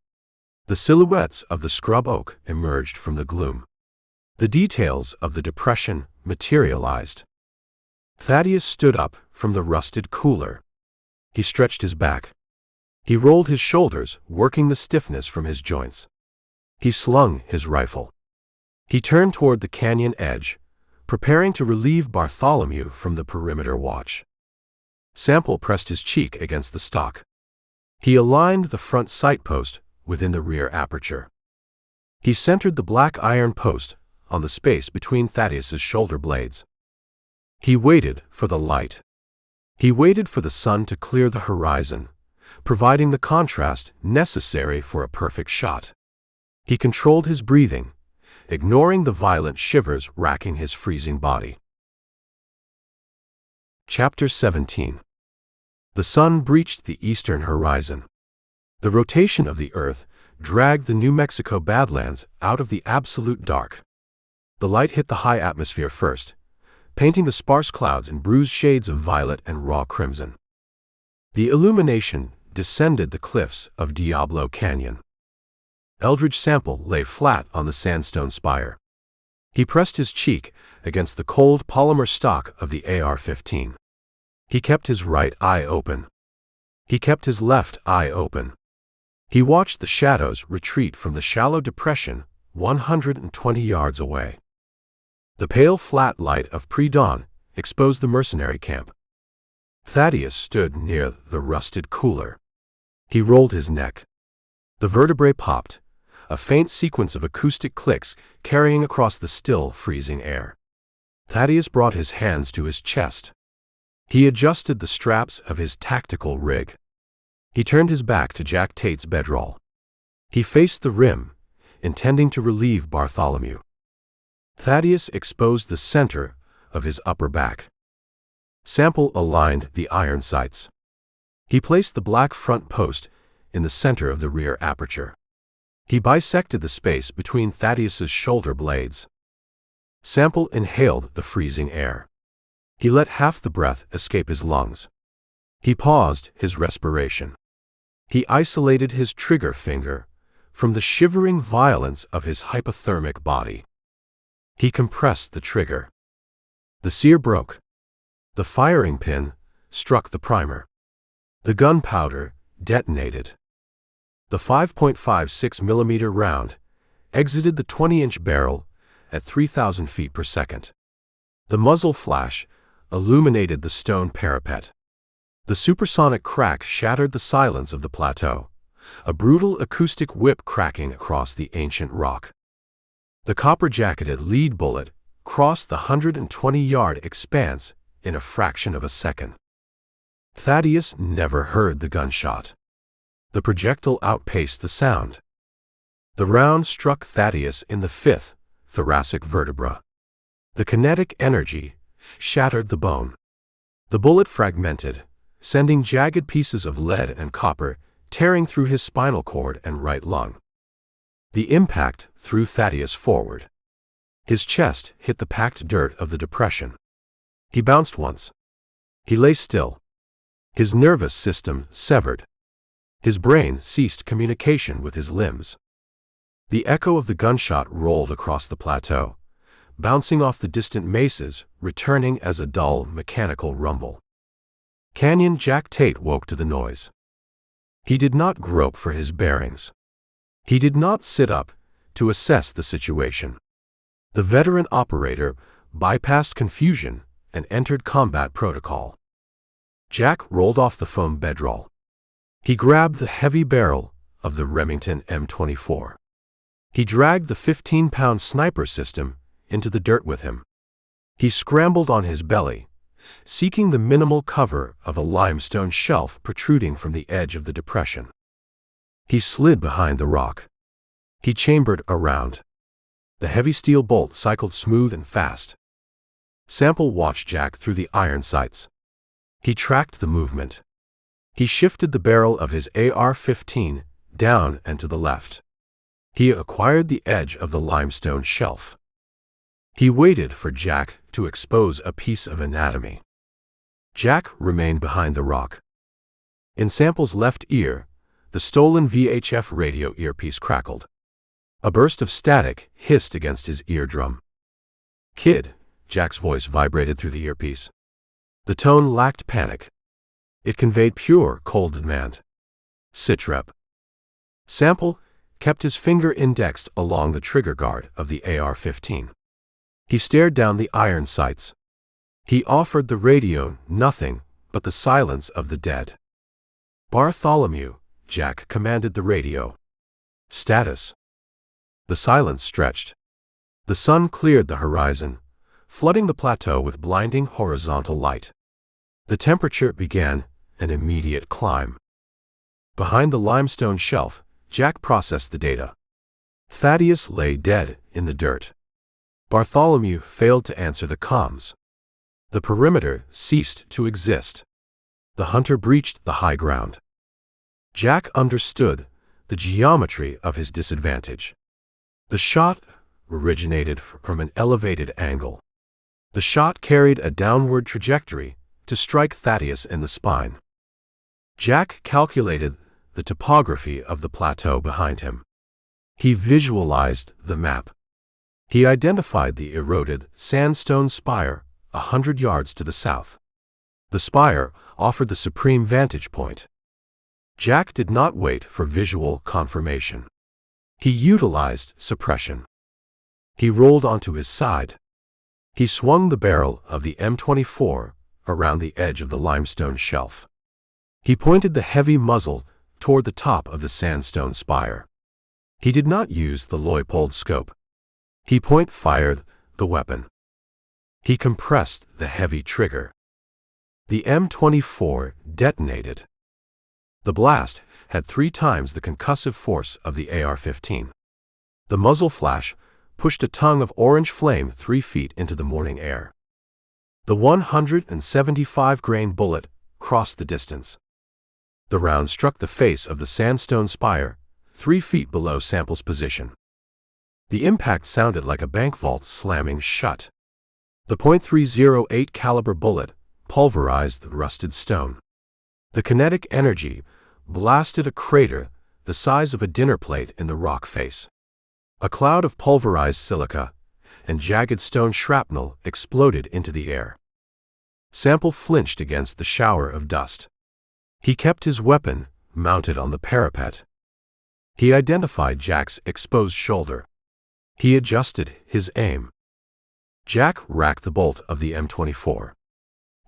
The silhouettes of the scrub oak emerged from the gloom. The details of the depression materialized. Thaddeus stood up from the rusted cooler. He stretched his back. He rolled his shoulders, working the stiffness from his joints. He slung his rifle. He turned toward the canyon edge, preparing to relieve Bartholomew from the perimeter watch. Sample pressed his cheek against the stock. He aligned the front sight post within the rear aperture. He centered the black iron post on the space between Thaddeus's shoulder blades. He waited for the light. He waited for the sun to clear the horizon, providing the contrast necessary for a perfect shot. He controlled his breathing, ignoring the violent shivers racking his freezing body. Chapter 17. The sun breached the eastern horizon. The rotation of the earth dragged the New Mexico badlands out of the absolute dark. The light hit the high atmosphere first, painting the sparse clouds in bruised shades of violet and raw crimson. The illumination descended the cliffs of Diablo Canyon. Eldridge Sample lay flat on the sandstone spire. He pressed his cheek against the cold polymer stock of the AR-15. He kept his right eye open. He kept his left eye open. He watched the shadows retreat from the shallow depression 120 yards away. The pale flat light of pre-dawn exposed the mercenary camp. Thaddeus stood near the rusted cooler. He rolled his neck. The vertebrae popped, a faint sequence of acoustic clicks carrying across the still, freezing air. Thaddeus brought his hands to his chest. He adjusted the straps of his tactical rig. He turned his back to Jack Tate's bedroll. He faced the rim, intending to relieve Bartholomew. Thaddeus exposed the center of his upper back. Sample aligned the iron sights. He placed the black front post in the center of the rear aperture. He bisected the space between Thaddeus's shoulder blades. Sample inhaled the freezing air. He let half the breath escape his lungs. He paused his respiration. He isolated his trigger finger from the shivering violence of his hypothermic body. He compressed the trigger. The sear broke. The firing pin struck the primer. The gunpowder detonated. The 5.56 millimeter round exited the 20-inch barrel at 3,000 feet per second. The muzzle flash illuminated the stone parapet. The supersonic crack shattered the silence of the plateau, a brutal acoustic whip cracking across the ancient rock. The copper-jacketed lead bullet crossed the 120-yard expanse in a fraction of a second. Thaddeus never heard the gunshot. The projectile outpaced the sound. The round struck Thaddeus in the fifth thoracic vertebra. The kinetic energy shattered the bone. The bullet fragmented, sending jagged pieces of lead and copper tearing through his spinal cord and right lung. The impact threw Thaddeus forward. His chest hit the packed dirt of the depression. He bounced once. He lay still. His nervous system severed. His brain ceased communication with his limbs. The echo of the gunshot rolled across the plateau, bouncing off the distant mesas, returning as a dull, mechanical rumble. Canyon Jack Tate woke to the noise. He did not grope for his bearings. He did not sit up to assess the situation. The veteran operator bypassed confusion and entered combat protocol. Jack rolled off the foam bedroll. He grabbed the heavy barrel of the Remington M24. He dragged the 15-pound sniper system into the dirt with him. He scrambled on his belly, seeking the minimal cover of a limestone shelf protruding from the edge of the depression. He slid behind the rock. He chambered around. The heavy steel bolt cycled smooth and fast. Sample watched Jack through the iron sights. He tracked the movement. He shifted the barrel of his AR-15 down and to the left. He acquired the edge of the limestone shelf. He waited for Jack to expose a piece of anatomy. Jack remained behind the rock. In Sample's left ear, the stolen VHF radio earpiece crackled. A burst of static hissed against his eardrum. "Kid," Jack's voice vibrated through the earpiece. The tone lacked panic. It conveyed pure, cold demand. "Sitrep." Sample kept his finger indexed along the trigger guard of the AR-15. He stared down the iron sights. He offered the radio nothing but the silence of the dead. "Bartholomew," Jack commanded the radio. "Status." The silence stretched. The sun cleared the horizon, flooding the plateau with blinding horizontal light. The temperature began an immediate climb. Behind the limestone shelf, Jack processed the data. Thaddeus lay dead in the dirt. Bartholomew failed to answer the comms. The perimeter ceased to exist. The hunter breached the high ground. Jack understood the geometry of his disadvantage. The shot originated from an elevated angle. The shot carried a downward trajectory to strike Thaddeus in the spine. Jack calculated the topography of the plateau behind him. He visualized the map. He identified the eroded sandstone spire 100 yards to the south. The spire offered the supreme vantage point. Jack did not wait for visual confirmation. He utilized suppression. He rolled onto his side. He swung the barrel of the M24 around the edge of the limestone shelf. He pointed the heavy muzzle toward the top of the sandstone spire. He did not use the Leupold scope. He point-fired the weapon. He compressed the heavy trigger. The M24 detonated. The blast had 3 times the concussive force of the AR-15. The muzzle flash pushed a tongue of orange flame 3 feet into the morning air. The 175-grain bullet crossed the distance. The round struck the face of the sandstone spire 3 feet below Sample's position. The impact sounded like a bank vault slamming shut. The .308 caliber bullet pulverized the rusted stone. The kinetic energy blasted a crater the size of a dinner plate in the rock face. A cloud of pulverized silica and jagged stone shrapnel exploded into the air. Sample flinched against the shower of dust. He kept his weapon mounted on the parapet. He identified Jack's exposed shoulder. He adjusted his aim. Jack racked the bolt of the M24.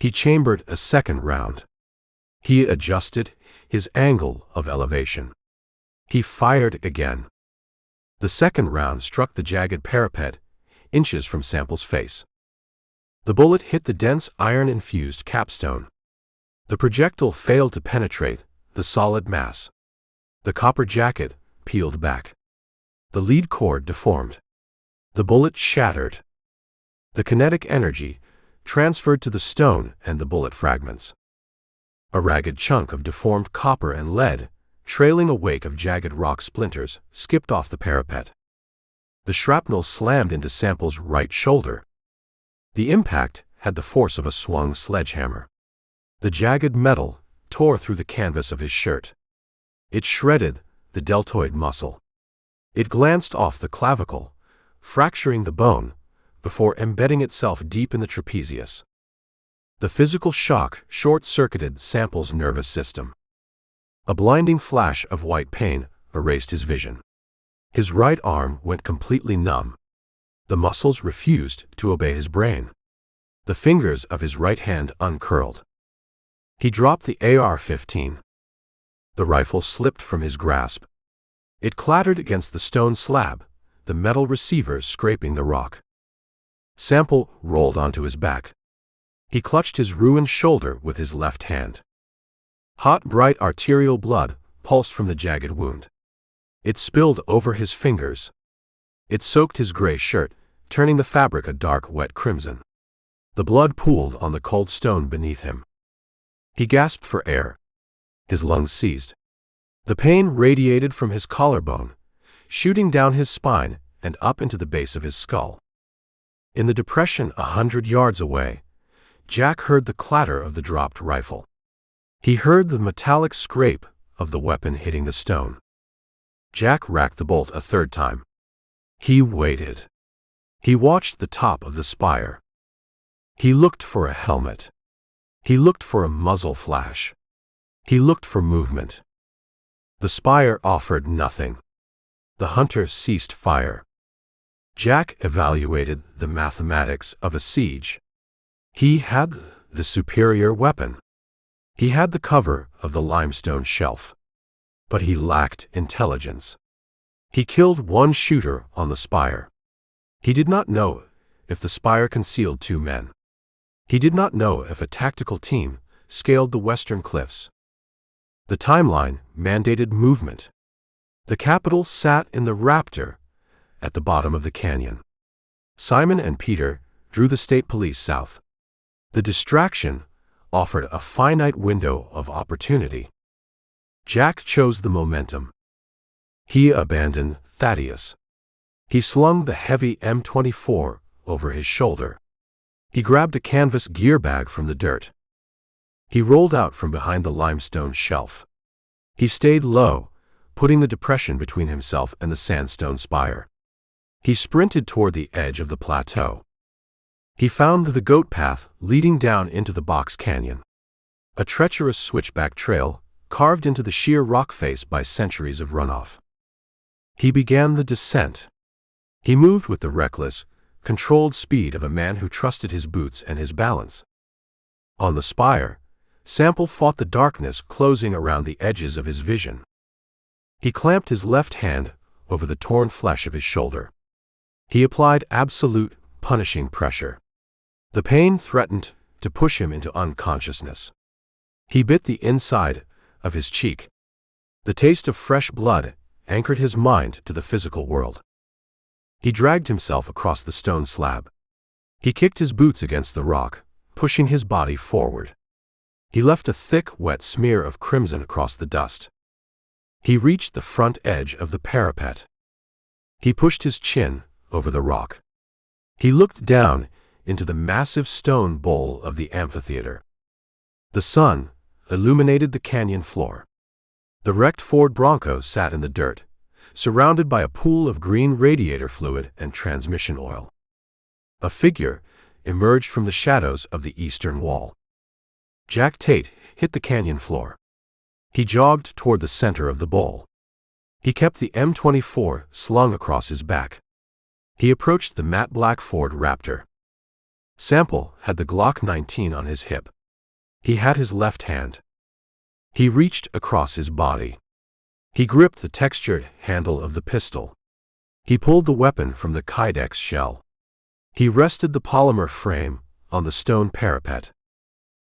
He chambered a second round. He adjusted his angle of elevation. He fired again. The second round struck the jagged parapet, inches from Sample's face. The bullet hit the dense iron-infused capstone. The projectile failed to penetrate the solid mass. The copper jacket peeled back. The lead cord deformed. The bullet shattered. The kinetic energy transferred to the stone and the bullet fragments. A ragged chunk of deformed copper and lead, trailing a wake of jagged rock splinters, skipped off the parapet. The shrapnel slammed into Sample's right shoulder. The impact had the force of a swung sledgehammer. The jagged metal tore through the canvas of his shirt. It shredded the deltoid muscle. It glanced off the clavicle, fracturing the bone, before embedding itself deep in the trapezius. The physical shock short-circuited Sample's nervous system. A blinding flash of white pain erased his vision. His right arm went completely numb. The muscles refused to obey his brain. The fingers of his right hand uncurled. He dropped the AR-15. The rifle slipped from his grasp. It clattered against the stone slab, the metal receiver scraping the rock. Sample rolled onto his back. He clutched his ruined shoulder with his left hand. Hot, bright arterial blood pulsed from the jagged wound. It spilled over his fingers. It soaked his gray shirt, turning the fabric a dark, wet crimson. The blood pooled on the cold stone beneath him. He gasped for air. His lungs seized. The pain radiated from his collarbone, shooting down his spine and up into the base of his skull. In the depression 100 yards away, Jack heard the clatter of the dropped rifle. He heard the metallic scrape of the weapon hitting the stone. Jack racked the bolt a third time. He waited. He watched the top of the spire. He looked for a helmet. He looked for a muzzle flash. He looked for movement. The spire offered nothing. The hunter ceased fire. Jack evaluated the mathematics of a siege. He had the superior weapon. He had the cover of the limestone shelf. But he lacked intelligence. He killed one shooter on the spire. He did not know if the spire concealed two men. He did not know if a tactical team scaled the western cliffs. The timeline mandated movement. The capital sat in the Raptor at the bottom of the canyon. Simon and Peter drew the state police south. The distraction offered a finite window of opportunity. Jack chose the momentum. He abandoned Thaddeus. He slung the heavy M24 over his shoulder. He grabbed a canvas gear bag from the dirt. He rolled out from behind the limestone shelf. He stayed low, putting the depression between himself and the sandstone spire. He sprinted toward the edge of the plateau. He found the goat path leading down into the box canyon. A treacherous switchback trail carved into the sheer rock face by centuries of runoff. He began the descent. He moved with the reckless, controlled speed of a man who trusted his boots and his balance. On the spire, Sample fought the darkness closing around the edges of his vision. He clamped his left hand over the torn flesh of his shoulder. He applied absolute, punishing pressure. The pain threatened to push him into unconsciousness. He bit the inside of his cheek. The taste of fresh blood anchored his mind to the physical world. He dragged himself across the stone slab. He kicked his boots against the rock, pushing his body forward. He left a thick, wet smear of crimson across the dust. He reached the front edge of the parapet. He pushed his chin over the rock. He looked down into the massive stone bowl of the amphitheater. The sun illuminated the canyon floor. The wrecked Ford Bronco sat in the dirt, surrounded by a pool of green radiator fluid and transmission oil. A figure emerged from the shadows of the eastern wall. Jack Tate hit the canyon floor. He jogged toward the center of the bowl. He kept the M24 slung across his back. He approached the matte black Ford Raptor. Sample had the Glock 19 on his hip. He had his left hand. He reached across his body. He gripped the textured handle of the pistol. He pulled the weapon from the Kydex shell. He rested the polymer frame on the stone parapet.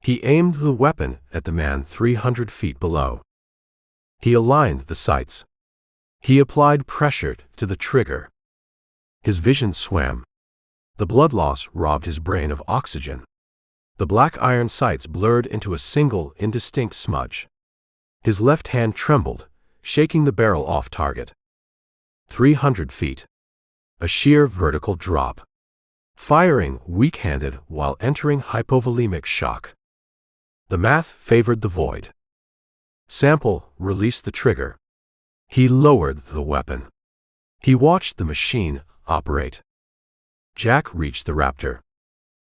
He aimed the weapon at the man 300 feet below. He aligned the sights. He applied pressure to the trigger. His vision swam. The blood loss robbed his brain of oxygen. The black iron sights blurred into a single, indistinct smudge. His left hand trembled, shaking the barrel off target. 300 feet. A sheer vertical drop. Firing weak-handed while entering hypovolemic shock. The math favored the void. Sample released the trigger. He lowered the weapon. He watched the machine operate. Jack reached the Raptor.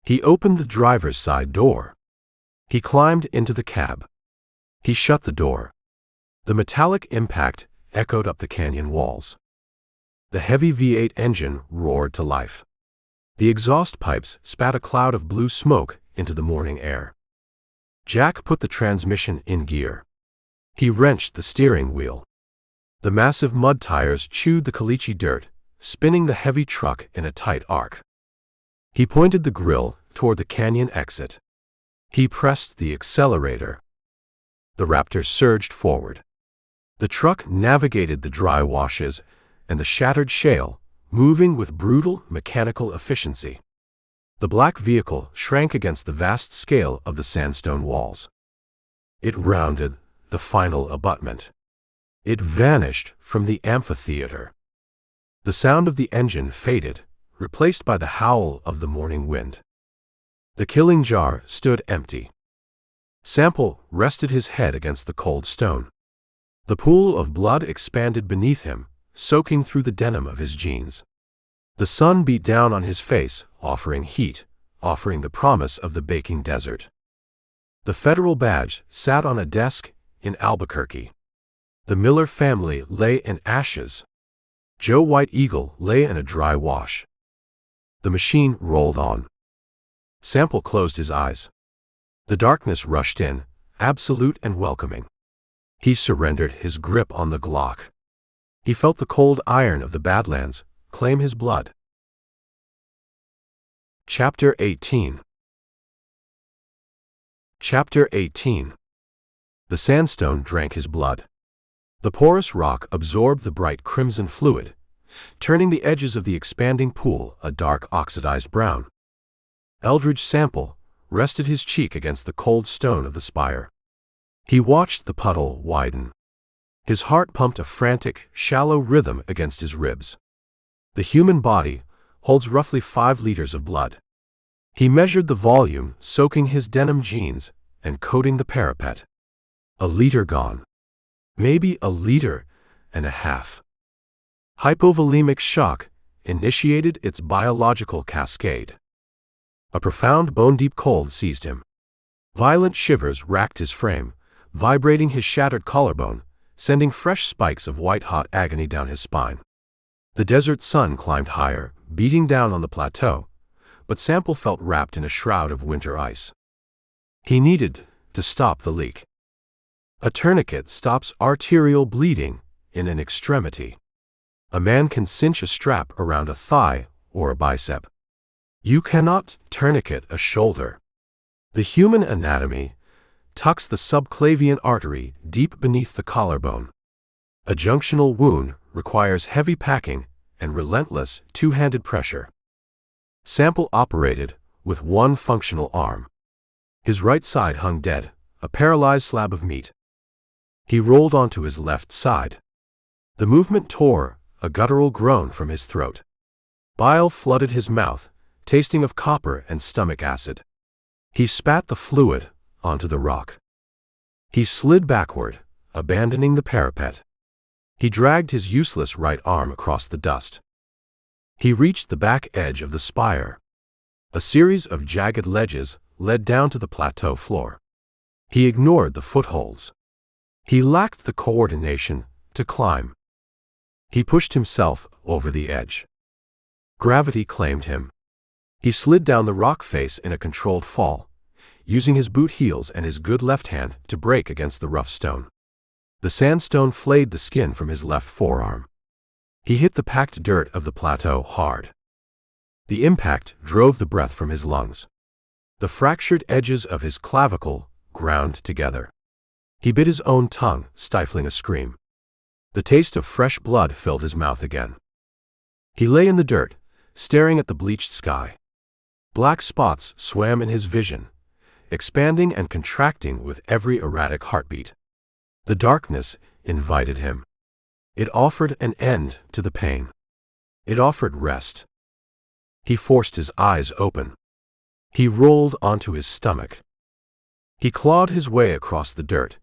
He opened the driver's side door. He climbed into the cab. He shut the door. The metallic impact echoed up the canyon walls. The heavy V8 engine roared to life. The exhaust pipes spat a cloud of blue smoke into the morning air. Jack put the transmission in gear. He wrenched the steering wheel. The massive mud tires chewed the caliche dirt, spinning the heavy truck in a tight arc. He pointed the grill toward the canyon exit. He pressed the accelerator. The Raptor surged forward. The truck navigated the dry washes and the shattered shale, moving with brutal mechanical efficiency. The black vehicle shrank against the vast scale of the sandstone walls. It rounded the final abutment. It vanished from the amphitheater. The sound of the engine faded, replaced by the howl of the morning wind. The killing jar stood empty. Sample rested his head against the cold stone. The pool of blood expanded beneath him, soaking through the denim of his jeans. The sun beat down on his face, offering heat, offering the promise of the baking desert. The federal badge sat on a desk in Albuquerque. The Miller family lay in ashes. Joe White Eagle lay in a dry wash. The machine rolled on. Sample closed his eyes. The darkness rushed in, absolute and welcoming. He surrendered his grip on the Glock. He felt the cold iron of the Badlands claim his blood. Chapter 18. Chapter 18. The sandstone drank his blood. The porous rock absorbed the bright crimson fluid, turning the edges of the expanding pool a dark oxidized brown. Eldridge Sample rested his cheek against the cold stone of the spire. He watched the puddle widen. His heart pumped a frantic, shallow rhythm against his ribs. The human body holds roughly 5 liters of blood. He measured the volume, soaking his denim jeans and coating the parapet. A liter gone. Maybe a liter and a half. Hypovolemic shock initiated its biological cascade. A profound bone-deep cold seized him. Violent shivers racked his frame, vibrating his shattered collarbone, sending fresh spikes of white-hot agony down his spine. The desert sun climbed higher, beating down on the plateau, but Sample felt wrapped in a shroud of winter ice. He needed to stop the leak. A tourniquet stops arterial bleeding in an extremity. A man can cinch a strap around a thigh or a bicep. You cannot tourniquet a shoulder. The human anatomy tucks the subclavian artery deep beneath the collarbone. A junctional wound requires heavy packing and relentless two-handed pressure. Sample operated with one functional arm. His right side hung dead, a paralyzed slab of meat. He rolled onto his left side. The movement tore a guttural groan from his throat. Bile flooded his mouth, tasting of copper and stomach acid. He spat the fluid onto the rock. He slid backward, abandoning the parapet. He dragged his useless right arm across the dust. He reached the back edge of the spire. A series of jagged ledges led down to the plateau floor. He ignored the footholds. He lacked the coordination to climb. He pushed himself over the edge. Gravity claimed him. He slid down the rock face in a controlled fall, using his boot heels and his good left hand to break against the rough stone. The sandstone flayed the skin from his left forearm. He hit the packed dirt of the plateau hard. The impact drove the breath from his lungs. The fractured edges of his clavicle ground together. He bit his own tongue, stifling a scream. The taste of fresh blood filled his mouth again. He lay in the dirt, staring at the bleached sky. Black spots swam in his vision, expanding and contracting with every erratic heartbeat. The darkness invited him. It offered an end to the pain. It offered rest. He forced his eyes open. He rolled onto his stomach. He clawed his way across the dirt,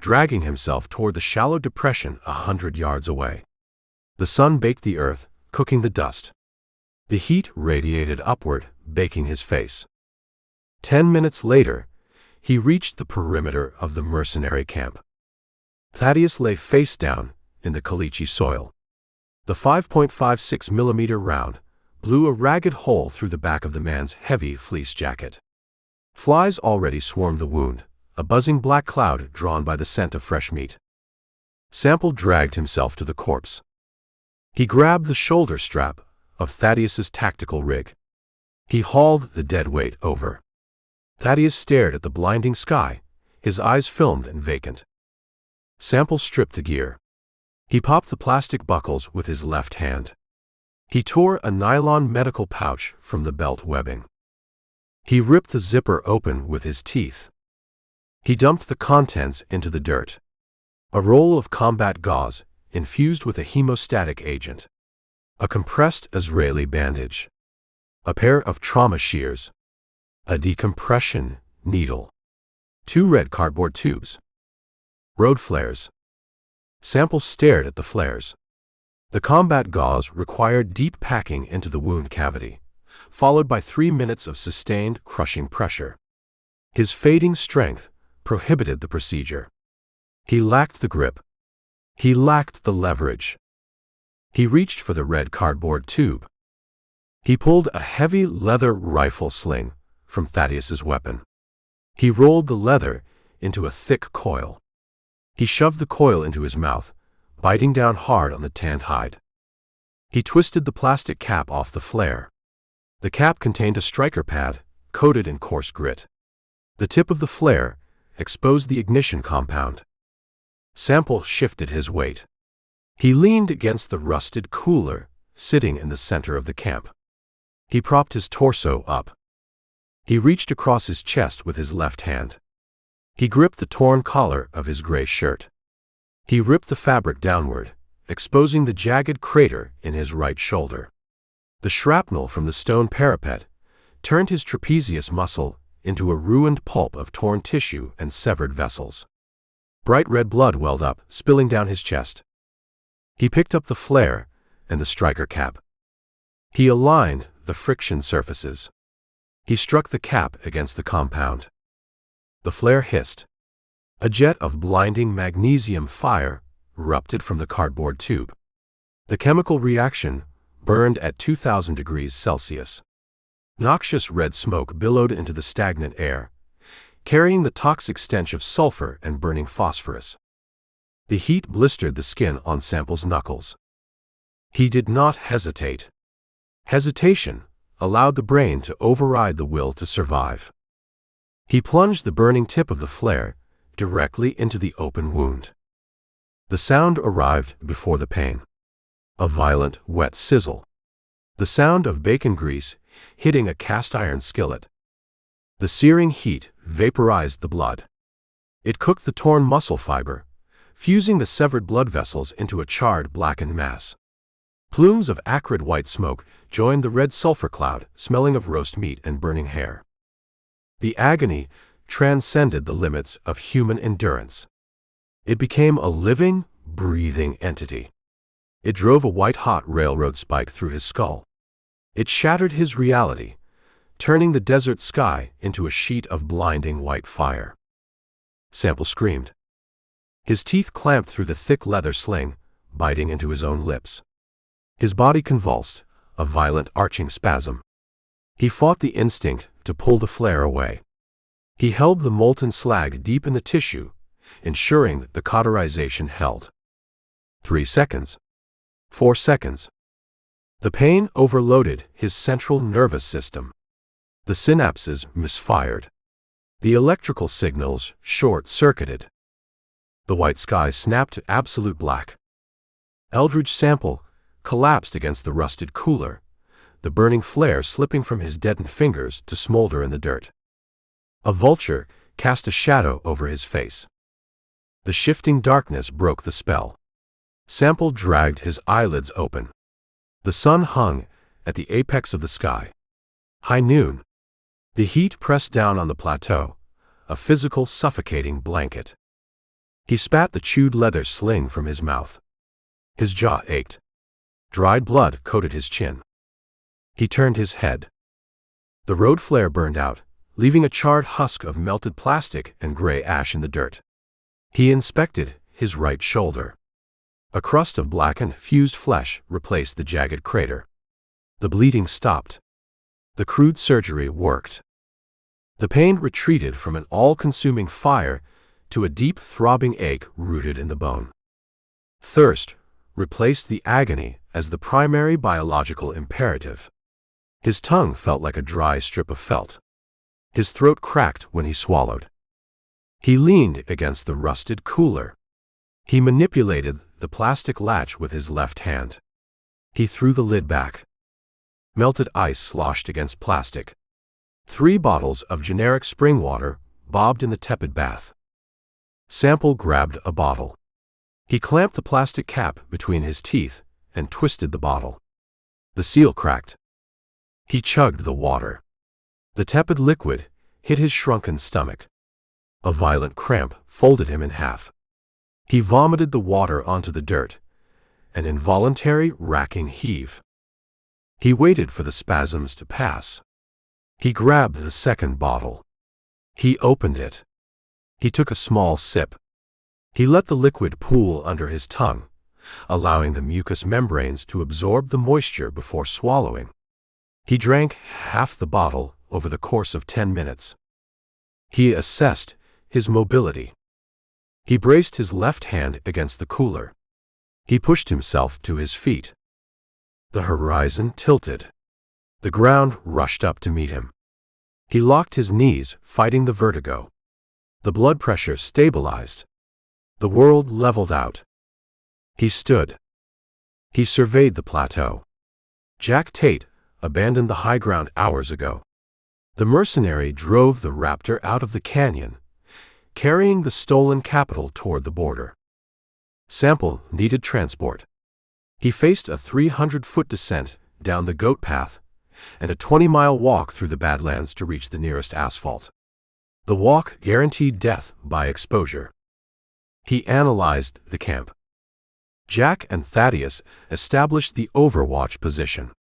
dragging himself toward the shallow depression 100 yards away. The sun baked the earth, cooking the dust. The heat radiated upward, baking his face. 10 minutes later, he reached the perimeter of the mercenary camp. Thaddeus lay face down in the caliche soil. The 5.56 millimeter round blew a ragged hole through the back of the man's heavy fleece jacket. Flies already swarmed the wound, a buzzing black cloud drawn by the scent of fresh meat. Sample dragged himself to the corpse. He grabbed the shoulder strap of Thaddeus's tactical rig. He hauled the dead weight over. Thaddeus stared at the blinding sky, his eyes filmed and vacant. Sample stripped the gear. He popped the plastic buckles with his left hand. He tore a nylon medical pouch from the belt webbing. He ripped the zipper open with his teeth. He dumped the contents into the dirt. A roll of combat gauze infused with a hemostatic agent. A compressed Israeli bandage. A pair of trauma shears. A decompression needle. 2 red cardboard tubes. Road flares. Sample stared at the flares. The combat gauze required deep packing into the wound cavity, followed by 3 minutes of sustained, crushing pressure. His fading strength prohibited the procedure. He lacked the grip. He lacked the leverage. He reached for the red cardboard tube. He pulled a heavy leather rifle sling from Thaddeus's weapon. He rolled the leather into a thick coil. He shoved the coil into his mouth, biting down hard on the tanned hide. He twisted the plastic cap off the flare. The cap contained a striker pad coated in coarse grit. The tip of the flare exposed the ignition compound. Sample shifted his weight. He leaned against the rusted cooler sitting in the center of the camp. He propped his torso up. He reached across his chest with his left hand. He gripped the torn collar of his gray shirt. He ripped the fabric downward, exposing the jagged crater in his right shoulder. The shrapnel from the stone parapet turned his trapezius muscle into a ruined pulp of torn tissue and severed vessels. Bright red blood welled up, spilling down his chest. He picked up the flare and the striker cap. He aligned the friction surfaces. He struck the cap against the compound. The flare hissed. A jet of blinding magnesium fire erupted from the cardboard tube. The chemical reaction burned at 2,000 degrees Celsius. Noxious red smoke billowed into the stagnant air, carrying the toxic stench of sulfur and burning phosphorus. The heat blistered the skin on Sample's knuckles. He did not hesitate. Hesitation allowed the brain to override the will to survive. He plunged the burning tip of the flare directly into the open wound. The sound arrived before the pain. A violent, wet sizzle. The sound of bacon grease hitting a cast-iron skillet. The searing heat vaporized the blood. It cooked the torn muscle fiber, fusing the severed blood vessels into a charred, blackened mass. Plumes of acrid white smoke joined the red sulfur cloud, smelling of roast meat and burning hair. The agony transcended the limits of human endurance. It became a living, breathing entity. It drove a white-hot railroad spike through his skull. It shattered his reality, turning the desert sky into a sheet of blinding white fire. Sample screamed. His teeth clamped through the thick leather sling, biting into his own lips. His body convulsed, a violent arching spasm. He fought the instinct to pull the flare away. He held the molten slag deep in the tissue, ensuring that the cauterization held. 3 seconds. 4 seconds. The pain overloaded his central nervous system. The synapses misfired. The electrical signals short-circuited. The white sky snapped to absolute black. Eldridge Sample collapsed against the rusted cooler, the burning flare slipping from his deadened fingers to smolder in the dirt. A vulture cast a shadow over his face. The shifting darkness broke the spell. Sample dragged his eyelids open. The sun hung at the apex of the sky. High noon. The heat pressed down on the plateau, a physical, suffocating blanket. He spat the chewed leather sling from his mouth. His jaw ached. Dried blood coated his chin. He turned his head. The road flare burned out, leaving a charred husk of melted plastic and gray ash in the dirt. He inspected his right shoulder. A crust of blackened, fused flesh replaced the jagged crater. The bleeding stopped. The crude surgery worked. The pain retreated from an all-consuming fire to a deep, throbbing ache rooted in the bone. Thirst replaced the agony as the primary biological imperative. His tongue felt like a dry strip of felt. His throat cracked when he swallowed. He leaned against the rusted cooler. He manipulated the plastic latch with his left hand. He threw the lid back. Melted ice sloshed against plastic. 3 bottles of generic spring water bobbed in the tepid bath. Sample grabbed a bottle. He clamped the plastic cap between his teeth and twisted the bottle. The seal cracked. He chugged the water. The tepid liquid hit his shrunken stomach. A violent cramp folded him in half. He vomited the water onto the dirt, an involuntary, racking heave. He waited for the spasms to pass. He grabbed the second bottle. He opened it. He took a small sip. He let the liquid pool under his tongue, allowing the mucous membranes to absorb the moisture before swallowing. He drank half the bottle over the course of 10 minutes. He assessed his mobility. He braced his left hand against the cooler. He pushed himself to his feet. The horizon tilted. The ground rushed up to meet him. He locked his knees, fighting the vertigo. The blood pressure stabilized. The world leveled out. He stood. He surveyed the plateau. Jack Tate abandoned the high ground hours ago. The mercenary drove the raptor out of the canyon, carrying the stolen capital toward the border. Sample needed transport. He faced a 300-foot descent down the goat path and a 20-mile walk through the badlands to reach the nearest asphalt. The walk guaranteed death by exposure. He analyzed the camp. Jack and Thaddeus established the overwatch position.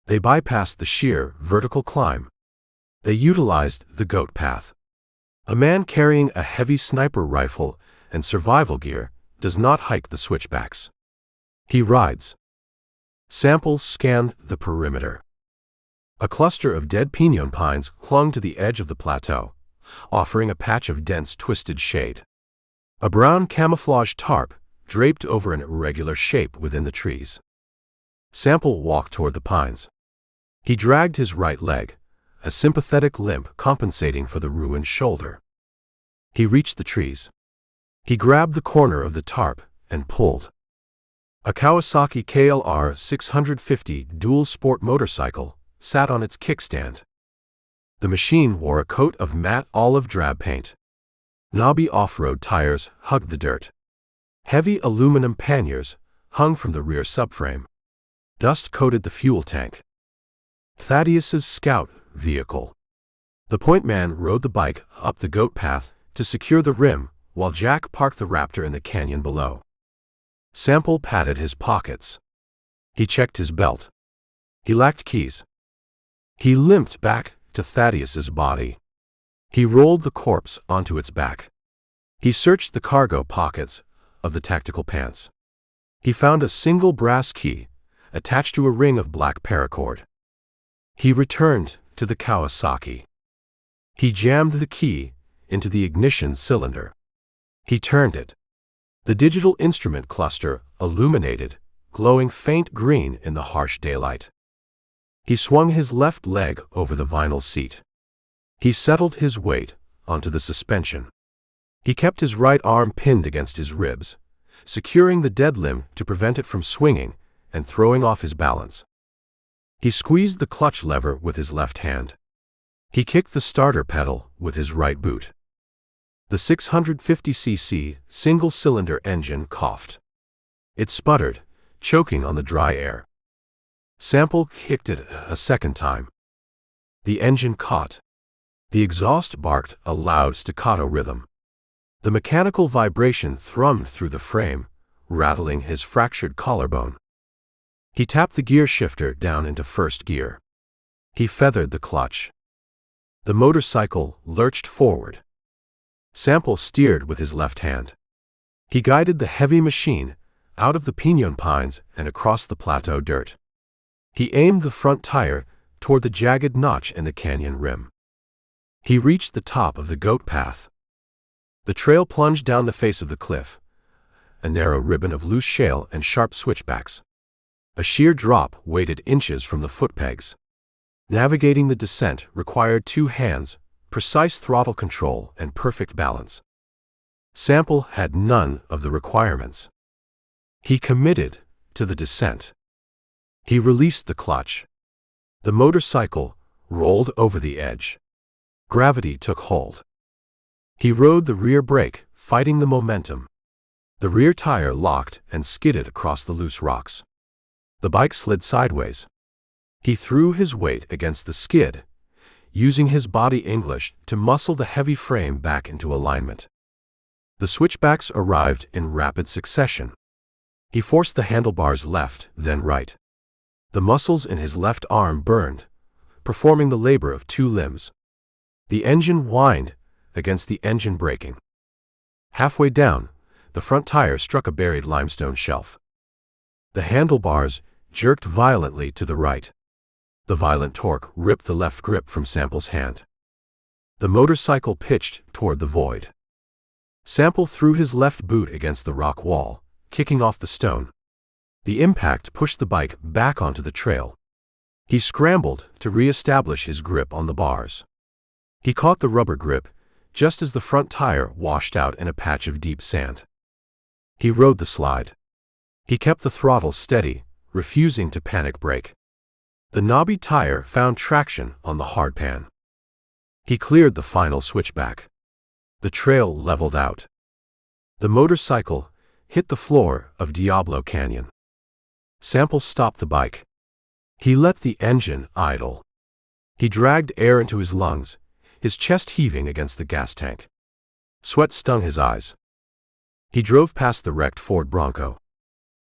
They bypassed the sheer, vertical climb. They utilized the goat path. A man carrying a heavy sniper rifle and survival gear does not hike the switchbacks. He rides. Sample scanned the perimeter. A cluster of dead pinon pines clung to the edge of the plateau, offering a patch of dense, twisted shade. A brown camouflage tarp draped over an irregular shape within the trees. Sample walked toward the pines. He dragged his right leg, a sympathetic limp compensating for the ruined shoulder. He reached the trees. He grabbed the corner of the tarp and pulled. A Kawasaki KLR 650 dual sport motorcycle sat on its kickstand. The machine wore a coat of matte olive drab paint. Knobby off-road tires hugged the dirt. Heavy aluminum panniers hung from the rear subframe. Dust coated the fuel tank. Thaddeus's scout vehicle. The point man rode the bike up the goat path to secure the rim, while Jack parked the raptor in the canyon below. Sample patted his pockets. He checked his belt. He lacked keys. He limped back to Thaddeus's body. He rolled the corpse onto its back. He searched the cargo pockets of the tactical pants. He found a single brass key attached to a ring of black paracord. He returned to the Kawasaki. He jammed the key into the ignition cylinder. He turned it. The digital instrument cluster illuminated, glowing faint green in the harsh daylight. He swung his left leg over the vinyl seat. He settled his weight onto the suspension. He kept his right arm pinned against his ribs, securing the dead limb to prevent it from swinging and throwing off his balance. He squeezed the clutch lever with his left hand. He kicked the starter pedal with his right boot. The 650cc single-cylinder engine coughed. It sputtered, choking on the dry air. Sample kicked it a second time. The engine caught. The exhaust barked a loud staccato rhythm. The mechanical vibration thrummed through the frame, rattling his fractured collarbone. He tapped the gear shifter down into first gear. He feathered the clutch. The motorcycle lurched forward. Sample steered with his left hand. He guided the heavy machine out of the pinon pines and across the plateau dirt. He aimed the front tire toward the jagged notch in the canyon rim. He reached the top of the goat path. The trail plunged down the face of the cliff, a narrow ribbon of loose shale and sharp switchbacks. A sheer drop weighted inches from the footpegs. Navigating the descent required 2 hands, precise throttle control, and perfect balance. Sample had none of the requirements. He committed to the descent. He released the clutch. The motorcycle rolled over the edge. Gravity took hold. He rode the rear brake, fighting the momentum. The rear tire locked and skidded across the loose rocks. The bike slid sideways. He threw his weight against the skid, using his body English to muscle the heavy frame back into alignment. The switchbacks arrived in rapid succession. He forced the handlebars left, then right. The muscles in his left arm burned, performing the labor of two limbs. The engine whined against the engine braking. Halfway down, the front tire struck a buried limestone shelf. The handlebars jerked violently to the right. The violent torque ripped the left grip from Sample's hand. The motorcycle pitched toward the void. Sample threw his left boot against the rock wall, kicking off the stone. The impact pushed the bike back onto the trail. He scrambled to re-establish his grip on the bars. He caught the rubber grip just as the front tire washed out in a patch of deep sand. He rode the slide. He kept the throttle steady, refusing to panic brake. The knobby tire found traction on the hardpan. He cleared the final switchback. The trail leveled out. The motorcycle hit the floor of Diablo Canyon. Sample stopped the bike. He let the engine idle. He dragged air into his lungs, his chest heaving against the gas tank. Sweat stung his eyes. He drove past the wrecked Ford Bronco.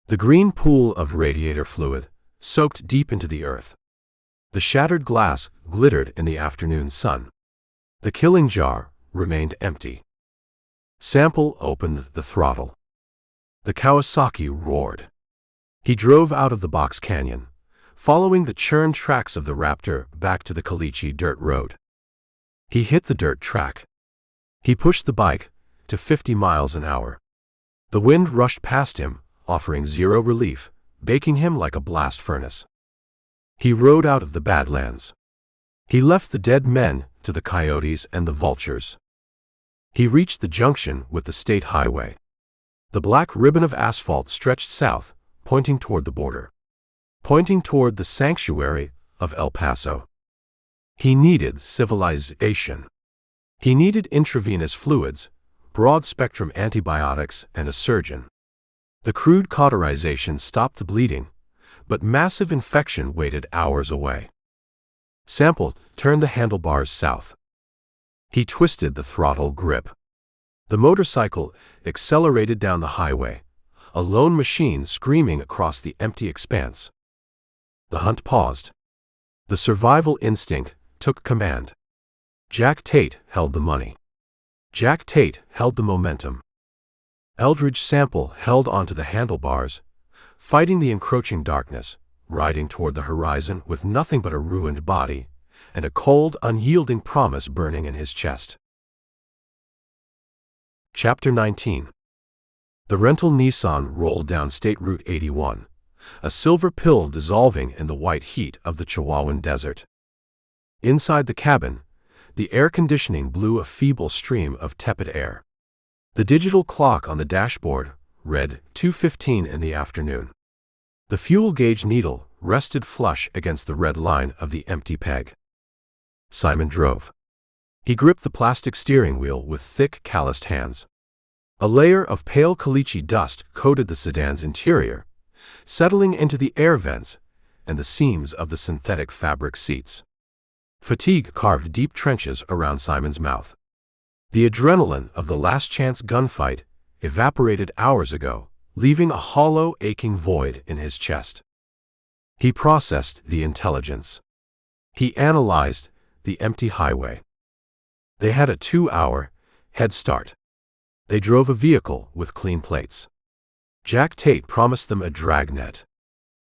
The green pool of radiator fluid soaked deep into the earth. The shattered glass glittered in the afternoon sun. The killing jar remained empty. Sample opened the throttle. The Kawasaki roared. He drove out of the box canyon, following the churned tracks of the Raptor back to the Caliche dirt road. He hit the dirt track. He pushed the bike to 50 miles an hour. The wind rushed past him, offering zero relief, baking him like a blast furnace. He rode out of the badlands. He left the dead men to the coyotes and the vultures. He reached the junction with the state highway. The black ribbon of asphalt stretched south, pointing toward the border, pointing toward the sanctuary of El Paso. He needed civilization. He needed intravenous fluids, broad-spectrum antibiotics, and a surgeon. The crude cauterization stopped the bleeding, but massive infection waited hours away. Sample turned the handlebars south. He twisted the throttle grip. The motorcycle accelerated down the highway, a lone machine screaming across the empty expanse. The hunt paused. The survival instinct took command. Jack Tate held the money. Jack Tate held the momentum. Eldridge Sample held onto the handlebars, fighting the encroaching darkness, riding toward the horizon with nothing but a ruined body and a cold, unyielding promise burning in his chest. Chapter 19. The rental Nissan rolled down State Route 81, a silver pill dissolving in the white heat of the Chihuahuan desert. Inside the cabin, the air conditioning blew a feeble stream of tepid air. The digital clock on the dashboard read 2:15 in the afternoon. The fuel gauge needle rested flush against the red line of the empty peg. Simon drove. He gripped the plastic steering wheel with thick, calloused hands. A layer of pale caliche dust coated the sedan's interior, settling into the air vents and the seams of the synthetic fabric seats. Fatigue carved deep trenches around Simon's mouth. The adrenaline of the last-chance gunfight evaporated hours ago, leaving a hollow, aching void in his chest. He processed the intelligence. He analyzed the empty highway. They had a 2-hour head start. They drove a vehicle with clean plates. Jack Tate promised them a dragnet.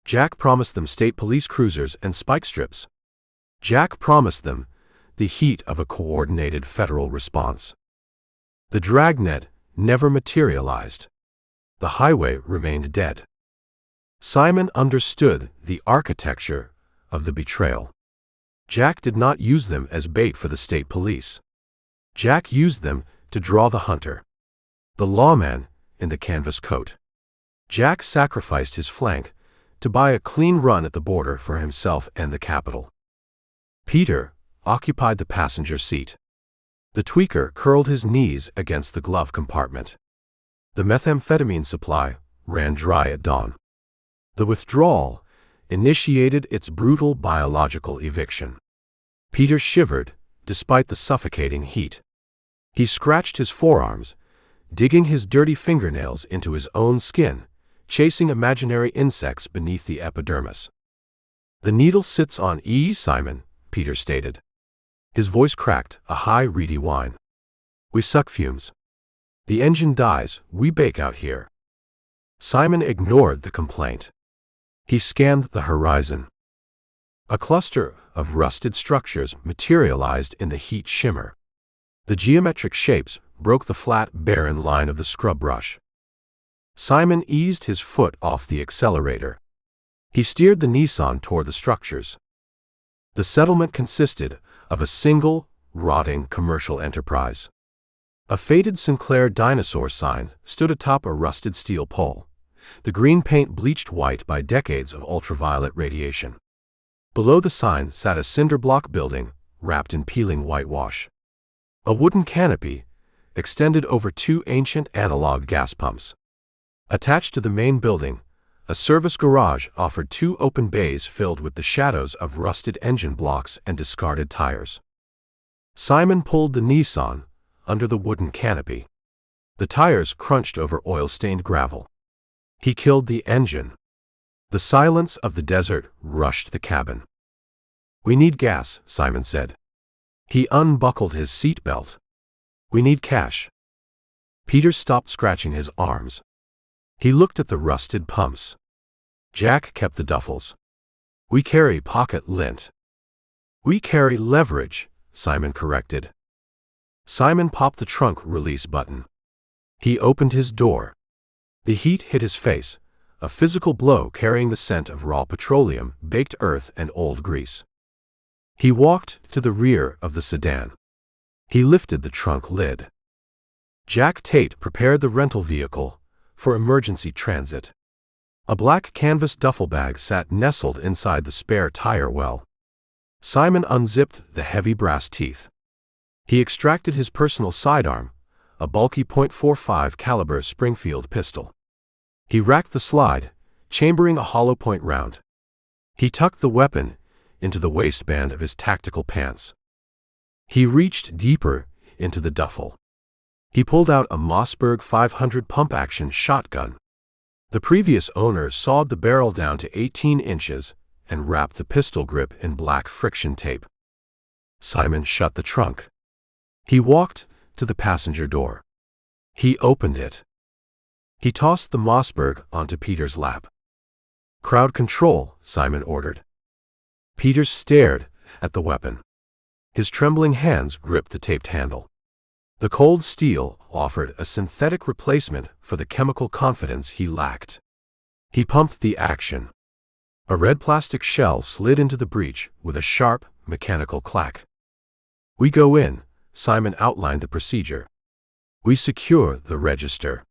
Jack promised them state police cruisers and spike strips. Jack promised them the heat of a coordinated federal response. The dragnet never materialized. The highway remained dead. Simon understood the architecture of the betrayal. Jack did not use them as bait for the state police. Jack used them to draw the hunter, the lawman in the canvas coat. Jack sacrificed his flank to buy a clean run at the border for himself and the capital. Peter occupied the passenger seat. The tweaker curled his knees against the glove compartment. The methamphetamine supply ran dry at dawn. The withdrawal initiated its brutal biological eviction. Peter shivered, despite the suffocating heat. He scratched his forearms, digging his dirty fingernails into his own skin, chasing imaginary insects beneath the epidermis. "The needle sits on E, Simon," Peter stated. His voice cracked, a high, reedy whine. "We suck fumes. The engine dies, we bake out here." Simon ignored the complaint. He scanned the horizon. A cluster of rusted structures materialized in the heat shimmer. The geometric shapes broke the flat, barren line of the scrub brush. Simon eased his foot off the accelerator. He steered the Nissan toward the structures. The settlement consisted of a single, rotting commercial enterprise. A faded Sinclair dinosaur sign stood atop a rusted steel pole, the green paint bleached white by decades of ultraviolet radiation. Below the sign sat a cinder-block building wrapped in peeling whitewash. A wooden canopy extended over two ancient analog gas pumps. Attached to the main building, a service garage offered two open bays filled with the shadows of rusted engine blocks and discarded tires. Simon pulled the Nissan under the wooden canopy. The tires crunched over oil-stained gravel. He killed the engine. The silence of the desert rushed the cabin. "We need gas," Simon said. He unbuckled his seatbelt. "We need cash." Peter stopped scratching his arms. He looked at the rusted pumps. Jack kept the duffels. "We carry pocket lint." "We carry leverage," Simon corrected. Simon popped the trunk release button. He opened his door. The heat hit his face, a physical blow carrying the scent of raw petroleum, baked earth, and old grease. He walked to the rear of the sedan. He lifted the trunk lid. Jack Tate prepared the rental vehicle for emergency transit. A black canvas duffel bag sat nestled inside the spare tire well. Simon unzipped the heavy brass teeth. He extracted his personal sidearm, a bulky .45 caliber Springfield pistol. He racked the slide, chambering a hollow point round. He tucked the weapon into the waistband of his tactical pants. He reached deeper into the duffel. He pulled out a Mossberg 500 pump-action shotgun. The previous owner sawed the barrel down to 18 inches and wrapped the pistol grip in black friction tape. Simon shut the trunk. He walked to the passenger door. He opened it. He tossed the Mossberg onto Peter's lap. "Crowd control," Simon ordered. Peter stared at the weapon. His trembling hands gripped the taped handle. The cold steel offered a synthetic replacement for the chemical confidence he lacked. He pumped the action. A red plastic shell slid into the breech with a sharp, mechanical clack. "We go in," Simon outlined the procedure. "We secure the register.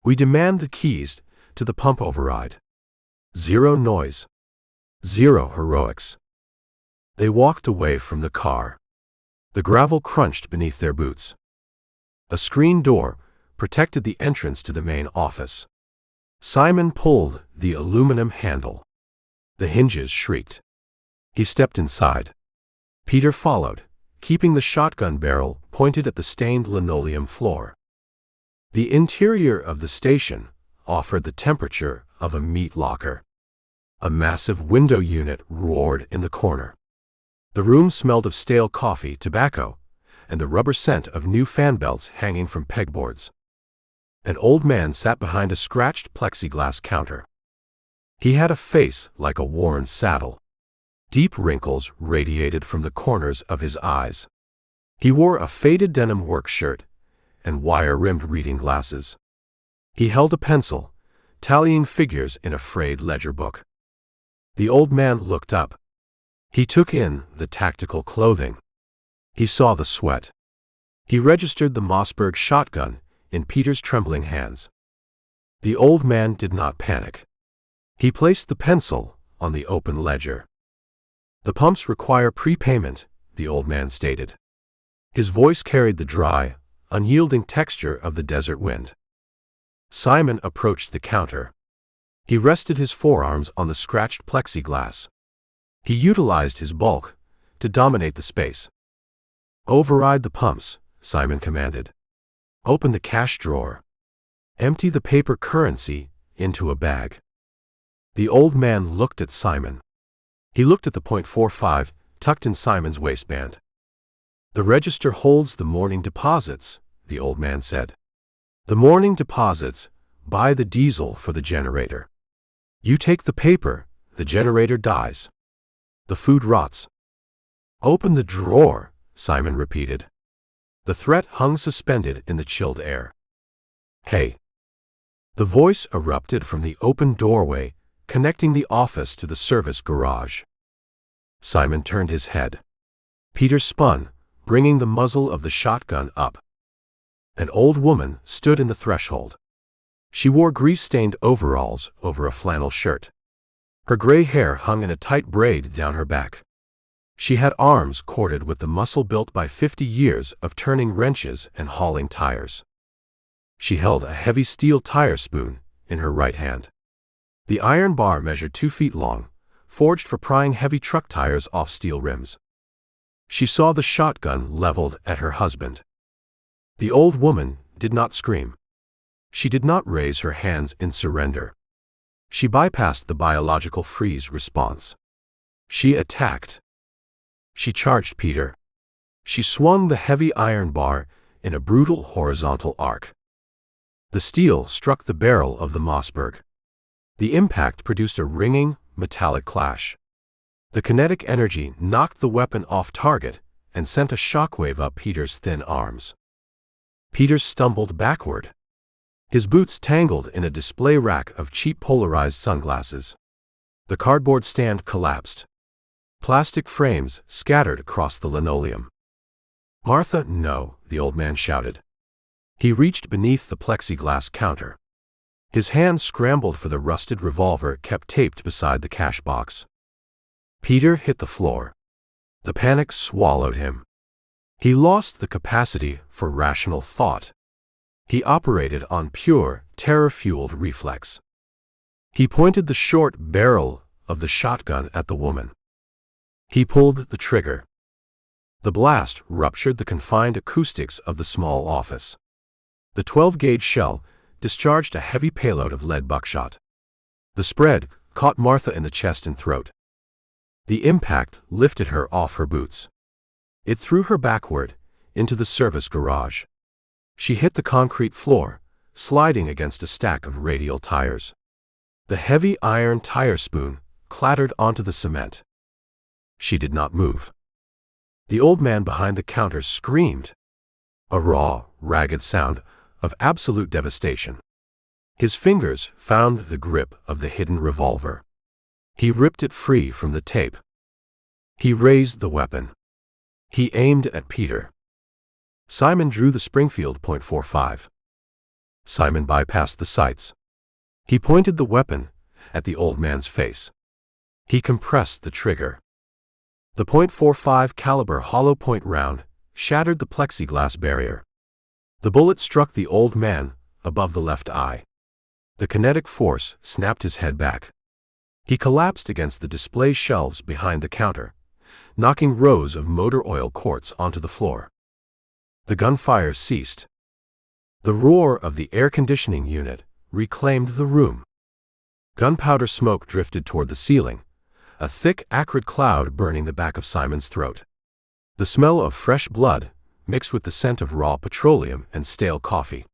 We demand the keys to the pump override. Zero noise. Zero heroics." They walked away from the car. The gravel crunched beneath their boots. A screen door protected the entrance to the main office. Simon pulled the aluminum handle. The hinges shrieked. He stepped inside. Peter followed, keeping the shotgun barrel pointed at the stained linoleum floor. The interior of the station offered the temperature of a meat locker. A massive window unit roared in the corner. The room smelled of stale coffee, tobacco, and the rubber scent of new fan belts hanging from pegboards. An old man sat behind a scratched plexiglass counter. He had a face like a worn saddle. Deep wrinkles radiated from the corners of his eyes. He wore a faded denim work shirt and wire-rimmed reading glasses. He held a pencil, tallying figures in a frayed ledger book. The old man looked up. He took in the tactical clothing. He saw the sweat. He registered the Mossberg shotgun in Peter's trembling hands. The old man did not panic. He placed the pencil on the open ledger. "The pumps require prepayment," the old man stated. His voice carried the dry, unyielding texture of the desert wind. Simon approached the counter. He rested his forearms on the scratched plexiglass. He utilized his bulk to dominate the space. "Override the pumps," Simon commanded. "Open the cash drawer. Empty the paper currency into a bag." The old man looked at Simon. He looked at the .45 tucked in Simon's waistband. "The register holds the morning deposits," the old man said. "The morning deposits buy the diesel for the generator. You take the paper, the generator dies. The food rots." "Open the drawer," Simon repeated. The threat hung suspended in the chilled air. "Hey!" The voice erupted from the open doorway connecting the office to the service garage. Simon turned his head. Peter spun, bringing the muzzle of the shotgun up. An old woman stood in the threshold. She wore grease-stained overalls over a flannel shirt. Her gray hair hung in a tight braid down her back. She had arms corded with the muscle built by 50 years of turning wrenches and hauling tires. She held a heavy steel tire spoon in her right hand. The iron bar measured 2 feet long, forged for prying heavy truck tires off steel rims. She saw the shotgun leveled at her husband. The old woman did not scream. She did not raise her hands in surrender. She bypassed the biological freeze response. She attacked. She charged Peter. She swung the heavy iron bar in a brutal horizontal arc. The steel struck the barrel of the Mossberg. The impact produced a ringing, metallic clash. The kinetic energy knocked the weapon off target and sent a shockwave up Peter's thin arms. Peter stumbled backward. His boots tangled in a display rack of cheap polarized sunglasses. The cardboard stand collapsed. Plastic frames scattered across the linoleum. "Martha, no," the old man shouted. He reached beneath the plexiglass counter. His hand scrambled for the rusted revolver kept taped beside the cash box. Peter hit the floor. The panic swallowed him. He lost the capacity for rational thought. He operated on pure, terror-fueled reflex. He pointed the short barrel of the shotgun at the woman. He pulled the trigger. The blast ruptured the confined acoustics of the small office. The 12-gauge shell discharged a heavy payload of lead buckshot. The spread caught Martha in the chest and throat. The impact lifted her off her boots. It threw her backward into the service garage. She hit the concrete floor, sliding against a stack of radial tires. The heavy iron tire spoon clattered onto the cement. She did not move. The old man behind the counter screamed. A raw, ragged sound of absolute devastation. His fingers found the grip of the hidden revolver. He ripped it free from the tape. He raised the weapon. He aimed at Peter. Simon drew the Springfield .45. Simon bypassed the sights. He pointed the weapon at the old man's face. He compressed the trigger. The .45 caliber hollow point round shattered the plexiglass barrier. The bullet struck the old man above the left eye. The kinetic force snapped his head back. He collapsed against the display shelves behind the counter, knocking rows of motor oil quarts onto the floor. The gunfire ceased. The roar of the air conditioning unit reclaimed the room. Gunpowder smoke drifted toward the ceiling, a thick, acrid cloud burning the back of Simon's throat. The smell of fresh blood mixed with the scent of raw petroleum and stale coffee.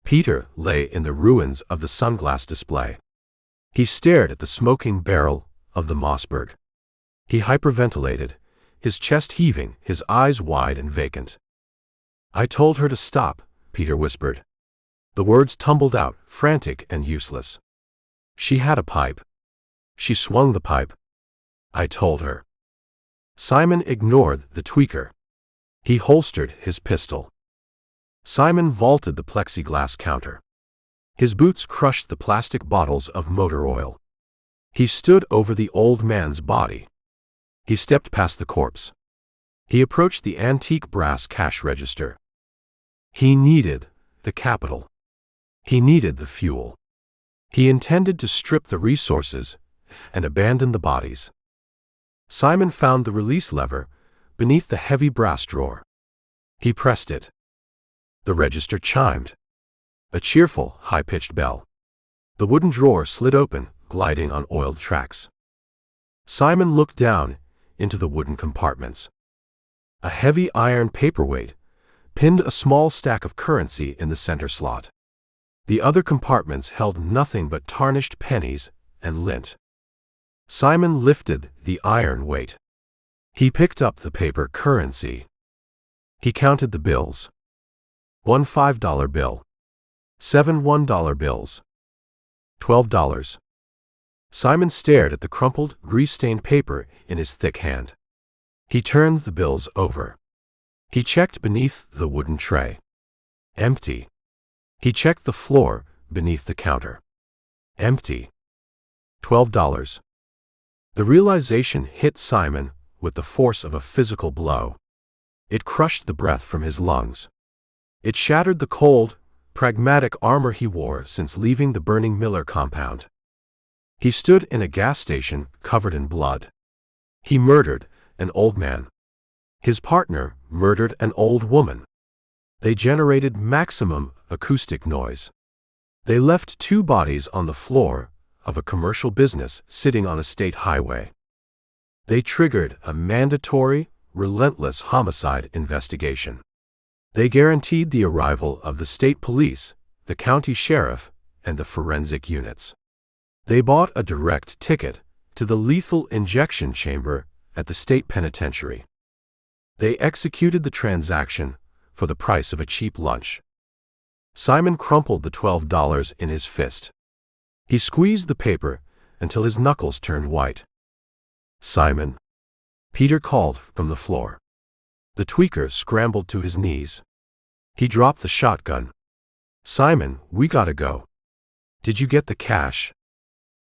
Peter lay in the ruins of the sunglass display. He stared at the smoking barrel of the Mossberg. He hyperventilated, his chest heaving, his eyes wide and vacant. "I told her to stop," Peter whispered. The words tumbled out, frantic and useless. She had a pipe. She swung the pipe. "I told her." Simon ignored the tweaker. He holstered his pistol. Simon vaulted the plexiglass counter. His boots crushed the plastic bottles of motor oil. He stood over the old man's body. He stepped past the corpse. He approached the antique brass cash register. He needed the capital. He needed the fuel. He intended to strip the resources and abandon the bodies. Simon found the release lever beneath the heavy brass drawer. He pressed it. The register chimed. A cheerful, high-pitched bell. The wooden drawer slid open, gliding on oiled tracks. Simon looked down into the wooden compartments. A heavy iron paperweight pinned a small stack of currency in the center slot. The other compartments held nothing but tarnished pennies and lint. Simon lifted the iron weight. He picked up the paper currency. He counted the bills. 1 $5 bill. 7 $1 bills. $12. Simon stared at the crumpled, grease-stained paper in his thick hand. He turned the bills over. He checked beneath the wooden tray. Empty. He checked the floor beneath the counter. Empty. $12. The realization hit Simon with the force of a physical blow. It crushed the breath from his lungs. It shattered the cold, pragmatic armor he wore since leaving the burning Miller compound. He stood in a gas station covered in blood. He murdered an old man. His partner murdered an old woman. They generated maximum acoustic noise. They left 2 bodies on the floor of a commercial business sitting on a state highway. They triggered a mandatory, relentless homicide investigation. They guaranteed the arrival of the state police, the county sheriff, and the forensic units. They bought a direct ticket to the lethal injection chamber at the state penitentiary. They executed the transaction for the price of a cheap lunch. Simon crumpled the $12 in his fist. He squeezed the paper until his knuckles turned white. Simon. Peter called from the floor. The tweaker scrambled to his knees. He dropped the shotgun. Simon, we gotta go. Did you get the cash?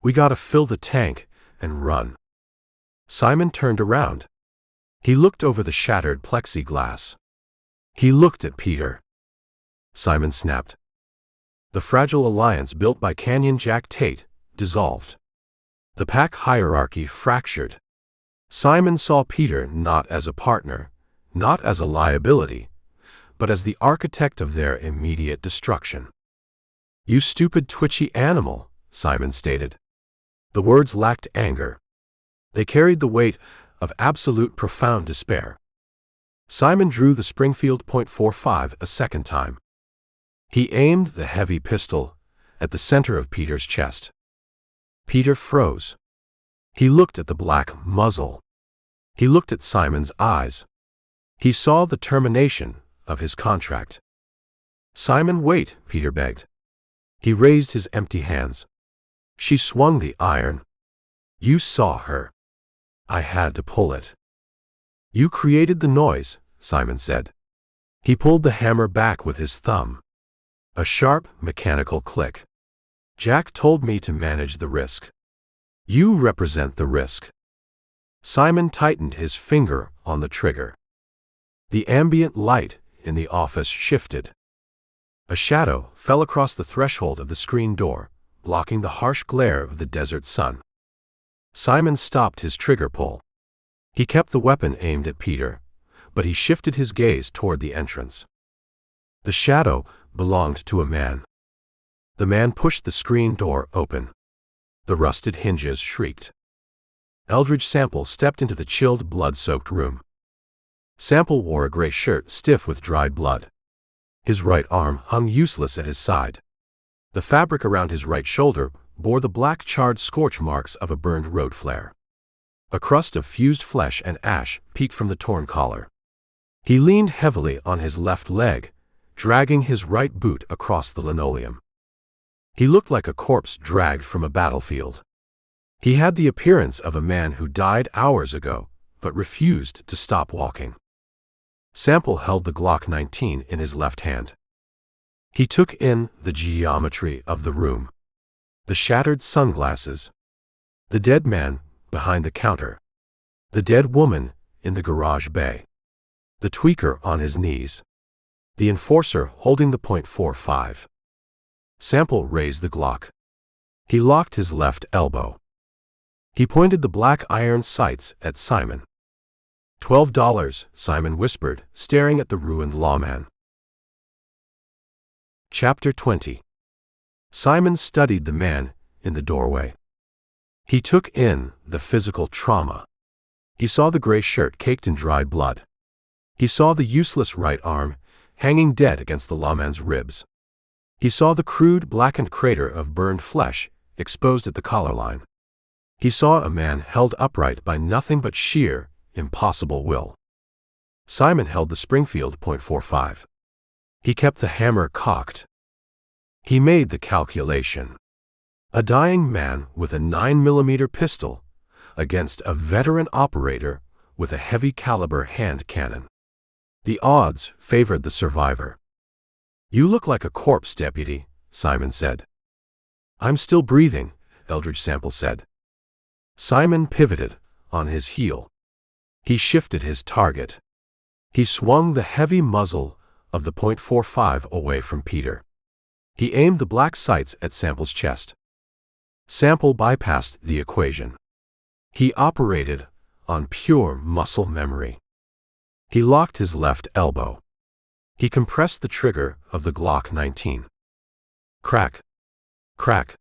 We gotta fill the tank and run. Simon turned around. He looked over the shattered plexiglass. He looked at Peter. Simon snapped. The fragile alliance built by Canyon Jack Tate dissolved. The pack hierarchy fractured. Simon saw Peter not as a partner, not as a liability, but as the architect of their immediate destruction. "You stupid twitchy animal," Simon stated. The words lacked anger. They carried the weight of absolute profound despair. Simon drew the Springfield .45 a second time. He aimed the heavy pistol at the center of Peter's chest. Peter froze. He looked at the black muzzle. He looked at Simon's eyes. He saw the termination of his contract. "Simon, wait," Peter begged. He raised his empty hands. She swung the iron. "You saw her. I had to pull it." "You created the noise," Simon said. He pulled the hammer back with his thumb. A sharp, mechanical click. "Jack told me to manage the risk. You represent the risk." Simon tightened his finger on the trigger. The ambient light in the office shifted. A shadow fell across the threshold of the screen door, blocking the harsh glare of the desert sun. Simon stopped his trigger pull. He kept the weapon aimed at Peter, but he shifted his gaze toward the entrance. The shadow belonged to a man. The man pushed the screen door open. The rusted hinges shrieked. Eldridge Sample stepped into the chilled, blood-soaked room. Sample wore a gray shirt stiff with dried blood. His right arm hung useless at his side. The fabric around his right shoulder bore the black charred scorch marks of a burned road flare. A crust of fused flesh and ash peeked from the torn collar. He leaned heavily on his left leg, dragging his right boot across the linoleum. He looked like a corpse dragged from a battlefield. He had the appearance of a man who died hours ago, but refused to stop walking. Sample held the Glock 19 in his left hand. He took in the geometry of the room. The shattered sunglasses. The dead man behind the counter. The dead woman in the garage bay. The tweaker on his knees. The enforcer holding the .45. Sample raised the Glock. He locked his left elbow. He pointed the black iron sights at Simon. $12, Simon whispered, staring at the ruined lawman. Chapter 20. Simon studied the man in the doorway. He took in the physical trauma. He saw the gray shirt caked in dried blood. He saw the useless right arm hanging dead against the lawman's ribs. He saw the crude, blackened crater of burned flesh exposed at the collar line. He saw a man held upright by nothing but sheer, impossible will. Simon held the Springfield .45. He kept the hammer cocked. He made the calculation. A dying man with a 9mm pistol against a veteran operator with a heavy-caliber hand cannon. The odds favored the survivor. "You look like a corpse, Deputy," Simon said. "I'm still breathing," Eldridge Sample said. Simon pivoted on his heel. He shifted his target. He swung the heavy muzzle of the .45 away from Peter. He aimed the black sights at Sample's chest. Sample bypassed the equation. He operated on pure muscle memory. He locked his left elbow. He compressed the trigger of the Glock 19. Crack! Crack!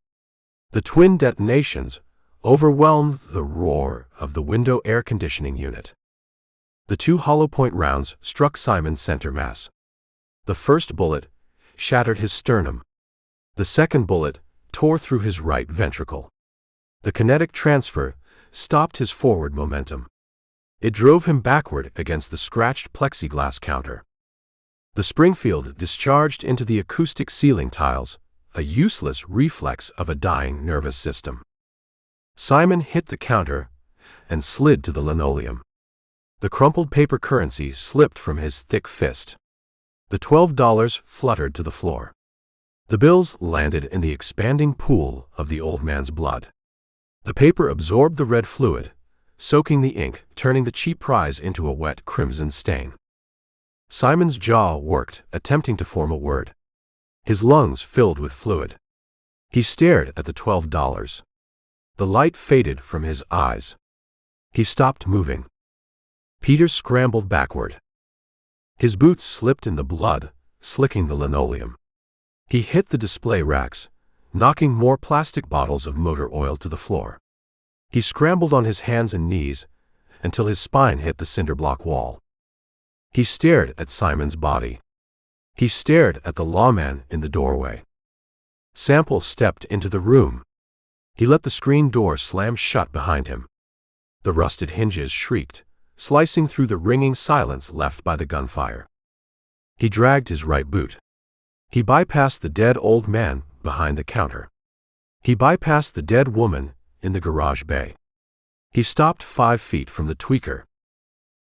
The twin detonations overwhelmed the roar of the window air conditioning unit. The two hollow-point rounds struck Simon's center mass. The first bullet shattered his sternum. The second bullet tore through his right ventricle. The kinetic transfer stopped his forward momentum. It drove him backward against the scratched plexiglass counter. The Springfield discharged into the acoustic ceiling tiles, a useless reflex of a dying nervous system. Simon hit the counter and slid to the linoleum. The crumpled paper currency slipped from his thick fist. The $12 fluttered to the floor. The bills landed in the expanding pool of the old man's blood. The paper absorbed the red fluid, soaking the ink, turning the cheap prize into a wet crimson stain. Simon's jaw worked, attempting to form a word. His lungs filled with fluid. He stared at the $12. The light faded from his eyes. He stopped moving. Peter scrambled backward. His boots slipped in the blood, slicking the linoleum. He hit the display racks, knocking more plastic bottles of motor oil to the floor. He scrambled on his hands and knees until his spine hit the cinderblock wall. He stared at Simon's body. He stared at the lawman in the doorway. Sample stepped into the room. He let the screen door slam shut behind him. The rusted hinges shrieked, slicing through the ringing silence left by the gunfire. He dragged his right boot. He bypassed the dead old man behind the counter. He bypassed the dead woman in the garage bay. He stopped 5 feet from the tweaker.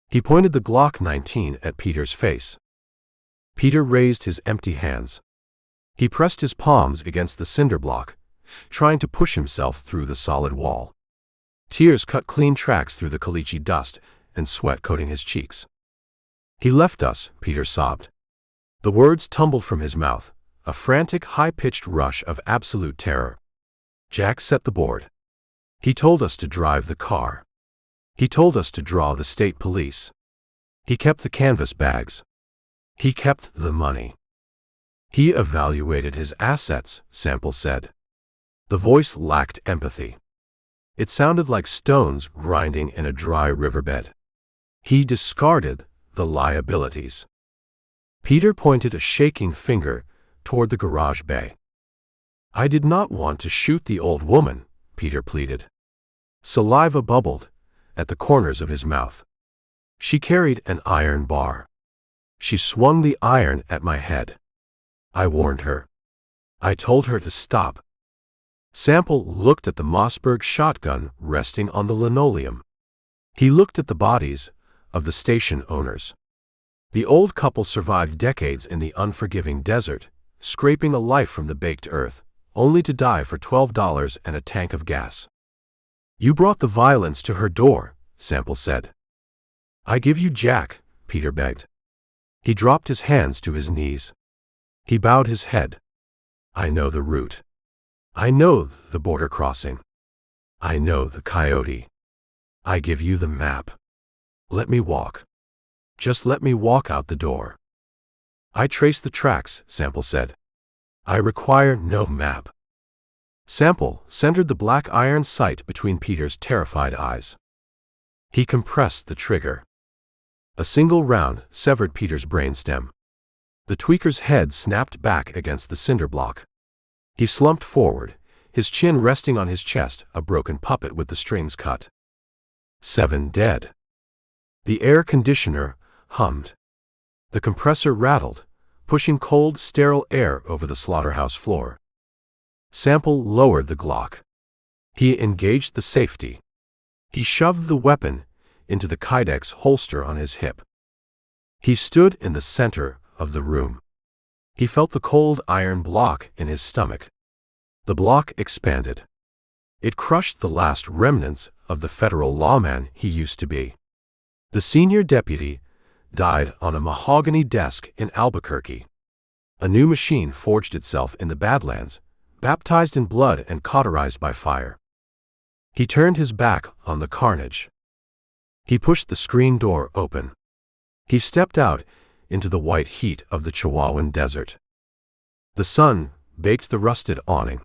He pointed the Glock 19 at Peter's face. Peter raised his empty hands. He pressed his palms against the cinder block, trying to push himself through the solid wall. Tears cut clean tracks through the caliche dust and sweat coating his cheeks. "He left us," Peter sobbed. The words tumbled from his mouth, a frantic, high-pitched rush of absolute terror. Jack set the board. "He told us to drive the car. He told us to draw the state police. He kept the canvas bags. He kept the money. He evaluated his assets," Sample said. The voice lacked empathy. It sounded like stones grinding in a dry riverbed. "He discarded the liabilities." Peter pointed a shaking finger toward the garage bay. "I did not want to shoot the old woman," Peter pleaded. Saliva bubbled at the corners of his mouth. "She carried an iron bar. She swung the iron at my head. I warned her. I told her to stop." Sample looked at the Mossberg shotgun resting on the linoleum. He looked at the bodies of the station owners. The old couple survived decades in the unforgiving desert, scraping a life from the baked earth, only to die for $12 and a tank of gas. "You brought the violence to her door," Sample said. "I give you Jack," Peter begged. He dropped his hands to his knees. He bowed his head. "I know the route. I know the border crossing. I know the coyote. I give you the map. Let me walk. Just let me walk out the door. I trace the tracks, Sample said. I require no map. Sample centered the black iron sight between Peter's terrified eyes. He compressed the trigger. A single round severed Peter's brainstem. The tweaker's head snapped back against the cinder block. He slumped forward, his chin resting on his chest, a broken puppet with the strings cut. 7 dead. The air conditioner hummed. The compressor rattled, pushing cold, sterile air over the slaughterhouse floor. Sample lowered the Glock. He engaged the safety. He shoved the weapon into the Kydex holster on his hip. He stood in the center of the room. He felt the cold iron block in his stomach. The block expanded. It crushed the last remnants of the federal lawman he used to be. The senior deputy died on a mahogany desk in Albuquerque. A new machine forged itself in the Badlands, baptized in blood and cauterized by fire. He turned his back on the carnage. He pushed the screen door open. He stepped out into the white heat of the Chihuahuan desert. The sun baked the rusted awning.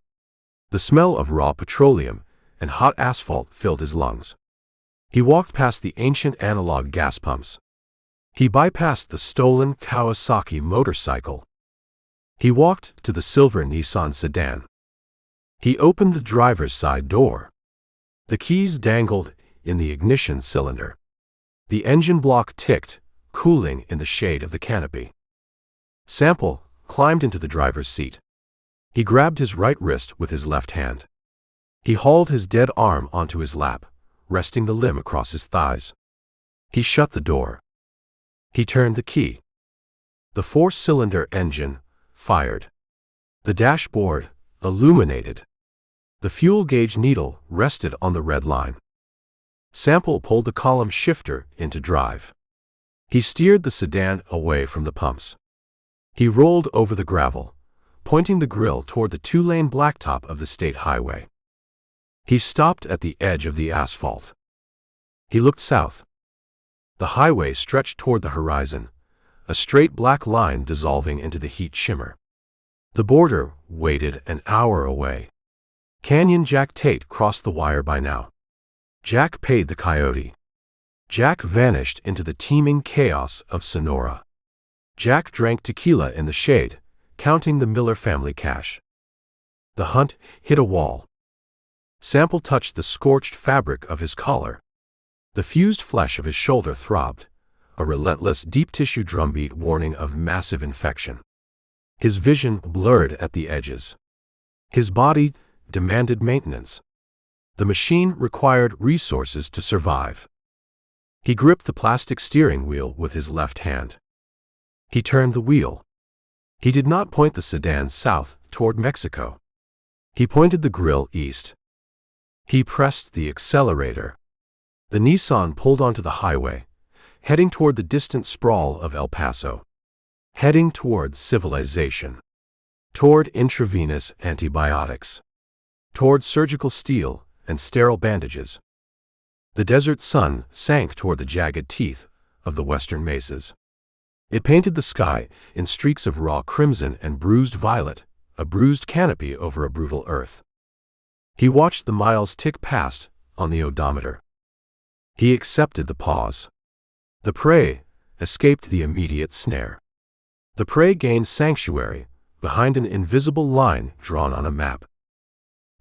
The smell of raw petroleum and hot asphalt filled his lungs. He walked past the ancient analog gas pumps. He bypassed the stolen Kawasaki motorcycle. He walked to the silver Nissan sedan. He opened the driver's side door. The keys dangled in the ignition cylinder. The engine block ticked, cooling in the shade of the canopy. Sample climbed into the driver's seat. He grabbed his right wrist with his left hand. He hauled his dead arm onto his lap, resting the limb across his thighs. He shut the door. He turned the key. The 4-cylinder engine fired. The dashboard illuminated. The fuel gauge needle rested on the red line. Sample pulled the column shifter into drive. He steered the sedan away from the pumps. He rolled over the gravel, pointing the grill toward the 2-lane blacktop of the state highway. He stopped at the edge of the asphalt. He looked south. The highway stretched toward the horizon, a straight black line dissolving into the heat shimmer. The border waited an hour away. Canyon Jack Tate crossed the wire by now. Jack paid the coyote. Jack vanished into the teeming chaos of Sonora. Jack drank tequila in the shade, counting the Miller family cash. The hunt hit a wall. Sample touched the scorched fabric of his collar. The fused flesh of his shoulder throbbed, a relentless deep-tissue drumbeat warning of massive infection. His vision blurred at the edges. His body demanded maintenance. The machine required resources to survive. He gripped the plastic steering wheel with his left hand. He turned the wheel. He did not point the sedan south toward Mexico. He pointed the grill east. He pressed the accelerator. The Nissan pulled onto the highway, heading toward the distant sprawl of El Paso. Heading toward civilization. Toward intravenous antibiotics. Toward surgical steel and sterile bandages. The desert sun sank toward the jagged teeth of the western mesas. It painted the sky in streaks of raw crimson and bruised violet, a bruised canopy over a brutal earth. He watched the miles tick past on the odometer. He accepted the pause. The prey escaped the immediate snare. The prey gained sanctuary behind an invisible line drawn on a map.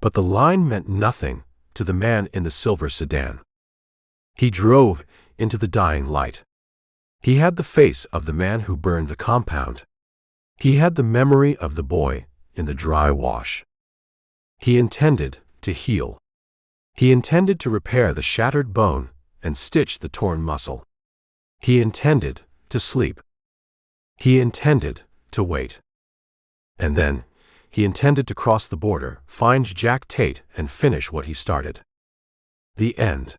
But the line meant nothing to the man in the silver sedan. He drove into the dying light. He had the face of the man who burned the compound. He had the memory of the boy in the dry wash. He intended to heal. He intended to repair the shattered bone and stitch the torn muscle. He intended to sleep. He intended to wait. And then, he intended to cross the border, find Jack Tate, and finish what he started. The end.